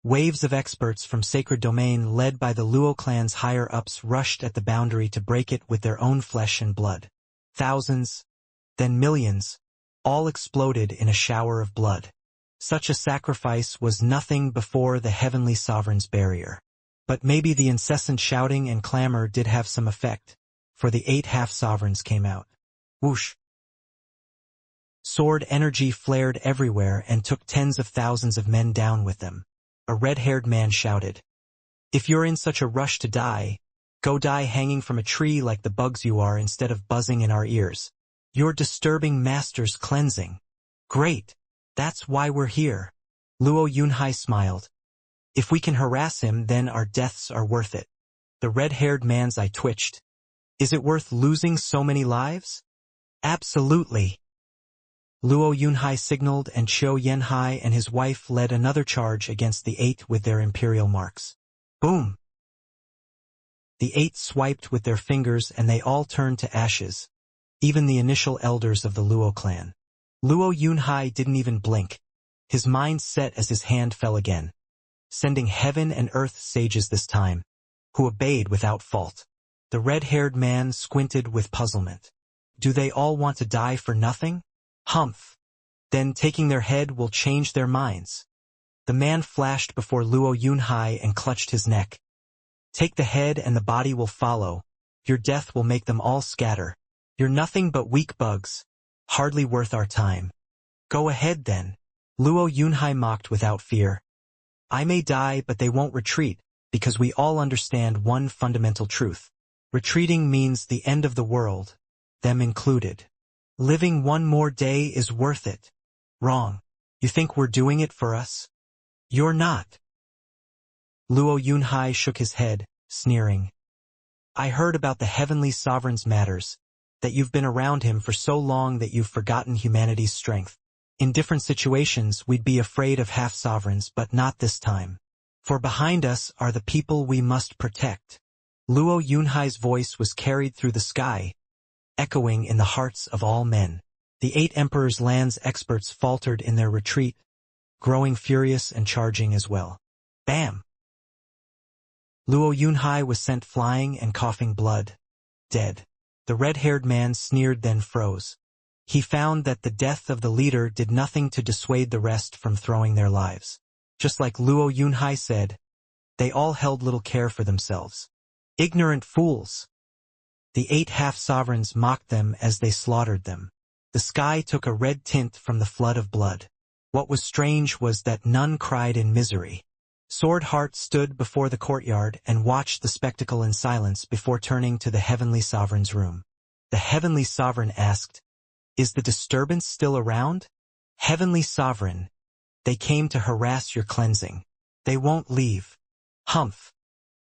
Waves of experts from Sacred Domain led by the Luo clan's higher-ups rushed at the boundary to break it with their own flesh and blood. Thousands, then millions, all exploded in a shower of blood. Such a sacrifice was nothing before the Heavenly Sovereign's barrier. But maybe the incessant shouting and clamor did have some effect, for the 8 half-sovereigns came out. Whoosh! Sword energy flared everywhere and took tens of thousands of men down with them. A red-haired man shouted, "If you're in such a rush to die, go die hanging from a tree like the bugs you are instead of buzzing in our ears. You're disturbing Master's cleansing." "Great! That's why we're here." Luo Yunhai smiled. "If we can harass him, then our deaths are worth it." The red-haired man's eye twitched. "Is it worth losing so many lives?" "Absolutely." Luo Yunhai signaled and Qiu Yanhai and his wife led another charge against the 8 with their imperial marks. Boom! The 8 swiped with their fingers and they all turned to ashes, even the initial elders of the Luo clan. Luo Yunhai didn't even blink. His mind set as his hand fell again, sending heaven and earth sages this time, who obeyed without fault. The red-haired man squinted with puzzlement. Do they all want to die for nothing? Humph. Then taking their head will change their minds. The man flashed before Luo Yunhai and clutched his neck. Take the head and the body will follow. Your death will make them all scatter. You're nothing but weak bugs. Hardly worth our time. Go ahead then. Luo Yunhai mocked without fear. I may die, but they won't retreat, because we all understand one fundamental truth. Retreating means the end of the world, them included. Living one more day is worth it. Wrong. You think we're doing it for us? You're not. Luo Yunhai shook his head, sneering. I heard about the Heavenly Sovereign's matters, that you've been around him for so long that you've forgotten humanity's strength. In different situations, we'd be afraid of half-sovereigns, but not this time. For behind us are the people we must protect. Luo Yunhai's voice was carried through the sky, echoing in the hearts of all men. The 8 Emperors' lands experts faltered in their retreat, growing furious and charging as well. Bam! Luo Yunhai was sent flying and coughing blood. Dead. The red-haired man sneered then froze. He found that the death of the leader did nothing to dissuade the rest from throwing their lives. Just like Luo Yunhai said, they all held little care for themselves. Ignorant fools! The 8 half-sovereigns mocked them as they slaughtered them. The sky took a red tint from the flood of blood. What was strange was that none cried in misery. Sword Heart stood before the courtyard and watched the spectacle in silence before turning to the Heavenly Sovereign's room. The Heavenly Sovereign asked, Is the disturbance still around? Heavenly Sovereign, they came to harass your cleansing. They won't leave. Humph.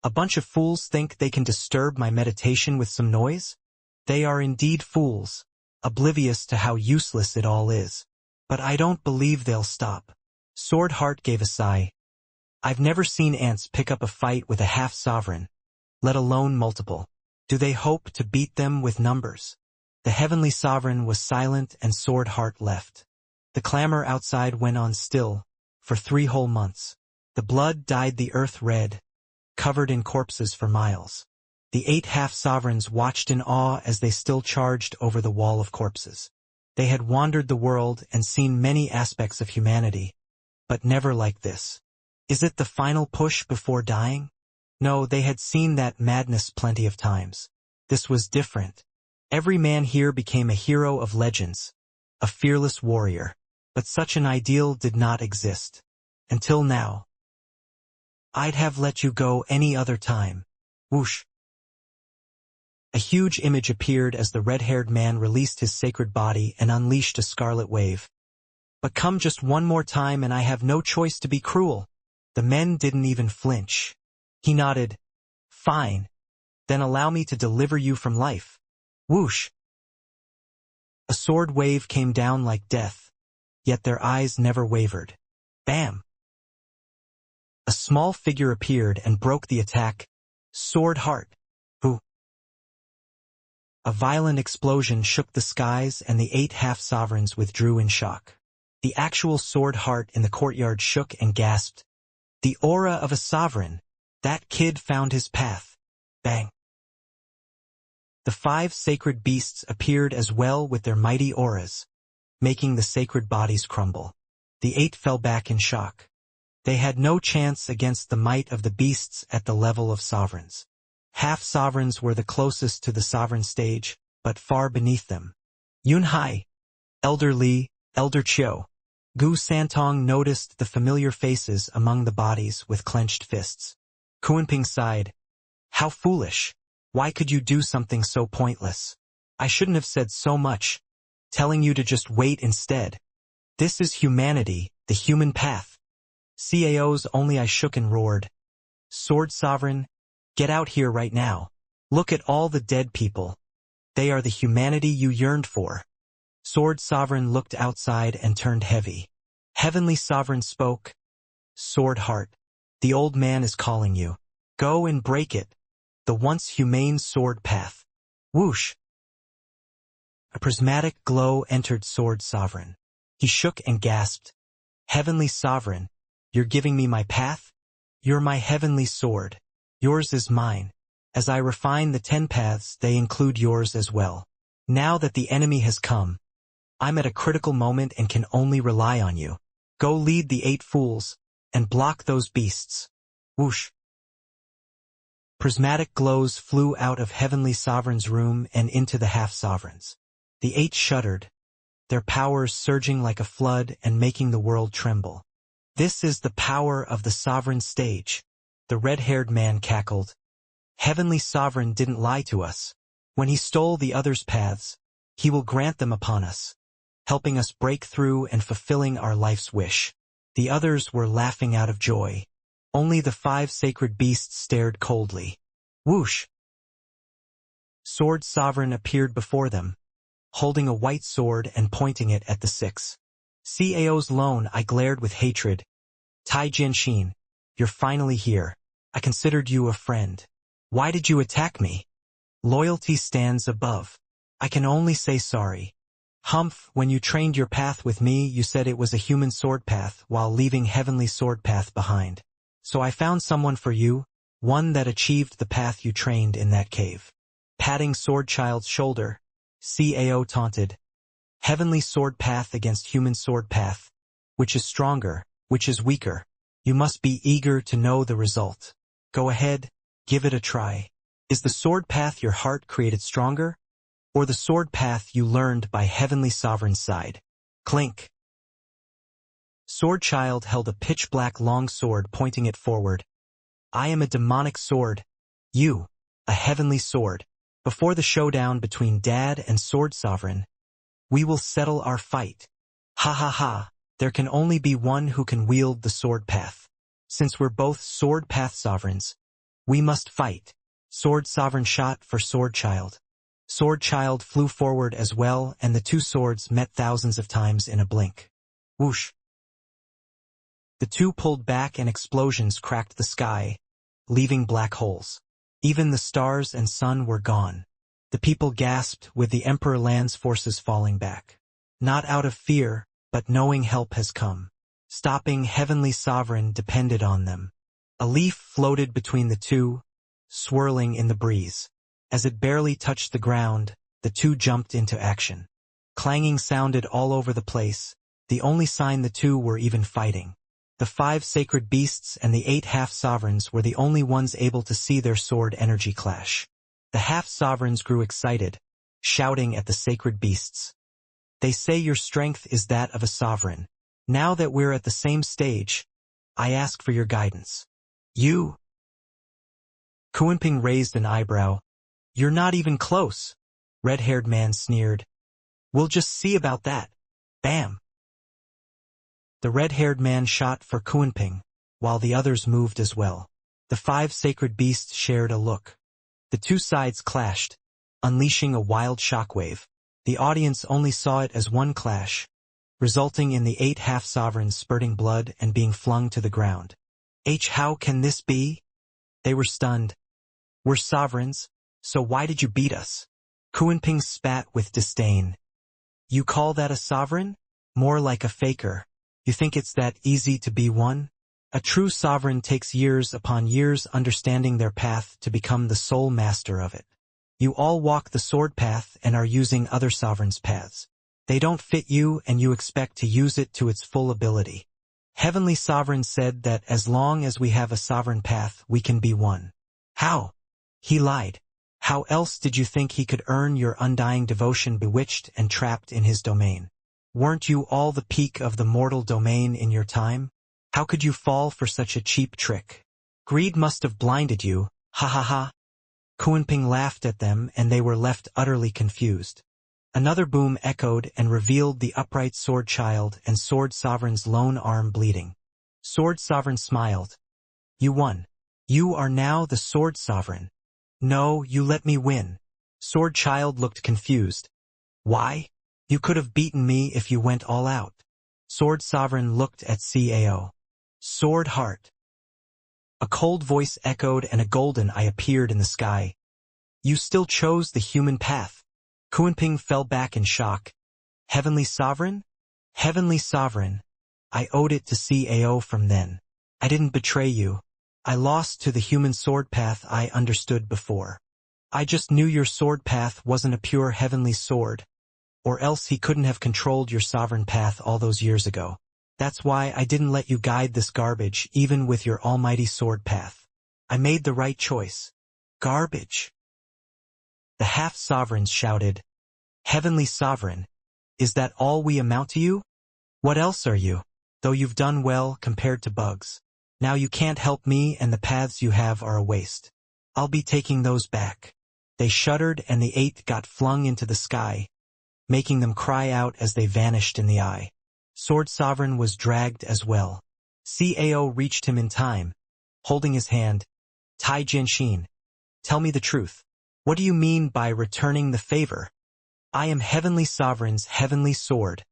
A bunch of fools think they can disturb my meditation with some noise? They are indeed fools, oblivious to how useless it all is. But I don't believe they'll stop. Sword Heart gave a sigh. I've never seen ants pick up a fight with a half-sovereign, let alone multiple. Do they hope to beat them with numbers? The heavenly sovereign was silent and Sword Heart left. The clamor outside went on still, for 3 whole months. The blood dyed the earth red, covered in corpses for miles. The 8 half-sovereigns watched in awe as they still charged over the wall of corpses. They had wandered the world and seen many aspects of humanity, but never like this. Is it the final push before dying? No, they had seen that madness plenty of times. This was different. Every man here became a hero of legends, a fearless warrior. But such an ideal did not exist. Until now. I'd have let you go any other time. Whoosh. A huge image appeared as the red-haired man released his sacred body and unleashed a scarlet wave. But come just one more time and I have no choice to be cruel. The men didn't even flinch. He nodded. Fine. Then allow me to deliver you from life. Whoosh. A sword wave came down like death, yet their eyes never wavered. Bam! A small figure appeared and broke the attack. Sword Heart. Who? A violent explosion shook the skies and the 8 half-sovereigns withdrew in shock. The actual Sword Heart in the courtyard shook and gasped. The aura of a sovereign. That kid found his path. Bang. The 5 sacred beasts appeared as well with their mighty auras, making the sacred bodies crumble. The 8 fell back in shock. They had no chance against the might of the beasts at the level of sovereigns. Half-sovereigns were the closest to the sovereign stage, but far beneath them. Yunhai, Elder Li, Elder Chiu. Gu Santong noticed the familiar faces among the bodies with clenched fists. Kuanping sighed. How foolish. Why could you do something so pointless? I shouldn't have said so much, telling you to just wait instead. This is humanity, the human path. CAOs only I shook and roared. Sword Sovereign, get out here right now. Look at all the dead people. They are the humanity you yearned for. Sword Sovereign looked outside and turned heavy. Heavenly Sovereign spoke. Sword Heart, the old man is calling you. Go and break it. The once humane sword path. Whoosh. A prismatic glow entered Sword Sovereign. He shook and gasped. Heavenly Sovereign, you're giving me my path? You're my heavenly sword. Yours is mine. As I refine the 10 paths, they include yours as well. Now that the enemy has come, I'm at a critical moment and can only rely on you. Go lead the 8 fools, and block those beasts. Whoosh. Prismatic glows flew out of Heavenly Sovereign's room and into the half-sovereigns. The 8 shuddered, their powers surging like a flood and making the world tremble. This is the power of the sovereign stage, the red-haired man cackled. Heavenly Sovereign didn't lie to us. When he stole the others' paths, he will grant them upon us, helping us break through and fulfilling our life's wish. The others were laughing out of joy. Only the 5 sacred beasts stared coldly. Whoosh! Sword Sovereign appeared before them, holding a white sword and pointing it at the 6. CAO's lone I glared with hatred. Tai Jianxin, you're finally here. I considered you a friend. Why did you attack me? Loyalty stands above. I can only say sorry. Humph, when you trained your path with me, you said it was a human sword path while leaving heavenly sword path behind. So I found someone for you, one that achieved the path you trained in that cave. Patting Sword Child's shoulder, CAO taunted. Heavenly sword path against human sword path. Which is stronger, which is weaker? You must be eager to know the result. Go ahead, give it a try. Is the sword path your heart created stronger? Or the sword path you learned by Heavenly Sovereign's side? Clink. Sword Child held a pitch-black long sword pointing it forward. I am a demonic sword. You, a heavenly sword. Before the showdown between Dad and Sword Sovereign, we will settle our fight. Ha ha ha, there can only be one who can wield the sword path. Since we're both sword path sovereigns, we must fight. Sword sovereign shot for sword child. Sword child flew forward as well, and the two swords met thousands of times in a blink. Whoosh! The two pulled back and explosions cracked the sky, leaving black holes. Even the stars and sun were gone. The people gasped with the Emperor Land's forces falling back. Not out of fear, but knowing help has come. Stopping Heavenly Sovereign depended on them. A leaf floated between the two, swirling in the breeze. As it barely touched the ground, the two jumped into action. Clanging sounded all over the place, the only sign the two were even fighting. The 5 sacred beasts and the 8 half-sovereigns were the only ones able to see their sword energy clash. The half-sovereigns grew excited, shouting at the sacred beasts. They say your strength is that of a sovereign. Now that we're at the same stage, I ask for your guidance. You? Kunping raised an eyebrow. You're not even close. Red-haired man sneered. We'll just see about that. Bam! The red-haired man shot for Kunping, while the others moved as well. The 5 sacred beasts shared a look. The two sides clashed, unleashing a wild shockwave. The audience only saw it as one clash, resulting in the 8 half-sovereigns spurting blood and being flung to the ground. How can this be? They were stunned. We're sovereigns, so why did you beat us? Kunping spat with disdain. You call that a sovereign? More like a faker. You think it's that easy to be one? A true sovereign takes years upon years understanding their path to become the sole master of it. You all walk the sword path and are using other sovereigns' paths. They don't fit you and you expect to use it to its full ability. Heavenly Sovereign said that as long as we have a sovereign path, we can be one. How? He lied. How else did you think he could earn your undying devotion bewitched and trapped in his domain? Weren't you all the peak of the mortal domain in your time? How could you fall for such a cheap trick? Greed must have blinded you, ha ha ha. Kunping laughed at them and they were left utterly confused. Another boom echoed and revealed the upright sword child and sword sovereign's lone arm bleeding. Sword sovereign smiled. You won. You are now the sword sovereign. No, you let me win. Sword child looked confused. Why? You could have beaten me if you went all out. Sword sovereign looked at Cao. Sword heart. A cold voice echoed and a golden eye appeared in the sky. You still chose the human path. Kunping fell back in shock. Heavenly Sovereign? Heavenly Sovereign. I owed it to Cao from then. I didn't betray you. I lost to the human sword path I understood before. I just knew your sword path wasn't a pure heavenly sword, or else he couldn't have controlled your sovereign path all those years ago. That's why I didn't let you guide this garbage even with your almighty sword path. I made the right choice. Garbage. The half-sovereigns shouted, Heavenly Sovereign, is that all we amount to you? What else are you? Though you've done well compared to bugs. Now you can't help me and the paths you have are a waste. I'll be taking those back. They shuddered and the 8 got flung into the sky, making them cry out as they vanished in the eye. Sword Sovereign was dragged as well. Cao reached him in time, holding his hand. Tai Jianxin, tell me the truth. What do you mean by returning the favor? I am Heavenly Sovereign's heavenly sword.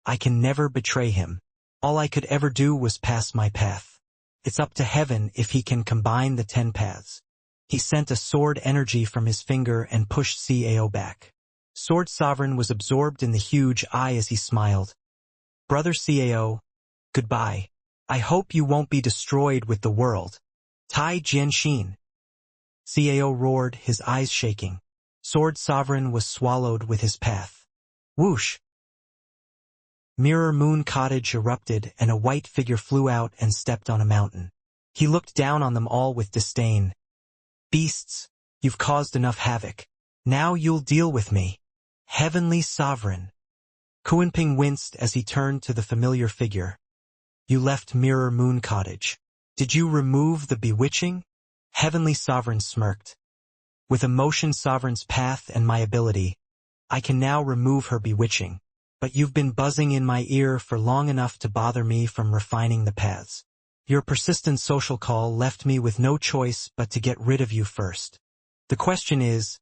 I can never betray him. All I could ever do was pass my path. It's up to heaven if he can combine the 10 paths. He sent a sword energy from his finger and pushed Cao back. Sword Sovereign was absorbed in the huge eye as he smiled. Brother Cao, goodbye. I hope you won't be destroyed with the world. Tai Jianxin. Cao roared, his eyes shaking. Sword Sovereign was swallowed with his path. Whoosh! Mirror Moon Cottage erupted and a white figure flew out and stepped on a mountain. He looked down on them all with disdain. Beasts, you've caused enough havoc. Now you'll deal with me. Heavenly Sovereign. Kunping winced as he turned to the familiar figure. You left Mirror Moon Cottage. Did you remove the bewitching? Heavenly Sovereign smirked. With Emotion Sovereign's path and my ability, I can now remove her bewitching. But you've been buzzing in my ear for long enough to bother me from refining the paths. Your persistent social call left me with no choice but to get rid of you first. The question is,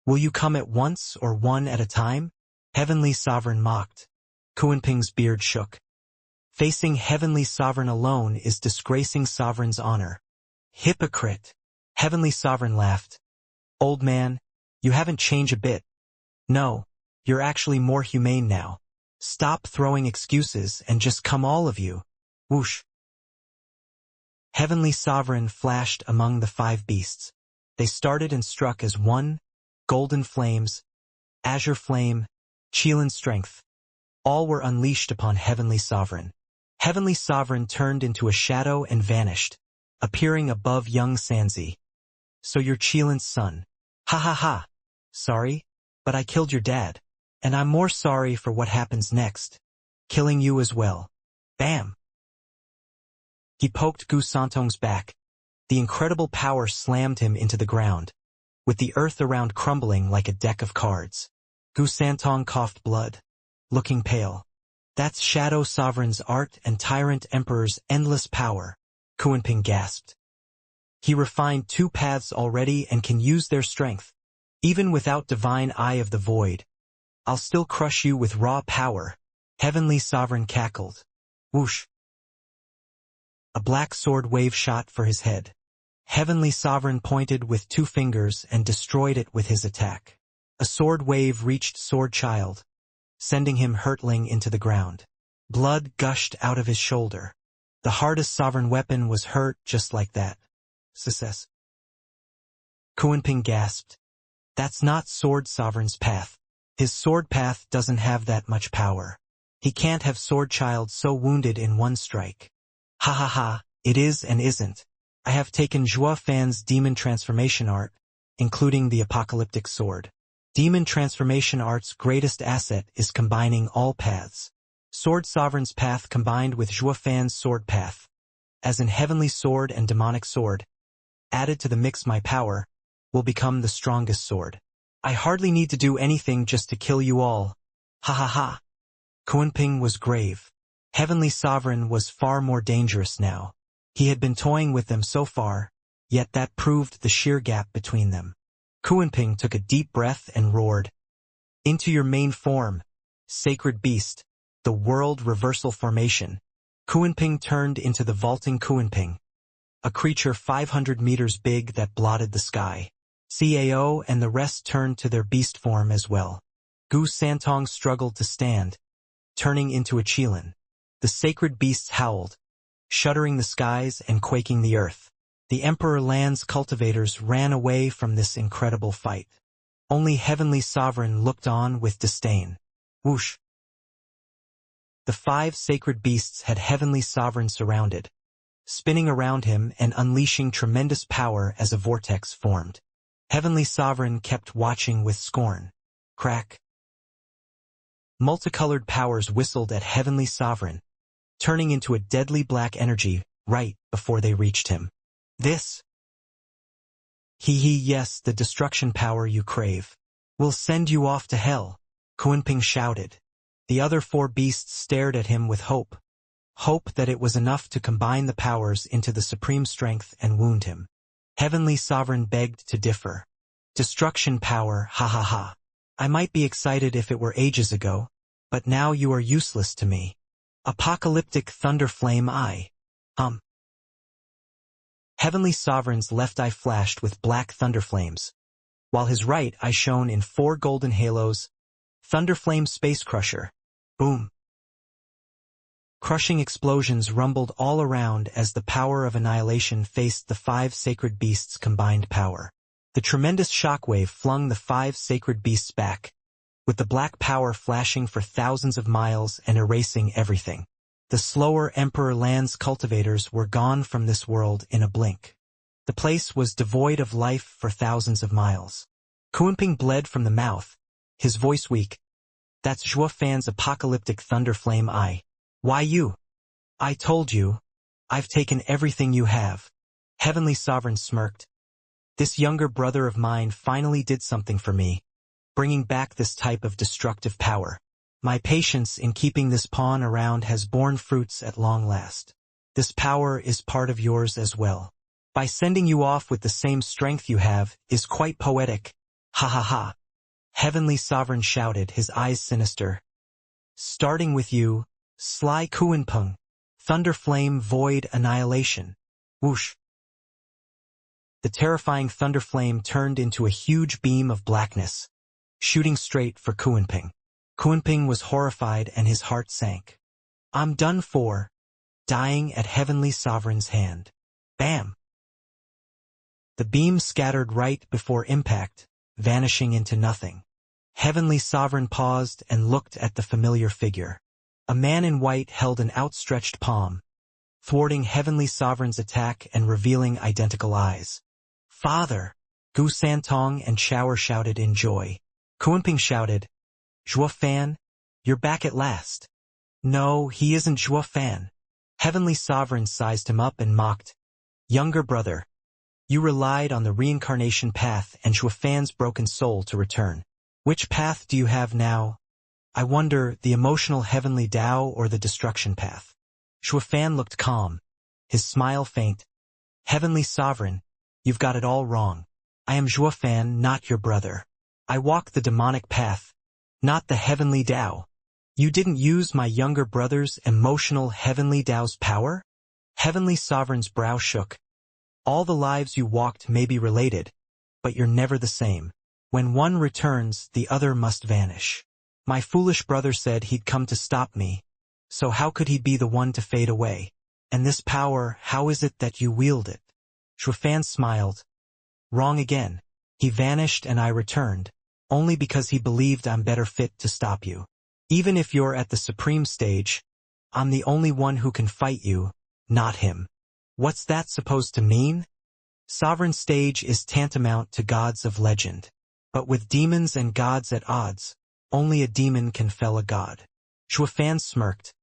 will you come at once or one at a time? Heavenly Sovereign mocked. Kunping's beard shook. Facing Heavenly Sovereign alone is disgracing Sovereign's honor. Hypocrite! Heavenly Sovereign laughed. Old man, you haven't changed a bit. No, you're actually more humane now. Stop throwing excuses and just come all of you. Whoosh. Heavenly Sovereign flashed among the 5 beasts. They started and struck as one, golden flames, azure flame, Qilin strength. All were unleashed upon Heavenly Sovereign. Heavenly Sovereign turned into a shadow and vanished, appearing above young Xianxia. So you're Qilin's son. Ha ha ha. Sorry, but I killed your dad. And I'm more sorry for what happens next. Killing you as well. Bam! He poked Gu Santong's back. The incredible power slammed him into the ground, with the earth around crumbling like a deck of cards. Gu Santong coughed blood, looking pale. That's Shadow Sovereign's art and Tyrant Emperor's endless power, Kunping gasped. He refined 2 paths already and can use their strength. Even without Divine Eye of the Void, I'll still crush you with raw power. Heavenly Sovereign cackled. Whoosh. A black sword wave shot for his head. Heavenly Sovereign pointed with 2 fingers and destroyed it with his attack. A sword wave reached Sword Child, sending him hurtling into the ground. Blood gushed out of his shoulder. The hardest Sovereign weapon was hurt just like that. Success. Kunping gasped. That's not Sword Sovereign's path. His sword path doesn't have that much power. He can't have Sword Child so wounded in one strike. Ha ha ha, it is and isn't. I have taken Zhua Fan's demon transformation art, including the apocalyptic sword. Demon transformation art's greatest asset is combining all paths. Sword Sovereign's path combined with Zhua Fan's sword path. As in Heavenly Sword and Demonic Sword, added to the mix my power, will become the strongest sword. I hardly need to do anything just to kill you all. Ha ha ha. Kunping was grave. Heavenly Sovereign was far more dangerous now. He had been toying with them so far, yet that proved the sheer gap between them. Kunping took a deep breath and roared. Into your main form, sacred beast, the world reversal formation. Kunping turned into the vaulting Kunping, a creature 500 meters big that blotted the sky. Cao and the rest turned to their beast form as well. Gu Santong struggled to stand, turning into a Qilin. The sacred beasts howled, shuddering the skies and quaking the earth. The Emperor Land's cultivators ran away from this incredible fight. Only Heavenly Sovereign looked on with disdain. Whoosh! The 5 sacred beasts had Heavenly Sovereign surrounded, spinning around him and unleashing tremendous power as a vortex formed. Heavenly Sovereign kept watching with scorn. Crack. Multicolored powers whistled at Heavenly Sovereign, turning into a deadly black energy right before they reached him. This. Yes, the destruction power you crave. We'll send you off to hell, Kunping shouted. The other 4 beasts stared at him with hope. Hope that it was enough to combine the powers into the supreme strength and wound him. Heavenly Sovereign begged to differ. Destruction power, ha ha ha. I might be excited if it were ages ago, but now you are useless to me. Apocalyptic thunder flame eye. Heavenly Sovereign's left eye flashed with black thunder flames, while his right eye shone in 4 golden halos. Thunderflame Space Crusher. Boom. Crushing explosions rumbled all around as the power of annihilation faced the 5 sacred beasts' combined power. The tremendous shockwave flung the 5 sacred beasts back, with the black power flashing for thousands of miles and erasing everything. The slower Emperor Land's cultivators were gone from this world in a blink. The place was devoid of life for thousands of miles. Kunping bled from the mouth, his voice weak. That's Zhua Fan's apocalyptic thunder flame eye. Why you? I told you. I've taken everything you have. Heavenly Sovereign smirked. This younger brother of mine finally did something for me, bringing back this type of destructive power. My patience in keeping this pawn around has borne fruits at long last. This power is part of yours as well. By sending you off with the same strength you have is quite poetic. Ha ha ha. Heavenly Sovereign shouted, his eyes sinister. Starting with you, sly Kuinpeng, thunder flame void annihilation. Whoosh. The terrifying thunder flame turned into a huge beam of blackness, shooting straight for Kuinpeng. Kuinpeng was horrified and his heart sank. I'm done for, dying at Heavenly Sovereign's hand. Bam! The beam scattered right before impact, vanishing into nothing. Heavenly Sovereign paused and looked at the familiar figure. A man in white held an outstretched palm, thwarting Heavenly Sovereign's attack and revealing identical eyes. Father! Gu Santong and Shower shouted in joy. Kuinping shouted, Zhuo Fan, you're back at last. No, he isn't Zhuo Fan. Heavenly Sovereign sized him up and mocked. Younger brother, you relied on the reincarnation path and Zhuo Fan's broken soul to return. Which path do you have now? I wonder, the emotional heavenly Tao or the destruction path? Zhuo Fan looked calm, his smile faint. Heavenly Sovereign, you've got it all wrong. I am Zhuo Fan, not your brother. I walk the demonic path, not the heavenly Tao. You didn't use my younger brother's emotional heavenly Tao's power? Heavenly Sovereign's brow shook. All the lives you walked may be related, but you're never the same. When one returns, the other must vanish. My foolish brother said he'd come to stop me, so how could he be the one to fade away? And this power, how is it that you wield it? Zhuo Fan smiled. Wrong again. He vanished and I returned, only because he believed I'm better fit to stop you. Even if you're at the supreme stage, I'm the only one who can fight you, not him. What's that supposed to mean? Sovereign stage is tantamount to gods of legend. But with demons and gods at odds, only a demon can fell a god. Zhuo Fan smirked.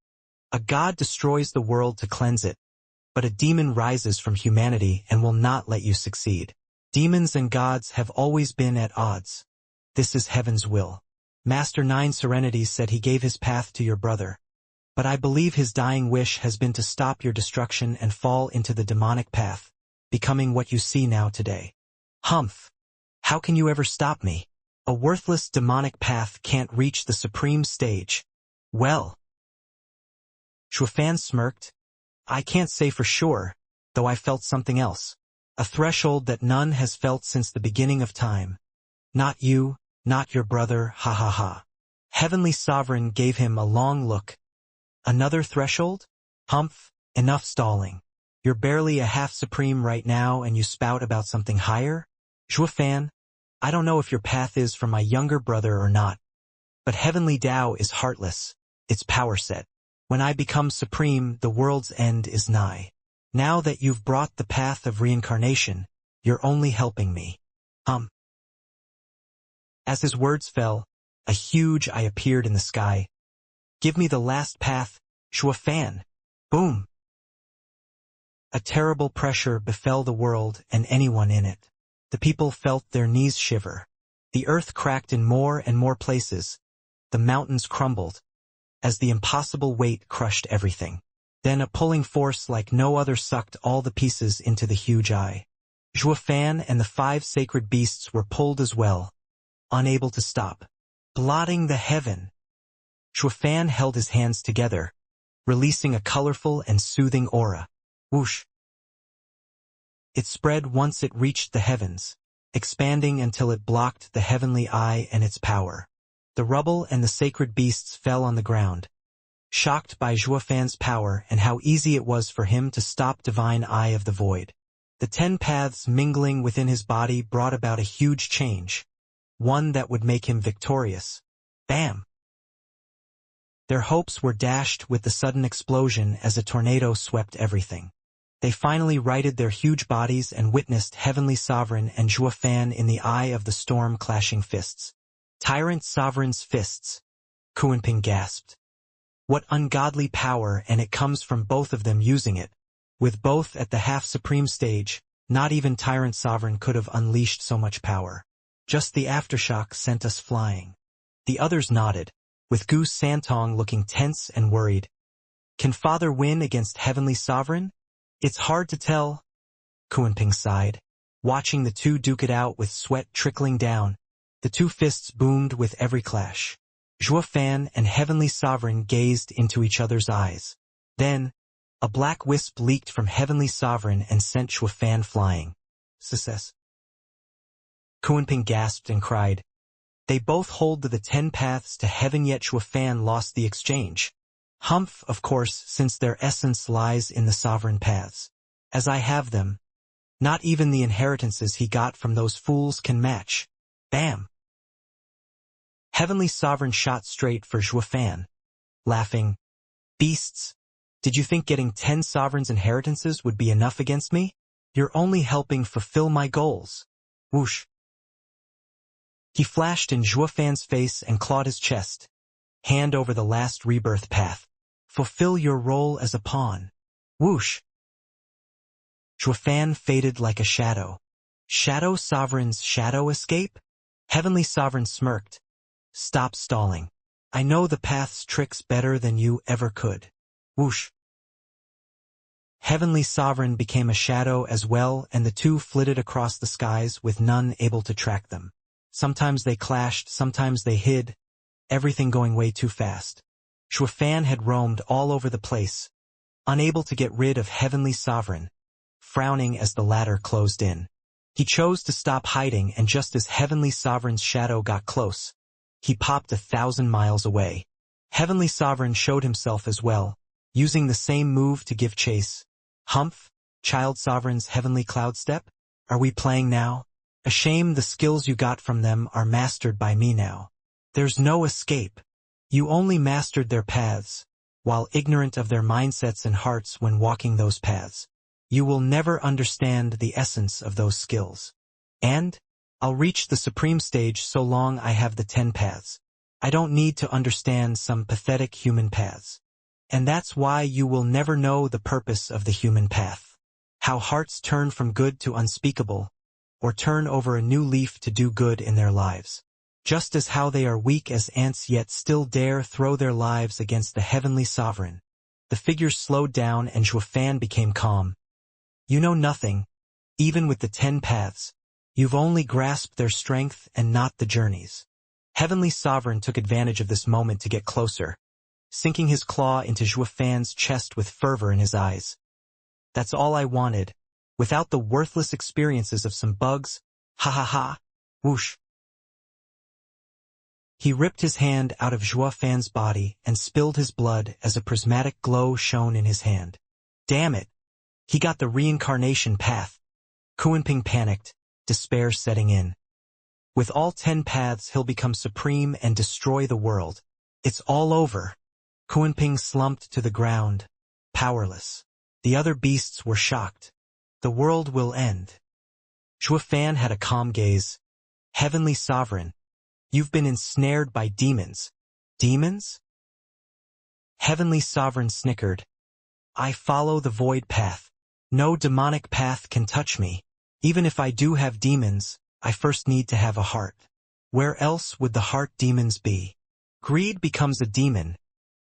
A god destroys the world to cleanse it, but a demon rises from humanity and will not let you succeed. Demons and gods have always been at odds. This is heaven's will. Master Nine Serenities said he gave his path to your brother. But I believe his dying wish has been to stop your destruction and fall into the demonic path, becoming what you see now today. Humph! How can you ever stop me? A worthless demonic path can't reach the supreme stage. Well. Zhuo Fan smirked. I can't say for sure, though I felt something else. A threshold that none has felt since the beginning of time. Not you, not your brother, ha ha ha. Heavenly Sovereign gave him a long look. Another threshold? Humph, enough stalling. You're barely a half supreme right now and you spout about something higher? Zhuo Fan, I don't know if your path is for my younger brother or not. But Heavenly Tao is heartless, its power set. When I become supreme, the world's end is nigh. Now that you've brought the path of reincarnation, you're only helping me. As his words fell, a huge eye appeared in the sky. Give me the last path, Zhuo Fan. Boom! A terrible pressure befell the world and anyone in it. The people felt their knees shiver. The earth cracked in more and more places. The mountains crumbled, as the impossible weight crushed everything. Then a pulling force like no other sucked all the pieces into the huge eye. Zhuo Fan and the 5 sacred beasts were pulled as well, unable to stop. Blotting the heaven. Zhuo Fan held his hands together, releasing a colorful and soothing aura. Whoosh! It spread once it reached the heavens, expanding until it blocked the heavenly eye and its power. The rubble and the sacred beasts fell on the ground, shocked by Zhuo Fan's power and how easy it was for him to stop divine eye of the void. The 10 paths mingling within his body brought about a huge change, one that would make him victorious. Bam! Their hopes were dashed with the sudden explosion as a tornado swept everything. They finally righted their huge bodies and witnessed Heavenly Sovereign and Zhuo Fan in the eye of the storm clashing fists. Tyrant Sovereign's fists. Kuinping gasped. What ungodly power, and it comes from both of them using it. With both at the half-supreme stage, not even Tyrant Sovereign could have unleashed so much power. Just the aftershock sent us flying. The others nodded, with Gu Santong looking tense and worried. Can Father win against Heavenly Sovereign? It's hard to tell, Kunping sighed. Watching the two duke it out with sweat trickling down, the two fists boomed with every clash. Zhuofan and Heavenly Sovereign gazed into each other's eyes. Then, a black wisp leaked from Heavenly Sovereign and sent Zhuofan flying. Success. Kunping gasped and cried. They both hold to the 10 paths to heaven, yet Zhuofan lost the exchange. Humph, of course, since their essence lies in the sovereign paths. As I have them, not even the inheritances he got from those fools can match. Bam! Heavenly Sovereign shot straight for Zhuofan, laughing. Beasts! Did you think getting 10 sovereigns' inheritances would be enough against me? You're only helping fulfill my goals. Whoosh! He flashed in Zhuofan's face and clawed his chest. Hand over the last rebirth path. Fulfill your role as a pawn. Whoosh! Zhuofan faded like a shadow. Shadow Sovereign's shadow escape? Heavenly Sovereign smirked. Stop stalling. I know the path's tricks better than you ever could. Whoosh! Heavenly Sovereign became a shadow as well, and the two flitted across the skies with none able to track them. Sometimes they clashed, sometimes they hid, everything going way too fast. Zhuofan had roamed all over the place, unable to get rid of Heavenly Sovereign, frowning as the latter closed in. He chose to stop hiding, and just as Heavenly Sovereign's shadow got close, he popped 1,000 miles away. Heavenly Sovereign showed himself as well, using the same move to give chase. Humph, Child Sovereign's Heavenly Cloud Step? Are we playing now? A shame the skills you got from them are mastered by me now. There's no escape. You only mastered their paths, while ignorant of their mindsets and hearts when walking those paths. You will never understand the essence of those skills. And I'll reach the supreme stage so long I have the 10 paths. I don't need to understand some pathetic human paths. And that's why you will never know the purpose of the human path. How hearts turn from good to unspeakable, or turn over a new leaf to do good in their lives. Just as how they are weak as ants yet still dare throw their lives against the Heavenly Sovereign. The figures slowed down and Zhuofan became calm. You know nothing, even with the 10 paths. You've only grasped their strength and not the journeys. Heavenly Sovereign took advantage of this moment to get closer, sinking his claw into Zhuofan's chest with fervor in his eyes. That's all I wanted, without the worthless experiences of some bugs. Ha ha ha. Whoosh. He ripped his hand out of Zhuofan's body and spilled his blood as a prismatic glow shone in his hand. Damn it. He got the reincarnation path. Kunping panicked, despair setting in. With all 10 paths he'll become supreme and destroy the world. It's all over. Kunping slumped to the ground, powerless. The other beasts were shocked. The world will end. Zhuofan had a calm gaze. Heavenly Sovereign, you've been ensnared by demons. Demons? Heavenly Sovereign snickered. I follow the void path. No demonic path can touch me. Even if I do have demons, I first need to have a heart. Where else would the heart demons be? Greed becomes a demon.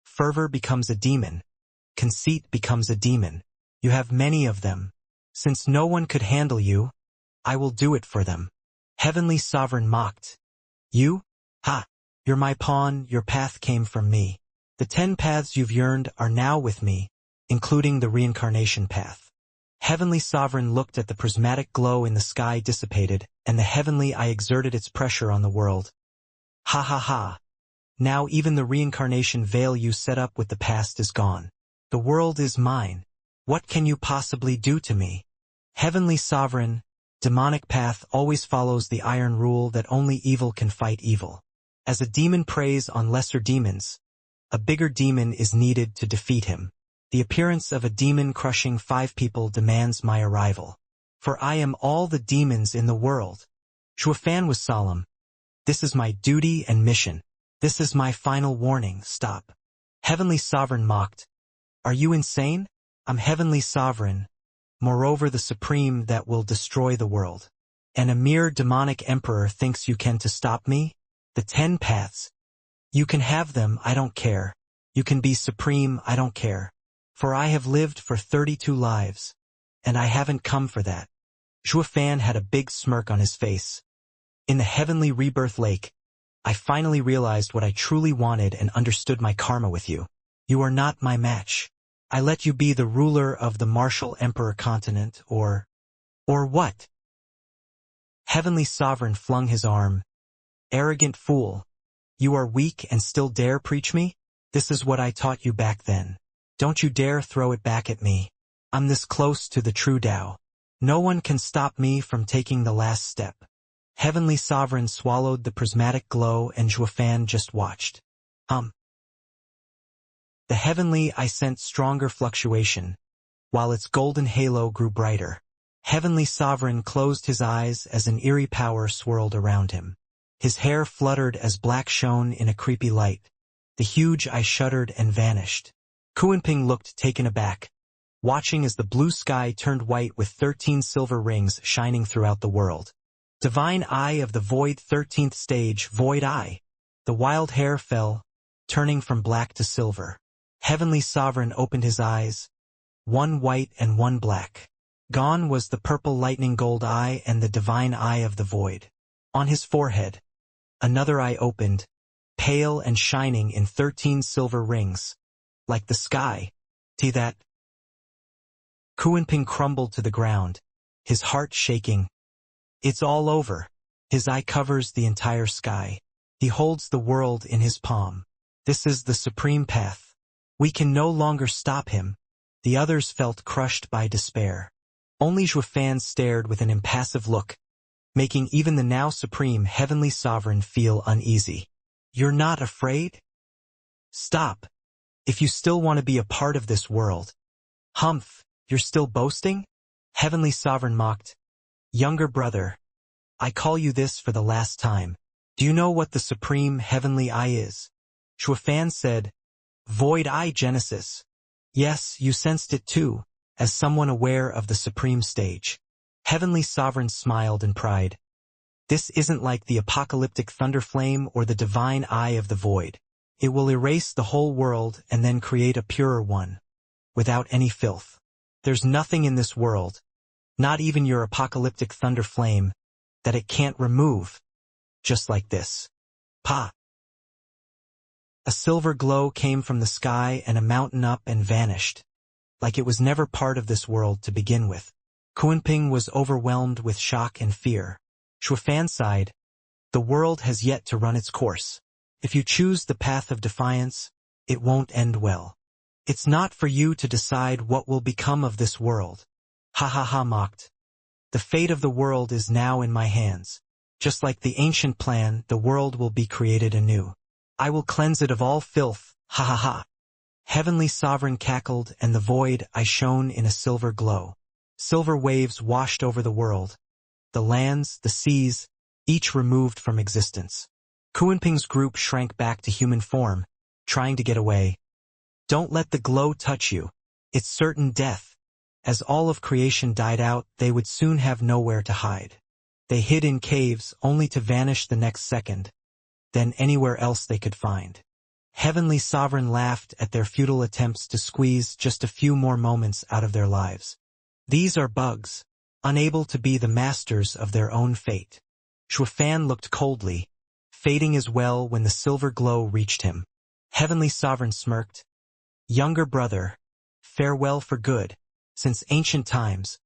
Fervor becomes a demon. Conceit becomes a demon. You have many of them. Since no one could handle you, I will do it for them. Heavenly Sovereign mocked. You? Ha! You're my pawn, your path came from me. The 10 paths you've yearned are now with me, including the reincarnation path. Heavenly Sovereign looked at the prismatic glow in the sky dissipated, and the heavenly eye exerted its pressure on the world. Ha ha ha. Now even the reincarnation veil you set up with the past is gone. The world is mine. What can you possibly do to me? Heavenly Sovereign, demonic path always follows the iron rule that only evil can fight evil. As a demon preys on lesser demons, a bigger demon is needed to defeat him. The appearance of a demon crushing 5 people demands my arrival. For I am all the demons in the world. Zhuofan was solemn. This is my duty and mission. This is my final warning. Stop. Heavenly Sovereign mocked. Are you insane? I'm Heavenly Sovereign, moreover the supreme that will destroy the world. And a mere demonic emperor thinks you can to stop me? The 10 paths. You can have them, I don't care. You can be supreme, I don't care. For I have lived for 32 lives, and I haven't come for that. Xue Fan had a big smirk on his face. In the heavenly rebirth lake, I finally realized what I truly wanted and understood my karma with you. You are not my match. I let you be the ruler of the martial emperor continent, or what? Heavenly Sovereign flung his arm. Arrogant fool. You are weak and still dare preach me? This is what I taught you back then. Don't you dare throw it back at me. I'm this close to the true Tao. No one can stop me from taking the last step. Heavenly Sovereign swallowed the prismatic glow and Xue Fan just watched. The heavenly eye sent stronger fluctuation, while its golden halo grew brighter. Heavenly Sovereign closed his eyes as an eerie power swirled around him. His hair fluttered as black shone in a creepy light. The huge eye shuddered and vanished. Kunping looked taken aback, watching as the blue sky turned white with 13 silver rings shining throughout the world. Divine Eye of the Void 13th Stage, Void Eye. The wild hair fell, turning from black to silver. Heavenly Sovereign opened his eyes, one white and one black. Gone was the purple lightning gold eye and the divine eye of the void. On his forehead, another eye opened, pale and shining in 13 silver rings, like the sky. See that? Kunping crumbled to the ground, his heart shaking. It's all over. His eye covers the entire sky. He holds the world in his palm. This is the supreme path. We can no longer stop him. The others felt crushed by despair. Only Xue Fan stared with an impassive look, making even the now supreme Heavenly Sovereign feel uneasy. You're not afraid? Stop. If you still want to be a part of this world. Humph, you're still boasting? Heavenly Sovereign mocked. Younger brother, I call you this for the last time. Do you know what the supreme heavenly eye is? Xue Fan said, Void Eye Genesis. Yes, you sensed it too, as someone aware of the supreme stage. Heavenly Sovereign smiled in pride. This isn't like the apocalyptic thunderflame or the divine eye of the void. It will erase the whole world and then create a purer one, without any filth. There's nothing in this world, not even your apocalyptic thunderflame, that it can't remove, just like this. Pa! A silver glow came from the sky and a mountain up and vanished, like it was never part of this world to begin with. Kunping was overwhelmed with shock and fear. Xue Fan sighed. The world has yet to run its course. If you choose the path of defiance, it won't end well. It's not for you to decide what will become of this world. Ha ha ha mocked. The fate of the world is now in my hands. Just like the ancient plan, the world will be created anew. I will cleanse it of all filth, ha ha ha. Heavenly Sovereign cackled and the void eye shone in a silver glow. Silver waves washed over the world. The lands, the seas, each removed from existence. Kunping's group shrank back to human form, trying to get away. Don't let the glow touch you. It's certain death. As all of creation died out, they would soon have nowhere to hide. They hid in caves only to vanish the next second, then anywhere else they could find. Heavenly Sovereign laughed at their futile attempts to squeeze just a few more moments out of their lives. These are bugs, unable to be the masters of their own fate. Xue Fan looked coldly, fading as well when the silver glow reached him. Heavenly Sovereign smirked. Younger brother, farewell for good. Since ancient times,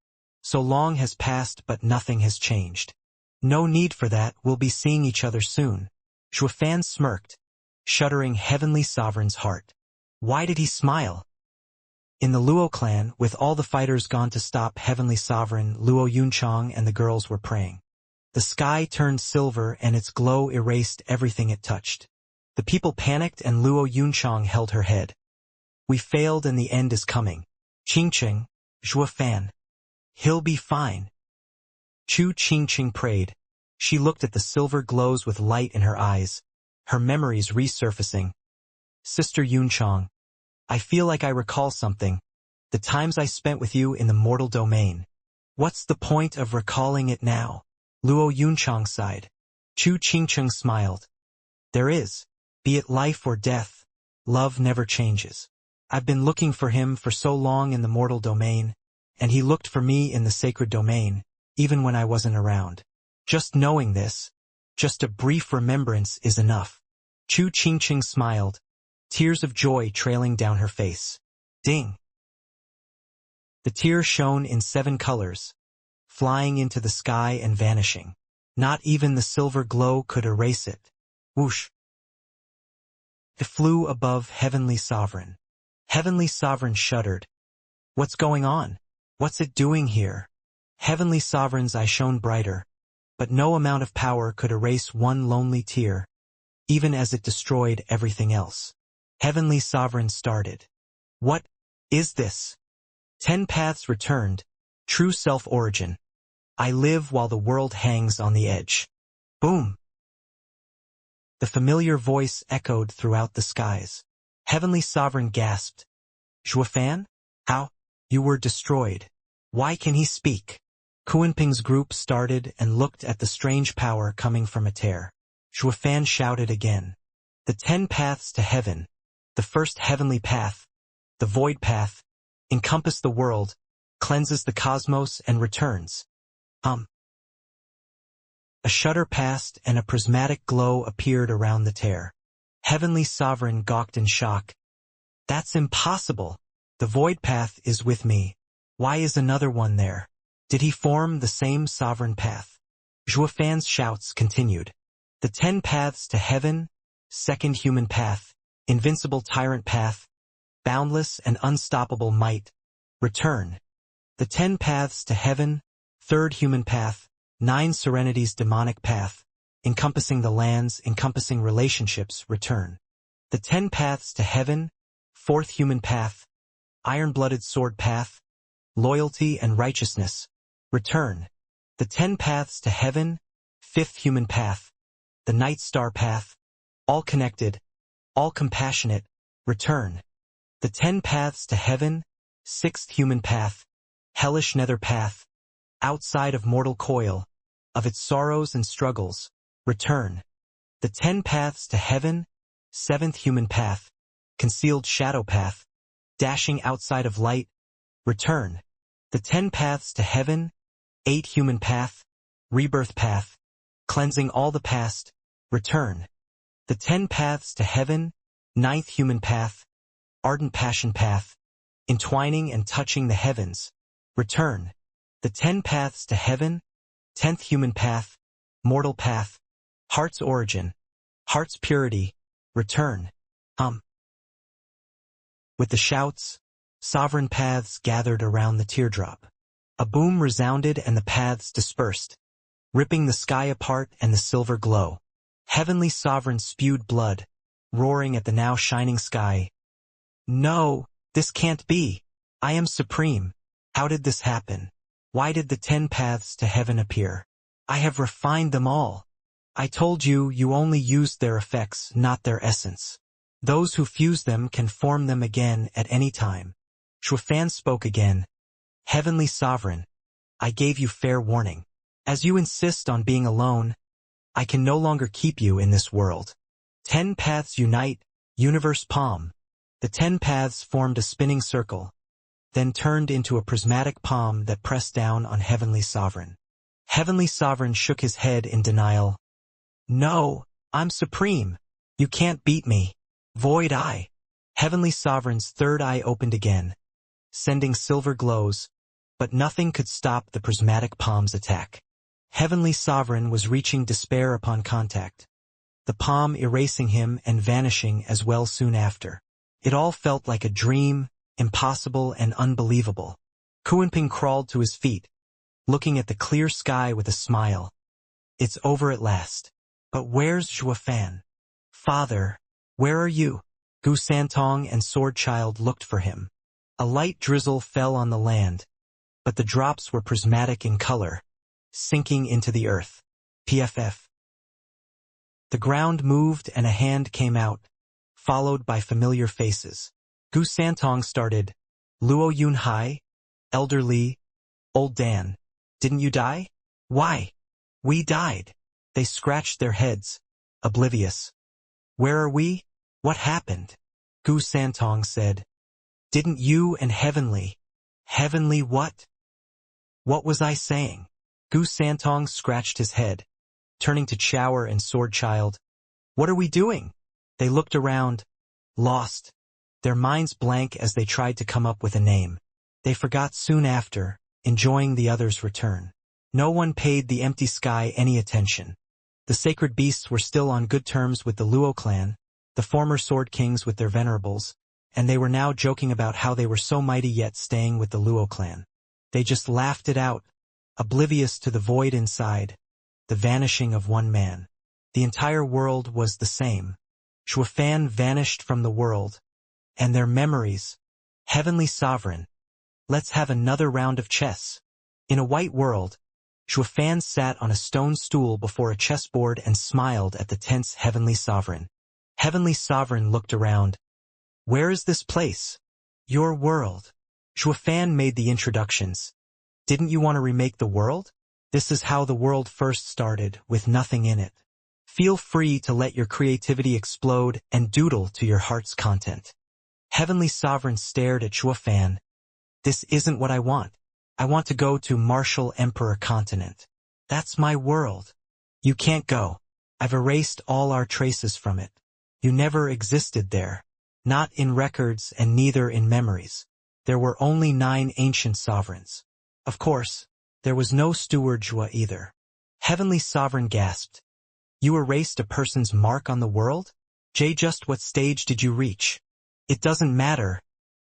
so long has passed but nothing has changed. No need for that, we'll be seeing each other soon. Xue Fan smirked, shuddering Heavenly Sovereign's heart. Why did he smile? In the Luo clan, with all the fighters gone to stop Heavenly Sovereign, Luo Yunchang and the girls were praying. The sky turned silver and its glow erased everything it touched. The people panicked and Luo Yunchang held her head. We failed and the end is coming. Qingqing, Xue Fan. He'll be fine. Chu Qingqing prayed. She looked at the silver glows with light in her eyes, her memories resurfacing. Sister Yunchang, I feel like I recall something. The times I spent with you in the mortal domain. What's the point of recalling it now? Luo Yunchang sighed. Chu Qingqing smiled. There is. Be it life or death, love never changes. I've been looking for him for so long in the mortal domain, and he looked for me in the sacred domain, even when I wasn't around. Just knowing this, just a brief remembrance is enough. Chu Qingqing smiled, tears of joy trailing down her face. Ding! The tear shone in 7 colors, flying into the sky and vanishing. Not even the silver glow could erase it. Whoosh! It flew above Heavenly Sovereign. Heavenly Sovereign shuddered. What's going on? What's it doing here? Heavenly Sovereign's eye shone brighter, but no amount of power could erase one lonely tear, even as it destroyed everything else. Heavenly Sovereign started. What is this? 10 paths returned, true self-origin. I live while the world hangs on the edge. Boom! The familiar voice echoed throughout the skies. Heavenly Sovereign gasped. Zhuofan? How? You were destroyed. Why can he speak? Kuanping's group started and looked at the strange power coming from a tear. Zhuofan shouted again. The 10 paths to heaven, the first heavenly path, the void path, encompass the world, cleanses the cosmos and returns. A shudder passed and a prismatic glow appeared around the tear. Heavenly Sovereign gawked in shock. That's impossible. The void path is with me. Why is another one there? Did he form the same sovereign path? Zhuofan's shouts continued. The 10 paths to heaven, second human path, invincible tyrant path, boundless and unstoppable might, return. The 10 paths to heaven, third human path, 9 serenities demonic path, encompassing the lands, encompassing relationships, return. The 10 paths to heaven, fourth human path, iron-blooded sword path, loyalty and righteousness, return. The 10 paths to heaven, fifth human path, the night star path, all connected, all compassionate, return. The 10 paths to heaven, sixth human path, hellish nether path, outside of mortal coil, of its sorrows and struggles, return. The 10 paths to heaven, seventh human path, concealed shadow path, dashing outside of light, return. The 10 paths to heaven, 8 human path, rebirth path, cleansing all the past, return. The 10 paths to heaven, ninth human path, ardent passion path, entwining and touching the heavens, return. The 10 paths to heaven, 10th human path, mortal path, heart's origin, heart's purity, return. With the shouts, sovereign paths gathered around the teardrop. A boom resounded and the paths dispersed, ripping the sky apart and the silver glow. Heavenly Sovereign spewed blood, roaring at the now shining sky. No, this can't be. I am supreme. How did this happen? Why did the 10 paths to heaven appear? I have refined them all. I told you, you only used their effects, not their essence. Those who fuse them can form them again at any time. Zhuofan spoke again. Heavenly Sovereign, I gave you fair warning. As you insist on being alone, I can no longer keep you in this world. 10 paths unite, universe palm. The 10 paths formed a spinning circle, then turned into a prismatic palm that pressed down on Heavenly Sovereign. Heavenly Sovereign shook his head in denial. No, I'm supreme. You can't beat me. Void eye. Heavenly Sovereign's third eye opened again, sending silver glows, but nothing could stop the prismatic palm's attack. Heavenly Sovereign was reaching despair upon contact, the palm erasing him and vanishing as well soon after. It all felt like a dream, impossible and unbelievable. Kuanping crawled to his feet, looking at the clear sky with a smile. It's over at last. But where's Zhuofan? Father, where are you? Gu Santong and Sword Child looked for him. A light drizzle fell on the land, but the drops were prismatic in color, sinking into the earth. PFF. The ground moved and a hand came out, followed by familiar faces. Gu Santong started. Luo Yunhai, Elder Li, Old Dan. Didn't you die? Why? We died. They scratched their heads, oblivious. Where are we? What happened? Gu Santong said. Didn't you and Heavenly? Heavenly what? What was I saying? Gu Santong scratched his head, turning to Chower and Sword Child. What are we doing? They looked around, lost, their minds blank as they tried to come up with a name. They forgot soon after, enjoying the other's return. No one paid the empty sky any attention. The sacred beasts were still on good terms with the Luo clan, the former sword kings with their venerables, and they were now joking about how they were so mighty yet staying with the Luo clan. They just laughed it out, oblivious to the void inside, the vanishing of one man. The entire world was the same. Shuafan vanished from the world, and their memories. Heavenly Sovereign, let's have another round of chess. In a white world, Shuafan sat on a stone stool before a chessboard and smiled at the tense Heavenly Sovereign. Heavenly Sovereign looked around. Where is this place? Your world. Shuafan made the introductions. Didn't you want to remake the world? This is how the world first started, with nothing in it. Feel free to let your creativity explode and doodle to your heart's content. Heavenly Sovereign stared at Shuafan. This isn't what I want. I want to go to Martial Emperor Continent. That's my world. You can't go. I've erased all our traces from it. You never existed there. Not in records and neither in memories. There were only 9 ancient sovereigns. Of course, there was no steward Jua either. Heavenly Sovereign gasped. You erased a person's mark on the world? Just what stage did you reach? It doesn't matter.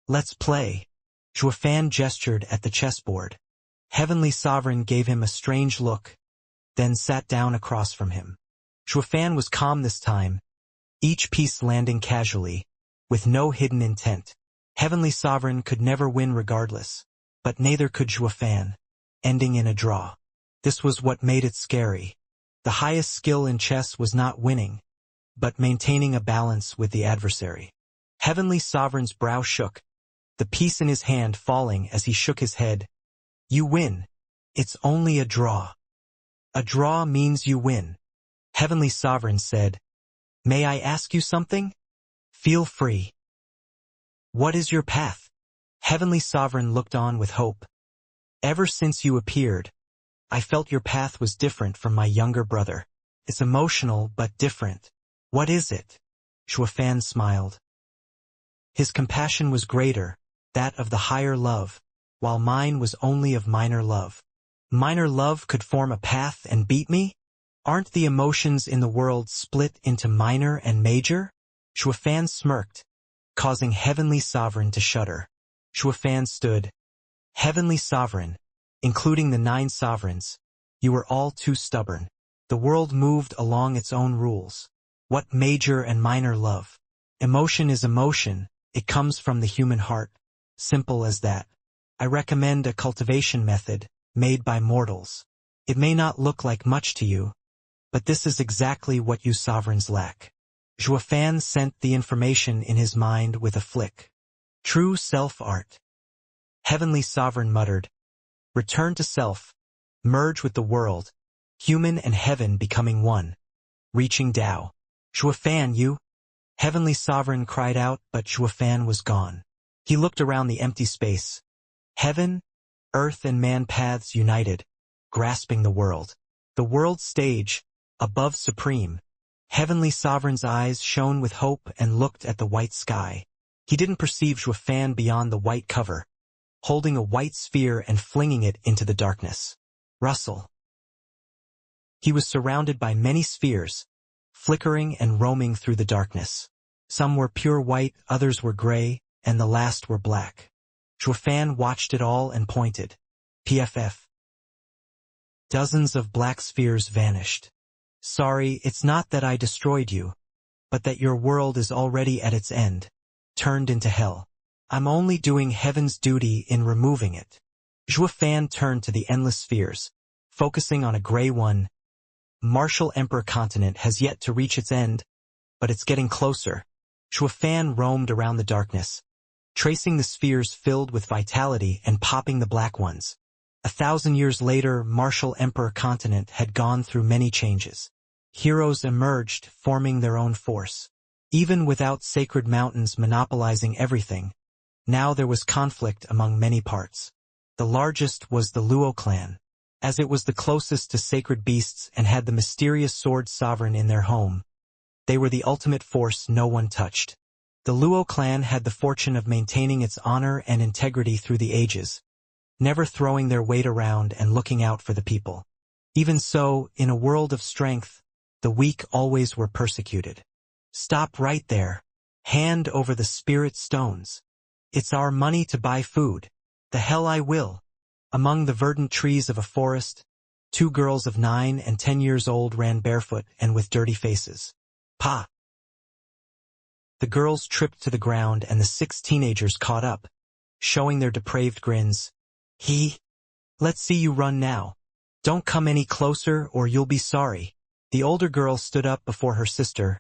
Let's play. Shuafan gestured at the chessboard. Heavenly Sovereign gave him a strange look, then sat down across from him. Shuafan was calm this time, each piece landing casually, with no hidden intent. Heavenly Sovereign could never win regardless, but neither could Shuafan, ending in a draw. This was what made it scary. The highest skill in chess was not winning, but maintaining a balance with the adversary. Heavenly Sovereign's brow shook, the piece in his hand falling as he shook his head. You win. It's only a draw. A draw means you win. Heavenly Sovereign said, May I ask you something? Feel free. What is your path? Heavenly Sovereign looked on with hope. Ever since you appeared, I felt your path was different from my younger brother. It's emotional but different. What is it? Shuafan smiled. His compassion was greater, that of the higher love, while mine was only of minor love. Minor love could form a path and beat me? Aren't the emotions in the world split into minor and major? Shuafan smirked, causing Heavenly Sovereign to shudder. Shuafan stood. Heavenly Sovereign, including the 9 sovereigns, you were all too stubborn. The world moved along its own rules. What major and minor love? Emotion is emotion, it comes from the human heart. Simple as that. I recommend a cultivation method, made by mortals. It may not look like much to you, but this is exactly what you sovereigns lack. Shuafan sent the information in his mind with a flick. True self-art. Heavenly Sovereign muttered. Return to self. Merge with the world. Human and heaven becoming one. Reaching Tao. Shuafan, you? Heavenly Sovereign cried out, but Shuafan was gone. He looked around the empty space. Heaven, earth and man paths united, grasping the world. The world stage, above supreme. Heavenly Sovereign's eyes shone with hope and looked at the white sky. He didn't perceive Shuafan beyond the white cover, holding a white sphere and flinging it into the darkness. Rustle. He was surrounded by many spheres, flickering and roaming through the darkness. Some were pure white, others were gray, and the last were black. Shuafan watched it all and pointed. PFF. Dozens of black spheres vanished. Sorry, it's not that I destroyed you, but that your world is already at its end, turned into hell. I'm only doing heaven's duty in removing it. Shuafan turned to the endless spheres, focusing on a gray one. Martial Emperor Continent has yet to reach its end, but it's getting closer. Shuafan roamed around the darkness, tracing the spheres filled with vitality and popping the black ones. 1,000 years later, Martial Emperor Continent had gone through many changes. Heroes emerged, forming their own force. Even without sacred mountains monopolizing everything, Now there was conflict among many parts. The largest was the Luo clan, as it was the closest to sacred beasts and had the mysterious sword sovereign in their home. They were the ultimate force no one touched. The Luo clan had the fortune of maintaining its honor and integrity through the ages, never throwing their weight around and looking out for the people. Even so, in a world of strength, the weak always were persecuted. Stop right there. Hand over the spirit stones. It's our money to buy food. The hell I will. Among the verdant trees of a forest, 2 girls of 9 and 10 years old ran barefoot and with dirty faces. Pa! The girls tripped to the ground and the 6 teenagers caught up, showing their depraved grins. Let's see you run now. Don't come any closer or you'll be sorry. The older girl stood up before her sister.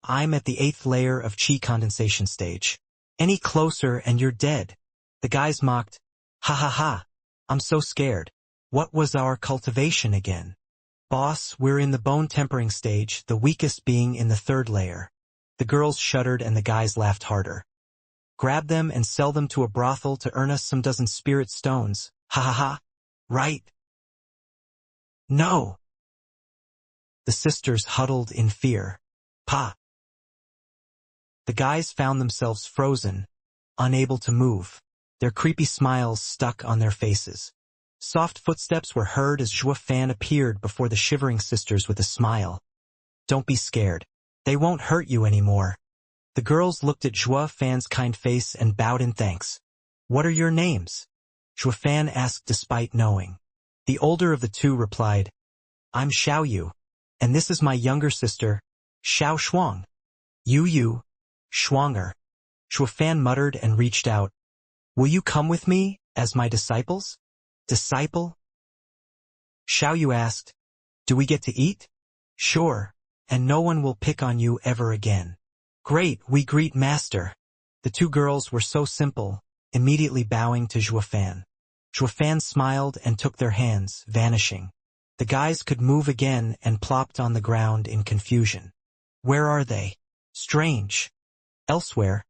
I'm at the 8th layer of chi condensation stage. Any closer and you're dead. The guys mocked. Ha ha ha. I'm so scared. What was our cultivation again? Boss, we're in the bone tempering stage, the weakest being in the 3rd layer. The girls shuddered and the guys laughed harder. Grab them and sell them to a brothel to earn us some dozen spirit stones. Ha ha ha. Right. No. The sisters huddled in fear. Pa. The guys found themselves frozen, unable to move, their creepy smiles stuck on their faces. Soft footsteps were heard as Zhuo Fan appeared before the shivering sisters with a smile. Don't be scared. They won't hurt you anymore. The girls looked at Zhuo Fan's kind face and bowed in thanks. What are your names? Zhuo Fan asked despite knowing. The older of the 2 replied, I'm Xiaoyu, and this is my younger sister, Xiao Shuang. Yu, Shuanger. Zhuo Fan muttered and reached out. Will you come with me, as my disciples? Disciple? Xiaoyu asked. Do we get to eat? Sure, and no one will pick on you ever again. Great, we greet master. The 2 girls were so simple, immediately bowing to Zhuo Fan. Zhuo Fan smiled and took their hands, vanishing. The guys could move again and plopped on the ground in confusion. Where are they? Strange. Elsewhere,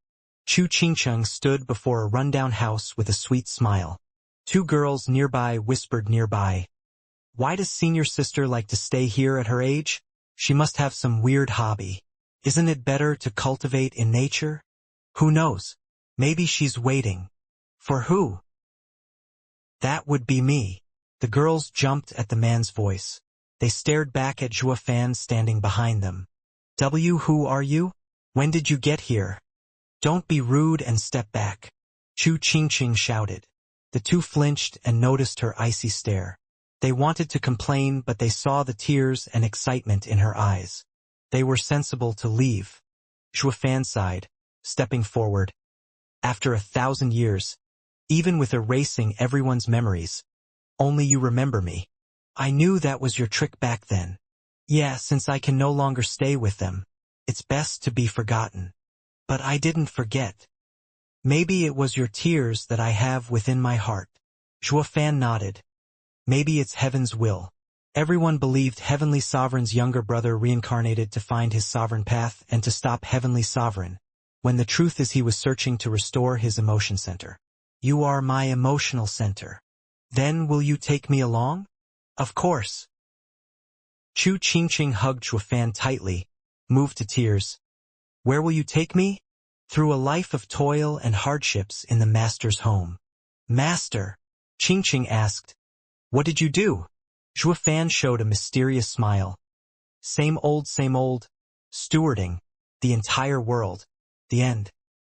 Chu Qingcheng stood before a rundown house with a sweet smile. 2 girls nearby whispered nearby. Why does senior sister like to stay here at her age? She must have some weird hobby. Isn't it better to cultivate in nature? Who knows? Maybe she's waiting. For who? That would be me. The girls jumped at the man's voice. They stared back at Zhuo Fan standing behind them. Who are you? When did you get here? Don't be rude and step back. Chu Qingqing shouted. The 2 flinched and noticed her icy stare. They wanted to complain, but they saw the tears and excitement in her eyes. They were sensible to leave. Zhuo Fan sighed, stepping forward. After 1,000 years, even with erasing everyone's memories, only you remember me. I knew that was your trick back then. Yeah, since I can no longer stay with them, it's best to be forgotten. But I didn't forget. Maybe it was your tears that I have within my heart. Zhuo Fan nodded. Maybe it's heaven's will. Everyone believed Heavenly Sovereign's younger brother reincarnated to find his sovereign path and to stop Heavenly Sovereign, when the truth is he was searching to restore his emotion center. You are my emotional center. Then will you take me along? Of course. Chu Qingqing hugged Zhuo Fan tightly, moved to tears. Where will you take me? Through a life of toil and hardships in the master's home. Master? Qingqing asked. What did you do? Zhuo Fan showed a mysterious smile. Same old, stewarding, the entire world. The end.